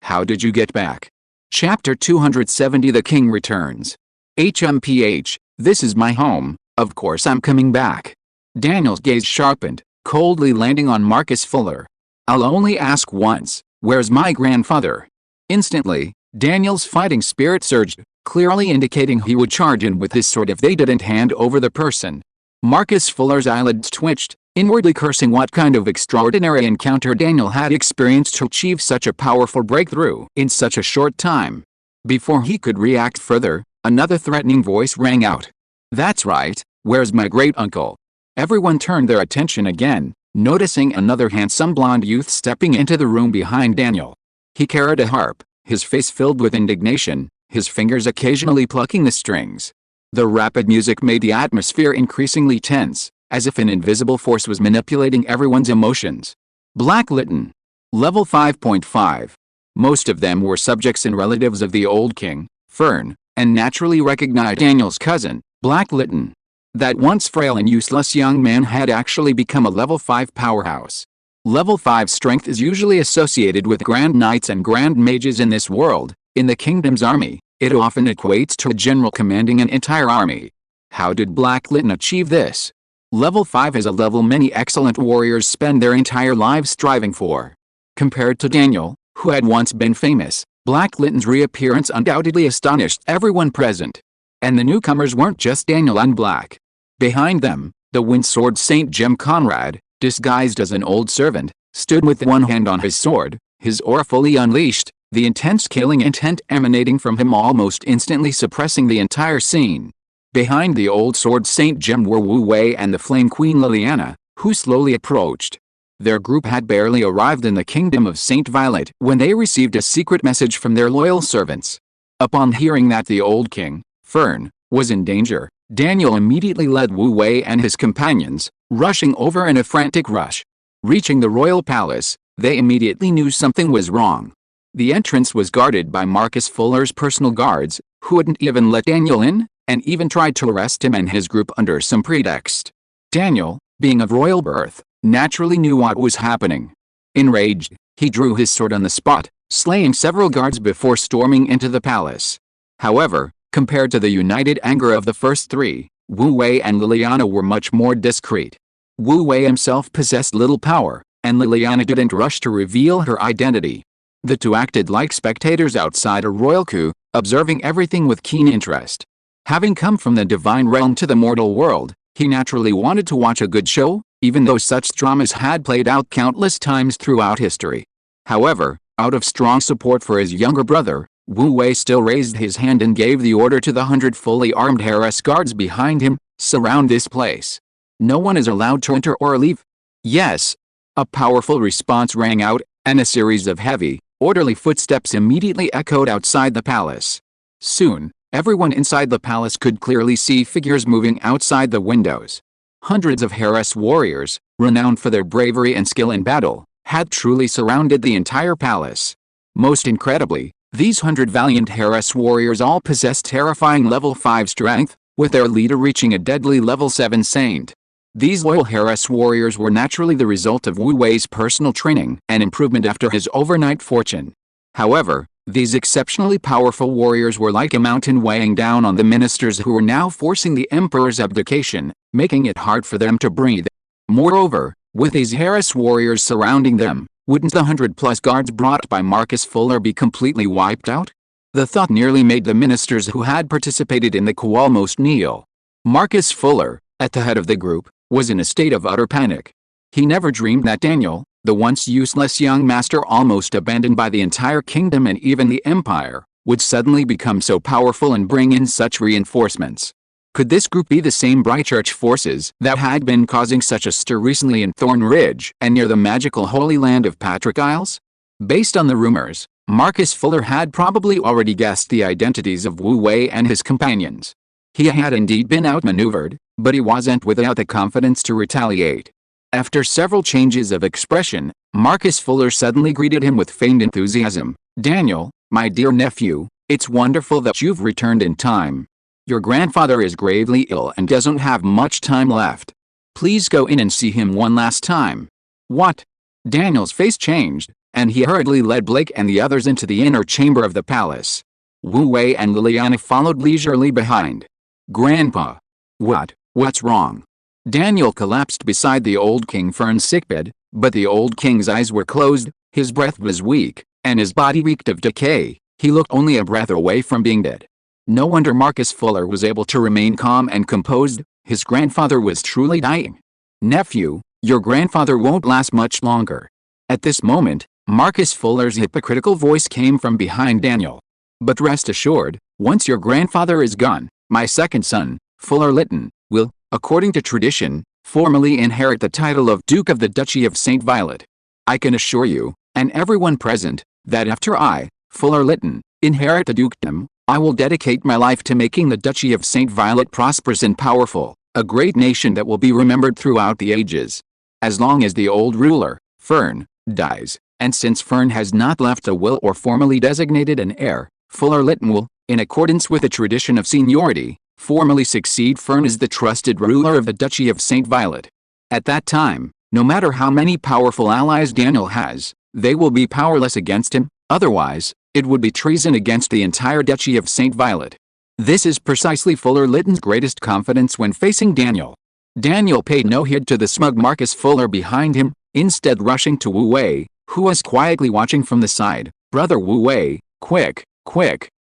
how did you get back?" Chapter 270 The King Returns. HMPH, this is my home, of course I'm coming back. Daniel's gaze sharpened, coldly landing on Marcus Fuller. I'll only ask once, where's my grandfather? Instantly, Daniel's fighting spirit surged, clearly indicating he would charge in with his sword if they didn't hand over the person. Marcus Fuller's eyelids twitched, inwardly cursing what kind of extraordinary encounter Daniel had experienced to achieve such a powerful breakthrough in such a short time. Before he could react further, another threatening voice rang out. That's right, where's my great-uncle? Everyone turned their attention again, noticing another handsome blonde youth stepping into the room behind Daniel. He carried a harp, his face filled with indignation, his fingers occasionally plucking the strings. The rapid music made the atmosphere increasingly tense, as if an invisible force was manipulating everyone's emotions. Black Litton. Level 5.5. Most of them were subjects and relatives of the old king, Fern, and naturally recognized Daniel's cousin, Black Litton. That once frail and useless young man had actually become a level 5 powerhouse. Level 5 strength is usually associated with grand knights and grand mages in this world. In the kingdom's army, it often equates to a general commanding an entire army. How did Black Litton achieve this? Level 5 is a level many excellent warriors spend their entire lives striving for. Compared to Daniel, who had once been famous, Black Litton's reappearance undoubtedly astonished everyone present. And the newcomers weren't just Daniel and Black. Behind them, the wind-sword Saint Jem Conrad, disguised as an old servant, stood with one hand on his sword, his aura fully unleashed, the intense killing intent emanating from him almost instantly suppressing the entire scene. Behind the old sword Saint Jem were Wu Wei and the Flame Queen Liliana, who slowly approached. Their group had barely arrived in the kingdom of Saint Violet when they received a secret message from their loyal servants. Upon hearing that the old king, Fern, was in danger, Daniel immediately led Wu Wei and his companions, rushing over in a frantic rush. Reaching the royal palace, they immediately knew something was wrong. The entrance was guarded by Marcus Fuller's personal guards, who wouldn't even let Daniel in, and even tried to arrest him and his group under some pretext. Daniel, being of royal birth, naturally knew what was happening. Enraged, he drew his sword on the spot, slaying several guards before storming into the palace. However, compared to the united anger of the first 3, Wu Wei and Liliana were much more discreet. Wu Wei himself possessed little power, and Liliana didn't rush to reveal her identity. The two acted like spectators outside a royal coup, observing everything with keen interest. Having come from the divine realm to the mortal world, he naturally wanted to watch a good show, even though such dramas had played out countless times throughout history. However, out of strong support for his younger brother, Wu Wei still raised his hand and gave the order to the 100 fully armed Harris guards behind him, "Surround this place. No one is allowed to enter or leave." "Yes." A powerful response rang out, and a series of heavy, Orderly footsteps immediately echoed outside the palace. Soon, everyone inside the palace could clearly see figures moving outside the windows. Hundreds of harassed warriors, renowned for their bravery and skill in battle, had truly surrounded the entire palace. Most incredibly, these 100 valiant harassed warriors all possessed terrifying level 5 strength, with their leader reaching a deadly level 7 saint. These loyal harassed warriors were naturally the result of Wu Wei's personal training and improvement after his overnight fortune. However, these exceptionally powerful warriors were like a mountain weighing down on the ministers who were now forcing the emperor's abdication, making it hard for them to breathe. Moreover, with these harassed warriors surrounding them, wouldn't the 100+ guards brought by Marcus Fuller be completely wiped out? The thought nearly made the ministers who had participated in the coup almost kneel. Marcus Fuller, at the head of the group, was in a state of utter panic. He never dreamed that Daniel, the once useless young master almost abandoned by the entire kingdom and even the empire, would suddenly become so powerful and bring in such reinforcements. Could this group be the same bright church forces that had been causing such a stir recently in Thorn Ridge and near the magical Holy Land of Patrick Isles? Based on the rumors, Marcus Fuller had probably already guessed the identities of Wu Wei and his companions. He had indeed been outmaneuvered, but he wasn't without the confidence to retaliate. After several changes of expression, Marcus Fuller suddenly greeted him with feigned enthusiasm. "Daniel, my dear nephew, it's wonderful that you've returned in time. Your grandfather is gravely ill and doesn't have much time left. Please go in and see him one last time." "What?" Daniel's face changed, and he hurriedly led Blake and the others into the inner chamber of the palace. Wu Wei and Liliana followed leisurely behind. "Grandpa." What's wrong?" Daniel collapsed beside the old King Fern's sickbed, but the old king's eyes were closed, his breath was weak, and his body reeked of decay. He looked only a breath away from being dead. No wonder Marcus Fuller was able to remain calm and composed. His grandfather was truly dying. "Nephew, your grandfather won't last much longer." At this moment, Marcus Fuller's hypocritical voice came from behind Daniel. "But rest assured, once your grandfather is gone, my second son, Fuller Lytton, will, according to tradition, formally inherit the title of Duke of the Duchy of St. Violet. I can assure you, and everyone present, that after I, Fuller Lytton, inherit the dukedom, I will dedicate my life to making the Duchy of St. Violet prosperous and powerful, a great nation that will be remembered throughout the ages. As long as the old ruler, Fern, dies, and since Fern has not left a will or formally designated an heir, Fuller Lytton will, in accordance with the tradition of seniority, formally succeed Fern as the trusted ruler of the Duchy of St. Violet. At that time, no matter how many powerful allies Daniel has, they will be powerless against him, otherwise, it would be treason against the entire Duchy of St. Violet. This is precisely Fuller Lytton's greatest confidence when facing Daniel. Daniel paid no heed to the smug Marcus Fuller behind him, instead rushing to Wu Wei, who was quietly watching from the side. "Brother Wu Wei, quick,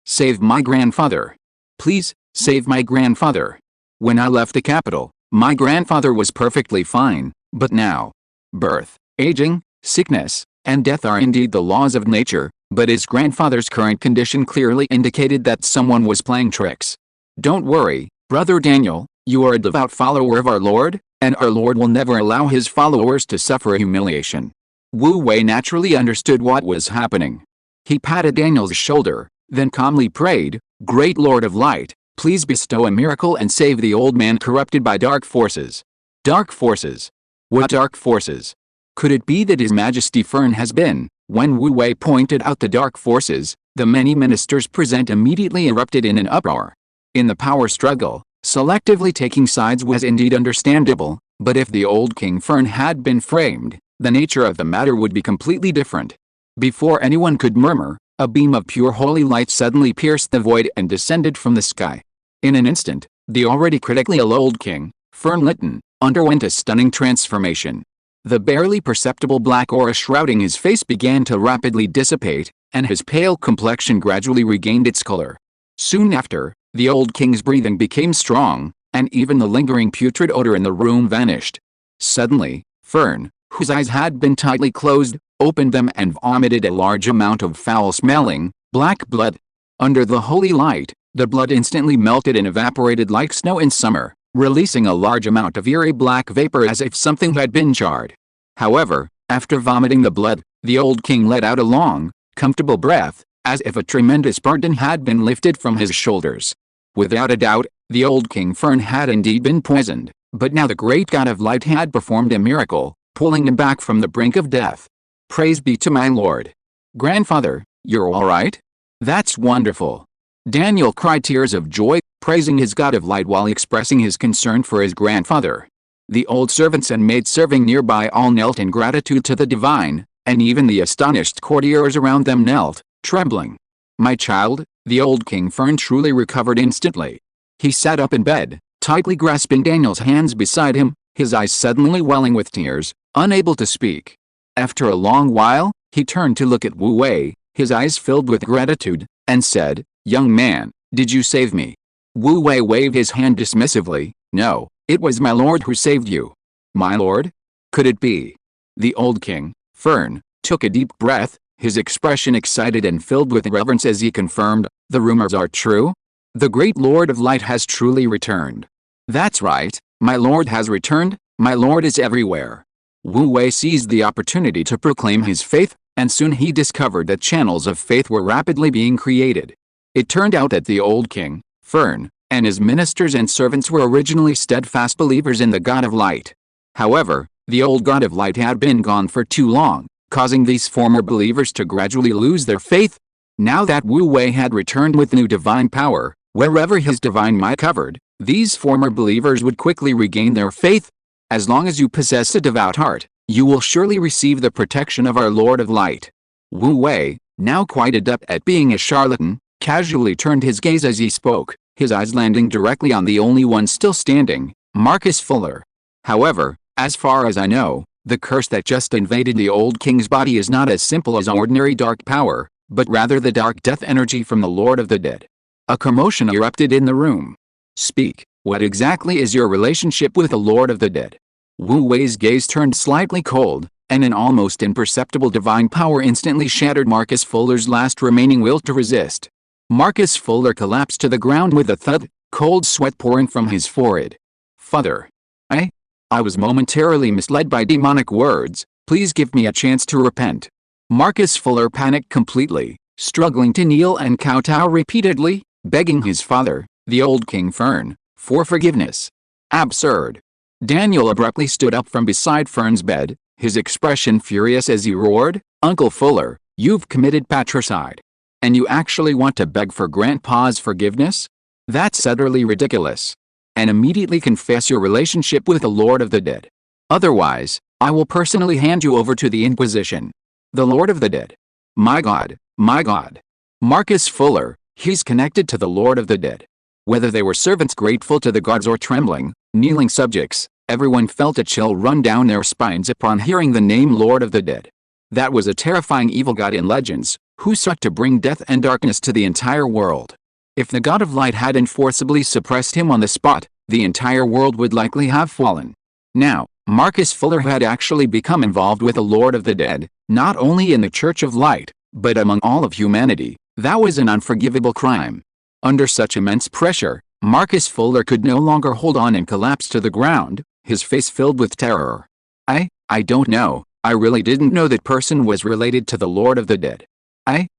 save my grandfather. Please, save my grandfather. When I left the capital, my grandfather was perfectly fine, but now, birth, aging, sickness, and death are indeed the laws of nature, but his grandfather's current condition clearly indicated that someone was playing tricks. Don't worry, Brother Daniel, you are a devout follower of our Lord, and our Lord will never allow his followers to suffer humiliation." Wu Wei naturally understood what was happening. He patted Daniel's shoulder, then calmly prayed, "Great Lord of Light, please bestow a miracle and save the old man corrupted by dark forces." Dark forces? What dark forces? Could it be that His Majesty Fern has been? When Wu Wei pointed out the dark forces, the many ministers present immediately erupted in an uproar. In the power struggle, selectively taking sides was indeed understandable, but if the old King Fern had been framed, the nature of the matter would be completely different. Before anyone could murmur, a beam of pure holy light suddenly pierced the void and descended from the sky. In an instant, the already critically ill old king, Fern Lytton, underwent a stunning transformation. The barely perceptible black aura shrouding his face began to rapidly dissipate, and his pale complexion gradually regained its color. Soon after, the old king's breathing became strong, and even the lingering putrid odor in the room vanished. Suddenly, Fern, whose eyes had been tightly closed, opened them and vomited a large amount of foul-smelling, black blood. Under the holy light, the blood instantly melted and evaporated like snow in summer, releasing a large amount of eerie black vapor as if something had been charred. However, after vomiting the blood, the old king let out a long, comfortable breath, as if a tremendous burden had been lifted from his shoulders. Without a doubt, the old King Fern had indeed been poisoned, but now the great god of light had performed a miracle, pulling him back from the brink of death. Praise be to my lord. Grandfather, you're all right? That's wonderful. Daniel cried tears of joy, praising his god of light while expressing his concern for his grandfather. The old servants and maids serving nearby all knelt in gratitude to the divine, and even the astonished courtiers around them knelt, trembling. My child, the old King Fern truly recovered instantly. He sat up in bed, tightly grasping Daniel's hands beside him, his eyes suddenly welling with tears, unable to speak. After a long while, he turned to look at Wu Wei, his eyes filled with gratitude, and said, "Young man, did you save me?" Wu Wei waved his hand dismissively. "No, it was my lord who saved you." "My lord? Could it be?" The old King Fern took a deep breath, his expression excited and filled with reverence as he confirmed, "The rumors are true? The great Lord of Light has truly returned." "That's right, my lord has returned, my lord is everywhere." Wu Wei seized the opportunity to proclaim his faith, and soon he discovered that channels of faith were rapidly being created. It turned out that the old King Fern and his ministers and servants were originally steadfast believers in the God of Light. However, the old God of Light had been gone for too long, causing these former believers to gradually lose their faith. Now that Wu Wei had returned with new divine power, wherever his divine might covered, these former believers would quickly regain their faith. As long as you possess a devout heart, you will surely receive the protection of our Lord of Light. Wu Wei, now quite adept at being a charlatan, casually turned his gaze as he spoke, his eyes landing directly on the only one still standing, Marcus Fuller. However, as far as I know, the curse that just invaded the old king's body is not as simple as ordinary dark power, but rather the dark death energy from the Lord of the Dead. A commotion erupted in the room. "Speak, what exactly is your relationship with the Lord of the Dead?" Wu Wei's gaze turned slightly cold, and an almost imperceptible divine power instantly shattered Marcus Fuller's last remaining will to resist. Marcus Fuller collapsed to the ground with a thud, cold sweat pouring from his forehead. "Father. I was momentarily misled by demonic words, please give me a chance to repent." Marcus Fuller panicked completely, struggling to kneel and kowtow repeatedly, begging his father, the old King Fern, for forgiveness. Absurd. Daniel abruptly stood up from beside Fern's bed, his expression furious as he roared, "Uncle Fuller, you've committed patricide. And you actually want to beg for Grandpa's forgiveness? That's utterly ridiculous. And immediately confess your relationship with the Lord of the Dead. Otherwise, I will personally hand you over to the Inquisition." The Lord of the Dead. My God, my God. Marcus Fuller, he's connected to the Lord of the Dead. Whether they were servants grateful to the gods or trembling, kneeling subjects, everyone felt a chill run down their spines upon hearing the name Lord of the Dead. That was a terrifying evil god in legends, who sought to bring death and darkness to the entire world. If the God of Light hadn't forcibly suppressed him on the spot, the entire world would likely have fallen. Now, Marcus Fuller had actually become involved with the Lord of the Dead, not only in the Church of Light, but among all of humanity. That was an unforgivable crime. Under such immense pressure, Marcus Fuller could no longer hold on and collapsed to the ground, his face filled with terror. I don't know, I really didn't know that person was related to the Lord of the Dead.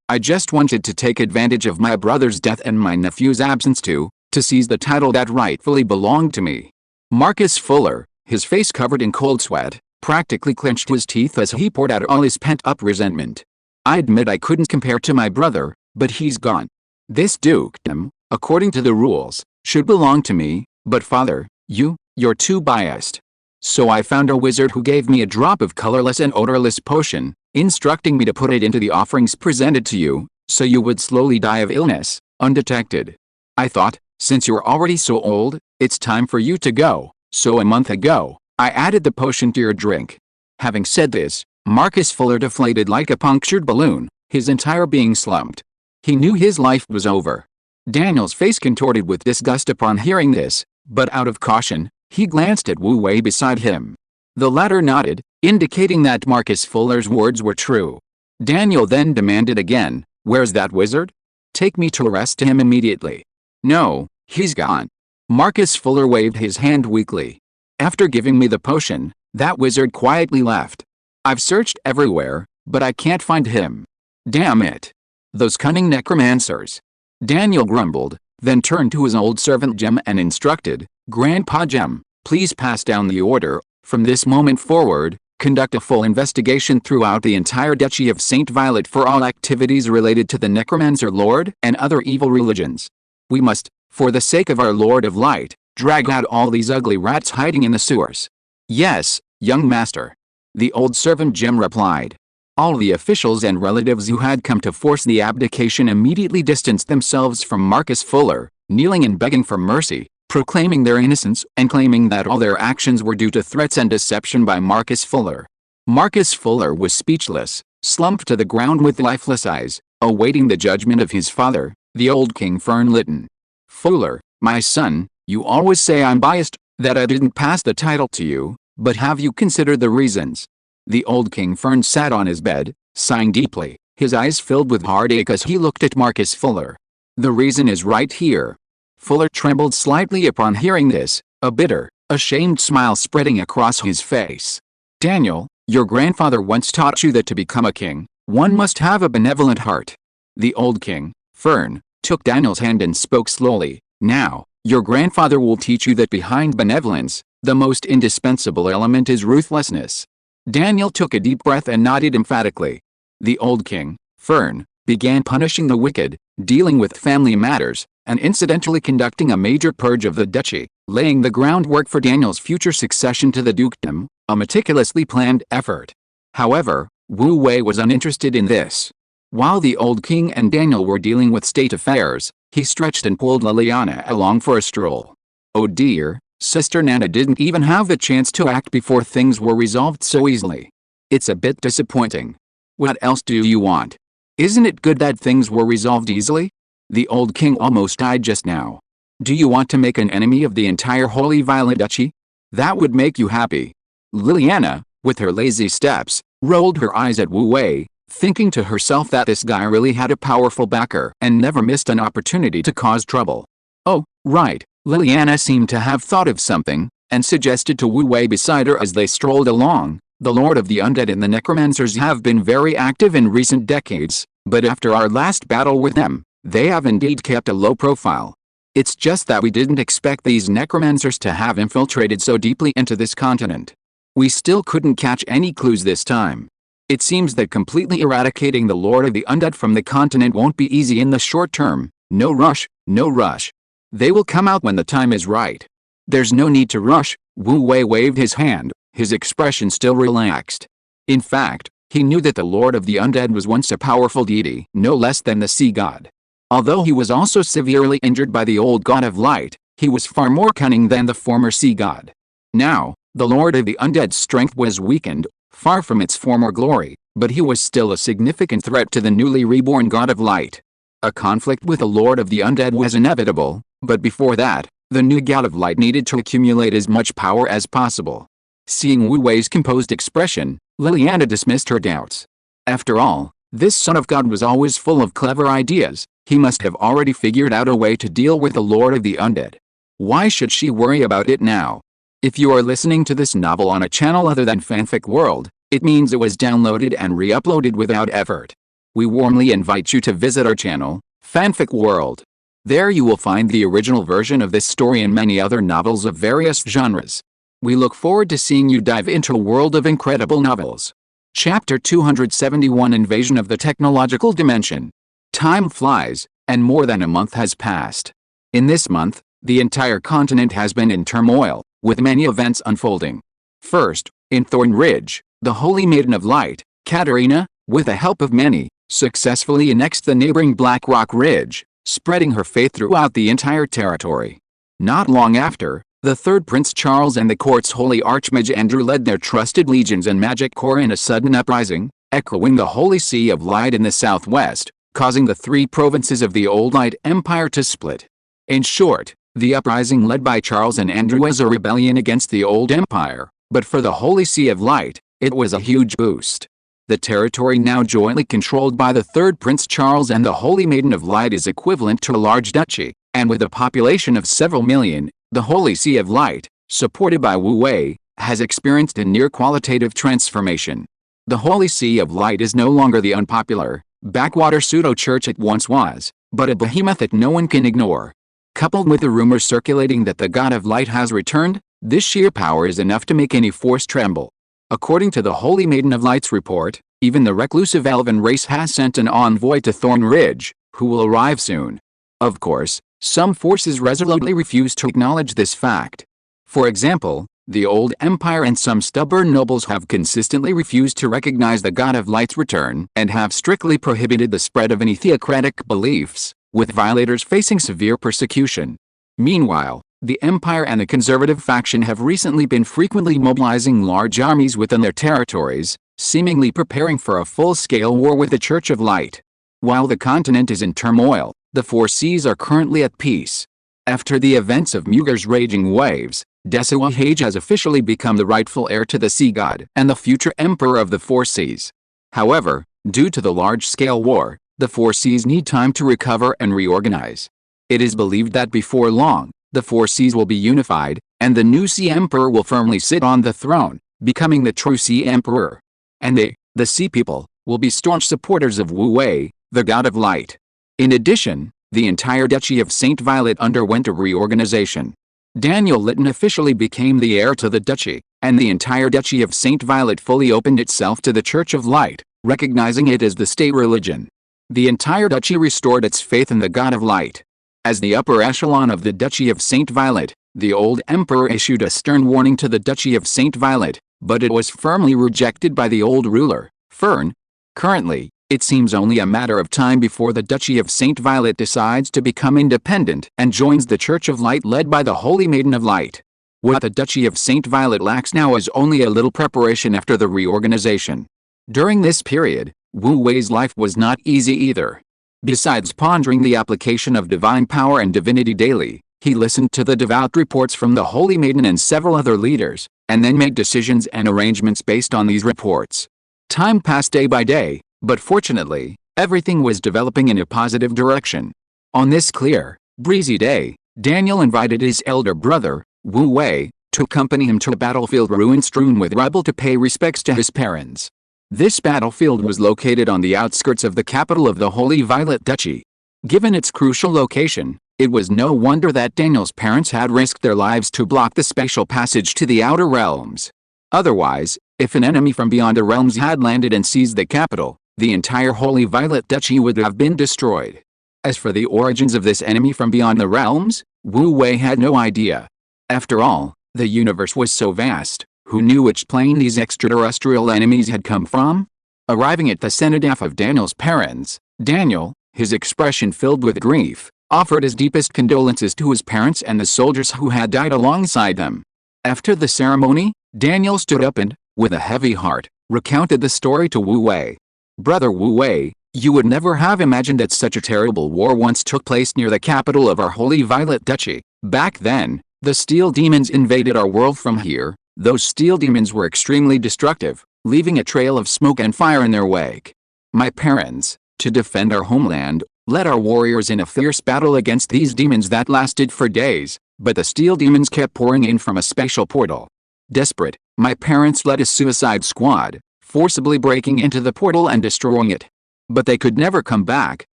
I just wanted to take advantage of my brother's death and my nephew's absence to seize the title that rightfully belonged to me. Marcus Fuller, his face covered in cold sweat, practically clenched his teeth as he poured out all his pent-up resentment. "I admit I couldn't compare to my brother, but he's gone. This dukedom, according to the rules, should belong to me, but father, you're too biased. So I found a wizard who gave me a drop of colorless and odorless potion, instructing me to put it into the offerings presented to you, so you would slowly die of illness, undetected. I thought, since you're already so old, it's time for you to go, so a month ago, I added the potion to your drink." Having said this, Marcus Fuller deflated like a punctured balloon, his entire being slumped. He knew his life was over. Daniel's face contorted with disgust upon hearing this, but out of caution, he glanced at Wu Wei beside him. The latter nodded, indicating that Marcus Fuller's words were true. Daniel then demanded again, "Where's that wizard? Take me to arrest him immediately." "No, he's gone." Marcus Fuller waved his hand weakly. "After giving me the potion, that wizard quietly left. I've searched everywhere, but I can't find him." Damn it! Those cunning necromancers. Daniel grumbled, then turned to his old servant Jem and instructed, Grandpa Jem, please pass down the order. From this moment forward, conduct a full investigation throughout the entire Duchy of St. Violet for all activities related to the Necromancer Lord and other evil religions. We must, for the sake of our Lord of Light, drag out all these ugly rats hiding in the sewers. Yes, young master. The old servant Jem replied. All the officials and relatives who had come to force the abdication immediately distanced themselves from Marcus Fuller, kneeling and begging for mercy, proclaiming their innocence and claiming that all their actions were due to threats and deception by Marcus Fuller. Marcus Fuller was speechless, slumped to the ground with lifeless eyes, awaiting the judgment of his father, the old King Fern Lytton. Fuller, my son, you always say I'm biased, that I didn't pass the title to you, but have you considered the reasons? The old King Fern sat on his bed, sighing deeply, his eyes filled with heartache as he looked at Marcus Fuller. The reason is right here. Fuller trembled slightly upon hearing this, a bitter, ashamed smile spreading across his face. Daniel, your grandfather once taught you that to become a king, one must have a benevolent heart. The old King, Fern, took Daniel's hand and spoke slowly. Now, your grandfather will teach you that behind benevolence, the most indispensable element is ruthlessness. Daniel took a deep breath and nodded emphatically. The old King, Fern, began punishing the wicked, dealing with family matters, and incidentally conducting a major purge of the duchy, laying the groundwork for Daniel's future succession to the dukedom, a meticulously planned effort. However, Wu Wei was uninterested in this. While the old king and Daniel were dealing with state affairs, he stretched and pulled Liliana along for a stroll. Oh dear, Sister Nana didn't even have the chance to act before things were resolved so easily. It's a bit disappointing. What else do you want? Isn't it good that things were resolved easily? The old king almost died just now. Do you want to make an enemy of the entire Holy Violet Duchy? That would make you happy. Liliana, with her lazy steps, rolled her eyes at Wu Wei, thinking to herself that this guy really had a powerful backer and never missed an opportunity to cause trouble. Oh, right, Liliana seemed to have thought of something, and suggested to Wu Wei beside her as they strolled along, the Lord of the Undead and the Necromancers have been very active in recent decades, but after our last battle with them, they have indeed kept a low profile. It's just that we didn't expect these necromancers to have infiltrated so deeply into this continent. We still couldn't catch any clues this time. It seems that completely eradicating the Lord of the Undead from the continent won't be easy in the short term. No rush, no rush. They will come out when the time is right. There's no need to rush. Wu Wei waved his hand, his expression still relaxed. In fact, he knew that the Lord of the Undead was once a powerful deity, no less than the sea god. Although he was also severely injured by the old god of light, he was far more cunning than the former sea god. Now, the Lord of the Undead's strength was weakened, far from its former glory, but he was still a significant threat to the newly reborn god of light. A conflict with the Lord of the Undead was inevitable, but before that, the new god of light needed to accumulate as much power as possible. Seeing Wu Wei's composed expression, Liliana dismissed her doubts. After all, this son of God was always full of clever ideas. He must have already figured out a way to deal with the Lord of the Undead. Why should she worry about it now? If you are listening to this novel on a channel other than Fanfic World, it means it was downloaded and re-uploaded without effort. We warmly invite you to visit our channel, Fanfic World. There you will find the original version of this story and many other novels of various genres. We look forward to seeing you dive into a world of incredible novels. Chapter 271 Invasion of the Technological Dimension. Time flies, and more than a month has passed. In this month, the entire continent has been in turmoil, with many events unfolding. First, in Thorn Ridge, the Holy Maiden of Light, Katarina, with the help of many, successfully annexed the neighboring Black Rock Ridge, spreading her faith throughout the entire territory. Not long after, the third Prince Charles and the court's holy Archmage Andrew led their trusted legions and magic corps in a sudden uprising, echoing the Holy Sea of Light in the southwest, causing the three provinces of the Old Light Empire to split. In short, the uprising led by Charles and Andrew was a rebellion against the Old Empire, but for the Holy Sea of Light, it was a huge boost. The territory now jointly controlled by the third Prince Charles and the Holy Maiden of Light is equivalent to a large duchy, and with a population of several million, the Holy Sea of Light, supported by Wu Wei, has experienced a near qualitative transformation. The Holy Sea of Light is no longer the unpopular, backwater pseudo-church it once was, but a behemoth that no one can ignore. Coupled with the rumors circulating that the God of Light has returned, this sheer power is enough to make any force tremble. According to the Holy Maiden of Light's report, even the reclusive elven race has sent an envoy to Thorn Ridge, who will arrive soon. Of course, some forces resolutely refuse to acknowledge this fact. For example, the Old Empire and some stubborn nobles have consistently refused to recognize the God of Light's return and have strictly prohibited the spread of any theocratic beliefs, with violators facing severe persecution. Meanwhile, the Empire and the conservative faction have recently been frequently mobilizing large armies within their territories, seemingly preparing for a full-scale war with the Church of Light. While the continent is in turmoil, the four seas are currently at peace. After the events of Mughur's raging waves, Desuahage has officially become the rightful heir to the sea god and the future emperor of the four seas. However, due to the large-scale war, the four seas need time to recover and reorganize. It is believed that before long, the four seas will be unified, and the new sea emperor will firmly sit on the throne, becoming the true sea emperor. And they, the sea people, will be staunch supporters of Wu Wei, the god of light. In addition, the entire Duchy of St. Violet underwent a reorganization. Daniel Litton officially became the heir to the duchy, and the entire Duchy of St. Violet fully opened itself to the Church of Light, recognizing it as the state religion. The entire duchy restored its faith in the God of Light. As the upper echelon of the Duchy of St. Violet, the old emperor issued a stern warning to the Duchy of St. Violet, but it was firmly rejected by the old ruler, Fern. Currently, it seems only a matter of time before the Duchy of St. Violet decides to become independent and joins the Church of Light led by the Holy Maiden of Light. What the Duchy of St. Violet lacks now is only a little preparation after the reorganization. During this period, Wu Wei's life was not easy either. Besides pondering the application of divine power and divinity daily, he listened to the devout reports from the Holy Maiden and several other leaders, and then made decisions and arrangements based on these reports. Time passed day by day, but fortunately, everything was developing in a positive direction. On this clear, breezy day, Daniel invited his elder brother, Wu Wei, to accompany him to a battlefield ruin-strewn with rubble to pay respects to his parents. This battlefield was located on the outskirts of the capital of the Holy Violet Duchy. Given its crucial location, it was no wonder that Daniel's parents had risked their lives to block the special passage to the outer realms. Otherwise, if an enemy from beyond the realms had landed and seized the capital, the entire Holy Violet Duchy would have been destroyed. As for the origins of this enemy from beyond the realms, Wu Wei had no idea. After all, the universe was so vast, who knew which plane these extraterrestrial enemies had come from? Arriving at the cenotaph of Daniel's parents, Daniel, his expression filled with grief, offered his deepest condolences to his parents and the soldiers who had died alongside them. After the ceremony, Daniel stood up and, with a heavy heart, recounted the story to Wu Wei. Brother Wu Wei, you would never have imagined that such a terrible war once took place near the capital of our Holy Violet Duchy. Back then, the steel demons invaded our world from here. Those steel demons were extremely destructive, leaving a trail of smoke and fire in their wake. My parents, to defend our homeland, led our warriors in a fierce battle against these demons that lasted for days, but the steel demons kept pouring in from a special portal. Desperate, my parents led a suicide squad, forcibly breaking into the portal and destroying it. But they could never come back.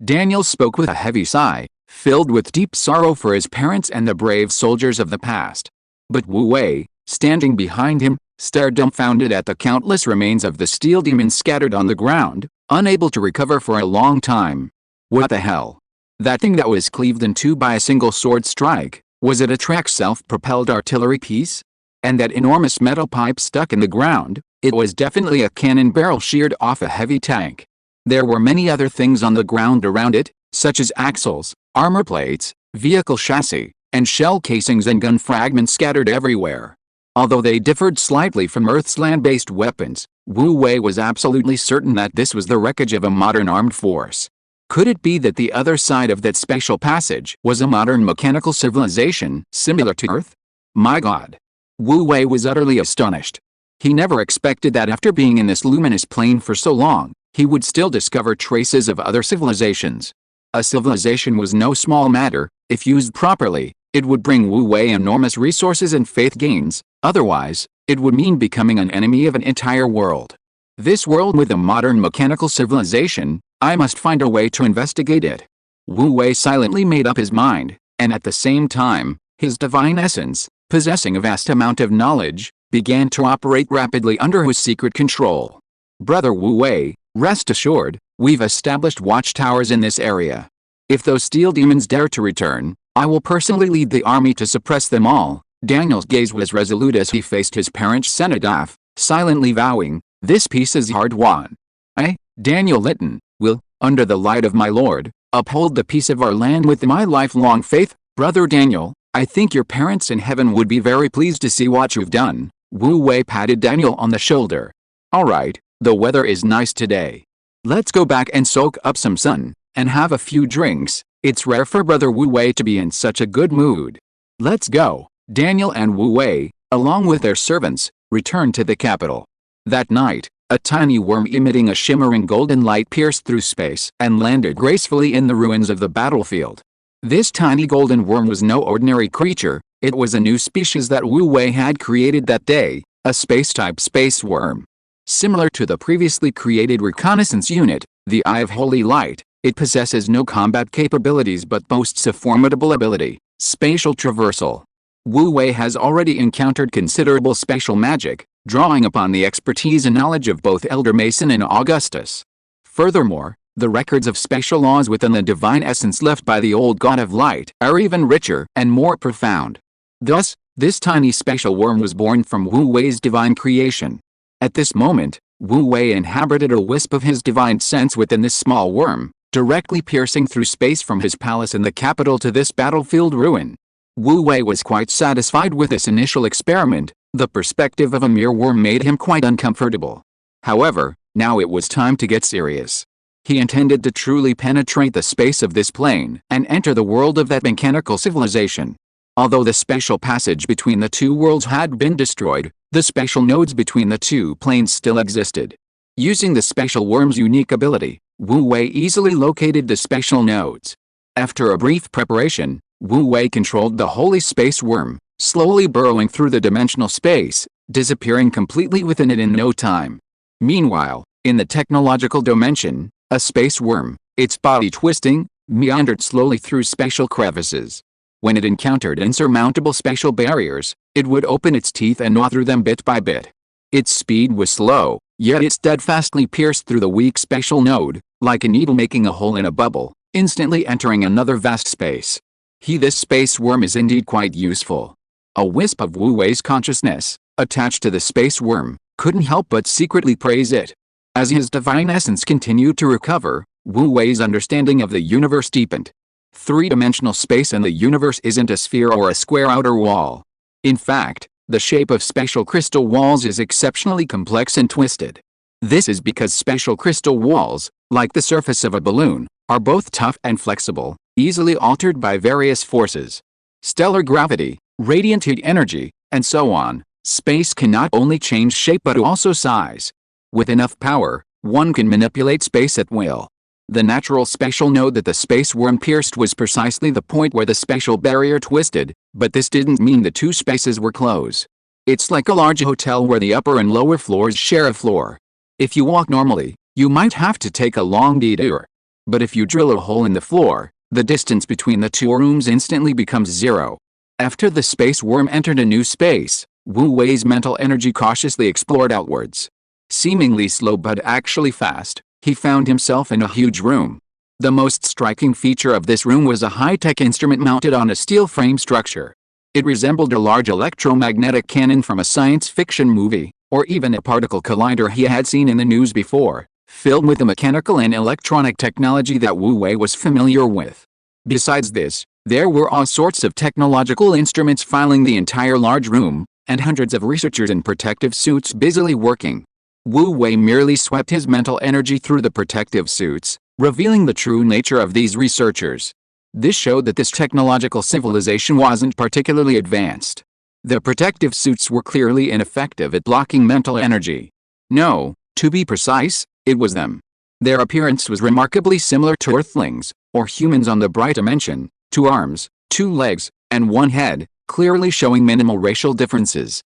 Daniel spoke with a heavy sigh, filled with deep sorrow for his parents and the brave soldiers of the past. But Wu Wei, standing behind him, stared dumbfounded at the countless remains of the steel demons scattered on the ground, unable to recover for a long time. What the hell? That thing that was cleaved in two by a single sword strike, was it a tracked self-propelled artillery piece? And that enormous metal pipe stuck in the ground, it was definitely a cannon barrel sheared off a heavy tank. There were many other things on the ground around it, such as axles, armor plates, vehicle chassis, and shell casings and gun fragments scattered everywhere. Although they differed slightly from Earth's land-based weapons, Wu Wei was absolutely certain that this was the wreckage of a modern armed force. Could it be that the other side of that special passage was a modern mechanical civilization similar to Earth? My God! Wu Wei was utterly astonished. He never expected that after being in this luminous plane for so long, he would still discover traces of other civilizations. A civilization was no small matter. If used properly, it would bring Wu Wei enormous resources and faith gains. Otherwise, it would mean becoming an enemy of an entire world. This world with a modern mechanical civilization, I must find a way to investigate it. Wu Wei silently made up his mind, and at the same time, his divine essence, possessing a vast amount of knowledge, began to operate rapidly under his secret control. Brother Wu Wei, rest assured, we've established watchtowers in this area. If those steel demons dare to return, I will personally lead the army to suppress them all. Daniel's gaze was resolute as he faced his parent's cenotaph, silently vowing, this peace is hard won. I, Daniel Litton, will, under the light of my Lord, uphold the peace of our land with my lifelong faith. Brother Daniel, I think your parents in heaven would be very pleased to see what you've done. Wu Wei patted Daniel on the shoulder. Alright, the weather is nice today. Let's go back and soak up some sun, and have a few drinks. It's rare for Brother Wu Wei to be in such a good mood. Let's go. Daniel and Wu Wei, along with their servants, returned to the capital. That night, a tiny worm emitting a shimmering golden light pierced through space and landed gracefully in the ruins of the battlefield. This tiny golden worm was no ordinary creature, it was a new species that Wu Wei had created that day, a space-type space worm. Similar to the previously created reconnaissance unit, the Eye of Holy Light, it possesses no combat capabilities but boasts a formidable ability, spatial traversal. Wu Wei has already encountered considerable spatial magic, drawing upon the expertise and knowledge of both Elder Mason and Augustus. Furthermore, the records of spatial laws within the divine essence left by the old God of Light are even richer and more profound. Thus, this tiny spatial worm was born from Wu Wei's divine creation. At this moment, Wu Wei inhabited a wisp of his divine sense within this small worm, directly piercing through space from his palace in the capital to this battlefield ruin. Wu Wei was quite satisfied with this initial experiment. The perspective of a mere worm made him quite uncomfortable. However, now it was time to get serious. He intended to truly penetrate the space of this plane and enter the world of that mechanical civilization. Although the spatial passage between the two worlds had been destroyed, the spatial nodes between the two planes still existed. Using the spatial worm's unique ability, Wu Wei easily located the spatial nodes. After a brief preparation, Wu Wei controlled the holy space worm, slowly burrowing through the dimensional space, disappearing completely within it in no time. Meanwhile, in the technological dimension, a space worm, its body twisting, meandered slowly through spatial crevices. When it encountered insurmountable spatial barriers, it would open its teeth and gnaw through them bit by bit. Its speed was slow, yet it steadfastly pierced through the weak spatial node, like a needle making a hole in a bubble, instantly entering another vast space. This space worm is indeed quite useful. A wisp of Wu Wei's consciousness, attached to the space worm, couldn't help but secretly praise it. As his divine essence continued to recover, Wu Wei's understanding of the universe deepened. Three-dimensional space in the universe isn't a sphere or a square outer wall. In fact, the shape of spatial crystal walls is exceptionally complex and twisted. This is because spatial crystal walls, like the surface of a balloon, are both tough and flexible, easily altered by various forces. Stellar gravity, radiant heat energy, and so on. Space can not only change shape but also size. With enough power, one can manipulate space at will. The natural spatial node that the space worm pierced was precisely the point where the spatial barrier twisted, but this didn't mean the two spaces were close. It's like a large hotel where the upper and lower floors share a floor. If you walk normally, you might have to take a long detour. But if you drill a hole in the floor, the distance between the two rooms instantly becomes zero. After the space worm entered a new space, Wu Wei's mental energy cautiously explored outwards. Seemingly slow but actually fast, he found himself in a huge room. The most striking feature of this room was a high-tech instrument mounted on a steel frame structure. It resembled a large electromagnetic cannon from a science fiction movie, or even a particle collider he had seen in the news before, filled with the mechanical and electronic technology that Wu Wei was familiar with. Besides this, there were all sorts of technological instruments filling the entire large room, and hundreds of researchers in protective suits busily working. Wu Wei merely swept his mental energy through the protective suits, revealing the true nature of these researchers. This showed that this technological civilization wasn't particularly advanced. The protective suits were clearly ineffective at blocking mental energy. No, to be precise, it was them. Their appearance was remarkably similar to Earthlings, or humans on the bright dimension, 2 arms, 2 legs, and 1 head, clearly showing minimal racial differences.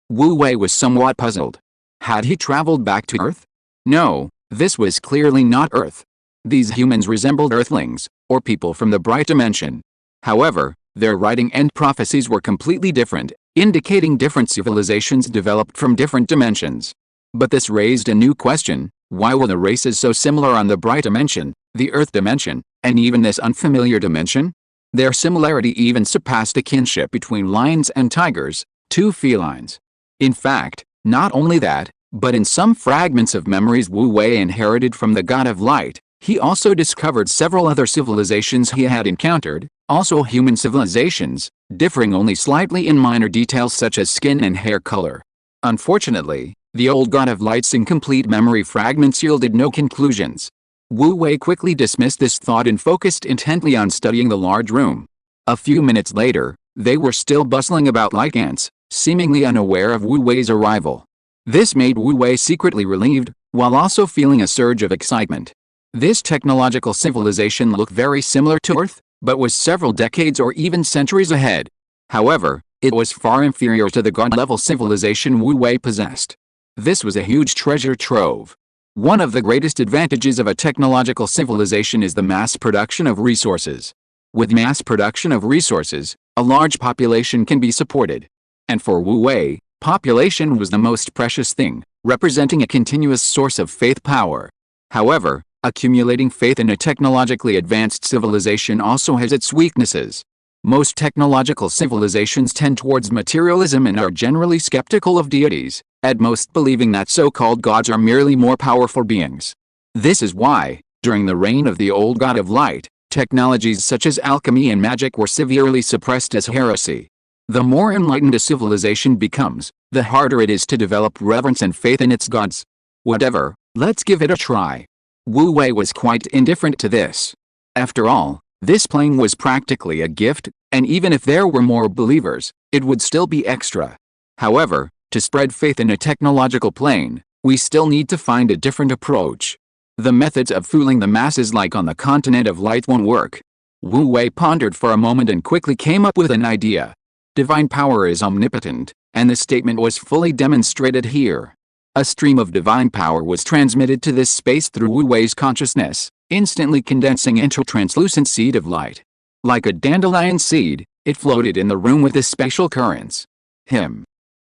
Wu Wei was somewhat puzzled. Had he traveled back to Earth? No, This was clearly not Earth. These humans resembled Earthlings, or people from the bright dimension. However, their writing and prophecies were completely different, indicating different civilizations developed from different dimensions. But this raised a new question: why were the races so similar on the bright dimension, the Earth dimension, and even this unfamiliar dimension? Their similarity even surpassed a kinship between lions and tigers, two felines. In fact, not only that, but in some fragments of memories Wu Wei inherited from the God of Light, he also discovered several other civilizations he had encountered, also human civilizations, differing only slightly in minor details such as skin and hair color. Unfortunately, the old God of Light's incomplete memory fragments yielded no conclusions. Wu Wei quickly dismissed this thought and focused intently on studying the large room. A few minutes later, they were still bustling about like ants, seemingly unaware of Wu Wei's arrival. This made Wu Wei secretly relieved, while also feeling a surge of excitement. This technological civilization looked very similar to Earth, but was several decades or even centuries ahead. However, it was far inferior to the God-level civilization Wu Wei possessed. This was a huge treasure trove. One of the greatest advantages of a technological civilization is the mass production of resources. With mass production of resources, a large population can be supported. And for Wu Wei, population was the most precious thing, representing a continuous source of faith power. However, accumulating faith in a technologically advanced civilization also has its weaknesses. Most technological civilizations tend towards materialism and are generally skeptical of deities, at most believing that so-called gods are merely more powerful beings. This is why, during the reign of the old God of Light, technologies such as alchemy and magic were severely suppressed as heresy. The more enlightened a civilization becomes, the harder it is to develop reverence and faith in its gods. Whatever, let's give it a try. Wu Wei was quite indifferent to this. After all, this plane was practically a gift, and even if there were more believers, it would still be extra. However, to spread faith in a technological plane, we still need to find a different approach. The methods of fooling the masses like on the continent of light won't work. Wu Wei pondered for a moment and quickly came up with an idea. Divine power is omnipotent, and the statement was fully demonstrated here. A stream of divine power was transmitted to this space through Wu Wei's consciousness, instantly condensing into a translucent seed of light. Like a dandelion seed, it floated in the room with the spatial currents.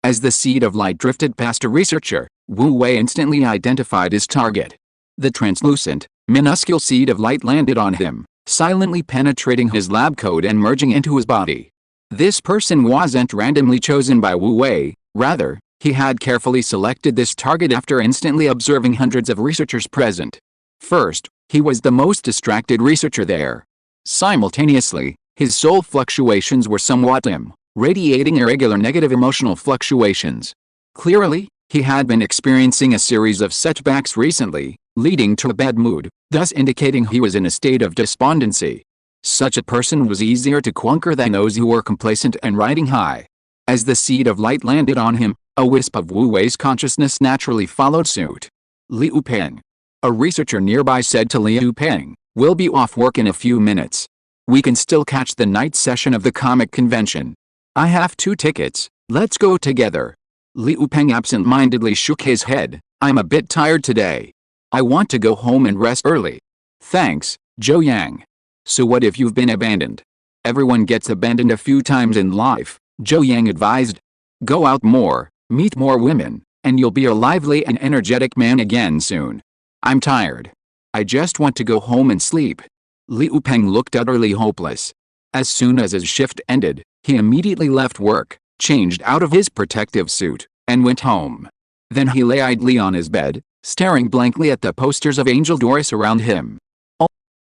As the seed of light drifted past a researcher, Wu Wei instantly identified his target. The translucent, minuscule seed of light landed on him, silently penetrating his lab coat and merging into his body. This person wasn't randomly chosen by Wu Wei, rather, he had carefully selected this target after instantly observing hundreds of researchers present. First, he was the most distracted researcher there. Simultaneously, his soul fluctuations were somewhat dim, radiating irregular negative emotional fluctuations. Clearly, he had been experiencing a series of setbacks recently, leading to a bad mood, thus indicating he was in a state of despondency. Such a person was easier to conquer than those who were complacent and riding high. As the seed of light landed on him, a wisp of Wu Wei's consciousness naturally followed suit. Liu Peng. A researcher nearby said to Liu Peng, "We'll be off work in a few minutes. We can still catch the night session of the comic convention. I have 2 tickets, let's go together." Liu Peng absent-mindedly shook his head. "I'm a bit tired today. I want to go home and rest early." "Thanks, Zhou Yang. So what if you've been abandoned?" "Everyone gets abandoned a few times in life," Zhou Yang advised. "Go out more, meet more women, and you'll be a lively and energetic man again soon." "I'm tired. I just want to go home and sleep." Liu Peng looked utterly hopeless. As soon as his shift ended, he immediately left work, changed out of his protective suit, and went home. Then he lay idly on his bed, staring blankly at the posters of Angel Doris around him.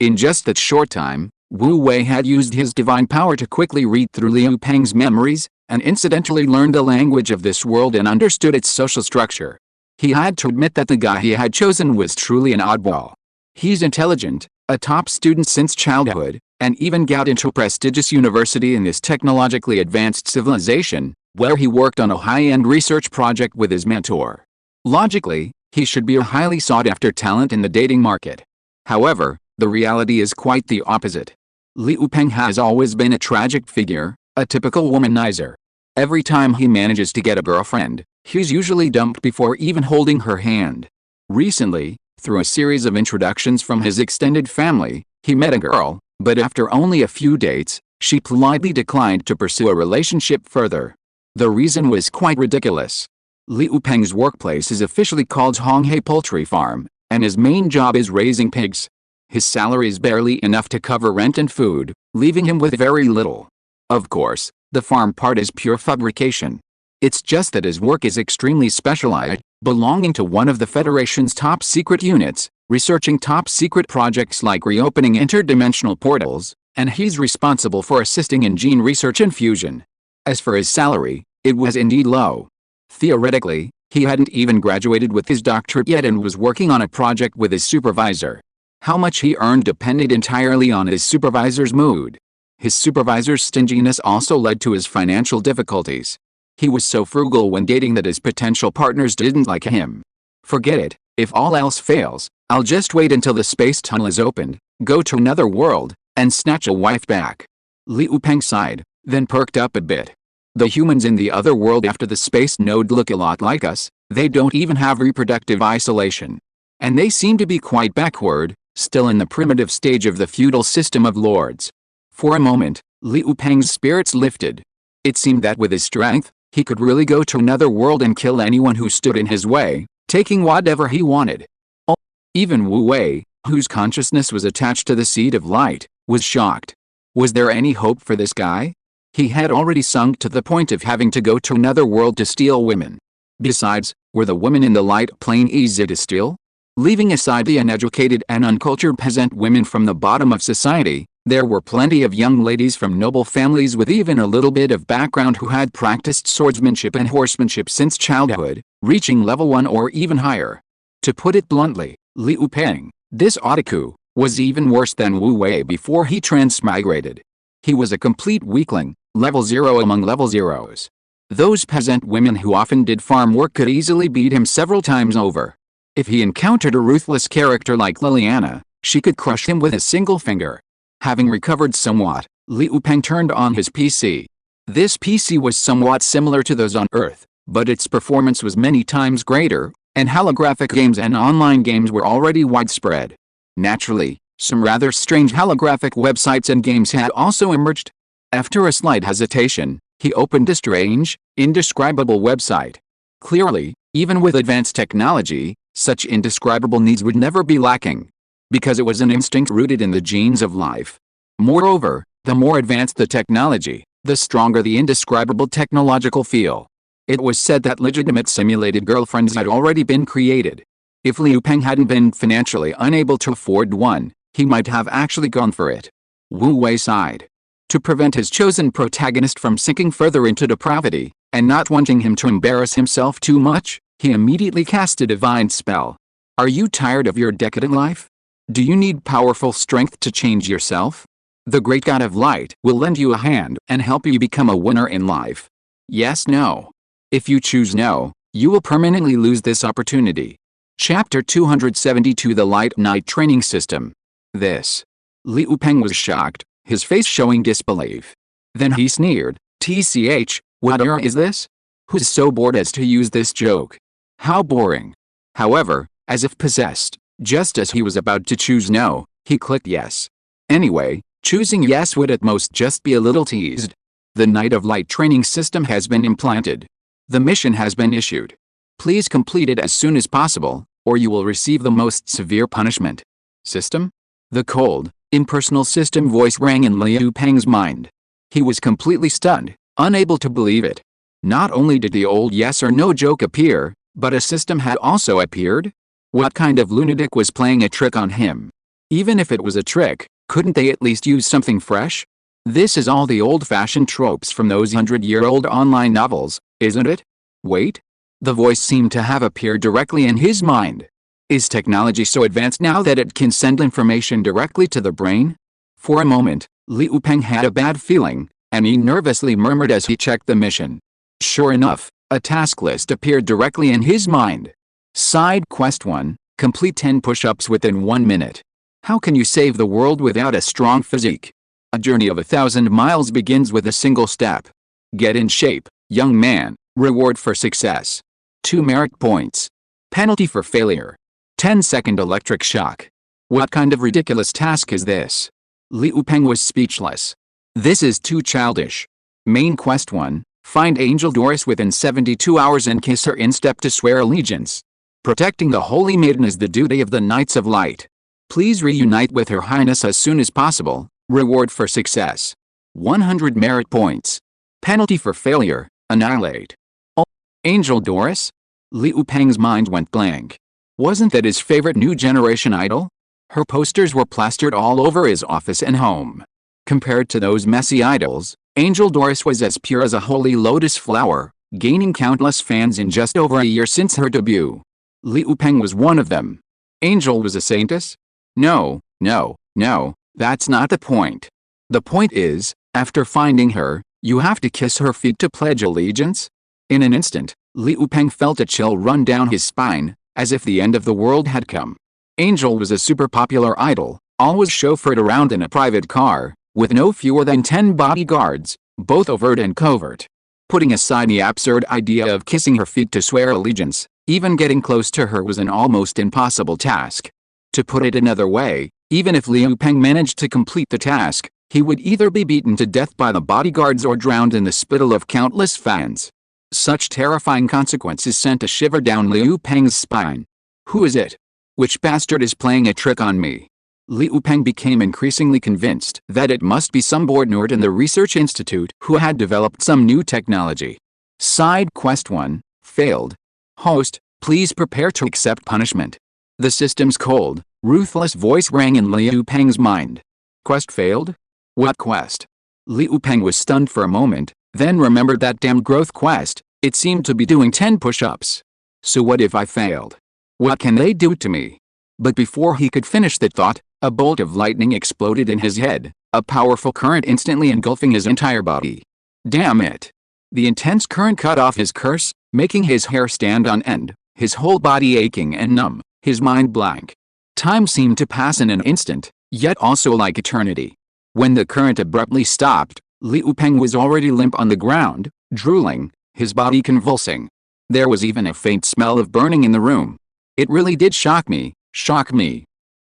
In just that short time, Wu Wei had used his divine power to quickly read through Liu Peng's memories, and incidentally learned the language of this world and understood its social structure. He had to admit that the guy he had chosen was truly an oddball. He's intelligent, a top student since childhood, and even got into a prestigious university in this technologically advanced civilization, where he worked on a high-end research project with his mentor. Logically, he should be a highly sought-after talent in the dating market. However, the reality is quite the opposite. Liu Peng has always been a tragic figure, a typical womanizer. Every time he manages to get a girlfriend, he's usually dumped before even holding her hand. Recently, Through a series of introductions from his extended family, he met a girl, but after only a few dates, she politely declined to pursue a relationship further. The reason was quite ridiculous. Liu Peng's workplace is officially called Honghe Poultry Farm, and his main job is raising pigs. His salary is barely enough to cover rent and food, leaving him with very little. Of course, the farm part is pure fabrication. It's just that his work is extremely specialized, belonging to one of the Federation's top secret units, researching top secret projects like reopening interdimensional portals, and he's responsible for assisting in gene research and fusion. As for his salary, it was indeed low. Theoretically, he hadn't even graduated with his doctorate yet and was working on a project with his supervisor. How much he earned depended entirely on his supervisor's mood. His supervisor's stinginess also led to his financial difficulties. He was so frugal when dating that his potential partners didn't like him. Forget it, if all else fails, I'll just wait until the space tunnel is opened, go to another world, and snatch a wife back. Liu Peng sighed, then perked up a bit. The humans in the other world after the space node look a lot like us, they don't even have reproductive isolation. And they seem to be quite backward, still in the primitive stage of the feudal system of lords. For a moment, Liu Peng's spirits lifted. It seemed that with his strength, he could really go to another world and kill anyone who stood in his way, taking whatever he wanted. Even Wu Wei, whose consciousness was attached to the seed of light, was shocked. Was there any hope for this guy? He had already sunk to the point of having to go to another world to steal women. Besides, were the women in the light plane easy to steal? Leaving aside the uneducated and uncultured peasant women from the bottom of society, there were plenty of young ladies from noble families with even a little bit of background who had practiced swordsmanship and horsemanship since childhood, reaching level 1 or even higher. To put it bluntly, Liu Peng, this otaku, was even worse than Wu Wei before he transmigrated. He was a complete weakling, level 0 among level 0s. Those peasant women who often did farm work could easily beat him several times over. If he encountered a ruthless character like Liliana, she could crush him with a single finger. Having recovered somewhat, Liu Peng turned on his PC. This PC was somewhat similar to those on Earth, but its performance was many times greater, and holographic games and online games were already widespread. Naturally, some rather strange holographic websites and games had also emerged. After a slight hesitation, he opened a strange, indescribable website. Clearly, even with advanced technology, such indescribable needs would never be lacking. Because it was an instinct rooted in the genes of life. Moreover, the more advanced the technology, the stronger the indescribable technological feel. It was said that legitimate simulated girlfriends had already been created. If Liu Peng hadn't been financially unable to afford one, he might have actually gone for it. Wu Wei sighed. To prevent his chosen protagonist from sinking further into depravity, and not wanting him to embarrass himself too much, he immediately cast a divine spell. Are you tired of your decadent life? Do you need powerful strength to change yourself? The great God of light will lend you a hand and help you become a winner in life. Yes, no. If you choose no, you will permanently lose this opportunity. Chapter 272 The Light Knight Training System. This. Liu Peng was shocked, his face showing disbelief. Then he sneered, "TCH, what era is this? Who's so bored as to use this joke? How boring." However, as if possessed, just as he was about to choose no, he clicked yes. Anyway, choosing yes would at most just be a little teased. The Knight of Light training system has been implanted. The mission has been issued. Please complete it as soon as possible, or you will receive the most severe punishment. System? The cold, impersonal system voice rang in Liu Peng's mind. He was completely stunned, unable to believe it. Not only did the old yes or no joke appear, but a system had also appeared? What kind of lunatic was playing a trick on him? Even if it was a trick, couldn't they at least use something fresh? This is all the old-fashioned tropes from those 100-year-old online novels, isn't it? Wait. The voice seemed to have appeared directly in his mind. Is technology so advanced now that it can send information directly to the brain? For a moment, Liu Peng had a bad feeling, and he nervously murmured as he checked the mission. Sure enough, a task list appeared directly in his mind. Side Quest 1, complete 10 push-ups within 1 minute. How can you save the world without a strong physique? A journey of 1,000 miles begins with a single step. Get in shape, young man. Reward for success. 2 merit points. Penalty for failure. 10-second electric shock. What kind of ridiculous task is this? Liu Peng was speechless. This is too childish. Main quest 1. Find Angel Doris within 72 hours and kiss her in step to swear allegiance. Protecting the Holy Maiden is the duty of the Knights of Light. Please reunite with Her Highness as soon as possible. Reward for success: 100 merit points. Penalty for failure: annihilate. Oh, Angel Doris? Liu Peng's mind went blank. Wasn't that his favorite new generation idol? Her posters were plastered all over his office and home. Compared to those messy idols, Angel Doris was as pure as a holy lotus flower, gaining countless fans in just over a year since her debut. Liu Peng was one of them. Angel was a saintess? No, that's not the point. The point is, after finding her, you have to kiss her feet to pledge allegiance? In an instant, Liu Peng felt a chill run down his spine, as if the end of the world had come. Angel was a super popular idol, always chauffeured around in a private car, with no fewer than 10 bodyguards, both overt and covert. Putting aside the absurd idea of kissing her feet to swear allegiance, even getting close to her was an almost impossible task. To put it another way, even if Liu Peng managed to complete the task, he would either be beaten to death by the bodyguards or drowned in the spittle of countless fans. Such terrifying consequences sent a shiver down Liu Peng's spine. Who is it? Which bastard is playing a trick on me? Liu Peng became increasingly convinced that it must be some bored nerd in the research institute who had developed some new technology. Side quest 1, failed. Host, please prepare to accept punishment. The system's cold, ruthless voice rang in Liu Peng's mind. Quest failed? What quest? Liu Peng was stunned for a moment, then remembered that damn growth quest. It seemed to be doing 10 push-ups. So what if I failed? What can they do to me? But before he could finish that thought, a bolt of lightning exploded in his head, a powerful current instantly engulfing his entire body. Damn it! The intense current cut off his curse, making his hair stand on end, his whole body aching and numb, his mind blank. Time seemed to pass in an instant, yet also like eternity. When the current abruptly stopped, Liu Peng was already limp on the ground, drooling, his body convulsing. There was even a faint smell of burning in the room. It really did shock me.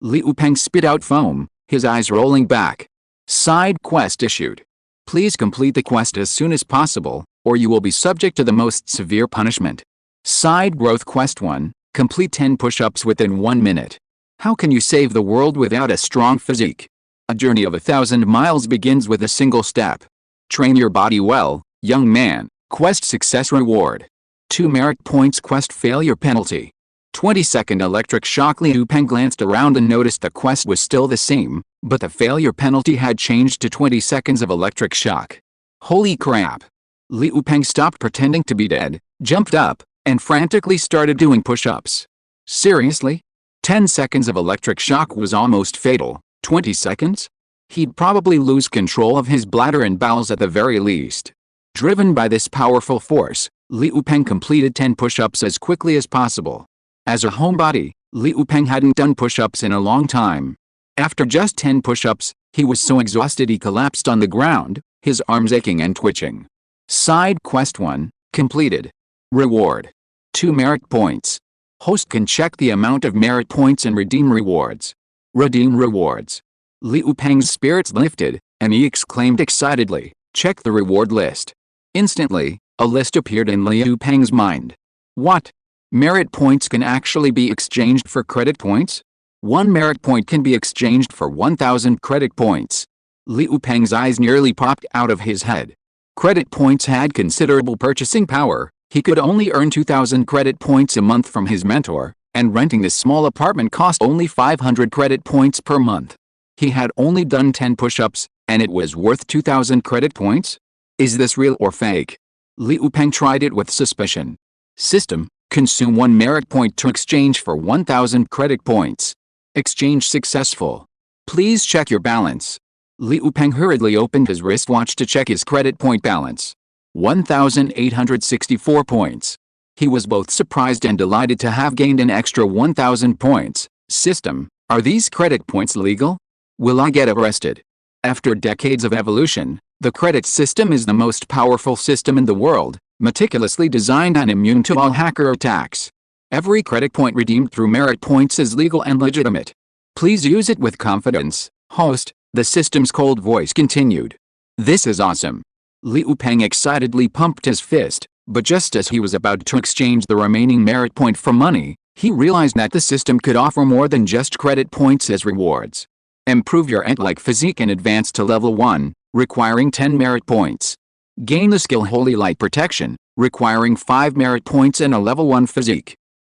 Liu Peng spit out foam, his eyes rolling back. Side quest issued. Please complete the quest as soon as possible, or you will be subject to the most severe punishment. Side growth quest 1, complete 10 push-ups within 1 minute. How can you save the world without a strong physique? A journey of 1,000 miles begins with a single step. Train your body well, young man. Quest success reward: 2 merit points. Quest failure penalty: 20-second electric shock. Liu Peng glanced around and noticed the quest was still the same, but the failure penalty had changed to 20 seconds of electric shock. Holy crap! Liu Peng stopped pretending to be dead, jumped up, and frantically started doing push-ups. Seriously? 10 seconds of electric shock was almost fatal. 20 seconds? He'd probably lose control of his bladder and bowels at the very least. Driven by this powerful force, Liu Peng completed 10 push-ups as quickly as possible. As a homebody, Liu Peng hadn't done push-ups in a long time. After just 10 push-ups, he was so exhausted he collapsed on the ground, his arms aching and twitching. Side quest 1, completed. Reward: 2 merit points. Host can check the amount of merit points and redeem rewards. Redeem rewards. Liu Peng's spirits lifted, and he exclaimed excitedly, "Check the reward list." Instantly, a list appeared in Liu Peng's mind. What? Merit points can actually be exchanged for credit points? 1 merit point can be exchanged for 1,000 credit points. Liu Peng's eyes nearly popped out of his head. Credit points had considerable purchasing power. He could only earn 2,000 credit points a month from his mentor, and renting this small apartment cost only 500 credit points per month. He had only done 10 push-ups, and it was worth 2,000 credit points? Is this real or fake? Liu Peng tried it with suspicion. System: consume 1 merit point to exchange for 1,000 credit points. Exchange successful. Please check your balance. Liu Peng hurriedly opened his wristwatch to check his credit point balance. 1,864 points. He was both surprised and delighted to have gained an extra 1,000 points. System: are these credit points legal? Will I get arrested? After decades of evolution, the credit system is the most powerful system in the world, meticulously designed and immune to all hacker attacks. Every credit point redeemed through merit points is legal and legitimate. Please use it with confidence, host, the system's cold voice continued. This is awesome. Liu Peng excitedly pumped his fist, but just as he was about to exchange the remaining merit point for money, he realized that the system could offer more than just credit points as rewards. Improve your ant-like physique and advance to level 1, requiring 10 merit points. Gain the skill Holy Light Protection, requiring 5 merit points and a level 1 physique.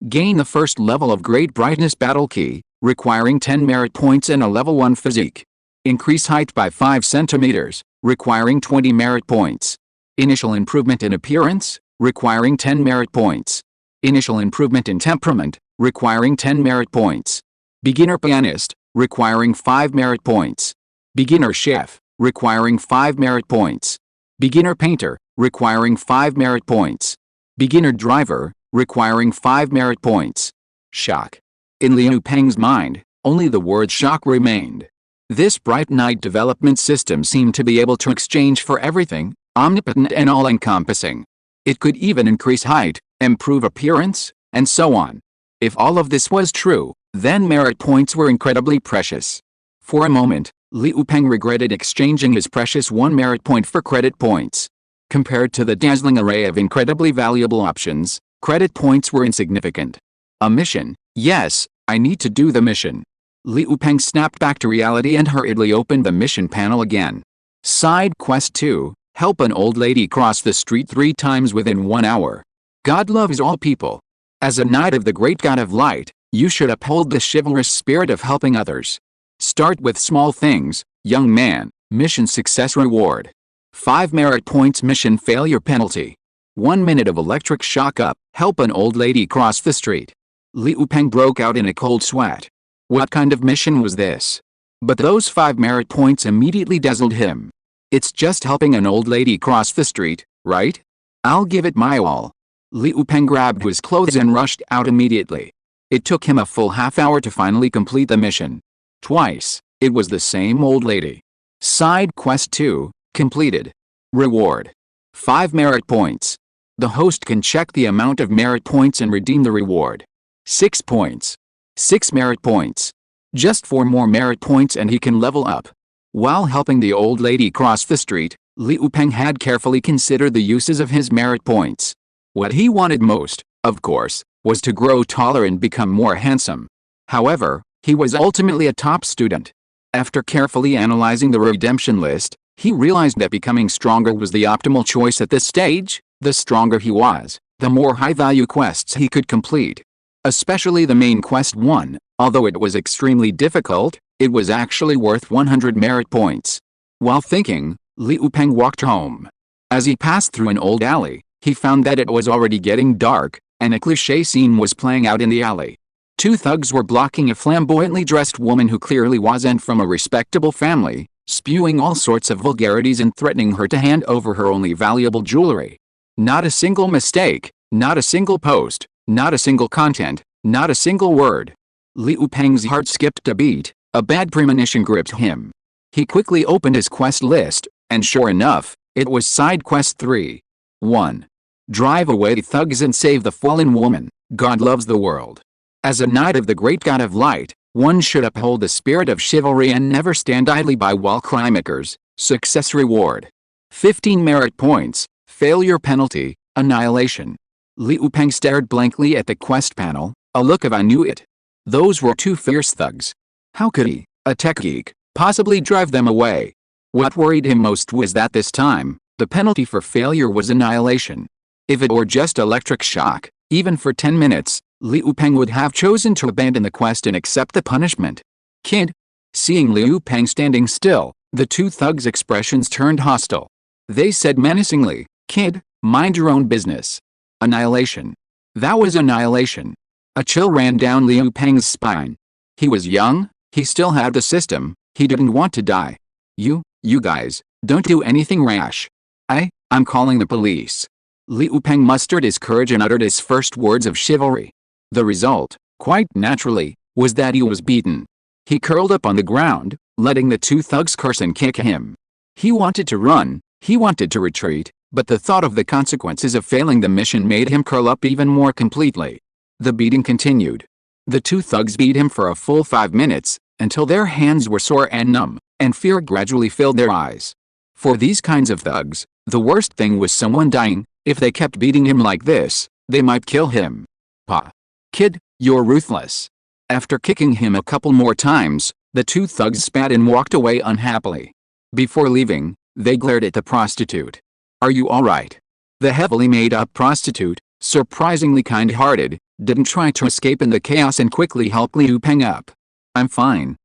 Gain the first level of Great Brightness Battle Key, requiring 10 merit points and a level 1 physique. Increase height by 5 centimeters, requiring 20 merit points. Initial improvement in appearance, requiring 10 merit points. Initial improvement in temperament, requiring 10 merit points. Beginner pianist, requiring 5 merit points. Beginner chef, requiring 5 merit points. Beginner painter, requiring 5 merit points. Beginner driver, requiring 5 merit points. Shock. In Liu Peng's mind, only the word shock remained. This bright night development system seemed to be able to exchange for everything, omnipotent and all-encompassing. It could even increase height, improve appearance, and so on. If all of this was true, then merit points were incredibly precious. For a moment, Liu Peng regretted exchanging his precious 1 merit point for credit points. Compared to the dazzling array of incredibly valuable options, credit points were insignificant. A mission? Yes, I need to do the mission. Liu Peng snapped back to reality and hurriedly opened the mission panel again. Side Quest 2, help an old lady cross the street 3 times within 1 hour. God loves all people. As a knight of the great God of light, you should uphold the chivalrous spirit of helping others. Start with small things, young man. Mission success reward. 5 merit points mission failure penalty. 1 minute of electric shock up, help an old lady cross the street. Liu Peng broke out in a cold sweat. What kind of mission was this? But those 5 merit points immediately dazzled him. It's just helping an old lady cross the street, right? I'll give it my all. Liu Peng grabbed his clothes and rushed out immediately. It took him a full half-hour to finally complete the mission. Twice, it was the same old lady. Side Quest 2, completed. Reward. 5 merit points. The host can check the amount of merit points and redeem the reward. 6 points. 6 merit points. Just 4 more merit points and he can level up. While helping the old lady cross the street, Liu Peng had carefully considered the uses of his merit points. What he wanted most, of course, was to grow taller and become more handsome. However, he was ultimately a top student. After carefully analyzing the redemption list, he realized that becoming stronger was the optimal choice at this stage. The stronger he was, the more high-value quests he could complete. Especially the main quest 1, although it was extremely difficult, it was actually worth 100 merit points. While thinking, Liu Peng walked home. As he passed through an old alley, he found that it was already getting dark, and a cliché scene was playing out in the alley. 2 thugs were blocking a flamboyantly dressed woman who clearly wasn't from a respectable family, spewing all sorts of vulgarities and threatening her to hand over her only valuable jewelry. Not a single mistake, not a single post, not a single content, not a single word. Liu Peng's heart skipped a beat, a bad premonition gripped him. He quickly opened his quest list, and sure enough, it was Side Quest 3. 1. Drive away thugs and save the fallen woman. God loves the world. As a knight of the great God of light, one should uphold the spirit of chivalry and never stand idly by while crime occurs. Success reward. 15 merit points, failure penalty, annihilation. Liu Peng stared blankly at the quest panel, a look of I knew it. Those were 2 fierce thugs. How could he, a tech geek, possibly drive them away? What worried him most was that this time, the penalty for failure was annihilation. If it were just electric shock, even for 10 minutes, Liu Peng would have chosen to abandon the quest and accept the punishment. Kid. Seeing Liu Peng standing still, the 2 thugs' expressions turned hostile. They said menacingly, "Kid, mind your own business." Annihilation. That was annihilation. A chill ran down Liu Peng's spine. He was young, he still had the system, he didn't want to die. You guys, don't do anything rash. I'm calling the police. Liu Peng mustered his courage and uttered his first words of chivalry. The result, quite naturally, was that he was beaten. He curled up on the ground, letting the 2 thugs curse and kick him. He wanted to run, he wanted to retreat, but the thought of the consequences of failing the mission made him curl up even more completely. The beating continued. The two thugs beat him for a full 5 minutes, until their hands were sore and numb, and fear gradually filled their eyes. For these kinds of thugs, the worst thing was someone dying. If they kept beating him like this, they might kill him. "Pa. Kid, you're ruthless." After kicking him a couple more times, the two thugs spat and walked away unhappily. Before leaving, they glared at the prostitute. "Are you alright?" The heavily made-up prostitute, surprisingly kind-hearted, didn't try to escape in the chaos and quickly helped Liu Peng up. I'm fine.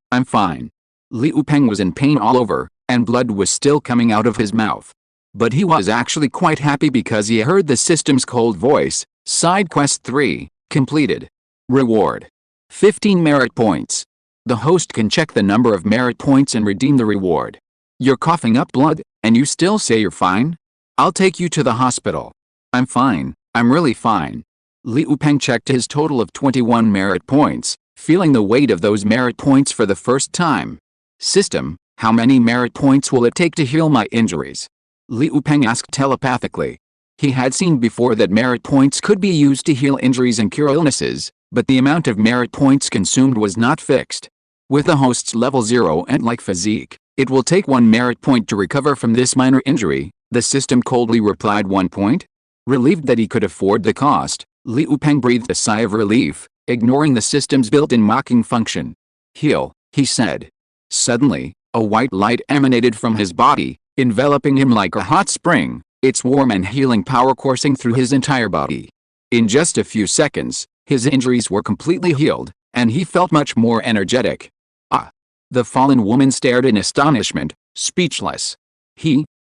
Liu Peng was in pain all over, and blood was still coming out of his mouth. But he was actually quite happy because he heard the system's cold voice. Side Quest 3, completed. Reward. 15 merit points. The host can check the number of merit points and redeem the reward. You're coughing up blood, and you still say you're fine? I'll take you to the hospital. I'm fine, I'm really fine. Liu Peng checked his total of 21 merit points, feeling the weight of those merit points for the first time. System, how many merit points will it take to heal my injuries? Liu Peng asked telepathically. He had seen before that merit points could be used to heal injuries and cure illnesses, but the amount of merit points consumed was not fixed. With the host's level 0 ant-like physique, it will take 1 merit point to recover from this minor injury, the system coldly replied. 1 point? Relieved that he could afford the cost, Liu Peng breathed a sigh of relief, ignoring the system's built-in mocking function. Heal, he said. Suddenly, a white light emanated from his body, enveloping him like a hot spring, its warm and healing power coursing through his entire body. In just a few seconds, his injuries were completely healed, and he felt much more energetic. Ah! The fallen woman stared in astonishment, speechless.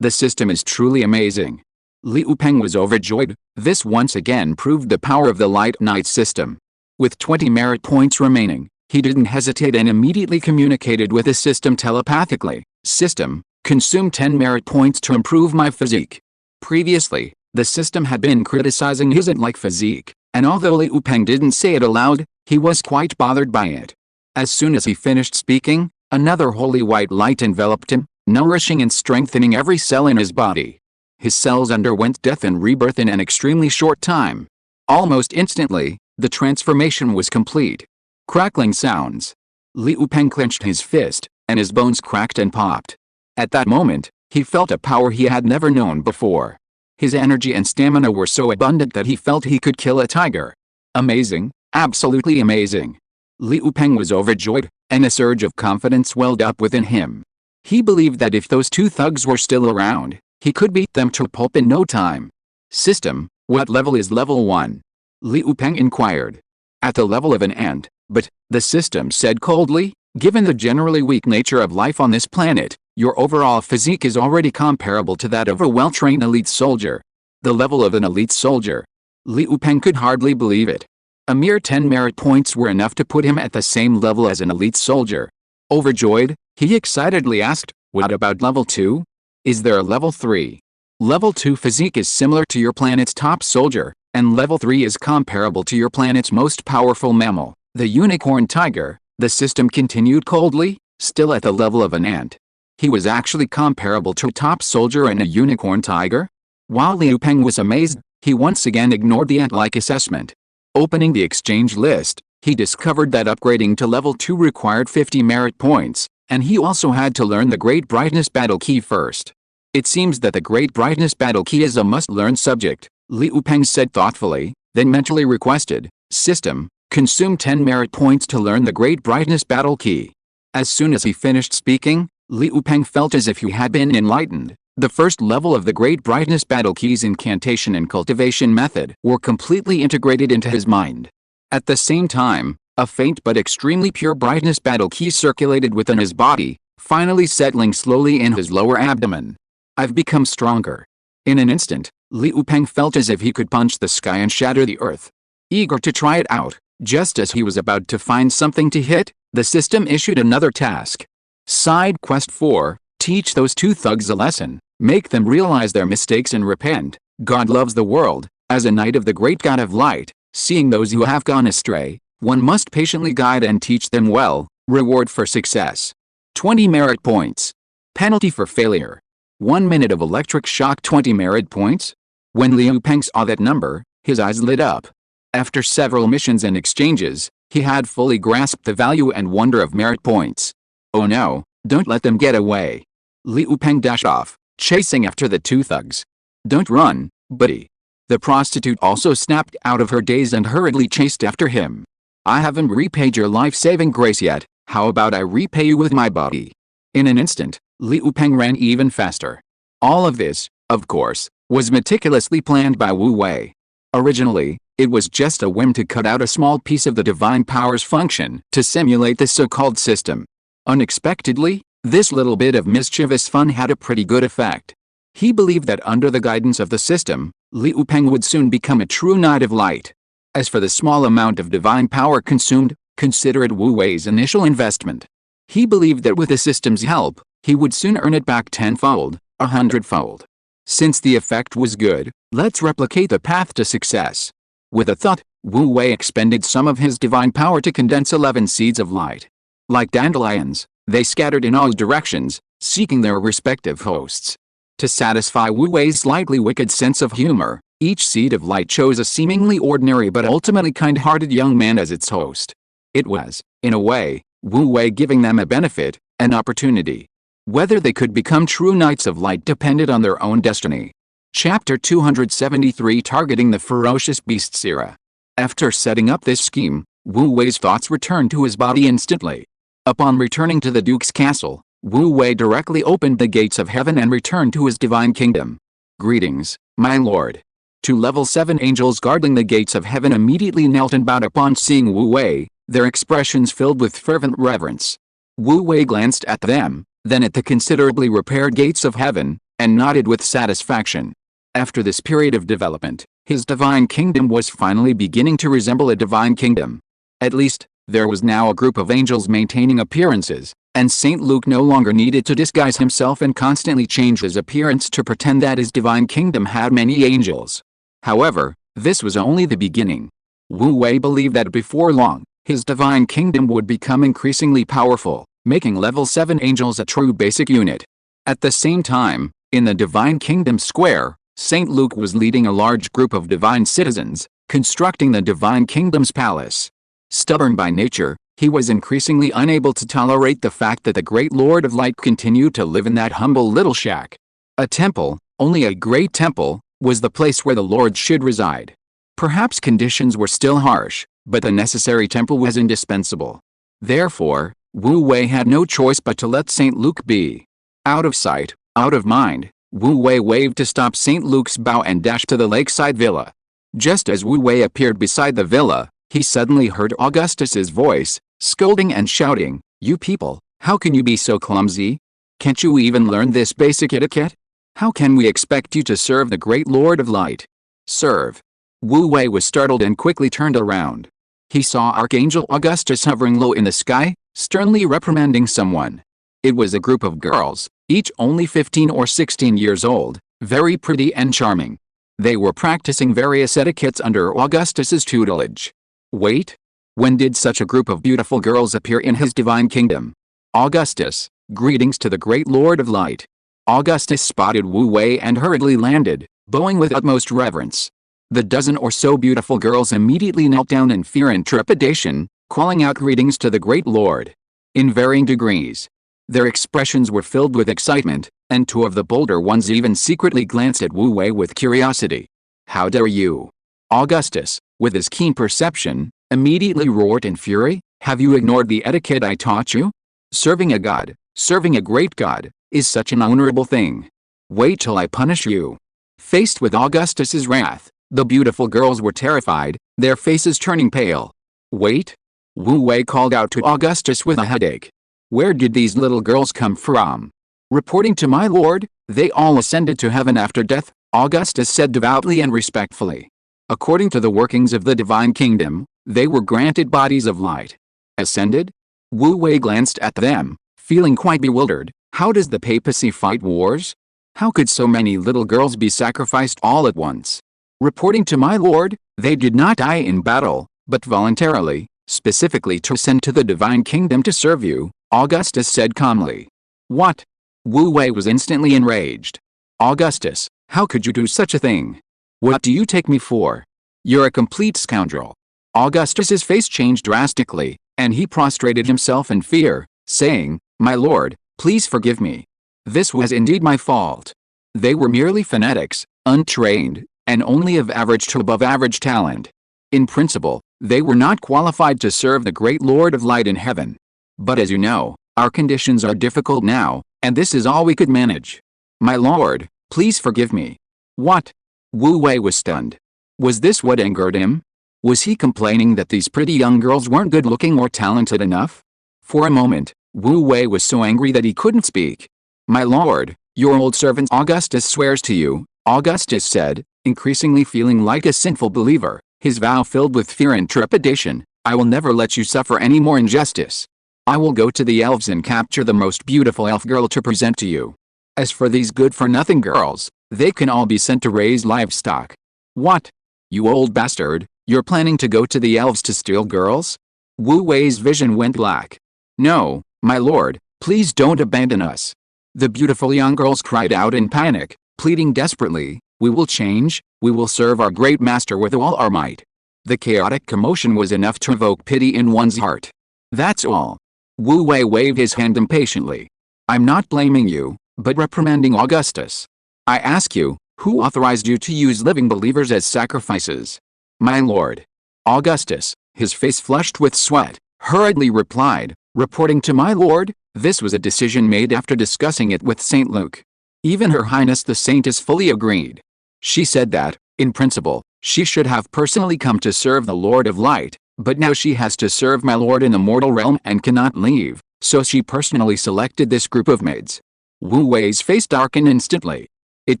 The system is truly amazing. Liu Peng was overjoyed. This once again proved the power of the Light Knight system. With 20 merit points remaining, he didn't hesitate and immediately communicated with the system telepathically. System, consume 10 merit points to improve my physique. Previously, the system had been criticizing his ant-like physique, and although Liu Peng didn't say it aloud, he was quite bothered by it. As soon as he finished speaking, another holy white light enveloped him, nourishing and strengthening every cell in his body. His cells underwent death and rebirth in an extremely short time. Almost instantly, the transformation was complete. Crackling sounds. Liu Peng clenched his fist, and his bones cracked and popped. At that moment, he felt a power he had never known before. His energy and stamina were so abundant that he felt he could kill a tiger. Amazing, absolutely amazing. Liu Peng was overjoyed, and a surge of confidence welled up within him. He believed that if those two thugs were still around, he could beat them to pulp in no time. System, what level is level 1? Liu Peng inquired. At the level of an ant, but, the system said coldly, given the generally weak nature of life on this planet, your overall physique is already comparable to that of a well-trained elite soldier. The level of an elite soldier. Liu Peng could hardly believe it. A mere 10 merit points were enough to put him at the same level as an elite soldier. Overjoyed, he excitedly asked, what about level 2? Is there a level 3? Level 2 physique is similar to your planet's top soldier, and level 3 is comparable to your planet's most powerful mammal, the unicorn tiger, the system continued coldly, still at the level of an ant. He was actually comparable to a top soldier and a unicorn tiger? While Liu Peng was amazed, he once again ignored the ant-like assessment. Opening the exchange list, he discovered that upgrading to level 2 required 50 merit points, and he also had to learn the Great Brightness Battle Key first. It seems that the Great Brightness Battle Key is a must-learn subject, Liu Peng said thoughtfully, then mentally requested, System, consume 10 merit points to learn the Great Brightness Battle Key. As soon as he finished speaking, Liu Peng felt as if he had been enlightened. The first level of the Great Brightness Battle Key's incantation and cultivation method were completely integrated into his mind. At the same time, a faint but extremely pure brightness battle key circulated within his body, finally settling slowly in his lower abdomen. I've become stronger. In an instant, Liu Peng felt as if he could punch the sky and shatter the earth. Eager to try it out, just as he was about to find something to hit, the system issued another task. Side Quest 4, teach those two thugs a lesson, make them realize their mistakes and repent. God loves the world. As a knight of the great God of light, seeing those who have gone astray, one must patiently guide and teach them well. Reward for success. 20 merit points. Penalty for failure. 1 minute of electric shock. 20 merit points? When Liu Peng saw that number, his eyes lit up. After several missions and exchanges, he had fully grasped the value and wonder of merit points. Oh no, don't let them get away. Liu Peng dashed off, chasing after the two thugs. Don't run, buddy. The prostitute also snapped out of her daze and hurriedly chased after him. I haven't repaid your life-saving grace yet, how about I repay you with my body? In an instant, Liu Peng ran even faster. All of this, of course, was meticulously planned by Wu Wei. Originally, it was just a whim to cut out a small piece of the divine power's function to simulate the so-called system. Unexpectedly, this little bit of mischievous fun had a pretty good effect. He believed that under the guidance of the system, Liu Peng would soon become a true knight of light. As for the small amount of divine power consumed, consider it Wu Wei's initial investment. He believed that with the system's help, he would soon earn it back tenfold, 100-fold. Since the effect was good, let's replicate the path to success. With a thought, Wu Wei expended some of his divine power to condense 11 seeds of light. Like dandelions, they scattered in all directions, seeking their respective hosts. To satisfy Wu Wei's slightly wicked sense of humor, each seed of light chose a seemingly ordinary but ultimately kind-hearted young man as its host. It was, in a way, Wu Wei giving them a benefit, an opportunity. Whether they could become true knights of light depended on their own destiny. Chapter 273 Targeting the Ferocious Beasts Era. After setting up this scheme, Wu Wei's thoughts returned to his body instantly. Upon returning to the Duke's castle, Wu Wei directly opened the gates of heaven and returned to his divine kingdom. Greetings, my lord. Two level 7 angels guarding the gates of heaven immediately knelt and bowed upon seeing Wu Wei, their expressions filled with fervent reverence. Wu Wei glanced at them, then at the considerably repaired gates of heaven, and nodded with satisfaction. After this period of development, his divine kingdom was finally beginning to resemble a divine kingdom. At least, there was now a group of angels maintaining appearances, and St. Luke no longer needed to disguise himself and constantly change his appearance to pretend that his divine kingdom had many angels. However, this was only the beginning. Wu Wei believed that before long, his divine kingdom would become increasingly powerful, making level 7 angels a true basic unit. At the same time, in the divine kingdom square, St. Luke was leading a large group of divine citizens, constructing the divine kingdom's palace. Stubborn by nature, he was increasingly unable to tolerate the fact that the great Lord of Light continued to live in that humble little shack. A temple, only a great temple, was the place where the Lord should reside. Perhaps conditions were still harsh, but the necessary temple was indispensable. Therefore, Wu Wei had no choice but to let St. Luke be. Out of sight, out of mind, Wu Wei waved to stop St. Luke's bow and dashed to the lakeside villa. Just as Wu Wei appeared beside the villa, he suddenly heard Augustus's voice, scolding and shouting, "You people, how can you be so clumsy? Can't you even learn this basic etiquette? How can we expect you to serve the great Lord of Light?" Serve. Wu Wei was startled and quickly turned around. He saw Archangel Augustus hovering low in the sky, sternly reprimanding someone. It was a group of girls, each only 15 or 16 years old, very pretty and charming. They were practicing various etiquettes under Augustus's tutelage. Wait? When did such a group of beautiful girls appear in his divine kingdom? Augustus, greetings to the great Lord of Light. Augustus spotted Wu Wei and hurriedly landed, bowing with utmost reverence. The dozen or so beautiful girls immediately knelt down in fear and trepidation, calling out greetings to the great Lord. In varying degrees. Their expressions were filled with excitement, and two of the bolder ones even secretly glanced at Wu Wei with curiosity. "How dare you?" Augustus, with his keen perception, immediately roared in fury, "Have you ignored the etiquette I taught you? Serving a god, serving a great god, is such an honorable thing. Wait till I punish you." Faced with Augustus's wrath, the beautiful girls were terrified, their faces turning pale. "Wait?" Wu Wei called out to Augustus with a headache. "Where did these little girls come from?" "Reporting to my lord, they all ascended to heaven after death," Augustus said devoutly and respectfully. According to the workings of the divine kingdom, they were granted bodies of light. Ascended? Wu Wei glanced at them, feeling quite bewildered. How does the papacy fight wars? How could so many little girls be sacrificed all at once? "Reporting to my lord, they did not die in battle, but voluntarily, specifically to ascend to the divine kingdom to serve you," Augustus said calmly. "What?" Wu Wei was instantly enraged. "Augustus, how could you do such a thing? What do you take me for?" You're a complete scoundrel. Augustus's face changed drastically, and he prostrated himself in fear, saying, "My lord, please forgive me. This was indeed my fault. They were merely fanatics, untrained, and only of average to above average talent. In principle, they were not qualified to serve the great Lord of Light in heaven. But as you know, our conditions are difficult now, and this is all we could manage. My lord, please forgive me." What? Wu Wei was stunned. Was this what angered him? Was he complaining that these pretty young girls weren't good-looking or talented enough? For a moment, Wu Wei was so angry that he couldn't speak. "My lord, your old servant Augustus swears to you," Augustus said, increasingly feeling like a sinful believer, his vow filled with fear and trepidation. "I will never let you suffer any more injustice. I will go to the elves and capture the most beautiful elf girl to present to you. As for these good-for-nothing girls, they can all be sent to raise livestock." "What? You old bastard, you're planning to go to the elves to steal girls?" Wu Wei's vision went black. "No, my lord, please don't abandon us." The beautiful young girls cried out in panic, pleading desperately, "We will change, we will serve our great master with all our might." The chaotic commotion was enough to evoke pity in one's heart. "That's all." Wu Wei waved his hand impatiently. "I'm not blaming you, but reprimanding Augustus. I ask you, who authorized you to use living believers as sacrifices?" "My lord." Augustus, his face flushed with sweat, hurriedly replied, reporting to my lord, "This was a decision made after discussing it with Saint Luke. Even Her Highness the Saintess fully agreed. She said that, in principle, she should have personally come to serve the Lord of Light, but now she has to serve my lord in the mortal realm and cannot leave, so she personally selected this group of maids." Wu Wei's face darkened instantly. It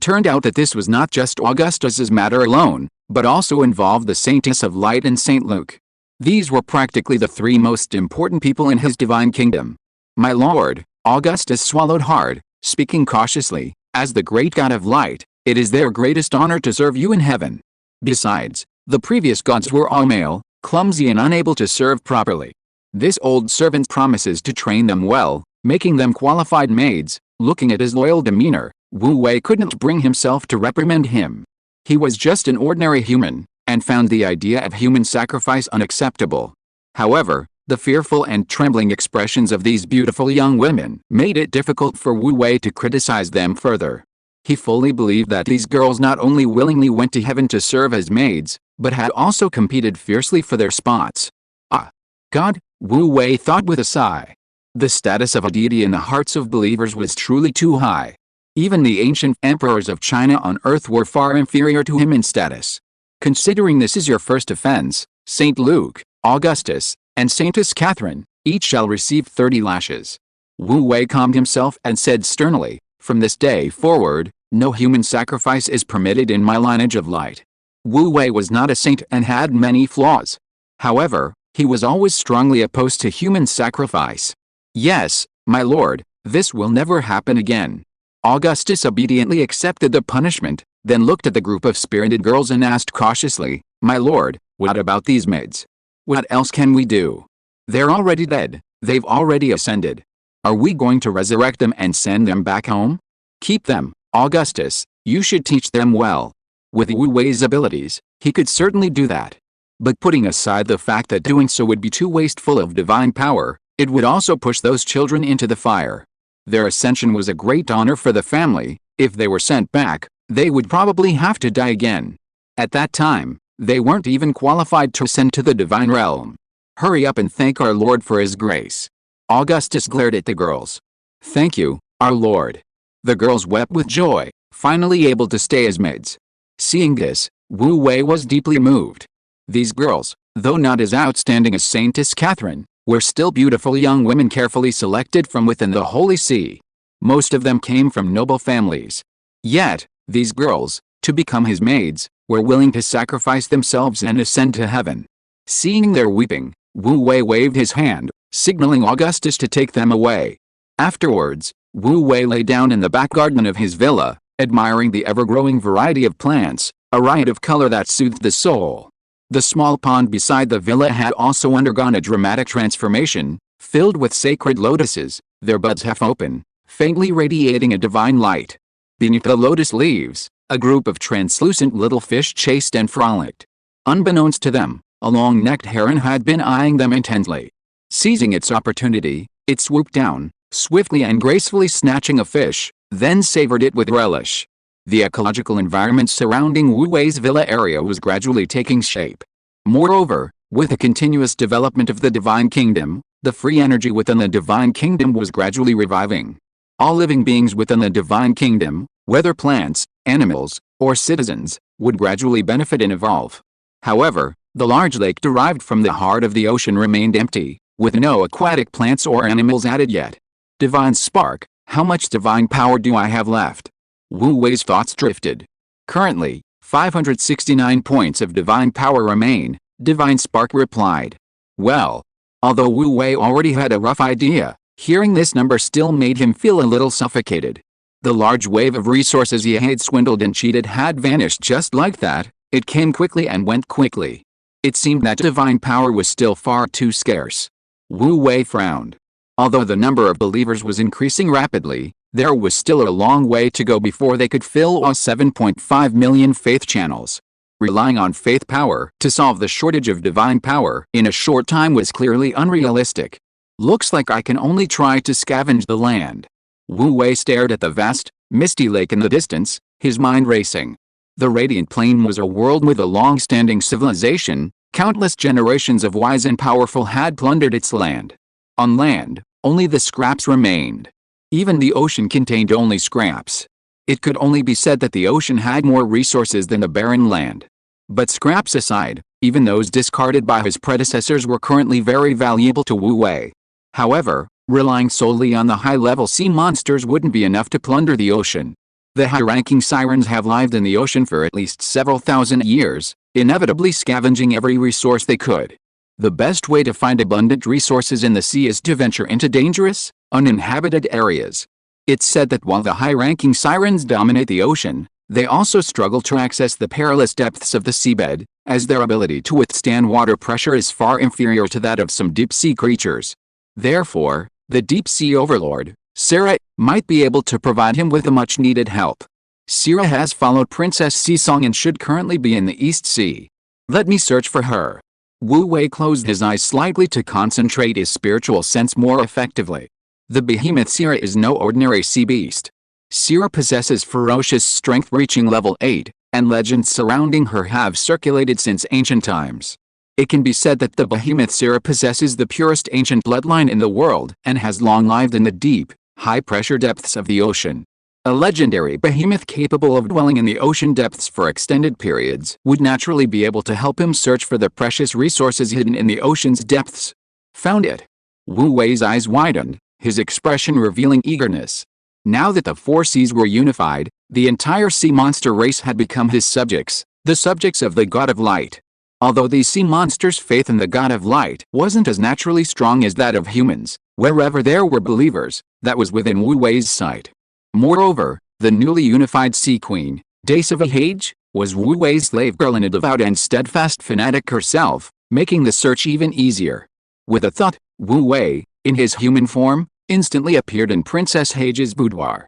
turned out that this was not just Augustus's matter alone, but also involved the Saintess of Light and Saint Luke. These were practically the three most important people in his divine kingdom. "My lord," Augustus swallowed hard, speaking cautiously, "as the great god of light, it is their greatest honor to serve you in heaven. Besides, the previous gods were all male, clumsy and unable to serve properly. This old servant promises to train them well, making them qualified maids." Looking at his loyal demeanor, Wu Wei couldn't bring himself to reprimand him. He was just an ordinary human, and found the idea of human sacrifice unacceptable. However, the fearful and trembling expressions of these beautiful young women made it difficult for Wu Wei to criticize them further. He fully believed that these girls not only willingly went to heaven to serve as maids, but had also competed fiercely for their spots. "Ah, God," Wu Wei thought with a sigh. The status of a deity in the hearts of believers was truly too high. Even the ancient emperors of China on earth were far inferior to him in status. "Considering this is your first offense, Saint Luke, Augustus, and Saintess Catherine, each shall receive 30 lashes." Wu Wei calmed himself and said sternly, "From this day forward, no human sacrifice is permitted in my lineage of light." Wu Wei was not a saint and had many flaws. However, he was always strongly opposed to human sacrifice. "Yes, my lord, this will never happen again." Augustus obediently accepted the punishment, then looked at the group of spirited girls and asked cautiously, "My lord, what about these maids? What else can we do? They're already dead, they've already ascended. Are we going to resurrect them and send them back home?" "Keep them, Augustus, you should teach them well." With Wu Wei's abilities, he could certainly do that. But putting aside the fact that doing so would be too wasteful of divine power, it would also push those children into the fire. Their ascension was a great honor for the family. If they were sent back, they would probably have to die again. At that time, they weren't even qualified to ascend to the divine realm. "Hurry up and thank our Lord for his grace." Augustus glared at the girls. "Thank you, our Lord." The girls wept with joy, finally able to stay as maids. Seeing this, Wu Wei was deeply moved. These girls, though not as outstanding as Saintess Catherine, were still beautiful young women carefully selected from within the Holy See. Most of them came from noble families. Yet, these girls, to become his maids, were willing to sacrifice themselves and ascend to heaven. Seeing their weeping, Wu Wei waved his hand, signaling Augustus to take them away. Afterwards, Wu Wei lay down in the back garden of his villa, admiring the ever-growing variety of plants, a riot of color that soothed the soul. The small pond beside the villa had also undergone a dramatic transformation, filled with sacred lotuses, their buds half open, faintly radiating a divine light. Beneath the lotus leaves, a group of translucent little fish chased and frolicked. Unbeknownst to them, a long-necked heron had been eyeing them intently. Seizing its opportunity, it swooped down, swiftly and gracefully snatching a fish, then savored it with relish. The ecological environment surrounding Wu Wei's villa area was gradually taking shape. Moreover, with the continuous development of the Divine Kingdom, the free energy within the Divine Kingdom was gradually reviving. All living beings within the Divine Kingdom, whether plants, animals, or citizens, would gradually benefit and evolve. However, the large lake derived from the heart of the ocean remained empty, with no aquatic plants or animals added yet. Divine Spark, how much divine power do I have left? Wu Wei's thoughts drifted. Currently, 569 points of divine power remain, Divine Spark replied. Well, although Wu Wei already had a rough idea, hearing this number still made him feel a little suffocated. The large wave of resources he had swindled and cheated had vanished just like that. It came quickly and went quickly. It seemed that divine power was still far too scarce. Wu Wei frowned. Although the number of believers was increasing rapidly, there was still a long way to go before they could fill all 7.5 million faith channels. Relying on faith power to solve the shortage of divine power in a short time was clearly unrealistic. Looks like I can only try to scavenge the land. Wu Wei stared at the vast, misty lake in the distance, his mind racing. The Radiant Plain was a world with a long-standing civilization. Countless generations of wise and powerful had plundered its land. On land, only the scraps remained. Even the ocean contained only scraps. It could only be said that the ocean had more resources than the barren land. But scraps aside, even those discarded by his predecessors were currently very valuable to Wu Wei. However, relying solely on the high-level sea monsters wouldn't be enough to plunder the ocean. The high-ranking sirens have lived in the ocean for at least several thousand years, inevitably scavenging every resource they could. The best way to find abundant resources in the sea is to venture into dangerous, uninhabited areas. It's said that while the high-ranking sirens dominate the ocean, they also struggle to access the perilous depths of the seabed, as their ability to withstand water pressure is far inferior to that of some deep-sea creatures. Therefore, the deep-sea overlord, Sarah, might be able to provide him with the much-needed help. Sarah has followed Princess Seasong and should currently be in the East Sea. Let me search for her. Wu Wei closed his eyes slightly to concentrate his spiritual sense more effectively. The behemoth Sarah is no ordinary sea beast. Sarah possesses ferocious strength reaching level 8, and legends surrounding her have circulated since ancient times. It can be said that the behemoth Sarah possesses the purest ancient bloodline in the world and has long lived in the deep, high-pressure depths of the ocean. A legendary behemoth capable of dwelling in the ocean depths for extended periods would naturally be able to help him search for the precious resources hidden in the ocean's depths. Found it. Wu Wei's eyes widened, his expression revealing eagerness. Now that the four seas were unified, the entire sea monster race had become his subjects, the subjects of the God of Light. Although these sea monsters' faith in the God of Light wasn't as naturally strong as that of humans, wherever there were believers, that was within Wu Wei's sight. Moreover, the newly unified Sea Queen, Daisavahage, was Wu Wei's slave girl and a devout and steadfast fanatic herself, making the search even easier. With a thought, Wu Wei, in his human form, instantly appeared in Princess Hage's boudoir.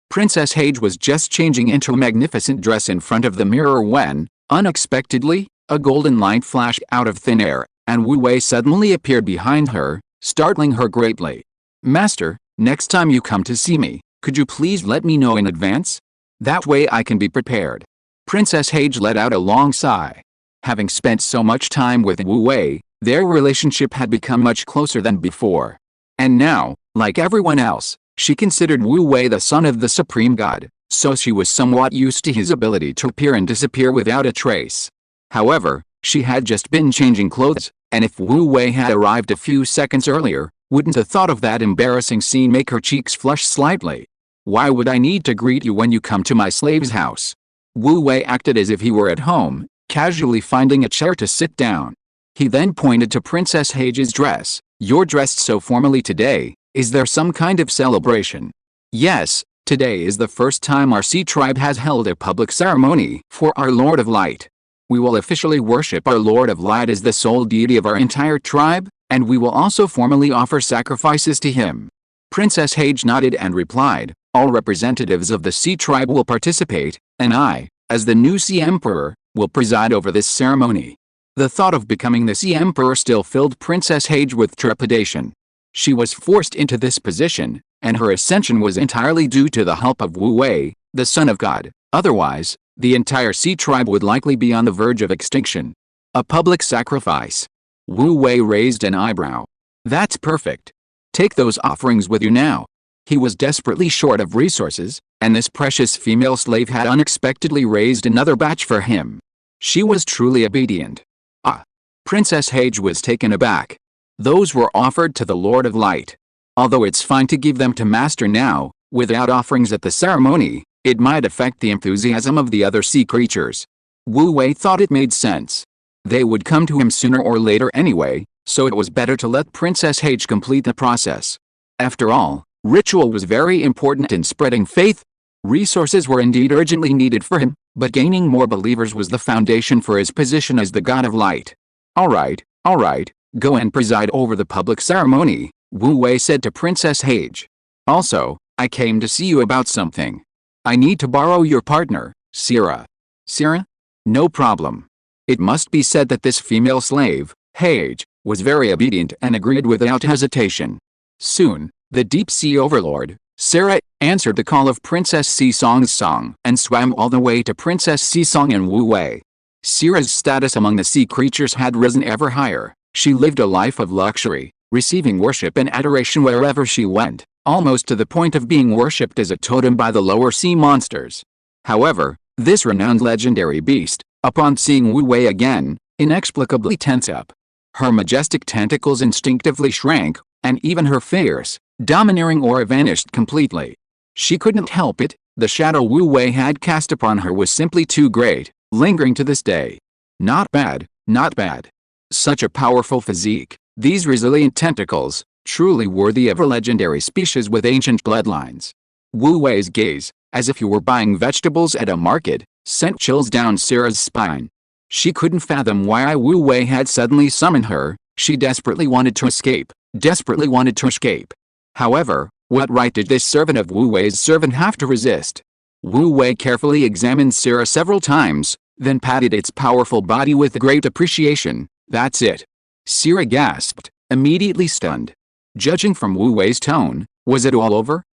Princess Hage was just changing into a magnificent dress in front of the mirror when, unexpectedly, a golden light flashed out of thin air, and Wu Wei suddenly appeared behind her, startling her greatly. Master, next time you come to see me, could you please let me know in advance? That way I can be prepared. Princess Hage let out a long sigh. Having spent so much time with Wu Wei, their relationship had become much closer than before. And now, like everyone else, she considered Wu Wei the son of the Supreme God, so she was somewhat used to his ability to appear and disappear without a trace. However, she had just been changing clothes, and if Wu Wei had arrived a few seconds earlier, wouldn't the thought of that embarrassing scene make her cheeks flush slightly? Why would I need to greet you when you come to my slave's house? Wu Wei acted as if he were at home, casually finding a chair to sit down. He then pointed to Princess Hage's dress. You're dressed so formally today, is there some kind of celebration? Yes, today is the first time our sea tribe has held a public ceremony for our Lord of Light. We will officially worship our Lord of Light as the sole deity of our entire tribe, and we will also formally offer sacrifices to him. Princess Hage nodded and replied, all representatives of the sea tribe will participate, and I, as the new sea emperor, will preside over this ceremony. The thought of becoming the Sea Emperor still filled Princess Hage with trepidation. She was forced into this position, and her ascension was entirely due to the help of Wu Wei, the son of God. Otherwise, the entire Sea tribe would likely be on the verge of extinction. A public sacrifice. Wu Wei raised an eyebrow. That's perfect. Take those offerings with you now. He was desperately short of resources, and this precious female slave had unexpectedly raised another batch for him. She was truly obedient. Princess Hage was taken aback. Those were offered to the Lord of Light. Although it's fine to give them to Master now, without offerings at the ceremony, it might affect the enthusiasm of the other sea creatures. Wu Wei thought it made sense. They would come to him sooner or later anyway, so it was better to let Princess Hage complete the process. After all, ritual was very important in spreading faith. Resources were indeed urgently needed for him, but gaining more believers was the foundation for his position as the God of Light. All right, go and preside over the public ceremony, Wu Wei said to Princess Hage. Also, I came to see you about something. I need to borrow your partner, Sira. Sira? No problem. It must be said that this female slave, Hage, was very obedient and agreed without hesitation. Soon, the deep sea overlord, Sira, answered the call of Princess Seesong's song and swam all the way to Princess Seesong and Wu Wei. Sira's status among the sea creatures had risen ever higher. She lived a life of luxury, receiving worship and adoration wherever she went, almost to the point of being worshipped as a totem by the lower sea monsters. However, this renowned legendary beast, upon seeing Wu Wei again, inexplicably tense up. Her majestic tentacles instinctively shrank, and even her fierce, domineering aura vanished completely. She couldn't help it, the shadow Wu Wei had cast upon her was simply too great, lingering to this day. Not bad, not bad. Such a powerful physique, these resilient tentacles, truly worthy of a legendary species with ancient bloodlines. Wu Wei's gaze, as if you were buying vegetables at a market, sent chills down Sira's spine. She couldn't fathom why Wu Wei had suddenly summoned her. She desperately wanted to escape. However, what right did this servant of Wu Wei's servant have to resist? Wu Wei carefully examined Sira several times, then patted its powerful body with great appreciation. That's it. Sira gasped, immediately stunned. Judging from Wu Wei's tone, was it all over?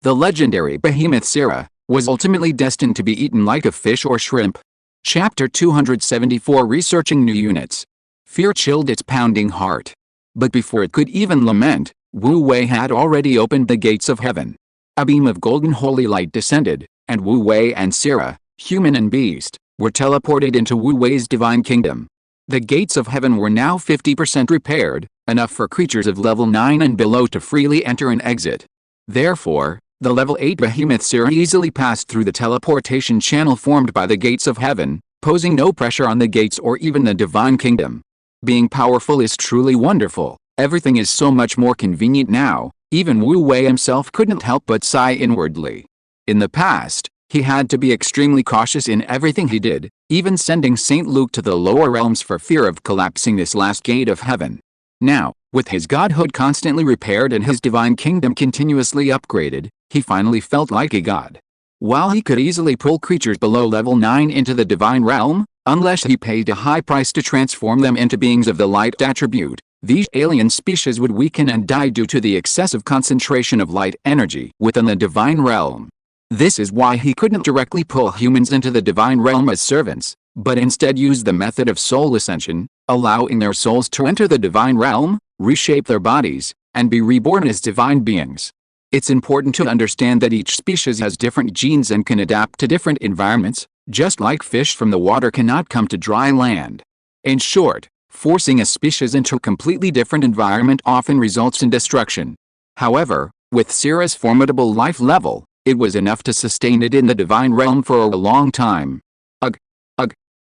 The legendary behemoth Sira, was ultimately destined to be eaten like a fish or shrimp. Chapter 274 Researching New Units. Fear chilled its pounding heart. But before it could even lament, Wu Wei had already opened the gates of heaven. A beam of golden holy light descended, and Wu Wei and Sira, human and beast, were teleported into Wu Wei's divine kingdom. The gates of heaven were now 50% repaired, enough for creatures of level 9 and below to freely enter and exit. Therefore, the level 8 behemoth Sira easily passed through the teleportation channel formed by the gates of heaven, posing no pressure on the gates or even the divine kingdom. Being powerful is truly wonderful. Everything is so much more convenient now. Even Wu Wei himself couldn't help but sigh inwardly. In the past, he had to be extremely cautious in everything he did, even sending Saint Luke to the lower realms for fear of collapsing this last gate of heaven. Now, with his godhood constantly repaired and his divine kingdom continuously upgraded, he finally felt like a god. While he could easily pull creatures below level 9 into the divine realm, unless he paid a high price to transform them into beings of the light attribute, these alien species would weaken and die due to the excessive concentration of light energy within the divine realm. This is why he couldn't directly pull humans into the divine realm as servants, but instead used the method of soul ascension, allowing their souls to enter the divine realm, reshape their bodies, and be reborn as divine beings. It's important to understand that each species has different genes and can adapt to different environments, just like fish from the water cannot come to dry land. In short, forcing a species into a completely different environment often results in destruction. However, with Sira's formidable life level, it was enough to sustain it in the divine realm for a long time.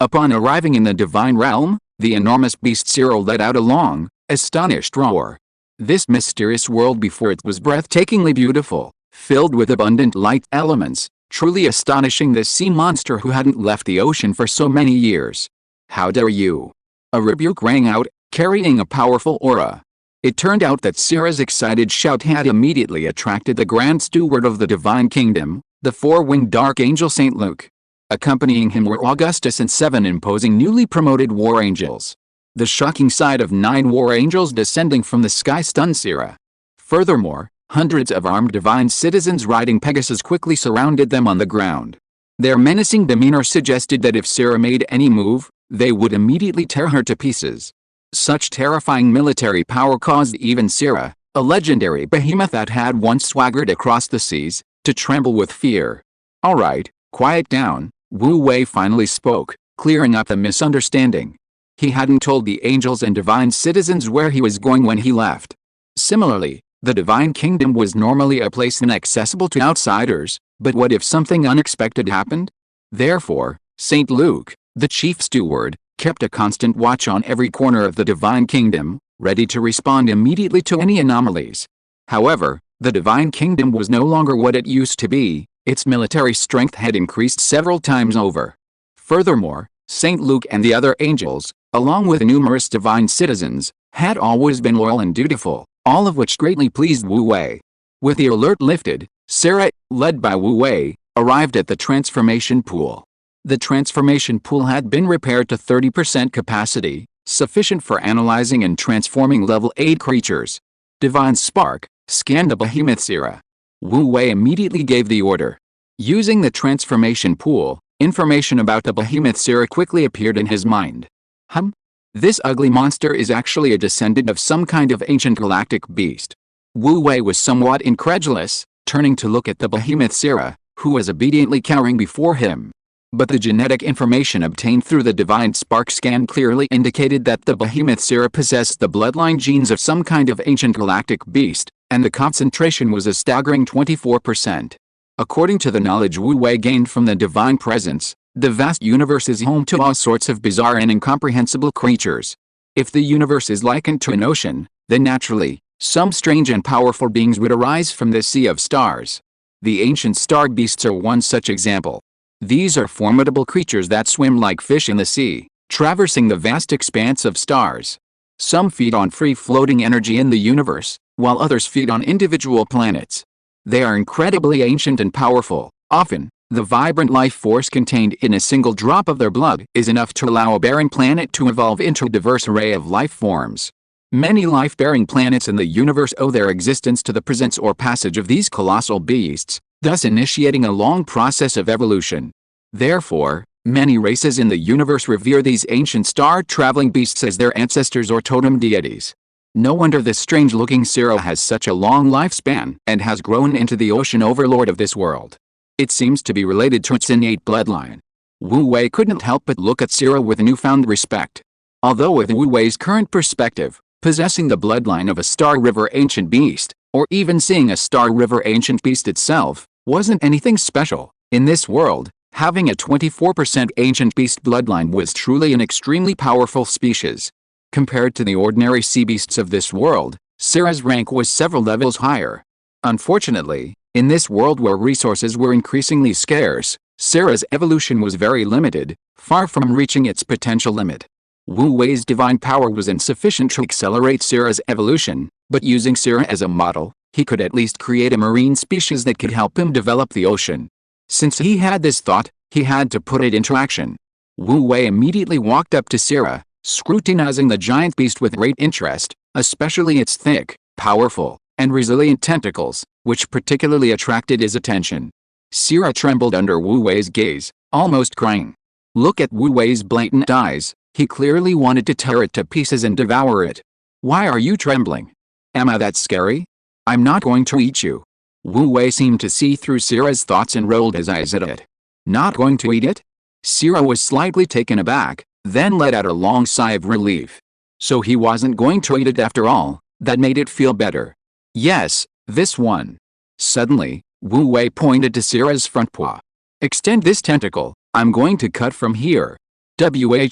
Upon arriving in the divine realm, the enormous beast Sira let out a long, astonished roar. This mysterious world before it was breathtakingly beautiful, filled with abundant light elements, truly astonishing this sea monster who hadn't left the ocean for so many years. How dare you! A rebuke rang out, carrying a powerful aura. It turned out that Sira's excited shout had immediately attracted the Grand Steward of the Divine Kingdom, the four-winged Archangel Saint Luke. Accompanying him were Augustus and 7 imposing newly promoted war angels. The shocking sight of 9 war angels descending from the sky stunned Sira. Furthermore, hundreds of armed divine citizens riding Pegasus quickly surrounded them on the ground. Their menacing demeanor suggested that if Sira made any move, they would immediately tear her to pieces. Such terrifying military power caused even Sira, a legendary behemoth that had once swaggered across the seas, to tremble with fear. "Alright, quiet down," Wu Wei finally spoke, clearing up the misunderstanding. He hadn't told the angels and divine citizens where he was going when he left. Similarly, the divine kingdom was normally a place inaccessible to outsiders, but what if something unexpected happened? Therefore, St. Luke, the chief steward, kept a constant watch on every corner of the divine kingdom, ready to respond immediately to any anomalies. However, the divine kingdom was no longer what it used to be. Its military strength had increased several times over. Furthermore, St. Luke and the other angels, along with numerous divine citizens, had always been loyal and dutiful, all of which greatly pleased Wu Wei. With the alert lifted, Sira, led by Wu Wei, arrived at the transformation pool. The transformation pool had been repaired to 30% capacity, sufficient for analyzing and transforming level 8 creatures. Divine Spark scanned the behemoth Sira. Wu Wei immediately gave the order. Using the transformation pool, information about the behemoth Sira quickly appeared in his mind. This ugly monster is actually a descendant of some kind of ancient galactic beast. Wu Wei was somewhat incredulous, turning to look at the behemoth Sira, who was obediently cowering before him. But the genetic information obtained through the divine spark scan clearly indicated that the behemoth Sira possessed the bloodline genes of some kind of ancient galactic beast, and the concentration was a staggering 24%. According to the knowledge Wu Wei gained from the divine presence, the vast universe is home to all sorts of bizarre and incomprehensible creatures. If the universe is likened to an ocean, then naturally, some strange and powerful beings would arise from this sea of stars. The ancient star beasts are one such example. These are formidable creatures that swim like fish in the sea, traversing the vast expanse of stars. Some feed on free-floating energy in the universe, while others feed on individual planets. They are incredibly ancient and powerful. Often, the vibrant life force contained in a single drop of their blood is enough to allow a barren planet to evolve into a diverse array of life forms. Many life-bearing planets in the universe owe their existence to the presence or passage of these colossal beasts, thus initiating a long process of evolution. Therefore, many races in the universe revere these ancient star-traveling beasts as their ancestors or totem deities. No wonder this strange-looking Sira has such a long lifespan and has grown into the ocean overlord of this world. It seems to be related to its innate bloodline. Wu Wei couldn't help but look at Sira with newfound respect. Although with Wu Wei's current perspective, possessing the bloodline of a Star River ancient beast, or even seeing a Star River ancient beast itself, wasn't anything special. In this world, having a 24% ancient beast bloodline was truly an extremely powerful species. Compared to the ordinary sea beasts of this world, Sira's rank was several levels higher. Unfortunately, in this world where resources were increasingly scarce, Sira's evolution was very limited, far from reaching its potential limit. Wu Wei's divine power was insufficient to accelerate Sira's evolution, but using Sira as a model, he could at least create a marine species that could help him develop the ocean. Since he had this thought, he had to put it into action. Wu Wei immediately walked up to Sira, scrutinizing the giant beast with great interest, especially its thick, powerful, and resilient tentacles, which particularly attracted his attention. Sira trembled under Wu Wei's gaze, almost crying. Look at Wu Wei's blatant eyes, he clearly wanted to tear it to pieces and devour it. Why are you trembling? Am I that scary? I'm not going to eat you. Wu Wei seemed to see through Sira's thoughts and rolled his eyes at it. Not going to eat it? Sira was slightly taken aback, then let out a long sigh of relief. So he wasn't going to eat it after all. That made it feel better. Yes, this one. Suddenly, Wu Wei pointed to Sira's front paw. Extend this tentacle, I'm going to cut from here.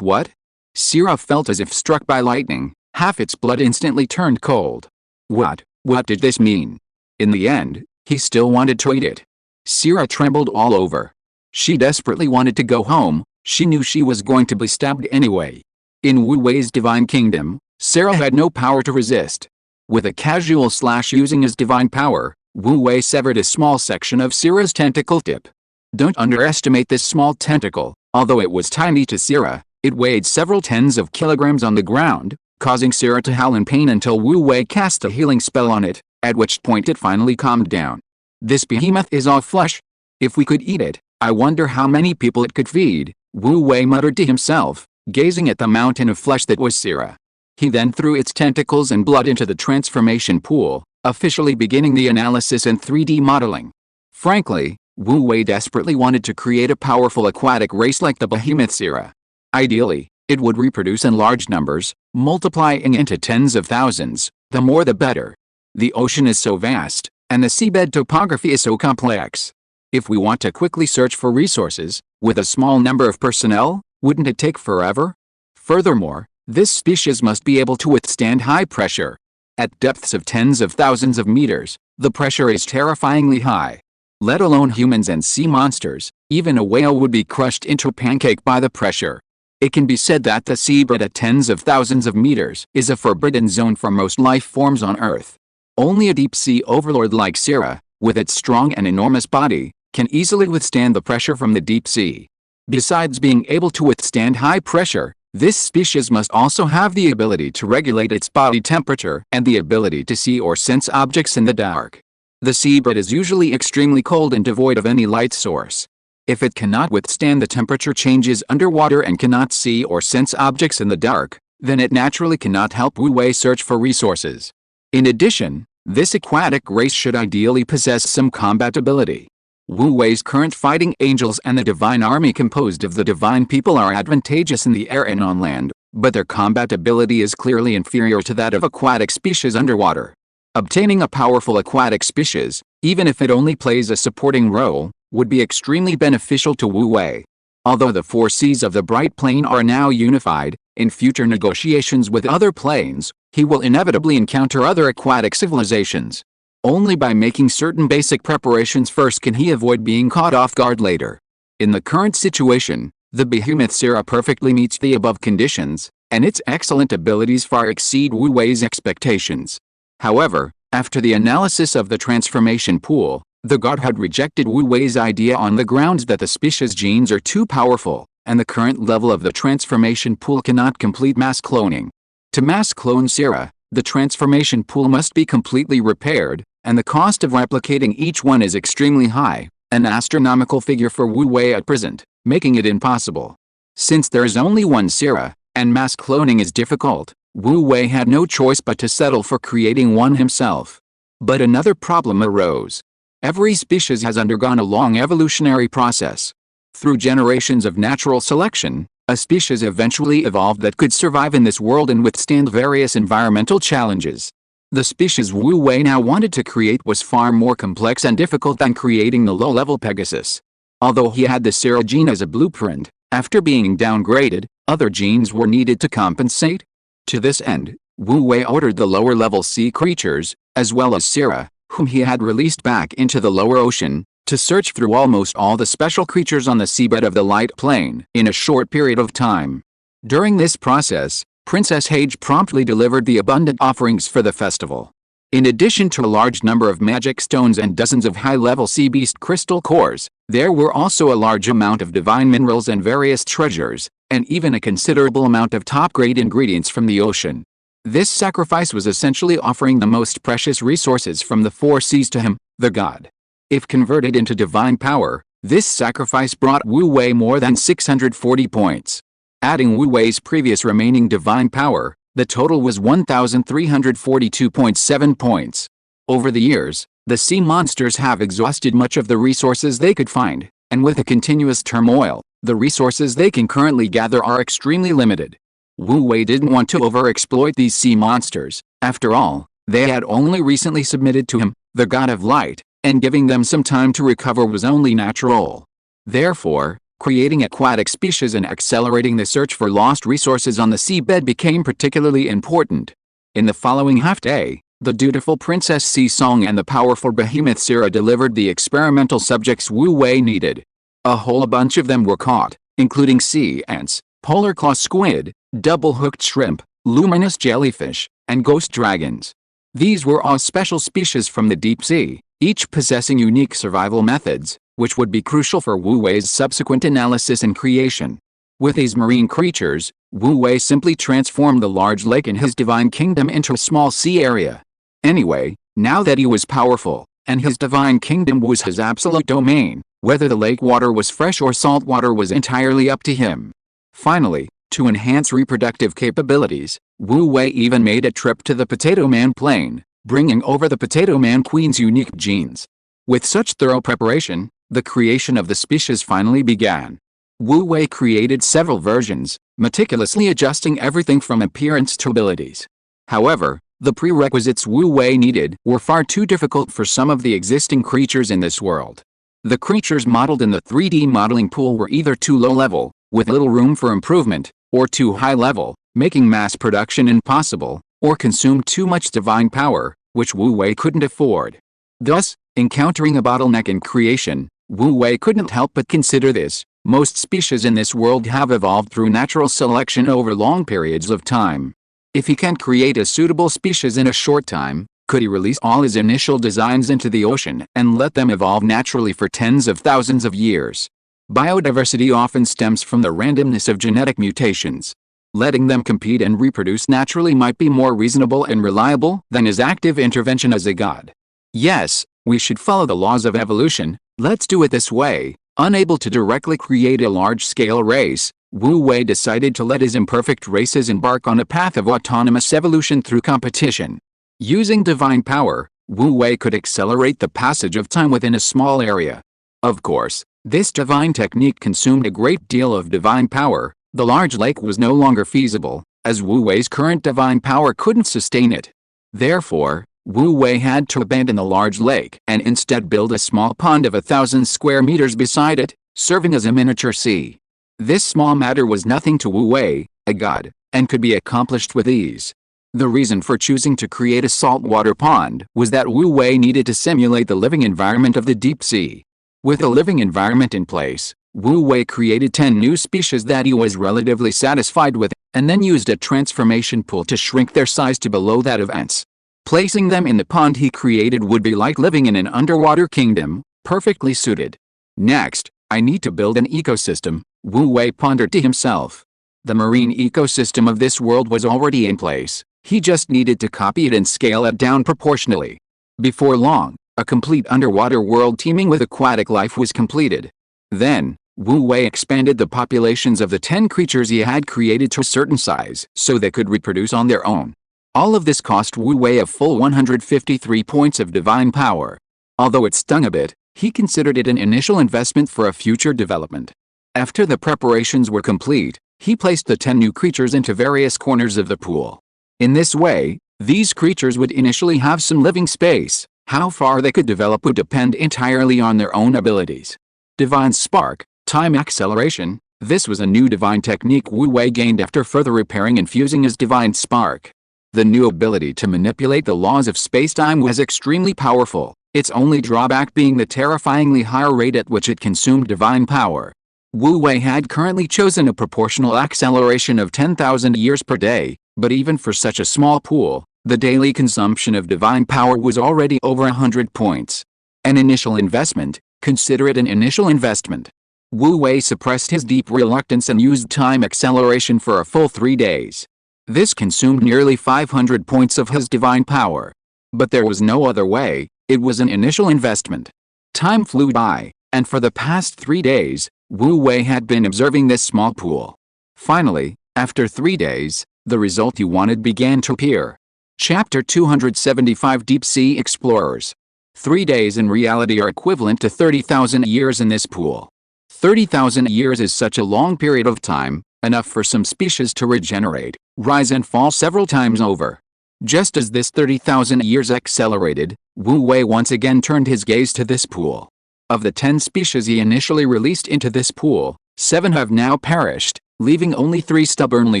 What? Sira felt as if struck by lightning, half its blood instantly turned cold. What did this mean? In the end, he still wanted to eat it. Sira trembled all over. She desperately wanted to go home, she knew she was going to be stabbed anyway. In Wu Wei's divine kingdom, Sira had no power to resist. With a casual slash using his divine power, Wu Wei severed a small section of Sira's tentacle tip. Don't underestimate this small tentacle. Although it was tiny to Sierra, it weighed several tens of kilograms on the ground, causing Sierra to howl in pain until Wu Wei cast a healing spell on it, at which point it finally calmed down. This behemoth is all flesh. If we could eat it, I wonder how many people it could feed, Wu Wei muttered to himself, gazing at the mountain of flesh that was Sierra. He then threw its tentacles and blood into the transformation pool, officially beginning the analysis and 3D modeling. Frankly, Wu Wei desperately wanted to create a powerful aquatic race like the behemoth Sierra. Ideally, it would reproduce in large numbers, multiplying into tens of thousands, the more the better. The ocean is so vast, and the seabed topography is so complex. If we want to quickly search for resources, with a small number of personnel, wouldn't it take forever? Furthermore, this species must be able to withstand high pressure. At depths of tens of thousands of meters, the pressure is terrifyingly high. Let alone humans and sea monsters, even a whale would be crushed into a pancake by the pressure. It can be said that the seabed at tens of thousands of meters is a forbidden zone for most life forms on Earth. Only a deep-sea overlord like Sierra, with its strong and enormous body, can easily withstand the pressure from the deep sea. Besides being able to withstand high pressure, this species must also have the ability to regulate its body temperature and the ability to see or sense objects in the dark. The seabed is usually extremely cold and devoid of any light source. If it cannot withstand the temperature changes underwater and cannot see or sense objects in the dark, then it naturally cannot help Wu Wei search for resources. In addition, this aquatic race should ideally possess some combat ability. Wu Wei's current fighting angels and the divine army composed of the divine people are advantageous in the air and on land, but their combat ability is clearly inferior to that of aquatic species underwater. Obtaining a powerful aquatic species, even if it only plays a supporting role, would be extremely beneficial to Wu Wei. Although the 4 seas of the Bright Plane are now unified, in future negotiations with other planes, he will inevitably encounter other aquatic civilizations. Only by making certain basic preparations first can he avoid being caught off guard later. In the current situation, the behemoth Sierra perfectly meets the above conditions, and its excellent abilities far exceed Wu Wei's expectations. However, after the analysis of the transformation pool, the god had rejected Wu Wei's idea on the grounds that the species genes are too powerful, and the current level of the transformation pool cannot complete mass cloning. To mass clone Sierra, the transformation pool must be completely repaired, and the cost of replicating each one is extremely high, an astronomical figure for Wu Wei at present, making it impossible. Since there is only one Sierra, and mass cloning is difficult, Wu Wei had no choice but to settle for creating one himself. But another problem arose. Every species has undergone a long evolutionary process. Through generations of natural selection, a species eventually evolved that could survive in this world and withstand various environmental challenges. The species Wu Wei now wanted to create was far more complex and difficult than creating the low-level Pegasus. Although he had the Sierra gene as a blueprint, after being downgraded, other genes were needed to compensate. To this end, Wu Wei ordered the lower-level sea creatures, as well as Sierra, whom he had released back into the lower ocean, to search through almost all the special creatures on the seabed of the light plane in a short period of time. During this process, Princess Hage promptly delivered the abundant offerings for the festival. In addition to a large number of magic stones and dozens of high-level sea beast crystal cores, there were also a large amount of divine minerals and various treasures, and even a considerable amount of top-grade ingredients from the ocean. This sacrifice was essentially offering the most precious resources from the 4 seas to him, the god. If converted into divine power, this sacrifice brought Wu Wei more than 640 points. Adding Wu Wei's previous remaining divine power, the total was 1,342.7 points. Over the years, the sea monsters have exhausted much of the resources they could find, and with a continuous turmoil, the resources they can currently gather are extremely limited. Wu Wei didn't want to overexploit these sea monsters. After all, they had only recently submitted to him, the god of light, and giving them some time to recover was only natural. Therefore, creating aquatic species and accelerating the search for lost resources on the seabed became particularly important. In the following half-day, the dutiful Princess Sea Song and the powerful behemoth Sierra delivered the experimental subjects Wu Wei needed. A whole bunch of them were caught, including sea ants, polar claw squid, double-hooked shrimp, luminous jellyfish, and ghost dragons. These were all special species from the deep sea, each possessing unique survival methods, which would be crucial for Wu Wei's subsequent analysis and creation. With these marine creatures, Wu Wei simply transformed the large lake in his divine kingdom into a small sea area. Anyway, now that he was powerful, and his divine kingdom was his absolute domain, whether the lake water was fresh or salt water was entirely up to him. Finally, to enhance reproductive capabilities, Wu Wei even made a trip to the Potato Man Plain, bringing over the Potato Man Queen's unique genes. With such thorough preparation, the creation of the species finally began. Wu Wei created several versions, meticulously adjusting everything from appearance to abilities. However, the prerequisites Wu Wei needed were far too difficult for some of the existing creatures in this world. The creatures modeled in the 3D modeling pool were either too low level, with little room for improvement, or too high level, making mass production impossible, or consumed too much divine power, which Wu Wei couldn't afford. Thus, encountering a bottleneck in creation, Wu Wei couldn't help but consider this: most species in this world have evolved through natural selection over long periods of time. If he can't create a suitable species in a short time, could he release all his initial designs into the ocean and let them evolve naturally for tens of thousands of years? Biodiversity often stems from the randomness of genetic mutations. Letting them compete and reproduce naturally might be more reasonable and reliable than his active intervention as a god. Yes, we should follow the laws of evolution. Let's do it this way. Unable to directly create a large-scale race, Wu Wei decided to let his imperfect races embark on a path of autonomous evolution through competition. Using divine power, Wu Wei could accelerate the passage of time within a small area. Of course, this divine technique consumed a great deal of divine power. The large lake was no longer feasible, as Wu Wei's current divine power couldn't sustain it. Therefore, Wu Wei had to abandon the large lake and instead build a small pond of 1,000 square meters beside it, serving as a miniature sea. This small matter was nothing to Wu Wei, a god, and could be accomplished with ease. The reason for choosing to create a saltwater pond was that Wu Wei needed to simulate the living environment of the deep sea. With a living environment in place, Wu Wei created 10 new species that he was relatively satisfied with, and then used a transformation pool to shrink their size to below that of ants. Placing them in the pond he created would be like living in an underwater kingdom, perfectly suited. Next, I need to build an ecosystem, Wu Wei pondered to himself. The marine ecosystem of this world was already in place, he just needed to copy it and scale it down proportionally. Before long, a complete underwater world teeming with aquatic life was completed. Then, Wu Wei expanded the populations of the 10 creatures he had created to a certain size so they could reproduce on their own. All of this cost Wu Wei a full 153 points of divine power. Although it stung a bit, he considered it an initial investment for a future development. After the preparations were complete, he placed the 10 new creatures into various corners of the pool. In this way, these creatures would initially have some living space. How far they could develop would depend entirely on their own abilities. Divine Spark, Time Acceleration. This was a new divine technique Wu Wei gained after further repairing and fusing his divine spark. The new ability to manipulate the laws of space-time was extremely powerful, its only drawback being the terrifyingly high rate at which it consumed divine power. Wu Wei had currently chosen a proportional acceleration of 10,000 years per day, but even for such a small pool, the daily consumption of divine power was already over 100 points. An initial investment. Consider it an initial investment. Wu Wei suppressed his deep reluctance and used time acceleration for a full 3 days. This consumed nearly 500 points of his divine power. But there was no other way, it was an initial investment. Time flew by, and for the past 3 days, Wu Wei had been observing this small pool. Finally, after 3 days, the result he wanted began to appear. Chapter 275 Deep Sea Explorers. 3 days in reality are equivalent to 30,000 years in this pool. 30,000 years is such a long period of time, enough for some species to regenerate, rise and fall several times over. Just as this 30,000 years accelerated, Wu Wei once again turned his gaze to this pool. Of the 10 species he initially released into this pool, 7 have now perished, leaving only 3 stubbornly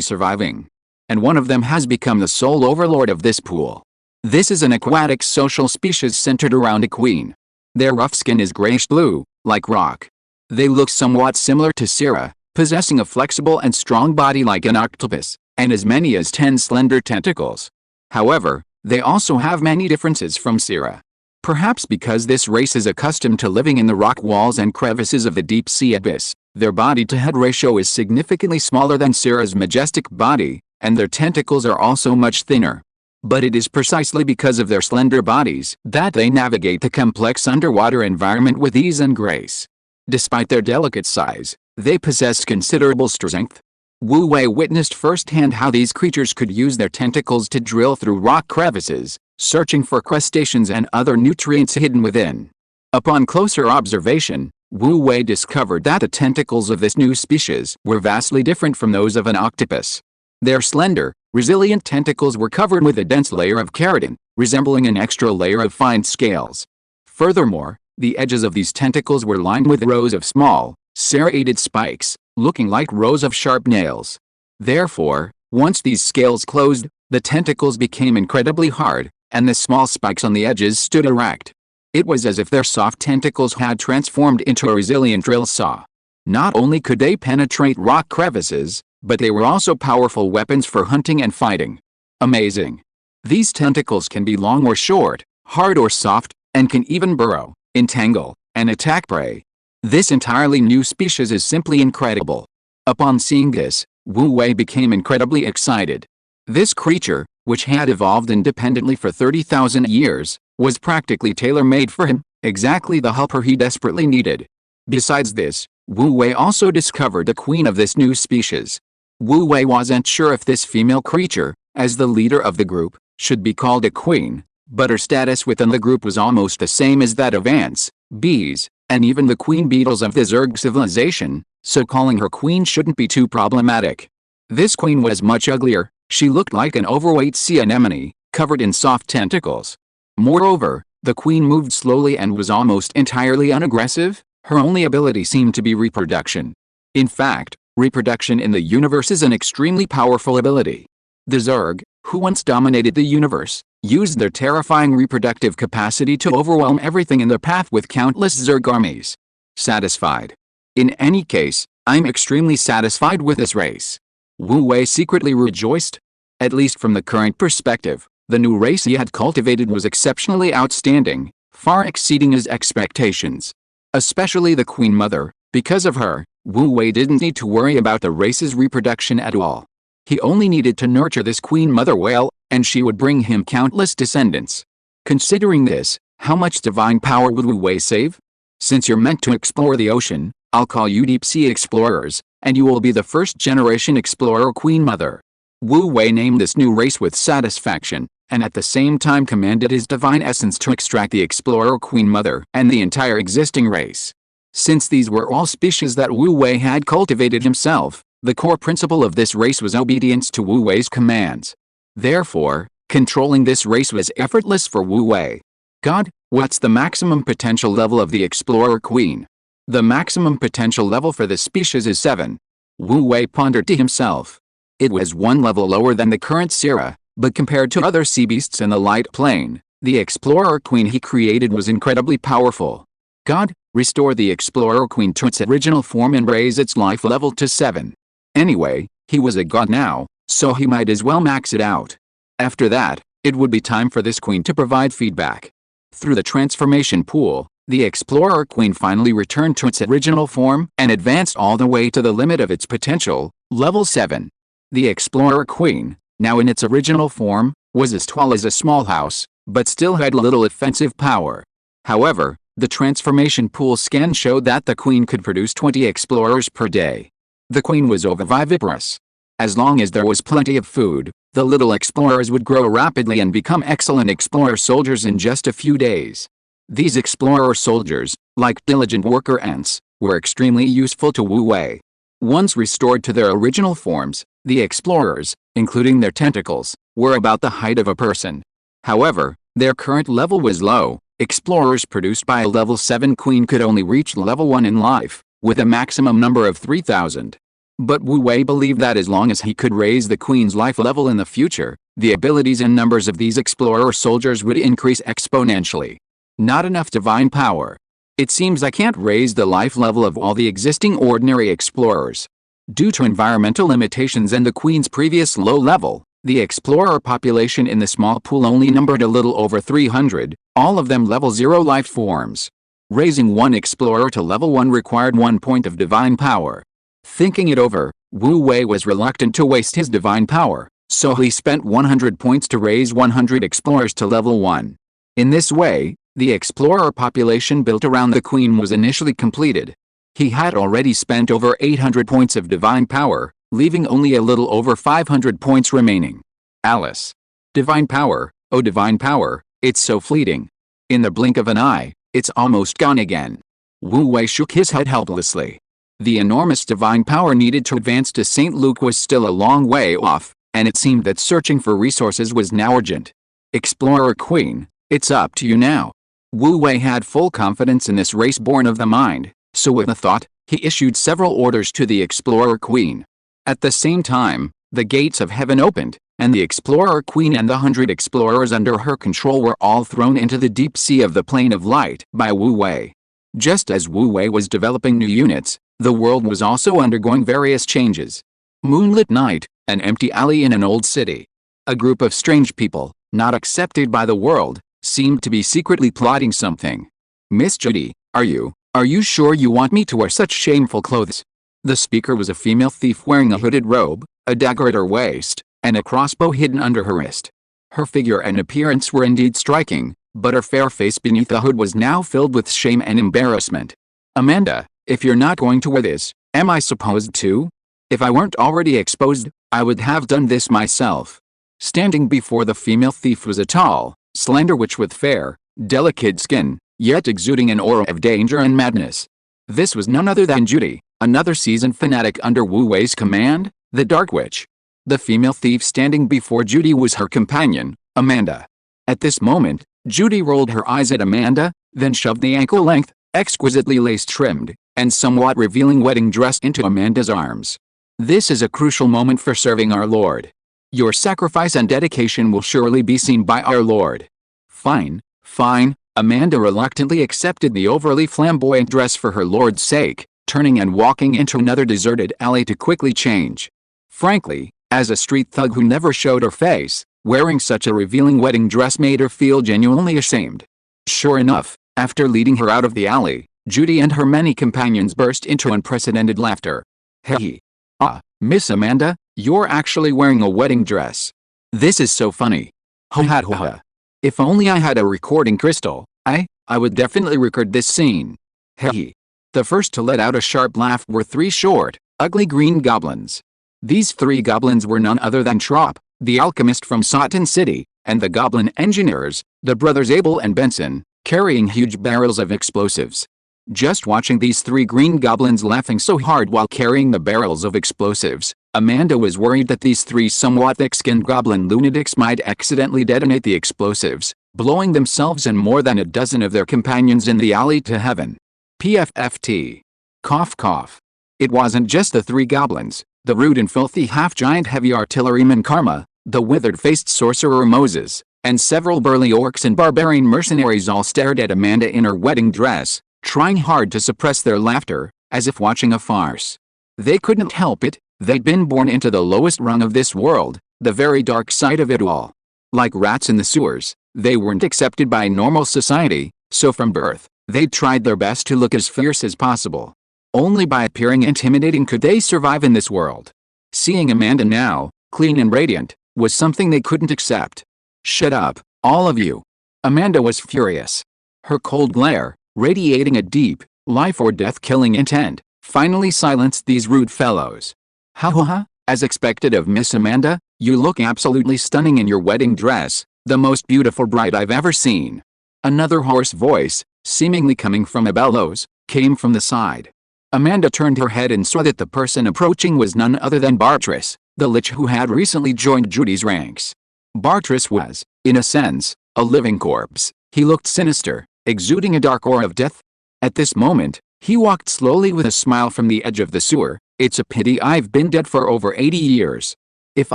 surviving. And one of them has become the sole overlord of this pool. This is an aquatic social species centered around a queen. Their rough skin is grayish-blue, like rock. They look somewhat similar to Syrah, possessing a flexible and strong body like an octopus, and as many as 10 slender tentacles. However, they also have many differences from Syrah. Perhaps because this race is accustomed to living in the rock walls and crevices of the deep sea abyss, their body-to-head ratio is significantly smaller than Sera's majestic body, and their tentacles are also much thinner. But it is precisely because of their slender bodies that they navigate the complex underwater environment with ease and grace. Despite their delicate size, they possess considerable strength. Wu Wei witnessed firsthand how these creatures could use their tentacles to drill through rock crevices, searching for crustaceans and other nutrients hidden within. Upon closer observation, Wu Wei discovered that the tentacles of this new species were vastly different from those of an octopus. Their slender, resilient tentacles were covered with a dense layer of keratin, resembling an extra layer of fine scales. Furthermore, the edges of these tentacles were lined with rows of small, serrated spikes, looking like rows of sharp nails. Therefore, once these scales closed, the tentacles became incredibly hard, and the small spikes on the edges stood erect. It was as if their soft tentacles had transformed into a resilient drill saw. Not only could they penetrate rock crevices, but they were also powerful weapons for hunting and fighting. Amazing. These tentacles can be long or short, hard or soft, and can even burrow, entangle, and attack prey. This entirely new species is simply incredible. Upon seeing this, Wu Wei became incredibly excited. This creature, which had evolved independently for 30,000 years, was practically tailor-made for him, exactly the helper he desperately needed. Besides this, Wu Wei also discovered the queen of this new species. Wu Wei wasn't sure if this female creature, as the leader of the group, should be called a queen, but her status within the group was almost the same as that of ants, bees, and even the queen beetles of the Zerg civilization, so calling her queen shouldn't be too problematic. This queen was much uglier. She looked like an overweight sea anemone, covered in soft tentacles. Moreover, the queen moved slowly and was almost entirely unaggressive. Her only ability seemed to be reproduction. In fact, reproduction in the universe is an extremely powerful ability. The Zerg, who once dominated the universe, used their terrifying reproductive capacity to overwhelm everything in their path with countless Zerg armies. Satisfied. In any case, I'm extremely satisfied with this race. Wu Wei secretly rejoiced. At least from the current perspective, the new race he had cultivated was exceptionally outstanding, far exceeding his expectations. Especially the Queen Mother. Because of her, Wu Wei didn't need to worry about the race's reproduction at all. He only needed to nurture this Queen Mother well, and she would bring him countless descendants. Considering this, how much divine power would Wu Wei save? Since you're meant to explore the ocean, I'll call you deep sea explorers, and you will be the first generation explorer Queen Mother. Wu Wei named this new race with satisfaction, and at the same time commanded his divine essence to extract the explorer Queen Mother and the entire existing race. Since these were all species that Wu Wei had cultivated himself, the core principle of this race was obedience to Wu Wei's commands. Therefore, controlling this race was effortless for Wu Wei. God, what's the maximum potential level of the Explorer Queen? The maximum potential level for this species is 7. Wu Wei pondered to himself. It was one level lower than the current Sera, but compared to other sea beasts in the light plane, the Explorer Queen he created was incredibly powerful. God, restore the Explorer Queen to its original form and raise its life level to 7. Anyway, he was a god now, so he might as well max it out. After that, it would be time for this queen to provide feedback. Through the transformation pool, the Explorer Queen finally returned to its original form and advanced all the way to the limit of its potential, level 7. The Explorer Queen, now in its original form, was as tall as a small house, but still had little offensive power. However, the transformation pool scan showed that the queen could produce 20 explorers per day. The queen was oviviparous. As long as there was plenty of food, the little explorers would grow rapidly and become excellent explorer soldiers in just a few days. These explorer soldiers, like diligent worker ants, were extremely useful to Wu Wei. Once restored to their original forms, the explorers, including their tentacles, were about the height of a person. However, their current level was low. Explorers produced by a level 7 queen could only reach level 1 in life, with a maximum number of 3,000. But Wu Wei believed that as long as he could raise the queen's life level in the future, the abilities and numbers of these explorer soldiers would increase exponentially. Not enough divine power. It seems I can't raise the life level of all the existing ordinary explorers. Due to environmental limitations and the queen's previous low level, The explorer population in the small pool only numbered a little over 300, all of them level 0 life forms. Raising one explorer to level 1 required 1 point of divine power. Thinking it over, Wu Wei was reluctant to waste his divine power, so he spent 100 points to raise 100 explorers to level 1. In this way, the explorer population built around the queen was initially completed. He had already spent over 800 points of divine power, leaving only a little over 500 points remaining. Alice. Divine power, oh divine power, it's so fleeting. In the blink of an eye, it's almost gone again. Wu Wei shook his head helplessly. The enormous divine power needed to advance to St. Luke was still a long way off, and it seemed that searching for resources was now urgent. Explorer Queen, it's up to you now. Wu Wei had full confidence in this race born of the mind, so with a thought, he issued several orders to the Explorer Queen. At the same time, the gates of heaven opened, and the Explorer Queen and the 100 explorers under her control were all thrown into the deep sea of the Plane of Light by Wu Wei. Just as Wu Wei was developing new units, the world was also undergoing various changes. Moonlit night, an empty alley in an old city. A group of strange people, not accepted by the world, seemed to be secretly plotting something. Miss Judy, are you sure you want me to wear such shameful clothes? The speaker was a female thief wearing a hooded robe, a dagger at her waist, and a crossbow hidden under her wrist. Her figure and appearance were indeed striking, but her fair face beneath the hood was now filled with shame and embarrassment. Amanda, if you're not going to wear this, am I supposed to? If I weren't already exposed, I would have done this myself. Standing before the female thief was a tall, slender witch with fair, delicate skin, yet exuding an aura of danger and madness. This was none other than Judy, another seasoned fanatic under Wu Wei's command, the Dark Witch. The female thief standing before Judy was her companion, Amanda. At this moment, Judy rolled her eyes at Amanda, then shoved the ankle-length, exquisitely lace-trimmed, and somewhat revealing wedding dress into Amanda's arms. This is a crucial moment for serving our Lord. Your sacrifice and dedication will surely be seen by our Lord. Fine, fine, Amanda reluctantly accepted the overly flamboyant dress for her Lord's sake, turning and walking into another deserted alley to quickly change. Frankly, as a street thug who never showed her face, wearing such a revealing wedding dress made her feel genuinely ashamed. Sure enough, after leading her out of the alley, Judy and her many companions burst into unprecedented laughter. Hey! Ah, Miss Amanda, you're actually wearing a wedding dress. This is so funny. Ha ha ha ha. If only I had a recording crystal, I would definitely record this scene. Hey! The first to let out a sharp laugh were 3 short, ugly green goblins. These 3 goblins were none other than Trop, the alchemist from Sawton City, and the goblin engineers, the brothers Abel and Benson, carrying huge barrels of explosives. Just watching these 3 green goblins laughing so hard while carrying the barrels of explosives, Amanda was worried that these 3 somewhat thick-skinned goblin lunatics might accidentally detonate the explosives, blowing themselves and more than a dozen of their companions in the alley to heaven. PFFT. Cough cough. It wasn't just the 3 goblins, the rude and filthy half-giant heavy artilleryman Karma, the withered-faced sorcerer Moses, and several burly orcs and barbarian mercenaries all stared at Amanda in her wedding dress, trying hard to suppress their laughter, as if watching a farce. They couldn't help it, they'd been born into the lowest rung of this world, the very dark side of it all. Like rats in the sewers, they weren't accepted by normal society, so from birth, they'd tried their best to look as fierce as possible. Only by appearing intimidating could they survive in this world. Seeing Amanda now, clean and radiant, was something they couldn't accept. Shut up, all of you. Amanda was furious. Her cold glare, radiating a deep, life-or-death killing intent, finally silenced these rude fellows. Ha ha ha, as expected of Miss Amanda, you look absolutely stunning in your wedding dress, the most beautiful bride I've ever seen. Another hoarse voice, seemingly coming from a bellows, came from the side. Amanda turned her head and saw that the person approaching was none other than Bartris, the lich who had recently joined Judy's ranks. Bartris was, in a sense, a living corpse. He looked sinister, exuding a dark aura of death. At this moment, he walked slowly with a smile from the edge of the sewer. It's a pity I've been dead for over 80 years. If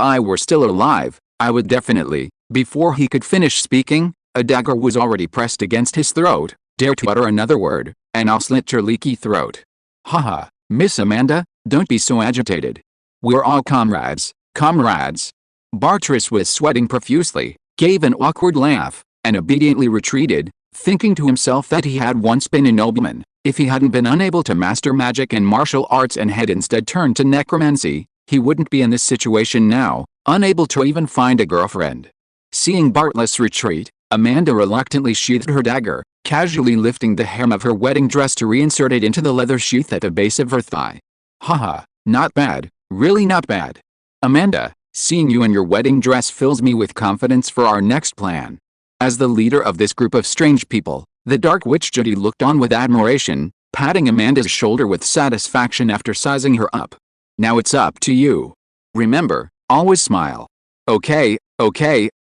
I were still alive, I would definitely. Before he could finish speaking, a dagger was already pressed against his throat. Dare to utter another word, and I'll slit your leaky throat. Haha, Miss Amanda, don't be so agitated. We're all comrades, comrades. Bartris was sweating profusely, gave an awkward laugh, and obediently retreated, thinking to himself that he had once been a nobleman. If he hadn't been unable to master magic and martial arts and had instead turned to necromancy, he wouldn't be in this situation now, unable to even find a girlfriend. Seeing Bartlis retreat, Amanda reluctantly sheathed her dagger, casually lifting the hem of her wedding dress to reinsert it into the leather sheath at the base of her thigh. Haha, not bad, really not bad. Amanda, seeing you in your wedding dress fills me with confidence for our next plan. As the leader of this group of strange people, the Dark Witch Judy looked on with admiration, patting Amanda's shoulder with satisfaction after sizing her up. Now it's up to you. Remember, always smile. Okay,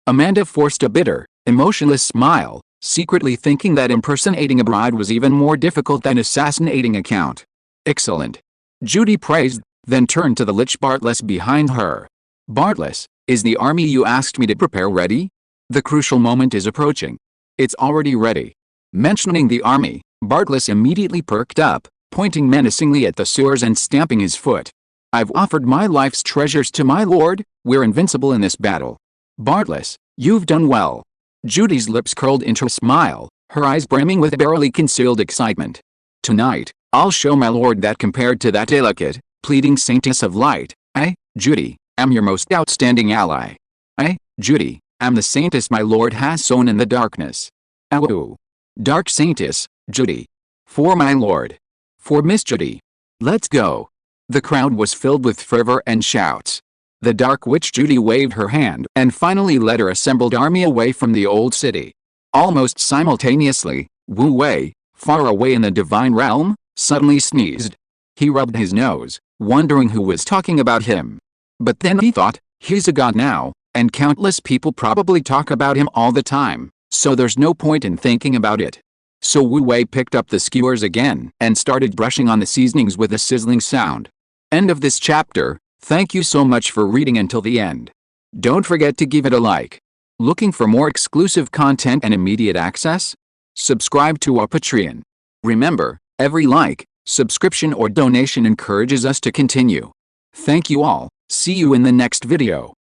Amanda forced a bitter, emotionless smile, secretly thinking that impersonating a bride was even more difficult than assassinating a count. Excellent. Judy praised, then turned to the Lich Bartlis behind her. Bartlis, is the army you asked me to prepare ready? The crucial moment is approaching. It's already ready. Mentioning the army, Bartlis immediately perked up, pointing menacingly at the sewers and stamping his foot. I've offered my life's treasures to my lord, we're invincible in this battle. Bartlis, you've done well. Judy's lips curled into a smile, her eyes brimming with barely concealed excitement. Tonight, I'll show my lord that compared to that delicate, pleading saintess of light, I, Judy, am your most outstanding ally. I, Judy, am the saintess my lord has sown in the darkness. Ow. Dark saintess, Judy. For my lord. For Miss Judy. Let's go. The crowd was filled with fervor and shouts. The Dark Witch Judy waved her hand and finally led her assembled army away from the old city. Almost simultaneously, Wu Wei, far away in the divine realm, suddenly sneezed. He rubbed his nose, wondering who was talking about him. But then he thought, he's a god now, and countless people probably talk about him all the time, so there's no point in thinking about it. So Wu Wei picked up the skewers again and started brushing on the seasonings with a sizzling sound. End of this chapter. Thank you so much for reading until the end. Don't forget to give it a like. Looking for more exclusive content and immediate access? Subscribe to our Patreon. Remember, every like, subscription or donation encourages us to continue. Thank you all. See you in the next video.